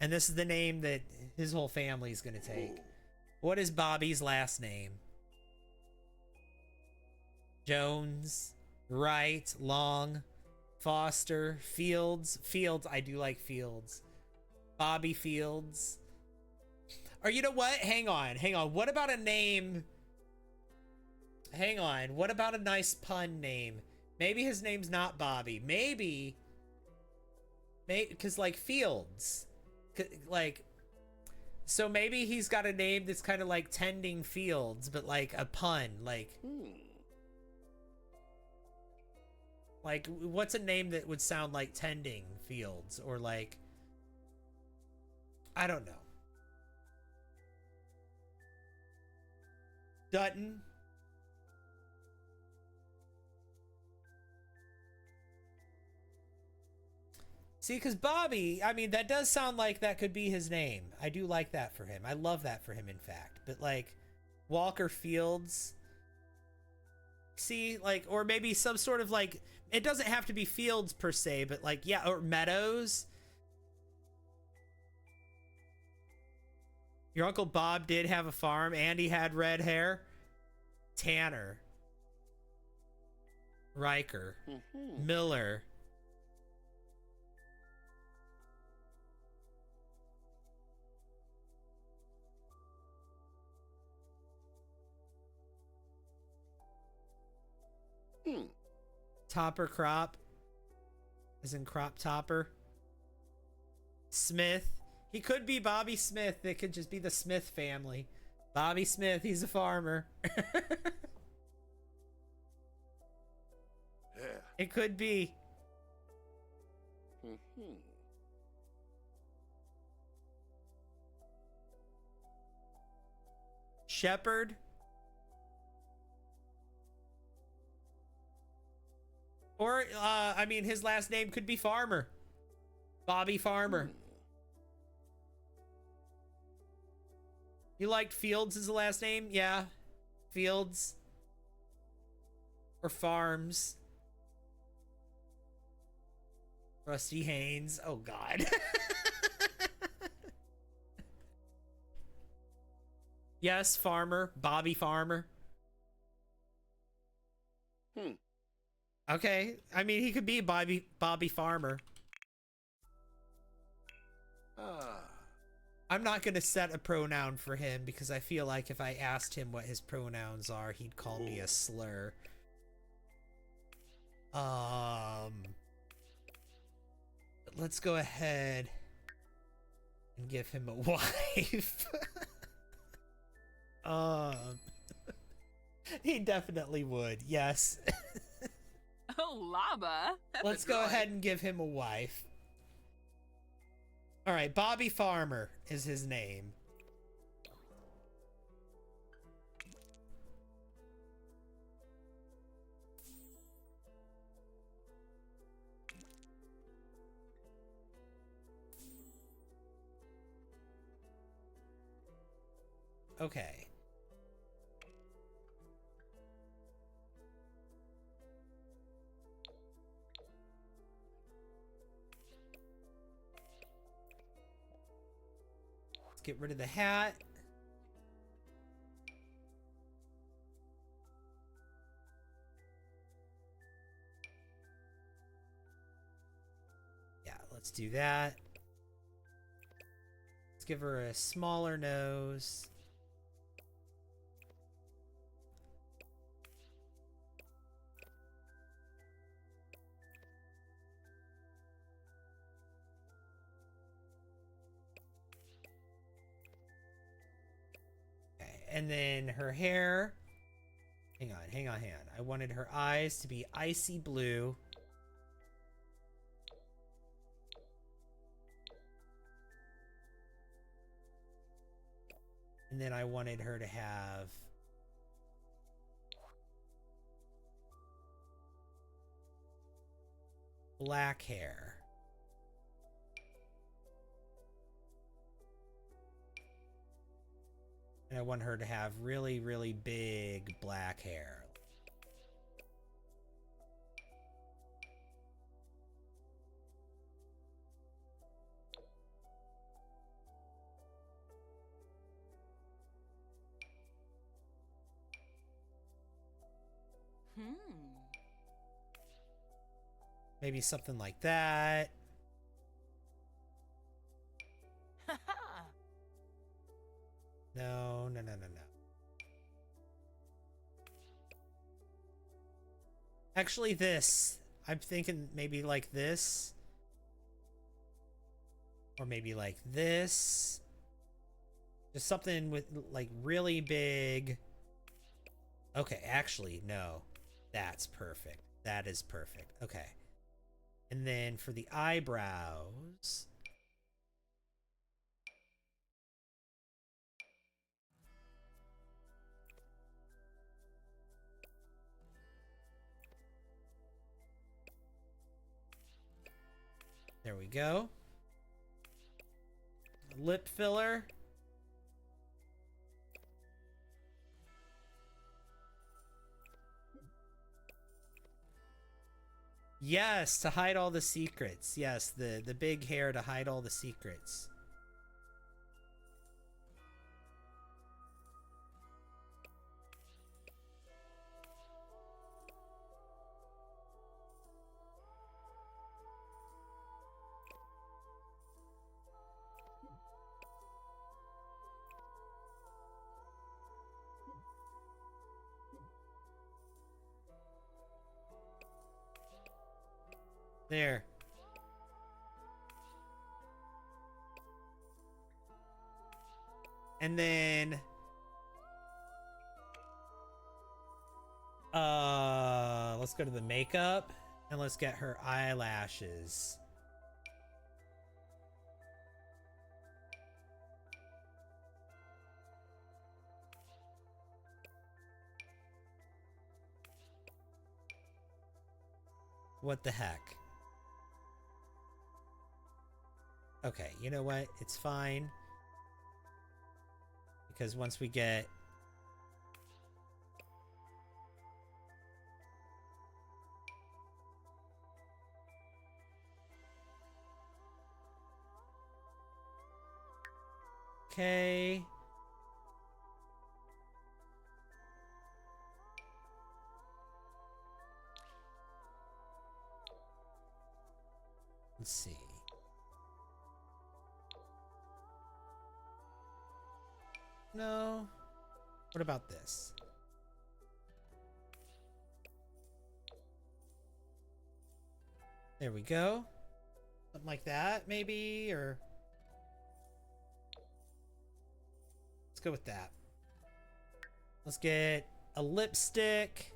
And this is the name that his whole family is going to take. What is Bobby's last name? Jones, Wright, Long, Foster, Fields. Fields, I do like Fields. Bobby Fields. Or you know what? Hang on. What about a name? Hang on. What about a nice pun name? Maybe his name's not Bobby. Maybe because like Fields. Like, so maybe he's got a name that's kind of like tending fields, but like a pun. Like what's a name that would sound like tending fields, or like, I don't know. Dutton. See, because Bobby, I mean, that does sound like that could be his name. I do like that for him. I love that for him, in fact. But like, Walker Fields. See, like, or maybe some sort of like, it doesn't have to be Fields per se, but like, yeah, or Meadows. Your Uncle Bob did have a farm and he had red hair. Tanner. Riker. Miller. Topper crop. As in crop topper. Smith. He could be Bobby Smith. It could just be the Smith family. Bobby Smith, he's a farmer. Yeah. It could be. Shepherd. Or, I mean, his last name could be Farmer. Bobby Farmer. You liked Fields as the last name? Yeah. Fields. Or Farms. Rusty Haynes. Oh, God. Yes, Farmer. Bobby Farmer. Okay. I mean, he could be Bobby Farmer. I'm not going to set a pronoun for him because I feel like if I asked him what his pronouns are, he'd call me a slur. Let's go ahead and give him a wife. He definitely would. Yes. Oh, Lava. Let's go ahead and give him a wife. All right, Bobby Farmer is his name. Okay. Let's get rid of the hat. Yeah, let's do that. Let's give her a smaller nose. And then her hair. Hang on. I wanted her eyes to be icy blue. And then I wanted her to have black hair. And I want her to have really, really big black hair. Maybe something like that. No, no, no, no, no. Actually, this. I'm thinking maybe like this. Or maybe like this. Just something with like really big. Okay, actually, no. That's perfect. That is perfect. Okay. And then for the eyebrows. There we go. Lip filler. Yes, to hide all the secrets. Yes, the big hair to hide all the secrets. There. And then let's go to the makeup and let's get her eyelashes. What the heck? Okay, you know what? It's fine. Because once we get... Okay. Let's see. No. What about this? There we go. Something like that, maybe, or... Let's go with that. Let's get a lipstick.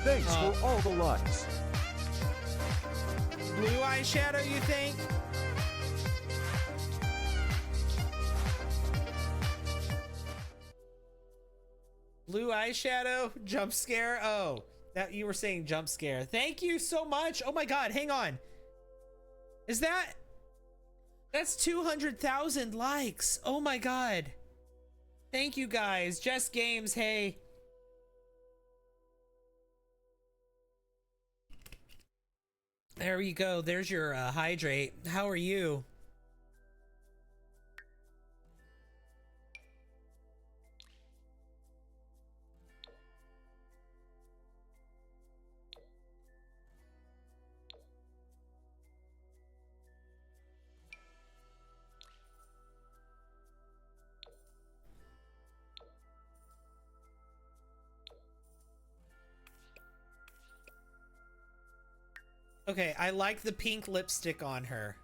Thanks for all the likes. Blue eyeshadow, you think? Blue eyeshadow? Jump scare? Oh, that you were saying jump scare. Thank you so much. Oh my god, hang on. Is that... That's 200,000 likes. Oh my god. Thank you guys. Just Games, hey. There you go. There's your hydrate. How are you? Okay, I like the pink lipstick on her.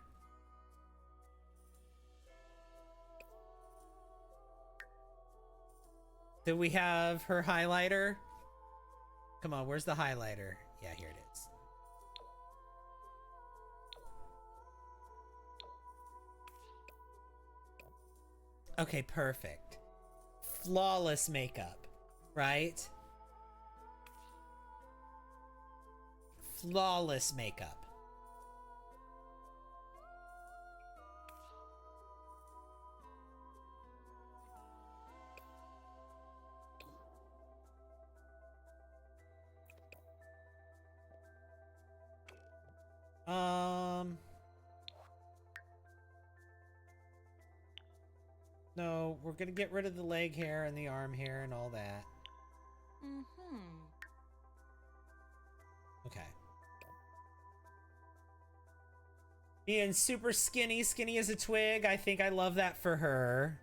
Do we have her highlighter? Come on, where's the highlighter? Yeah, here it is. Okay, perfect. Flawless makeup, right? flawless makeup. No, we're gonna get rid of the leg hair and the arm hair and all that. Mm-hmm. Okay. Being super skinny, skinny as a twig. I think I love that for her.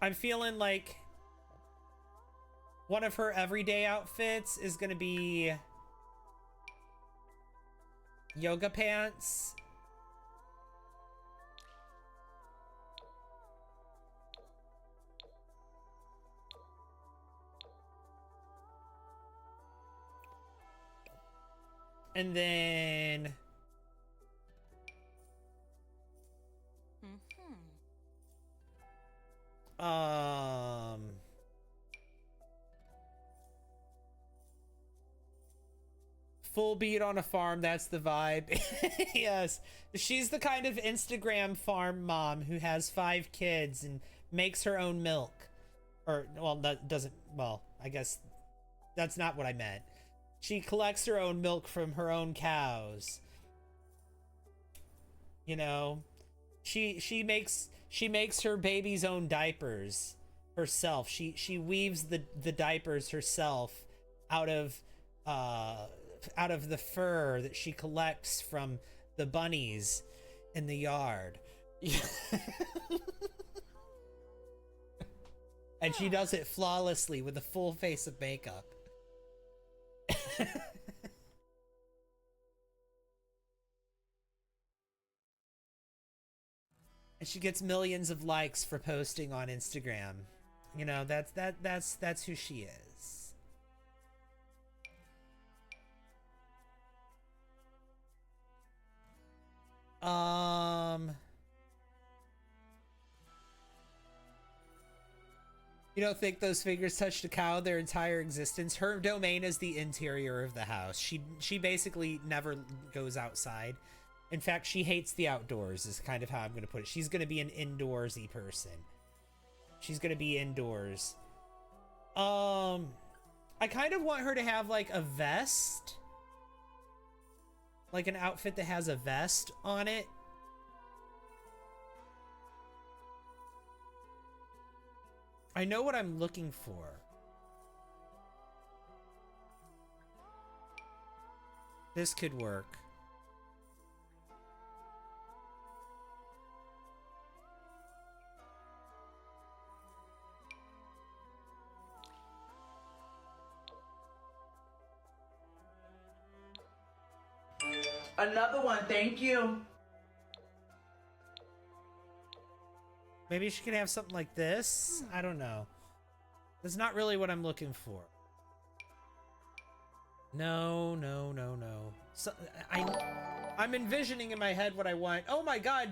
I'm feeling like one of her everyday outfits is gonna be yoga pants. And then full beat on a farm, that's the vibe. Yes. She's the kind of Instagram farm mom who has 5 kids and makes her own milk. Or, well, that doesn't, well, I guess that's not what I meant. She collects her own milk from her own cows. You know, she makes her baby's own diapers herself. She weaves the diapers herself out of the fur that she collects from the bunnies in the yard. And she does it flawlessly with a full face of makeup. And she gets millions of likes for posting on Instagram. You know, that's who she is. You don't think those figures touched a cow their entire existence? Her domain is the interior of the house. She basically never goes outside. In fact, she hates the outdoors is kind of how I'm going to put it. She's going to be an indoorsy person. She's going to be indoors. I kind of want her to have like a vest. Like an outfit that has a vest on it. I know what I'm looking for. This could work. Another one, thank you. Maybe she could have something like this. I don't know. That's not really what I'm looking for. No. So, I'm envisioning in my head what I want. Oh my god.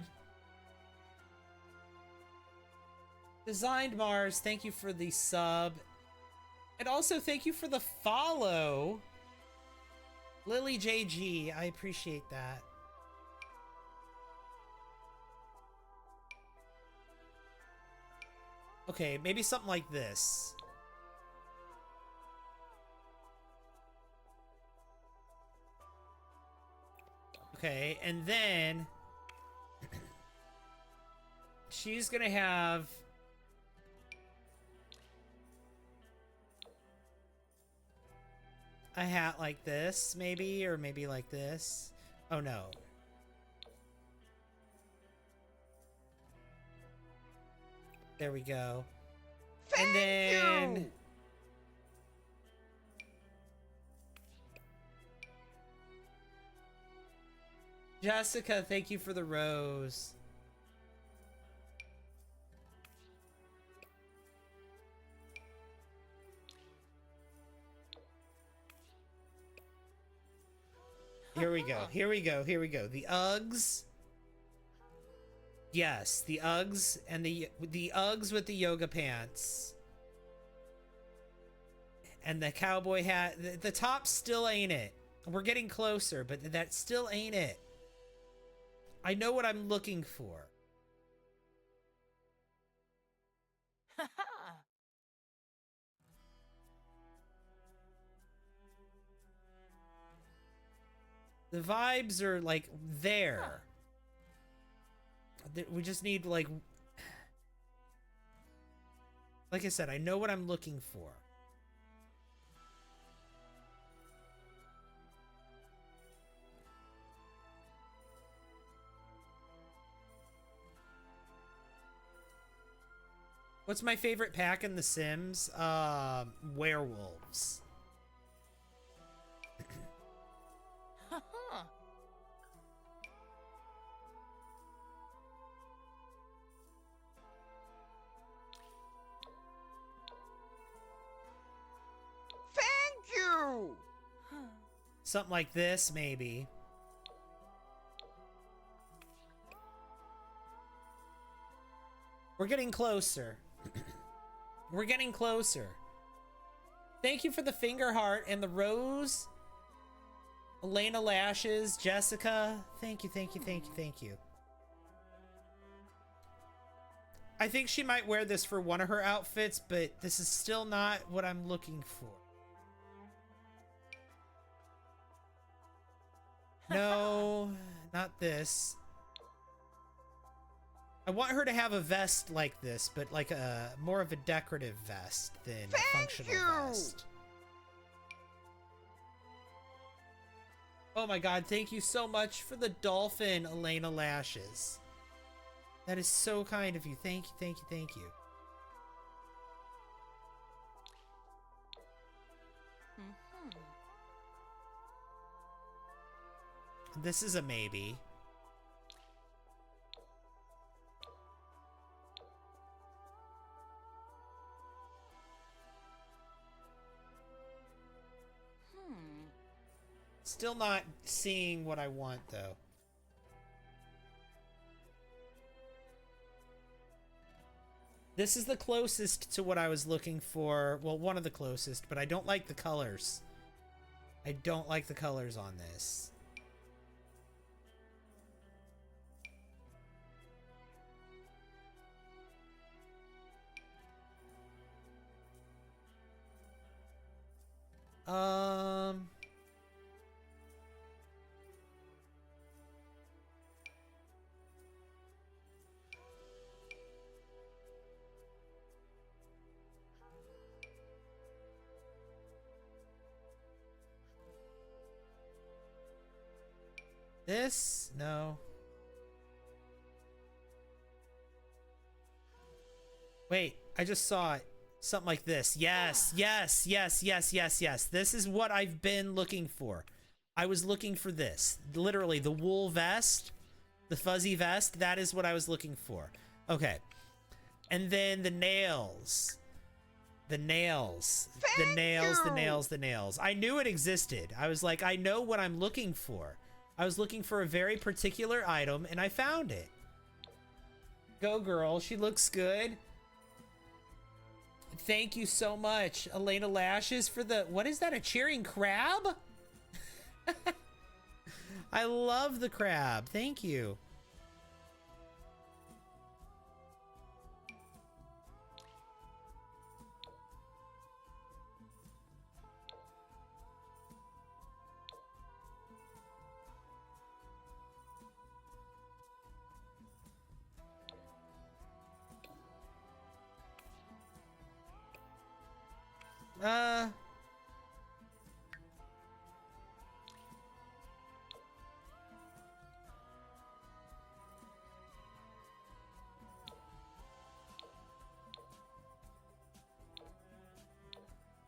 Designed Mars, thank you for the sub. And also thank you for the follow. Lily JG, I appreciate that. Okay, maybe something like this. Okay, and then she's gonna have a hat like this, maybe, or maybe like this. Oh no. There we go. And then you! Jessica, thank you for the rose. Here we go. Here we go. Here we go. The Uggs. Yes, the Uggs and the Uggs with the yoga pants. And the cowboy hat, the top still ain't it. We're getting closer, but that still ain't it. I know what I'm looking for. The vibes are like there. We just need like I said, I know what I'm looking for. What's my favorite pack in The Sims? Werewolves. Thank you! Something like this, maybe. We're getting closer. We're getting closer. Thank you for the finger heart and the rose. Elena Lashes, Jessica. Thank you, thank you, thank you, thank you. I think she might wear this for one of her outfits, but this is still not what I'm looking for. No, not this. I want her to have a vest like this, but like a more of a decorative vest than a functional vest. Oh my god, thank you so much for the dolphin, Elena Lashes. That is so kind of you. Thank you, thank you, thank you. This is a maybe. Still not seeing what I want, though. This is the closest to what I was looking for. Well, one of the closest, but I don't like the colors. I don't like the colors on this. This? No. Wait, I just saw it. Something like this. Yes, yes, yes, yes, yes, yes. This is what I've been looking for. I was looking for this. Literally, the wool vest, the fuzzy vest, that is what I was looking for. Okay. And then the nails. The nails. The nails, the nails, the nails. I knew it existed. I was like, I know what I'm looking for. I was looking for a very particular item, and I found it. Go, girl. She looks good. Thank you so much, Elena Lashes, for the... What is that, a cheering crab? I love the crab. Thank you.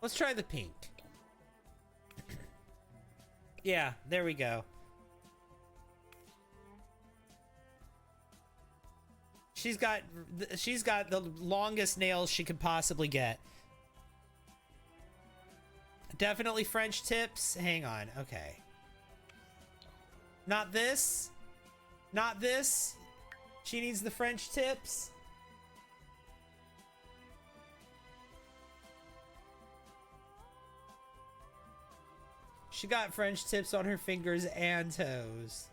Let's try the pink. Yeah, there we go. She's got the longest nails she could possibly get. Definitely French tips. Hang on. Okay. Not this. Not this. She needs the French tips. She got French tips on her fingers and toes.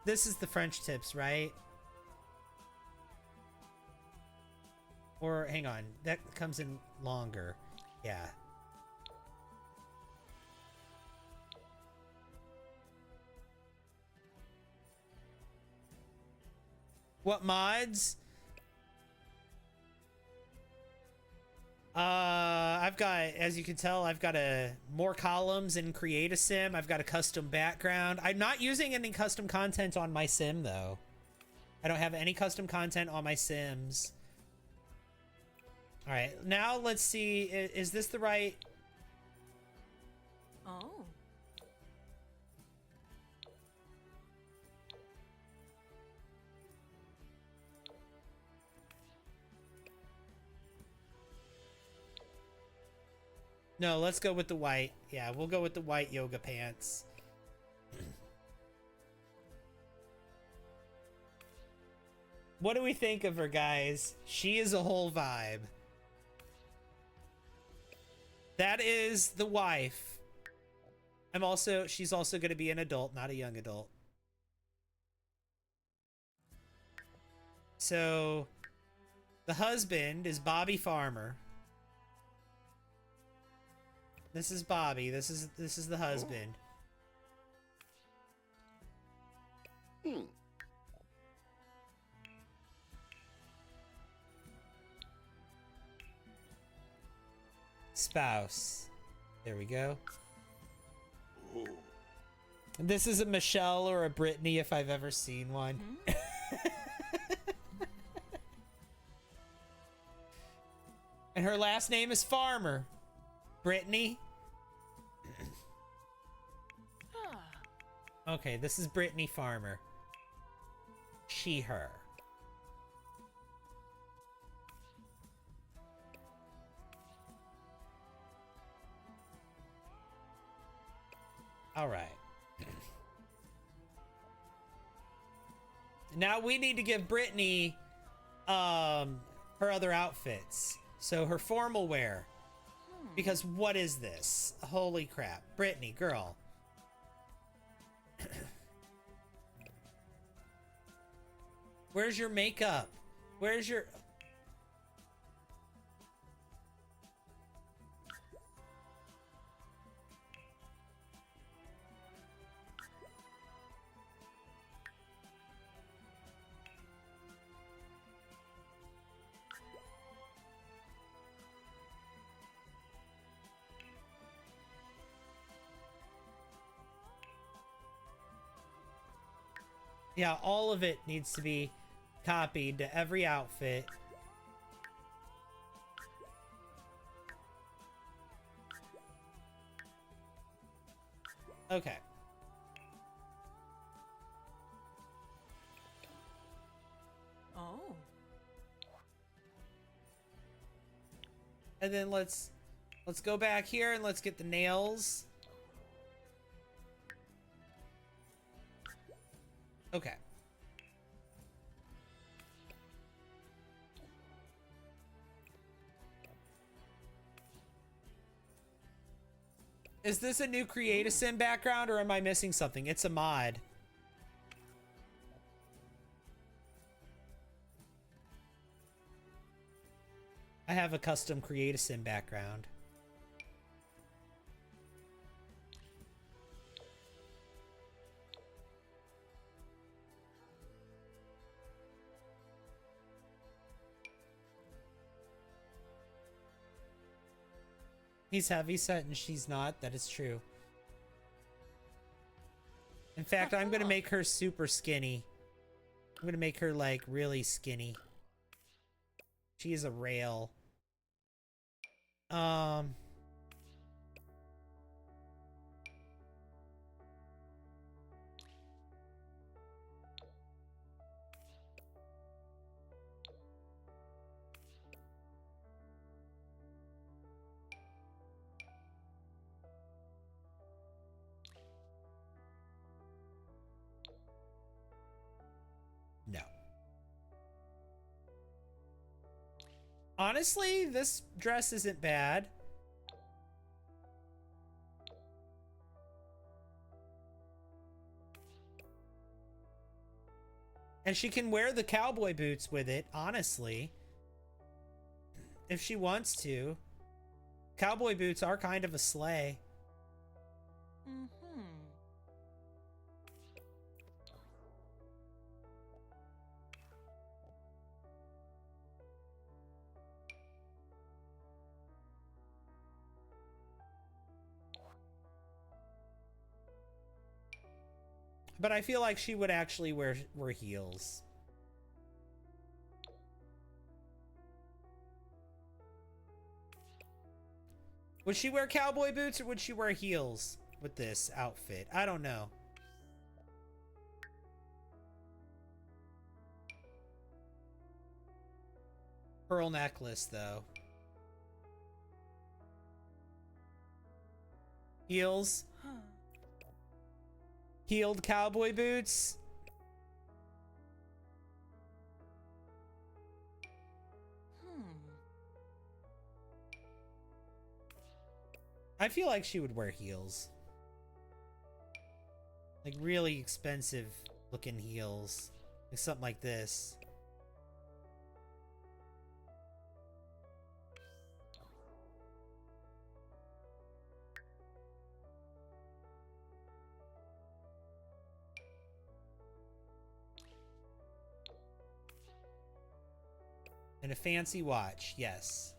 This is the French tips, right? Or, hang on. That comes in longer. Yeah. What mods? I've got, as you can tell, I've got more columns in Create a Sim. I've got a custom background. I'm not using any custom content on my sim, though. I don't have any custom content on my sims. All right, now let's see. Is this the right? Oh. No, let's go with the white. Yeah, we'll go with the white yoga pants. What do we think of her, guys? She is a whole vibe. That is the wife. She's also going to be an adult, not a young adult. So, the husband is Bobby Farmer. This is Bobby. This is the husband. Hmm. Spouse. There we go. Ooh. And this is a Michelle or a Brittany if I've ever seen one. And her last name is Farmer. Brittany. Okay, this is Brittany Farmer. She, her. All right. Now we need to give Brittany her other outfits. So her formal wear. Because what is this? Holy crap. Brittany, girl. Where's your makeup? Where's your... Yeah, all of it needs to be copied to every outfit. Okay. Oh. And then let's go back here and let's get the nails. Okay. Is this a new Create a Sim background or am I missing something? It's a mod. I have a custom Create a Sim background. He's heavyset and she's not. That is true. In fact, I'm going to make her super skinny. I'm going to make her, like, really skinny. She is a rail. No. Honestly, this dress isn't bad. And she can wear the cowboy boots with it, honestly. If she wants to. Cowboy boots are kind of a sleigh. Mm-hmm. But I feel like she would actually wear heels. Would she wear cowboy boots or would she wear heels with this outfit? I don't know. Pearl necklace, though. Heels. Huh. Heeled cowboy boots. I feel like she would wear heels. Like really expensive looking heels. Like something like this. And a fancy watch, yes.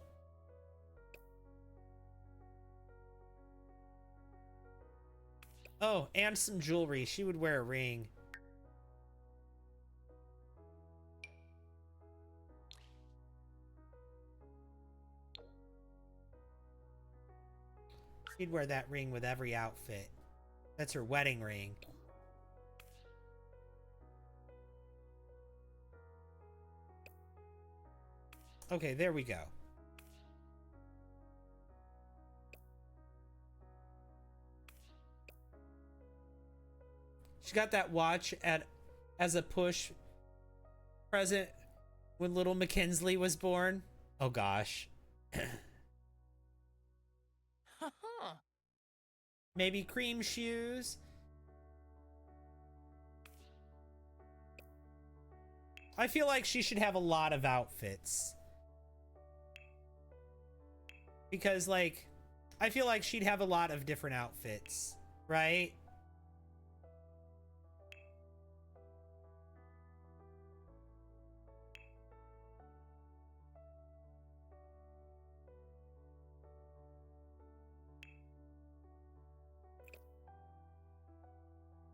Oh, and some jewelry. She would wear a ring. She'd wear that ring with every outfit. That's her wedding ring. Okay, there we go. She got that watch as a push present when little Mackenzie was born. Oh gosh. Maybe cream shoes. I feel like she should have a lot of outfits. Because, like, I feel like she'd have a lot of different outfits, right?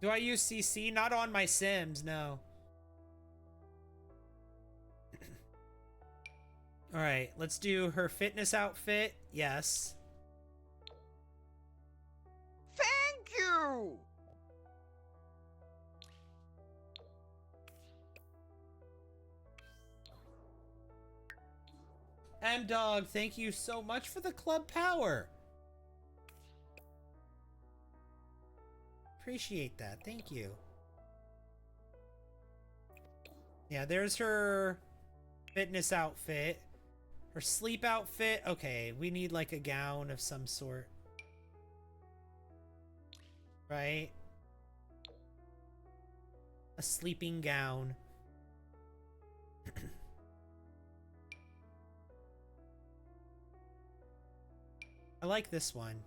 Do I use CC? Not on my Sims, no. All right, let's do her fitness outfit. Yes. Thank you! M-Dog, thank you so much for the club power. Appreciate that. Thank you. Yeah, there's her fitness outfit. Her sleep outfit. Okay, we need like a gown of some sort. Right? A sleeping gown. I like this one.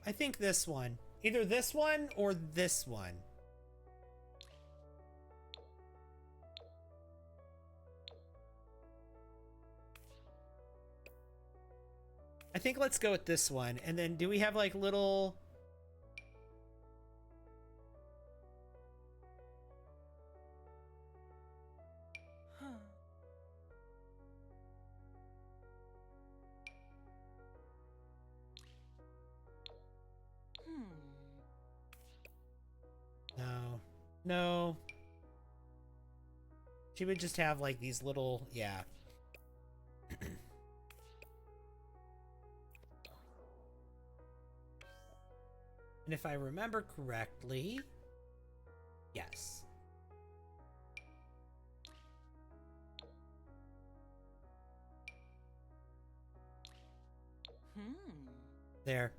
I think this one. Either this one or this one. I think let's go with this one. And then do we have like little... No. No. She would just have like these little... Yeah. And if I remember correctly, yes. There.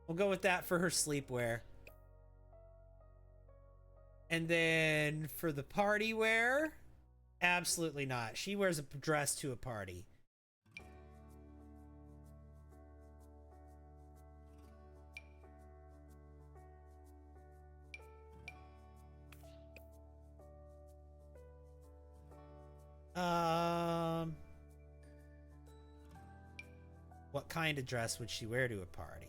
We'll go with that for her sleepwear. And then for the party wear, absolutely not. She wears a dress to a party. What kind of dress would she wear to a party?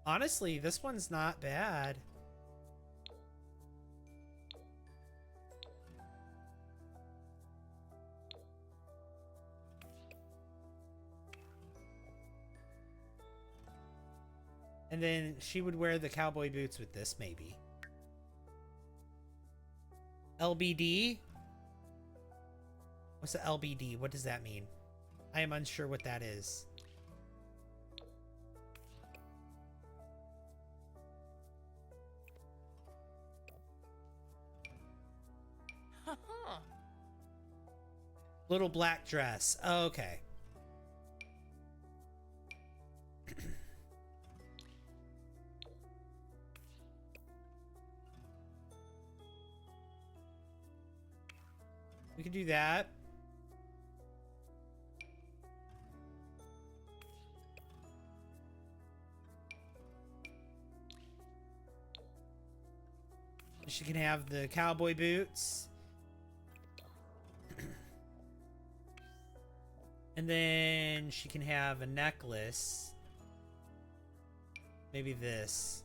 Honestly, this one's not bad. And then she would wear the cowboy boots with this, maybe. LBD? What's the LBD? What does that mean? I am unsure what that is. Little black dress. Oh, okay. We could do that. She can have the cowboy boots. And then she can have a necklace. Maybe this.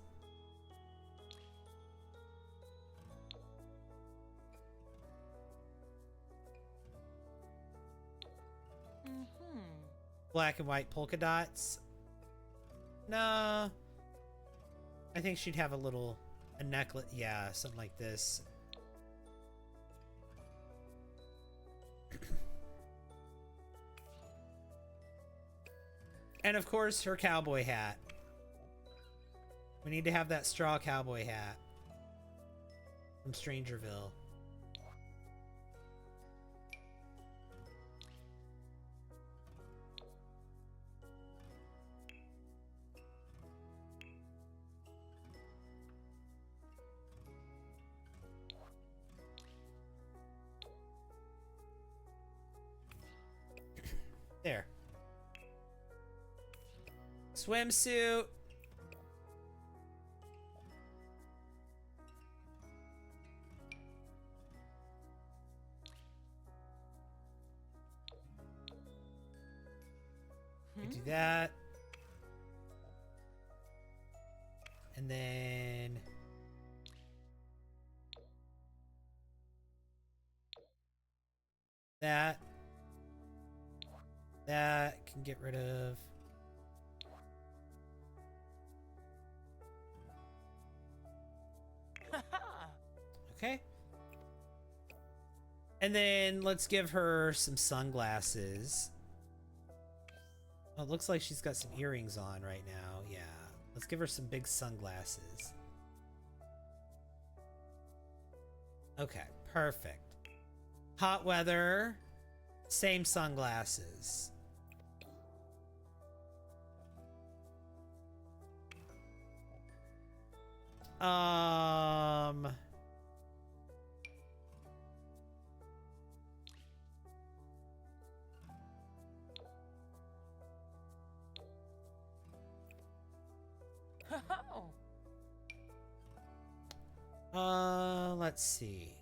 Black and white polka dots. No. I think she'd have a necklace. Yeah, something like this. And of course, her cowboy hat. We need to have that straw cowboy hat from Strangerville. There. Swimsuit. We do that. And then that can get rid of. Okay. And then let's give her some sunglasses. Oh, it looks like she's got some earrings on right now. Yeah. Let's give her some big sunglasses. Okay, perfect. Hot weather, same sunglasses. Let's see.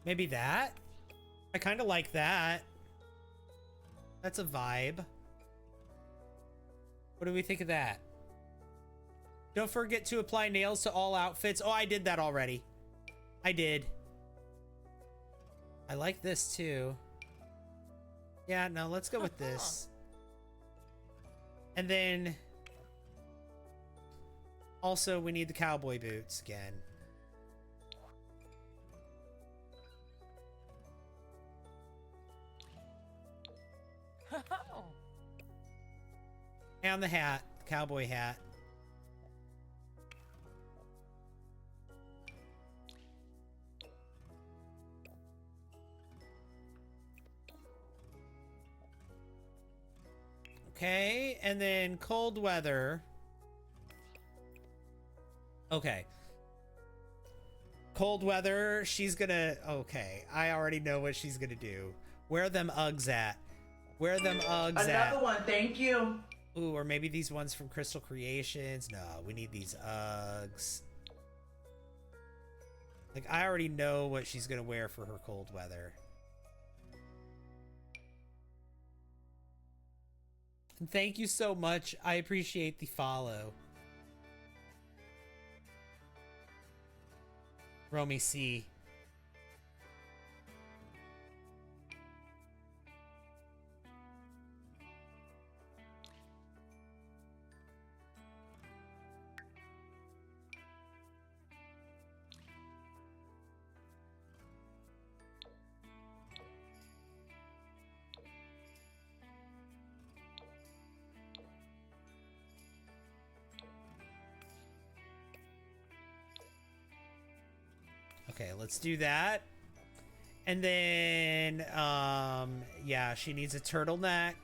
Maybe that? I kind of like that. That's a vibe. What do we think of that? Don't forget to apply nails to all outfits. Oh, I did that already. I did. I like this too. Yeah, no, let's go with this. And then also we need the cowboy boots again. And the hat, the cowboy hat. Okay, and then cold weather. Okay. Cold weather, she's gonna... Okay, I already know what she's gonna do. Where them Uggs at? Where them Uggs at? Another one, thank you. Ooh, or maybe these ones from Crystal Creations. No, we need these Uggs. Like, I already know what she's gonna wear for her cold weather. And thank you so much. I appreciate the follow. Romy C. Okay, let's do that. And then, yeah, she needs a turtleneck.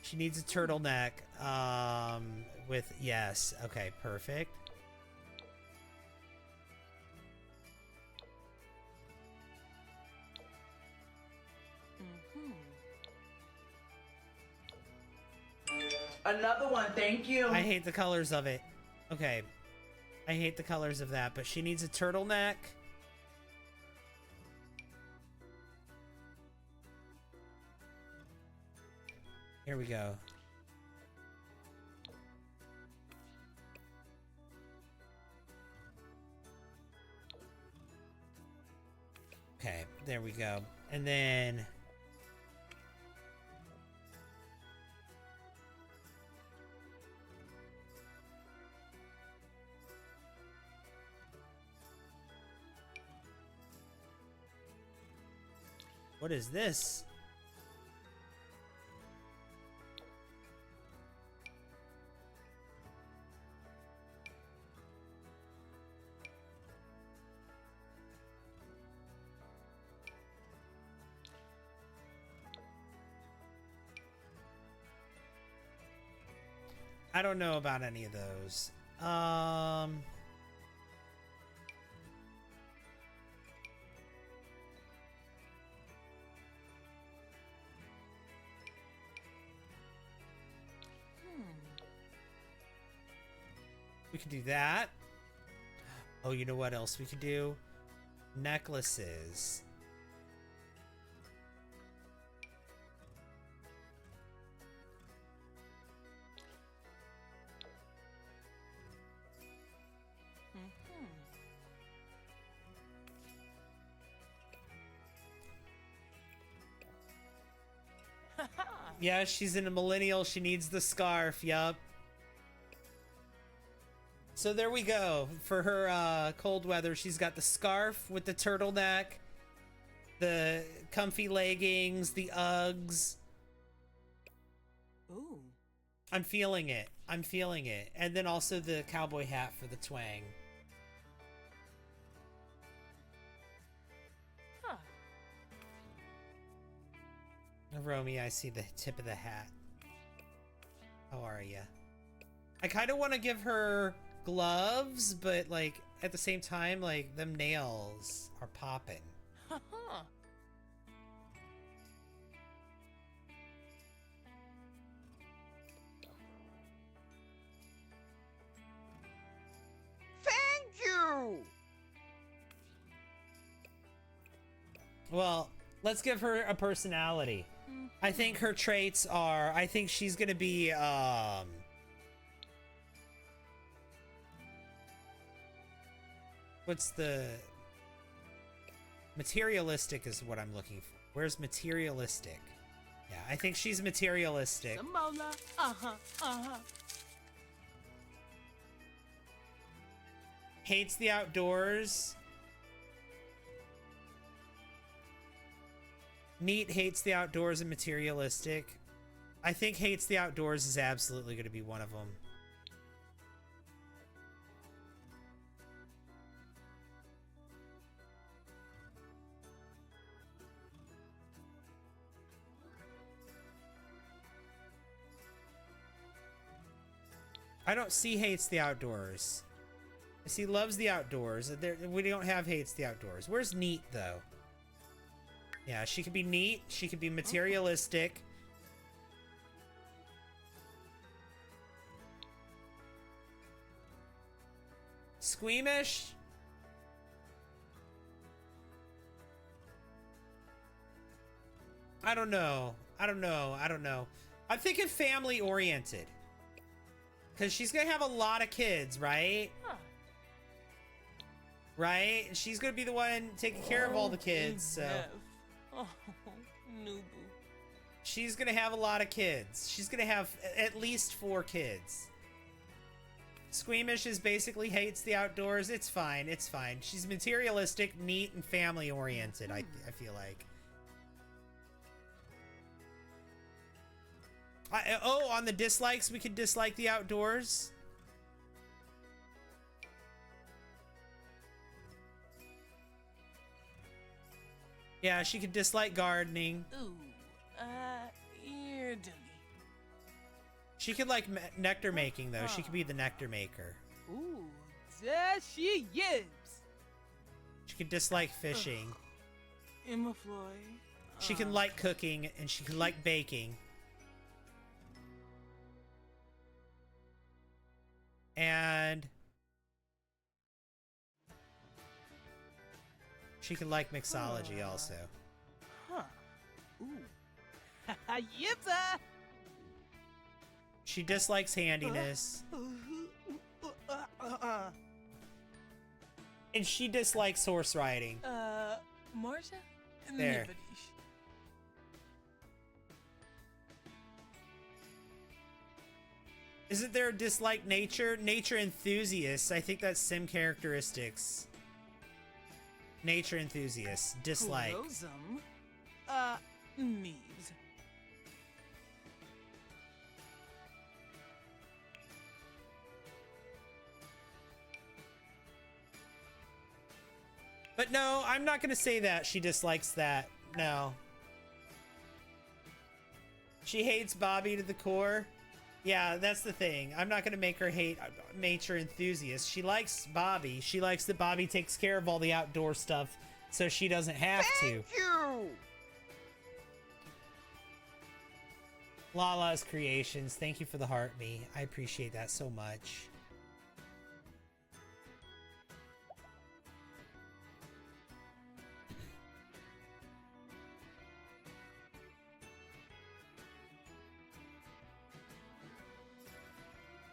She needs a turtleneck, with, yes. Okay, perfect. Another one, thank you. I hate the colors of it. Okay. I hate the colors of that, but she needs a turtleneck. Here we go. Okay, there we go. And then... What is this? I don't know about any of those. We could do that. Oh, you know what else we could do? Necklaces. Yeah, she's in a millennial. She needs the scarf. Yup. So there we go. For her cold weather, she's got the scarf with the turtleneck, the comfy leggings, the Uggs. Ooh. I'm feeling it. I'm feeling it. And then also the cowboy hat for the twang. Huh. Romy, I see the tip of the hat. How are ya? I kind of want to give her gloves, but like at the same time, like them nails are popping. Huh. Thank you! Well, let's give her a personality. I think her traits are, I think she's gonna be, what's the, materialistic is what I'm looking for. Where's materialistic? Yeah, I think she's materialistic. Samola. Hates the outdoors. Neat hates the outdoors and materialistic. I think hates the outdoors is absolutely going to be one of them. I don't see hates the outdoors. I see loves the outdoors. We don't have hates the outdoors. Where's neat though? Yeah, she could be neat. She could be materialistic. Squeamish? I don't know. I don't know. I'm thinking family oriented. Because she's going to have a lot of kids, right? Huh. Right? And she's going to be the one taking care of all the kids, so... Oh, Nubu. She's going to have a lot of kids. She's going to have at least 4 kids. Squeamish is basically hates the outdoors. It's fine. It's fine. She's materialistic, neat, and family-oriented, I feel like. Oh, on the dislikes, we could dislike the outdoors. Yeah, she could dislike gardening. Ooh, ear dilly. She could like nectar making, though. She could be the nectar maker. Ooh, there she is. She could dislike fishing. Emma Floyd. She can like cooking, and she can like baking. And she can like mixology also. Huh. Ooh. Yipsa. She dislikes handiness. And she dislikes horse riding. Marcia? There. Isn't there a dislike nature? Nature enthusiasts. I think that's sim characteristics. Nature enthusiasts. Dislike. Meaves. But no, I'm not going to say that she dislikes that. No. She hates Bobby to the core. Yeah, that's the thing. I'm not going to make her hate nature enthusiasts. She likes Bobby. She likes that Bobby takes care of all the outdoor stuff so she doesn't have to. Thank you! Lala's Creations, thank you for the heart me. I appreciate that so much.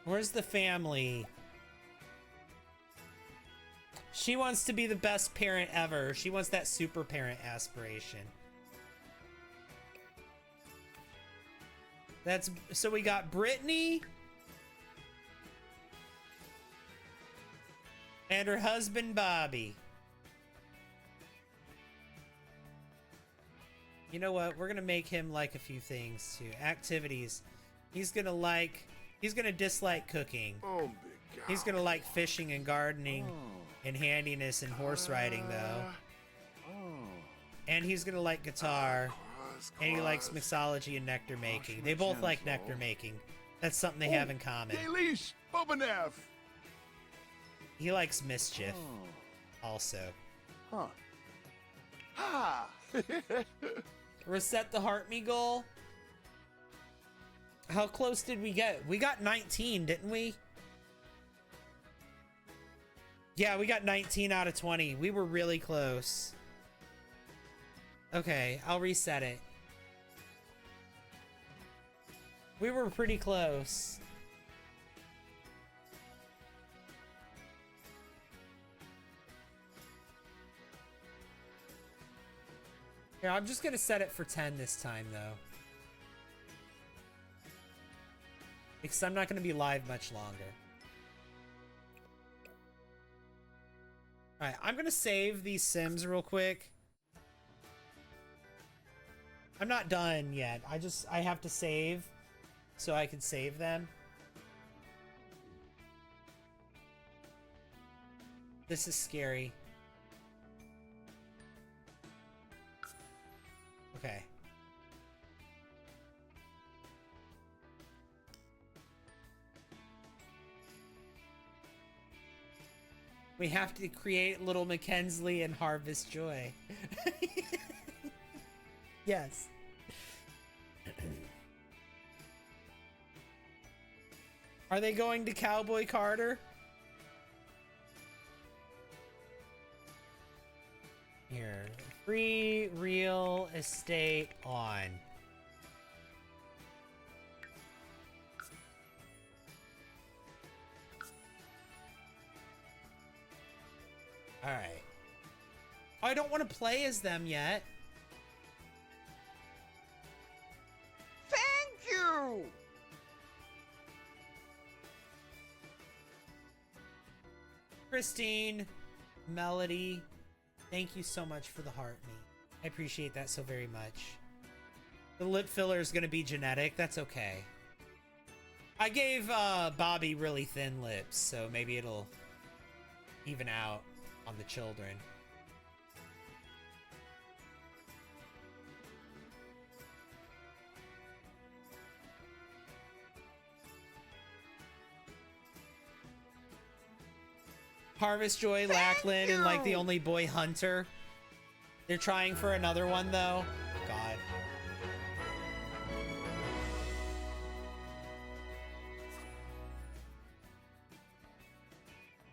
Where's the family? She wants to be the best parent ever. She wants that super parent aspiration. That's so we got Brittany and her husband Bobby. You know what? We're gonna make him like a few things too. Activities. He's gonna dislike cooking. Oh, big God. He's gonna like fishing and gardening and handiness and horse riding though. And he's gonna like guitar. And he likes mixology and nectar making. They both like nectar making. That's something they have in common. Delish, Bobanev. He likes mischief also. Huh. Ha! Reset the heart me goal. How close did we get? We got 19, didn't we? Yeah, we got 19 out of 20. We were really close. Okay, I'll reset it. We were pretty close. Here, I'm just gonna set it for 10 this time, though. Because I'm not gonna be live much longer. Alright, I'm gonna save these Sims real quick. I'm not done yet. I have to save so I can save them. This is scary. Okay. We have to create little Mackenzie and Harvest Joy. Yes. Are they going to Cowboy Carter? Here. Free real estate on. Alright. I don't want to play as them yet. Thank you! Christine, Melody, thank you so much for the heart me. I appreciate that so very much. The lip filler is going to be genetic. That's okay. I gave Bobby really thin lips, so maybe it'll even out on the children. Harvest Joy, Lackland, and like the only boy Hunter. They're trying for another one though. God.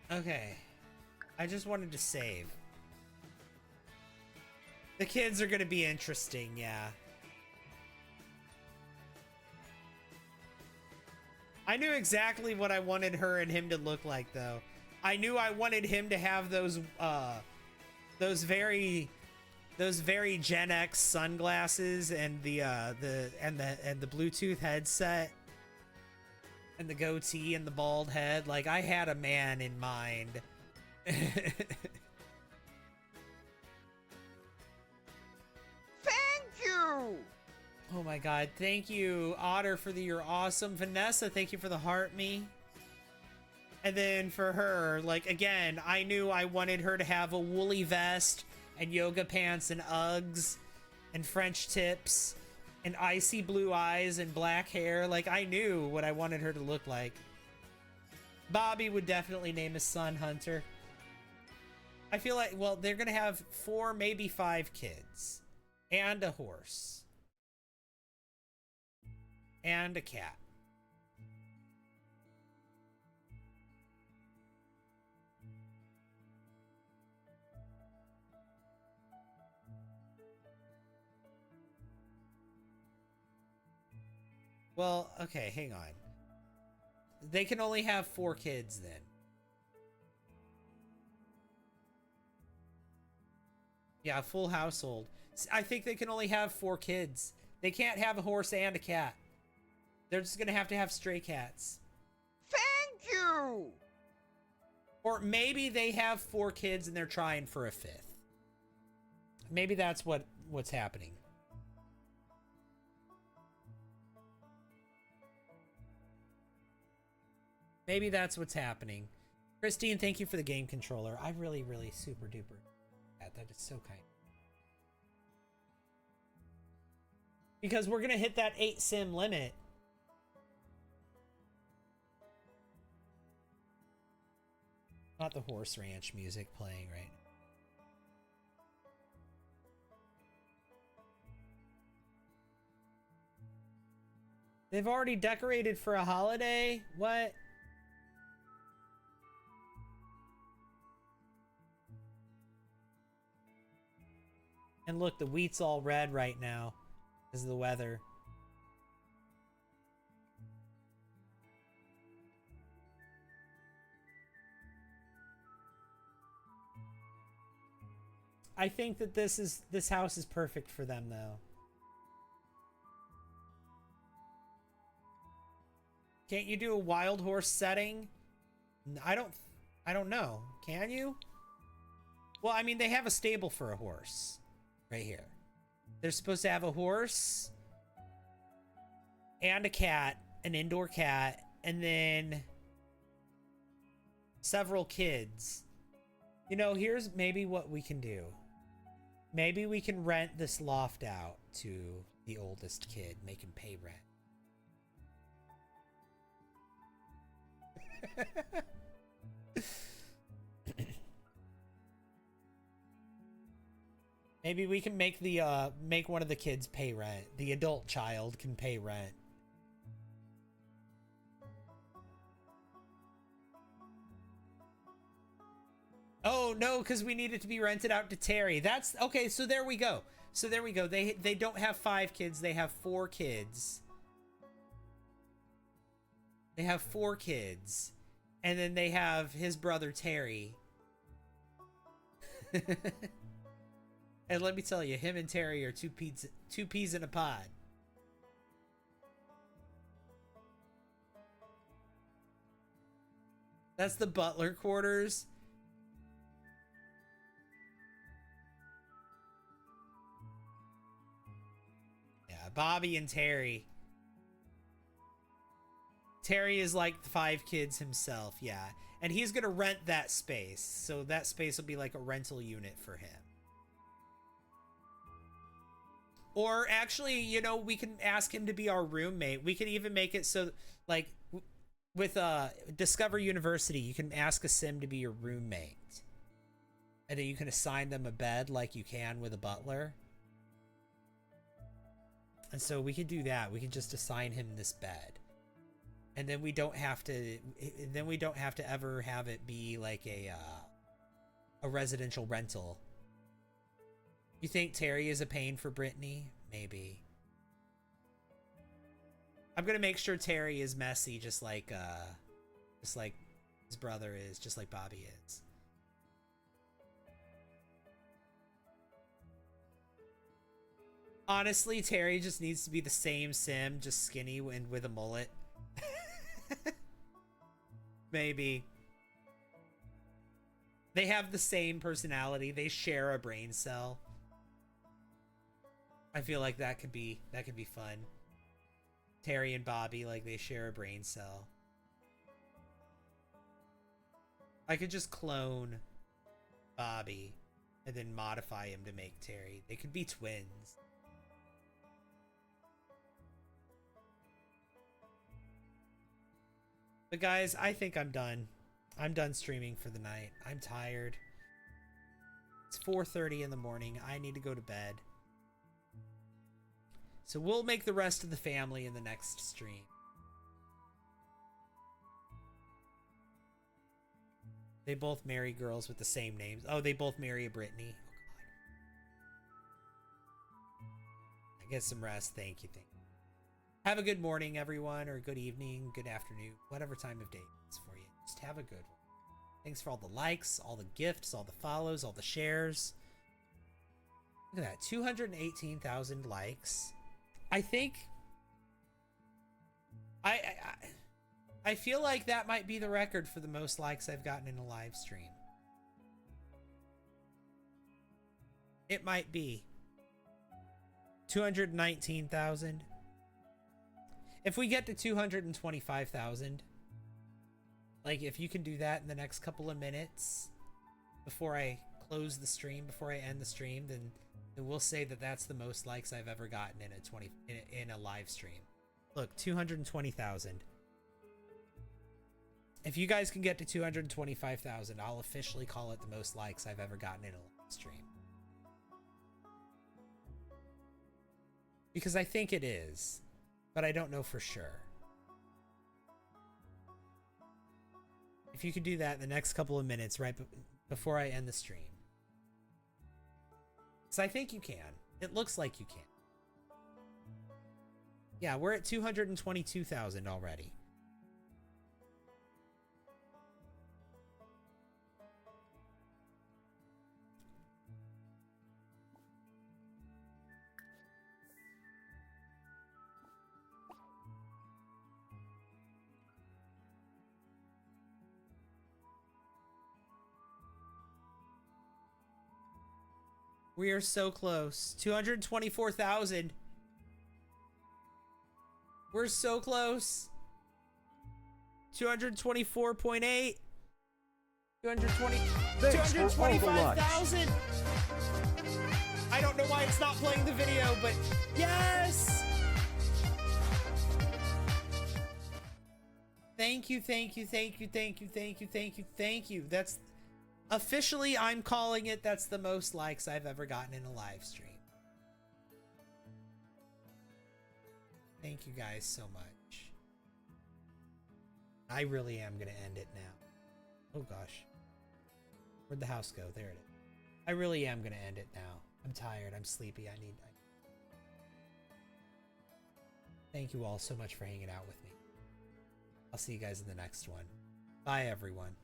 Okay. I just wanted to save. The kids are gonna be interesting, yeah. I knew exactly what I wanted her and him to look like though. I knew I wanted him to have those very Gen X sunglasses and the Bluetooth headset and the goatee and the bald head. Like I had a man in mind. Thank you! Oh my god, thank you, Otter, for you're awesome. Vanessa, thank you for the heart me. And then for her, like, again, I knew I wanted her to have a woolly vest and yoga pants and Uggs and French tips and icy blue eyes and black hair. Like, I knew what I wanted her to look like. Bobby would definitely name his son Hunter. I feel like, well, they're going to have 4, maybe 5 kids. And a horse. And a cat. Well, okay, hang on. They can only have 4 kids then. Yeah, full household. I think they can only have 4 kids. They can't have a horse and a cat. They're just gonna have to have stray cats. Thank you! Or maybe they have 4 kids and they're trying for a 5th. Maybe that's what's happening. Maybe that's what's happening. Christine, thank you for the game controller. I really, really super duper. That is so kind. Because we're gonna hit that 8 sim limit. Not the horse ranch music playing right now. They've already decorated for a holiday? What? And look, the wheat's all red right now because of the weather. I think that this house is perfect for them though. Can't you do a wild horse setting? I don't know. Can you? Well, I mean, they have a stable for a horse right here. They're supposed to have a horse and a cat, an indoor cat, and then several kids. You know, here's maybe what we can do. Maybe we can rent this loft out to the oldest kid, make him pay rent. Maybe we can make the make one of the kids pay rent. The adult child can pay rent. Oh no, because we need it to be rented out to Terry. That's okay. So there we go. So there we go. They don't have 5 kids. They have 4 kids. They have 4 kids. And then they have his brother Terry. And let me tell you, him and Terry are two peas in a pod. That's the butler quarters. Yeah, Bobby and Terry. Terry is like the 5 kids himself, yeah. And he's gonna rent that space. So that space will be like a rental unit for him. Or actually, you know, we can ask him to be our roommate. We can even make it so, like, with Discover University, you can ask a sim to be your roommate. And then you can assign them a bed like you can with a butler. And so we could do that. We can just assign him this bed. And then we don't have to ever have it be like a residential rental. You think Terry is a pain for Brittany? Maybe. I'm gonna make sure Terry is messy, just like his brother is, just like Bobby is. Honestly, Terry just needs to be the same sim, just skinny and with a mullet. Maybe. They have the same personality. They share a brain cell. I feel like that could be fun. Terry and Bobby, like, they share a brain cell. I could just clone Bobby and then modify him to make Terry. They could be twins. But guys, I think I'm done. I'm done streaming for the night. I'm tired. It's 4:30 in the morning. I need to go to bed. So we'll make the rest of the family in the next stream. They both marry girls with the same names. Oh, they both marry a Brittany. Oh, God. I get some rest. Thank you. Have a good morning, everyone, or good evening, good afternoon, whatever time of day it's for you. Just have a good one. Thanks for all the likes, all the gifts, all the follows, all the shares. Look at that, 218,000 likes. I think I feel like that might be the record for the most likes I've gotten in a live stream. It might be 219,000. If we get to 225,000, like, if you can do that in the next couple of minutes before I close the stream, before I end the stream, then we'll say that that's the most likes I've ever gotten in a live stream. Look, 220,000. If you guys can get to 225,000, I'll officially call it the most likes I've ever gotten in a live stream. Because I think it is, but I don't know for sure. If you could do that in the next couple of minutes, right before I end the stream. So I think you can. It looks like you can. Yeah, we're at 222,000 already. We are so close. 224,000. We're so close. 224.8. 220. Thanks for all the likes. 225,000. I don't know why it's not playing the video, but yes. Thank you, thank you, thank you, thank you, thank you, thank you, thank you. That's officially, I'm calling it. That's the most likes I've ever gotten in a live stream. Thank you guys so much. I really am going to end it now. Oh gosh. Where'd the house go? There it is. I really am going to end it now. I'm tired. I'm sleepy. I need... Thank you all so much for hanging out with me. I'll see you guys in the next one. Bye, everyone.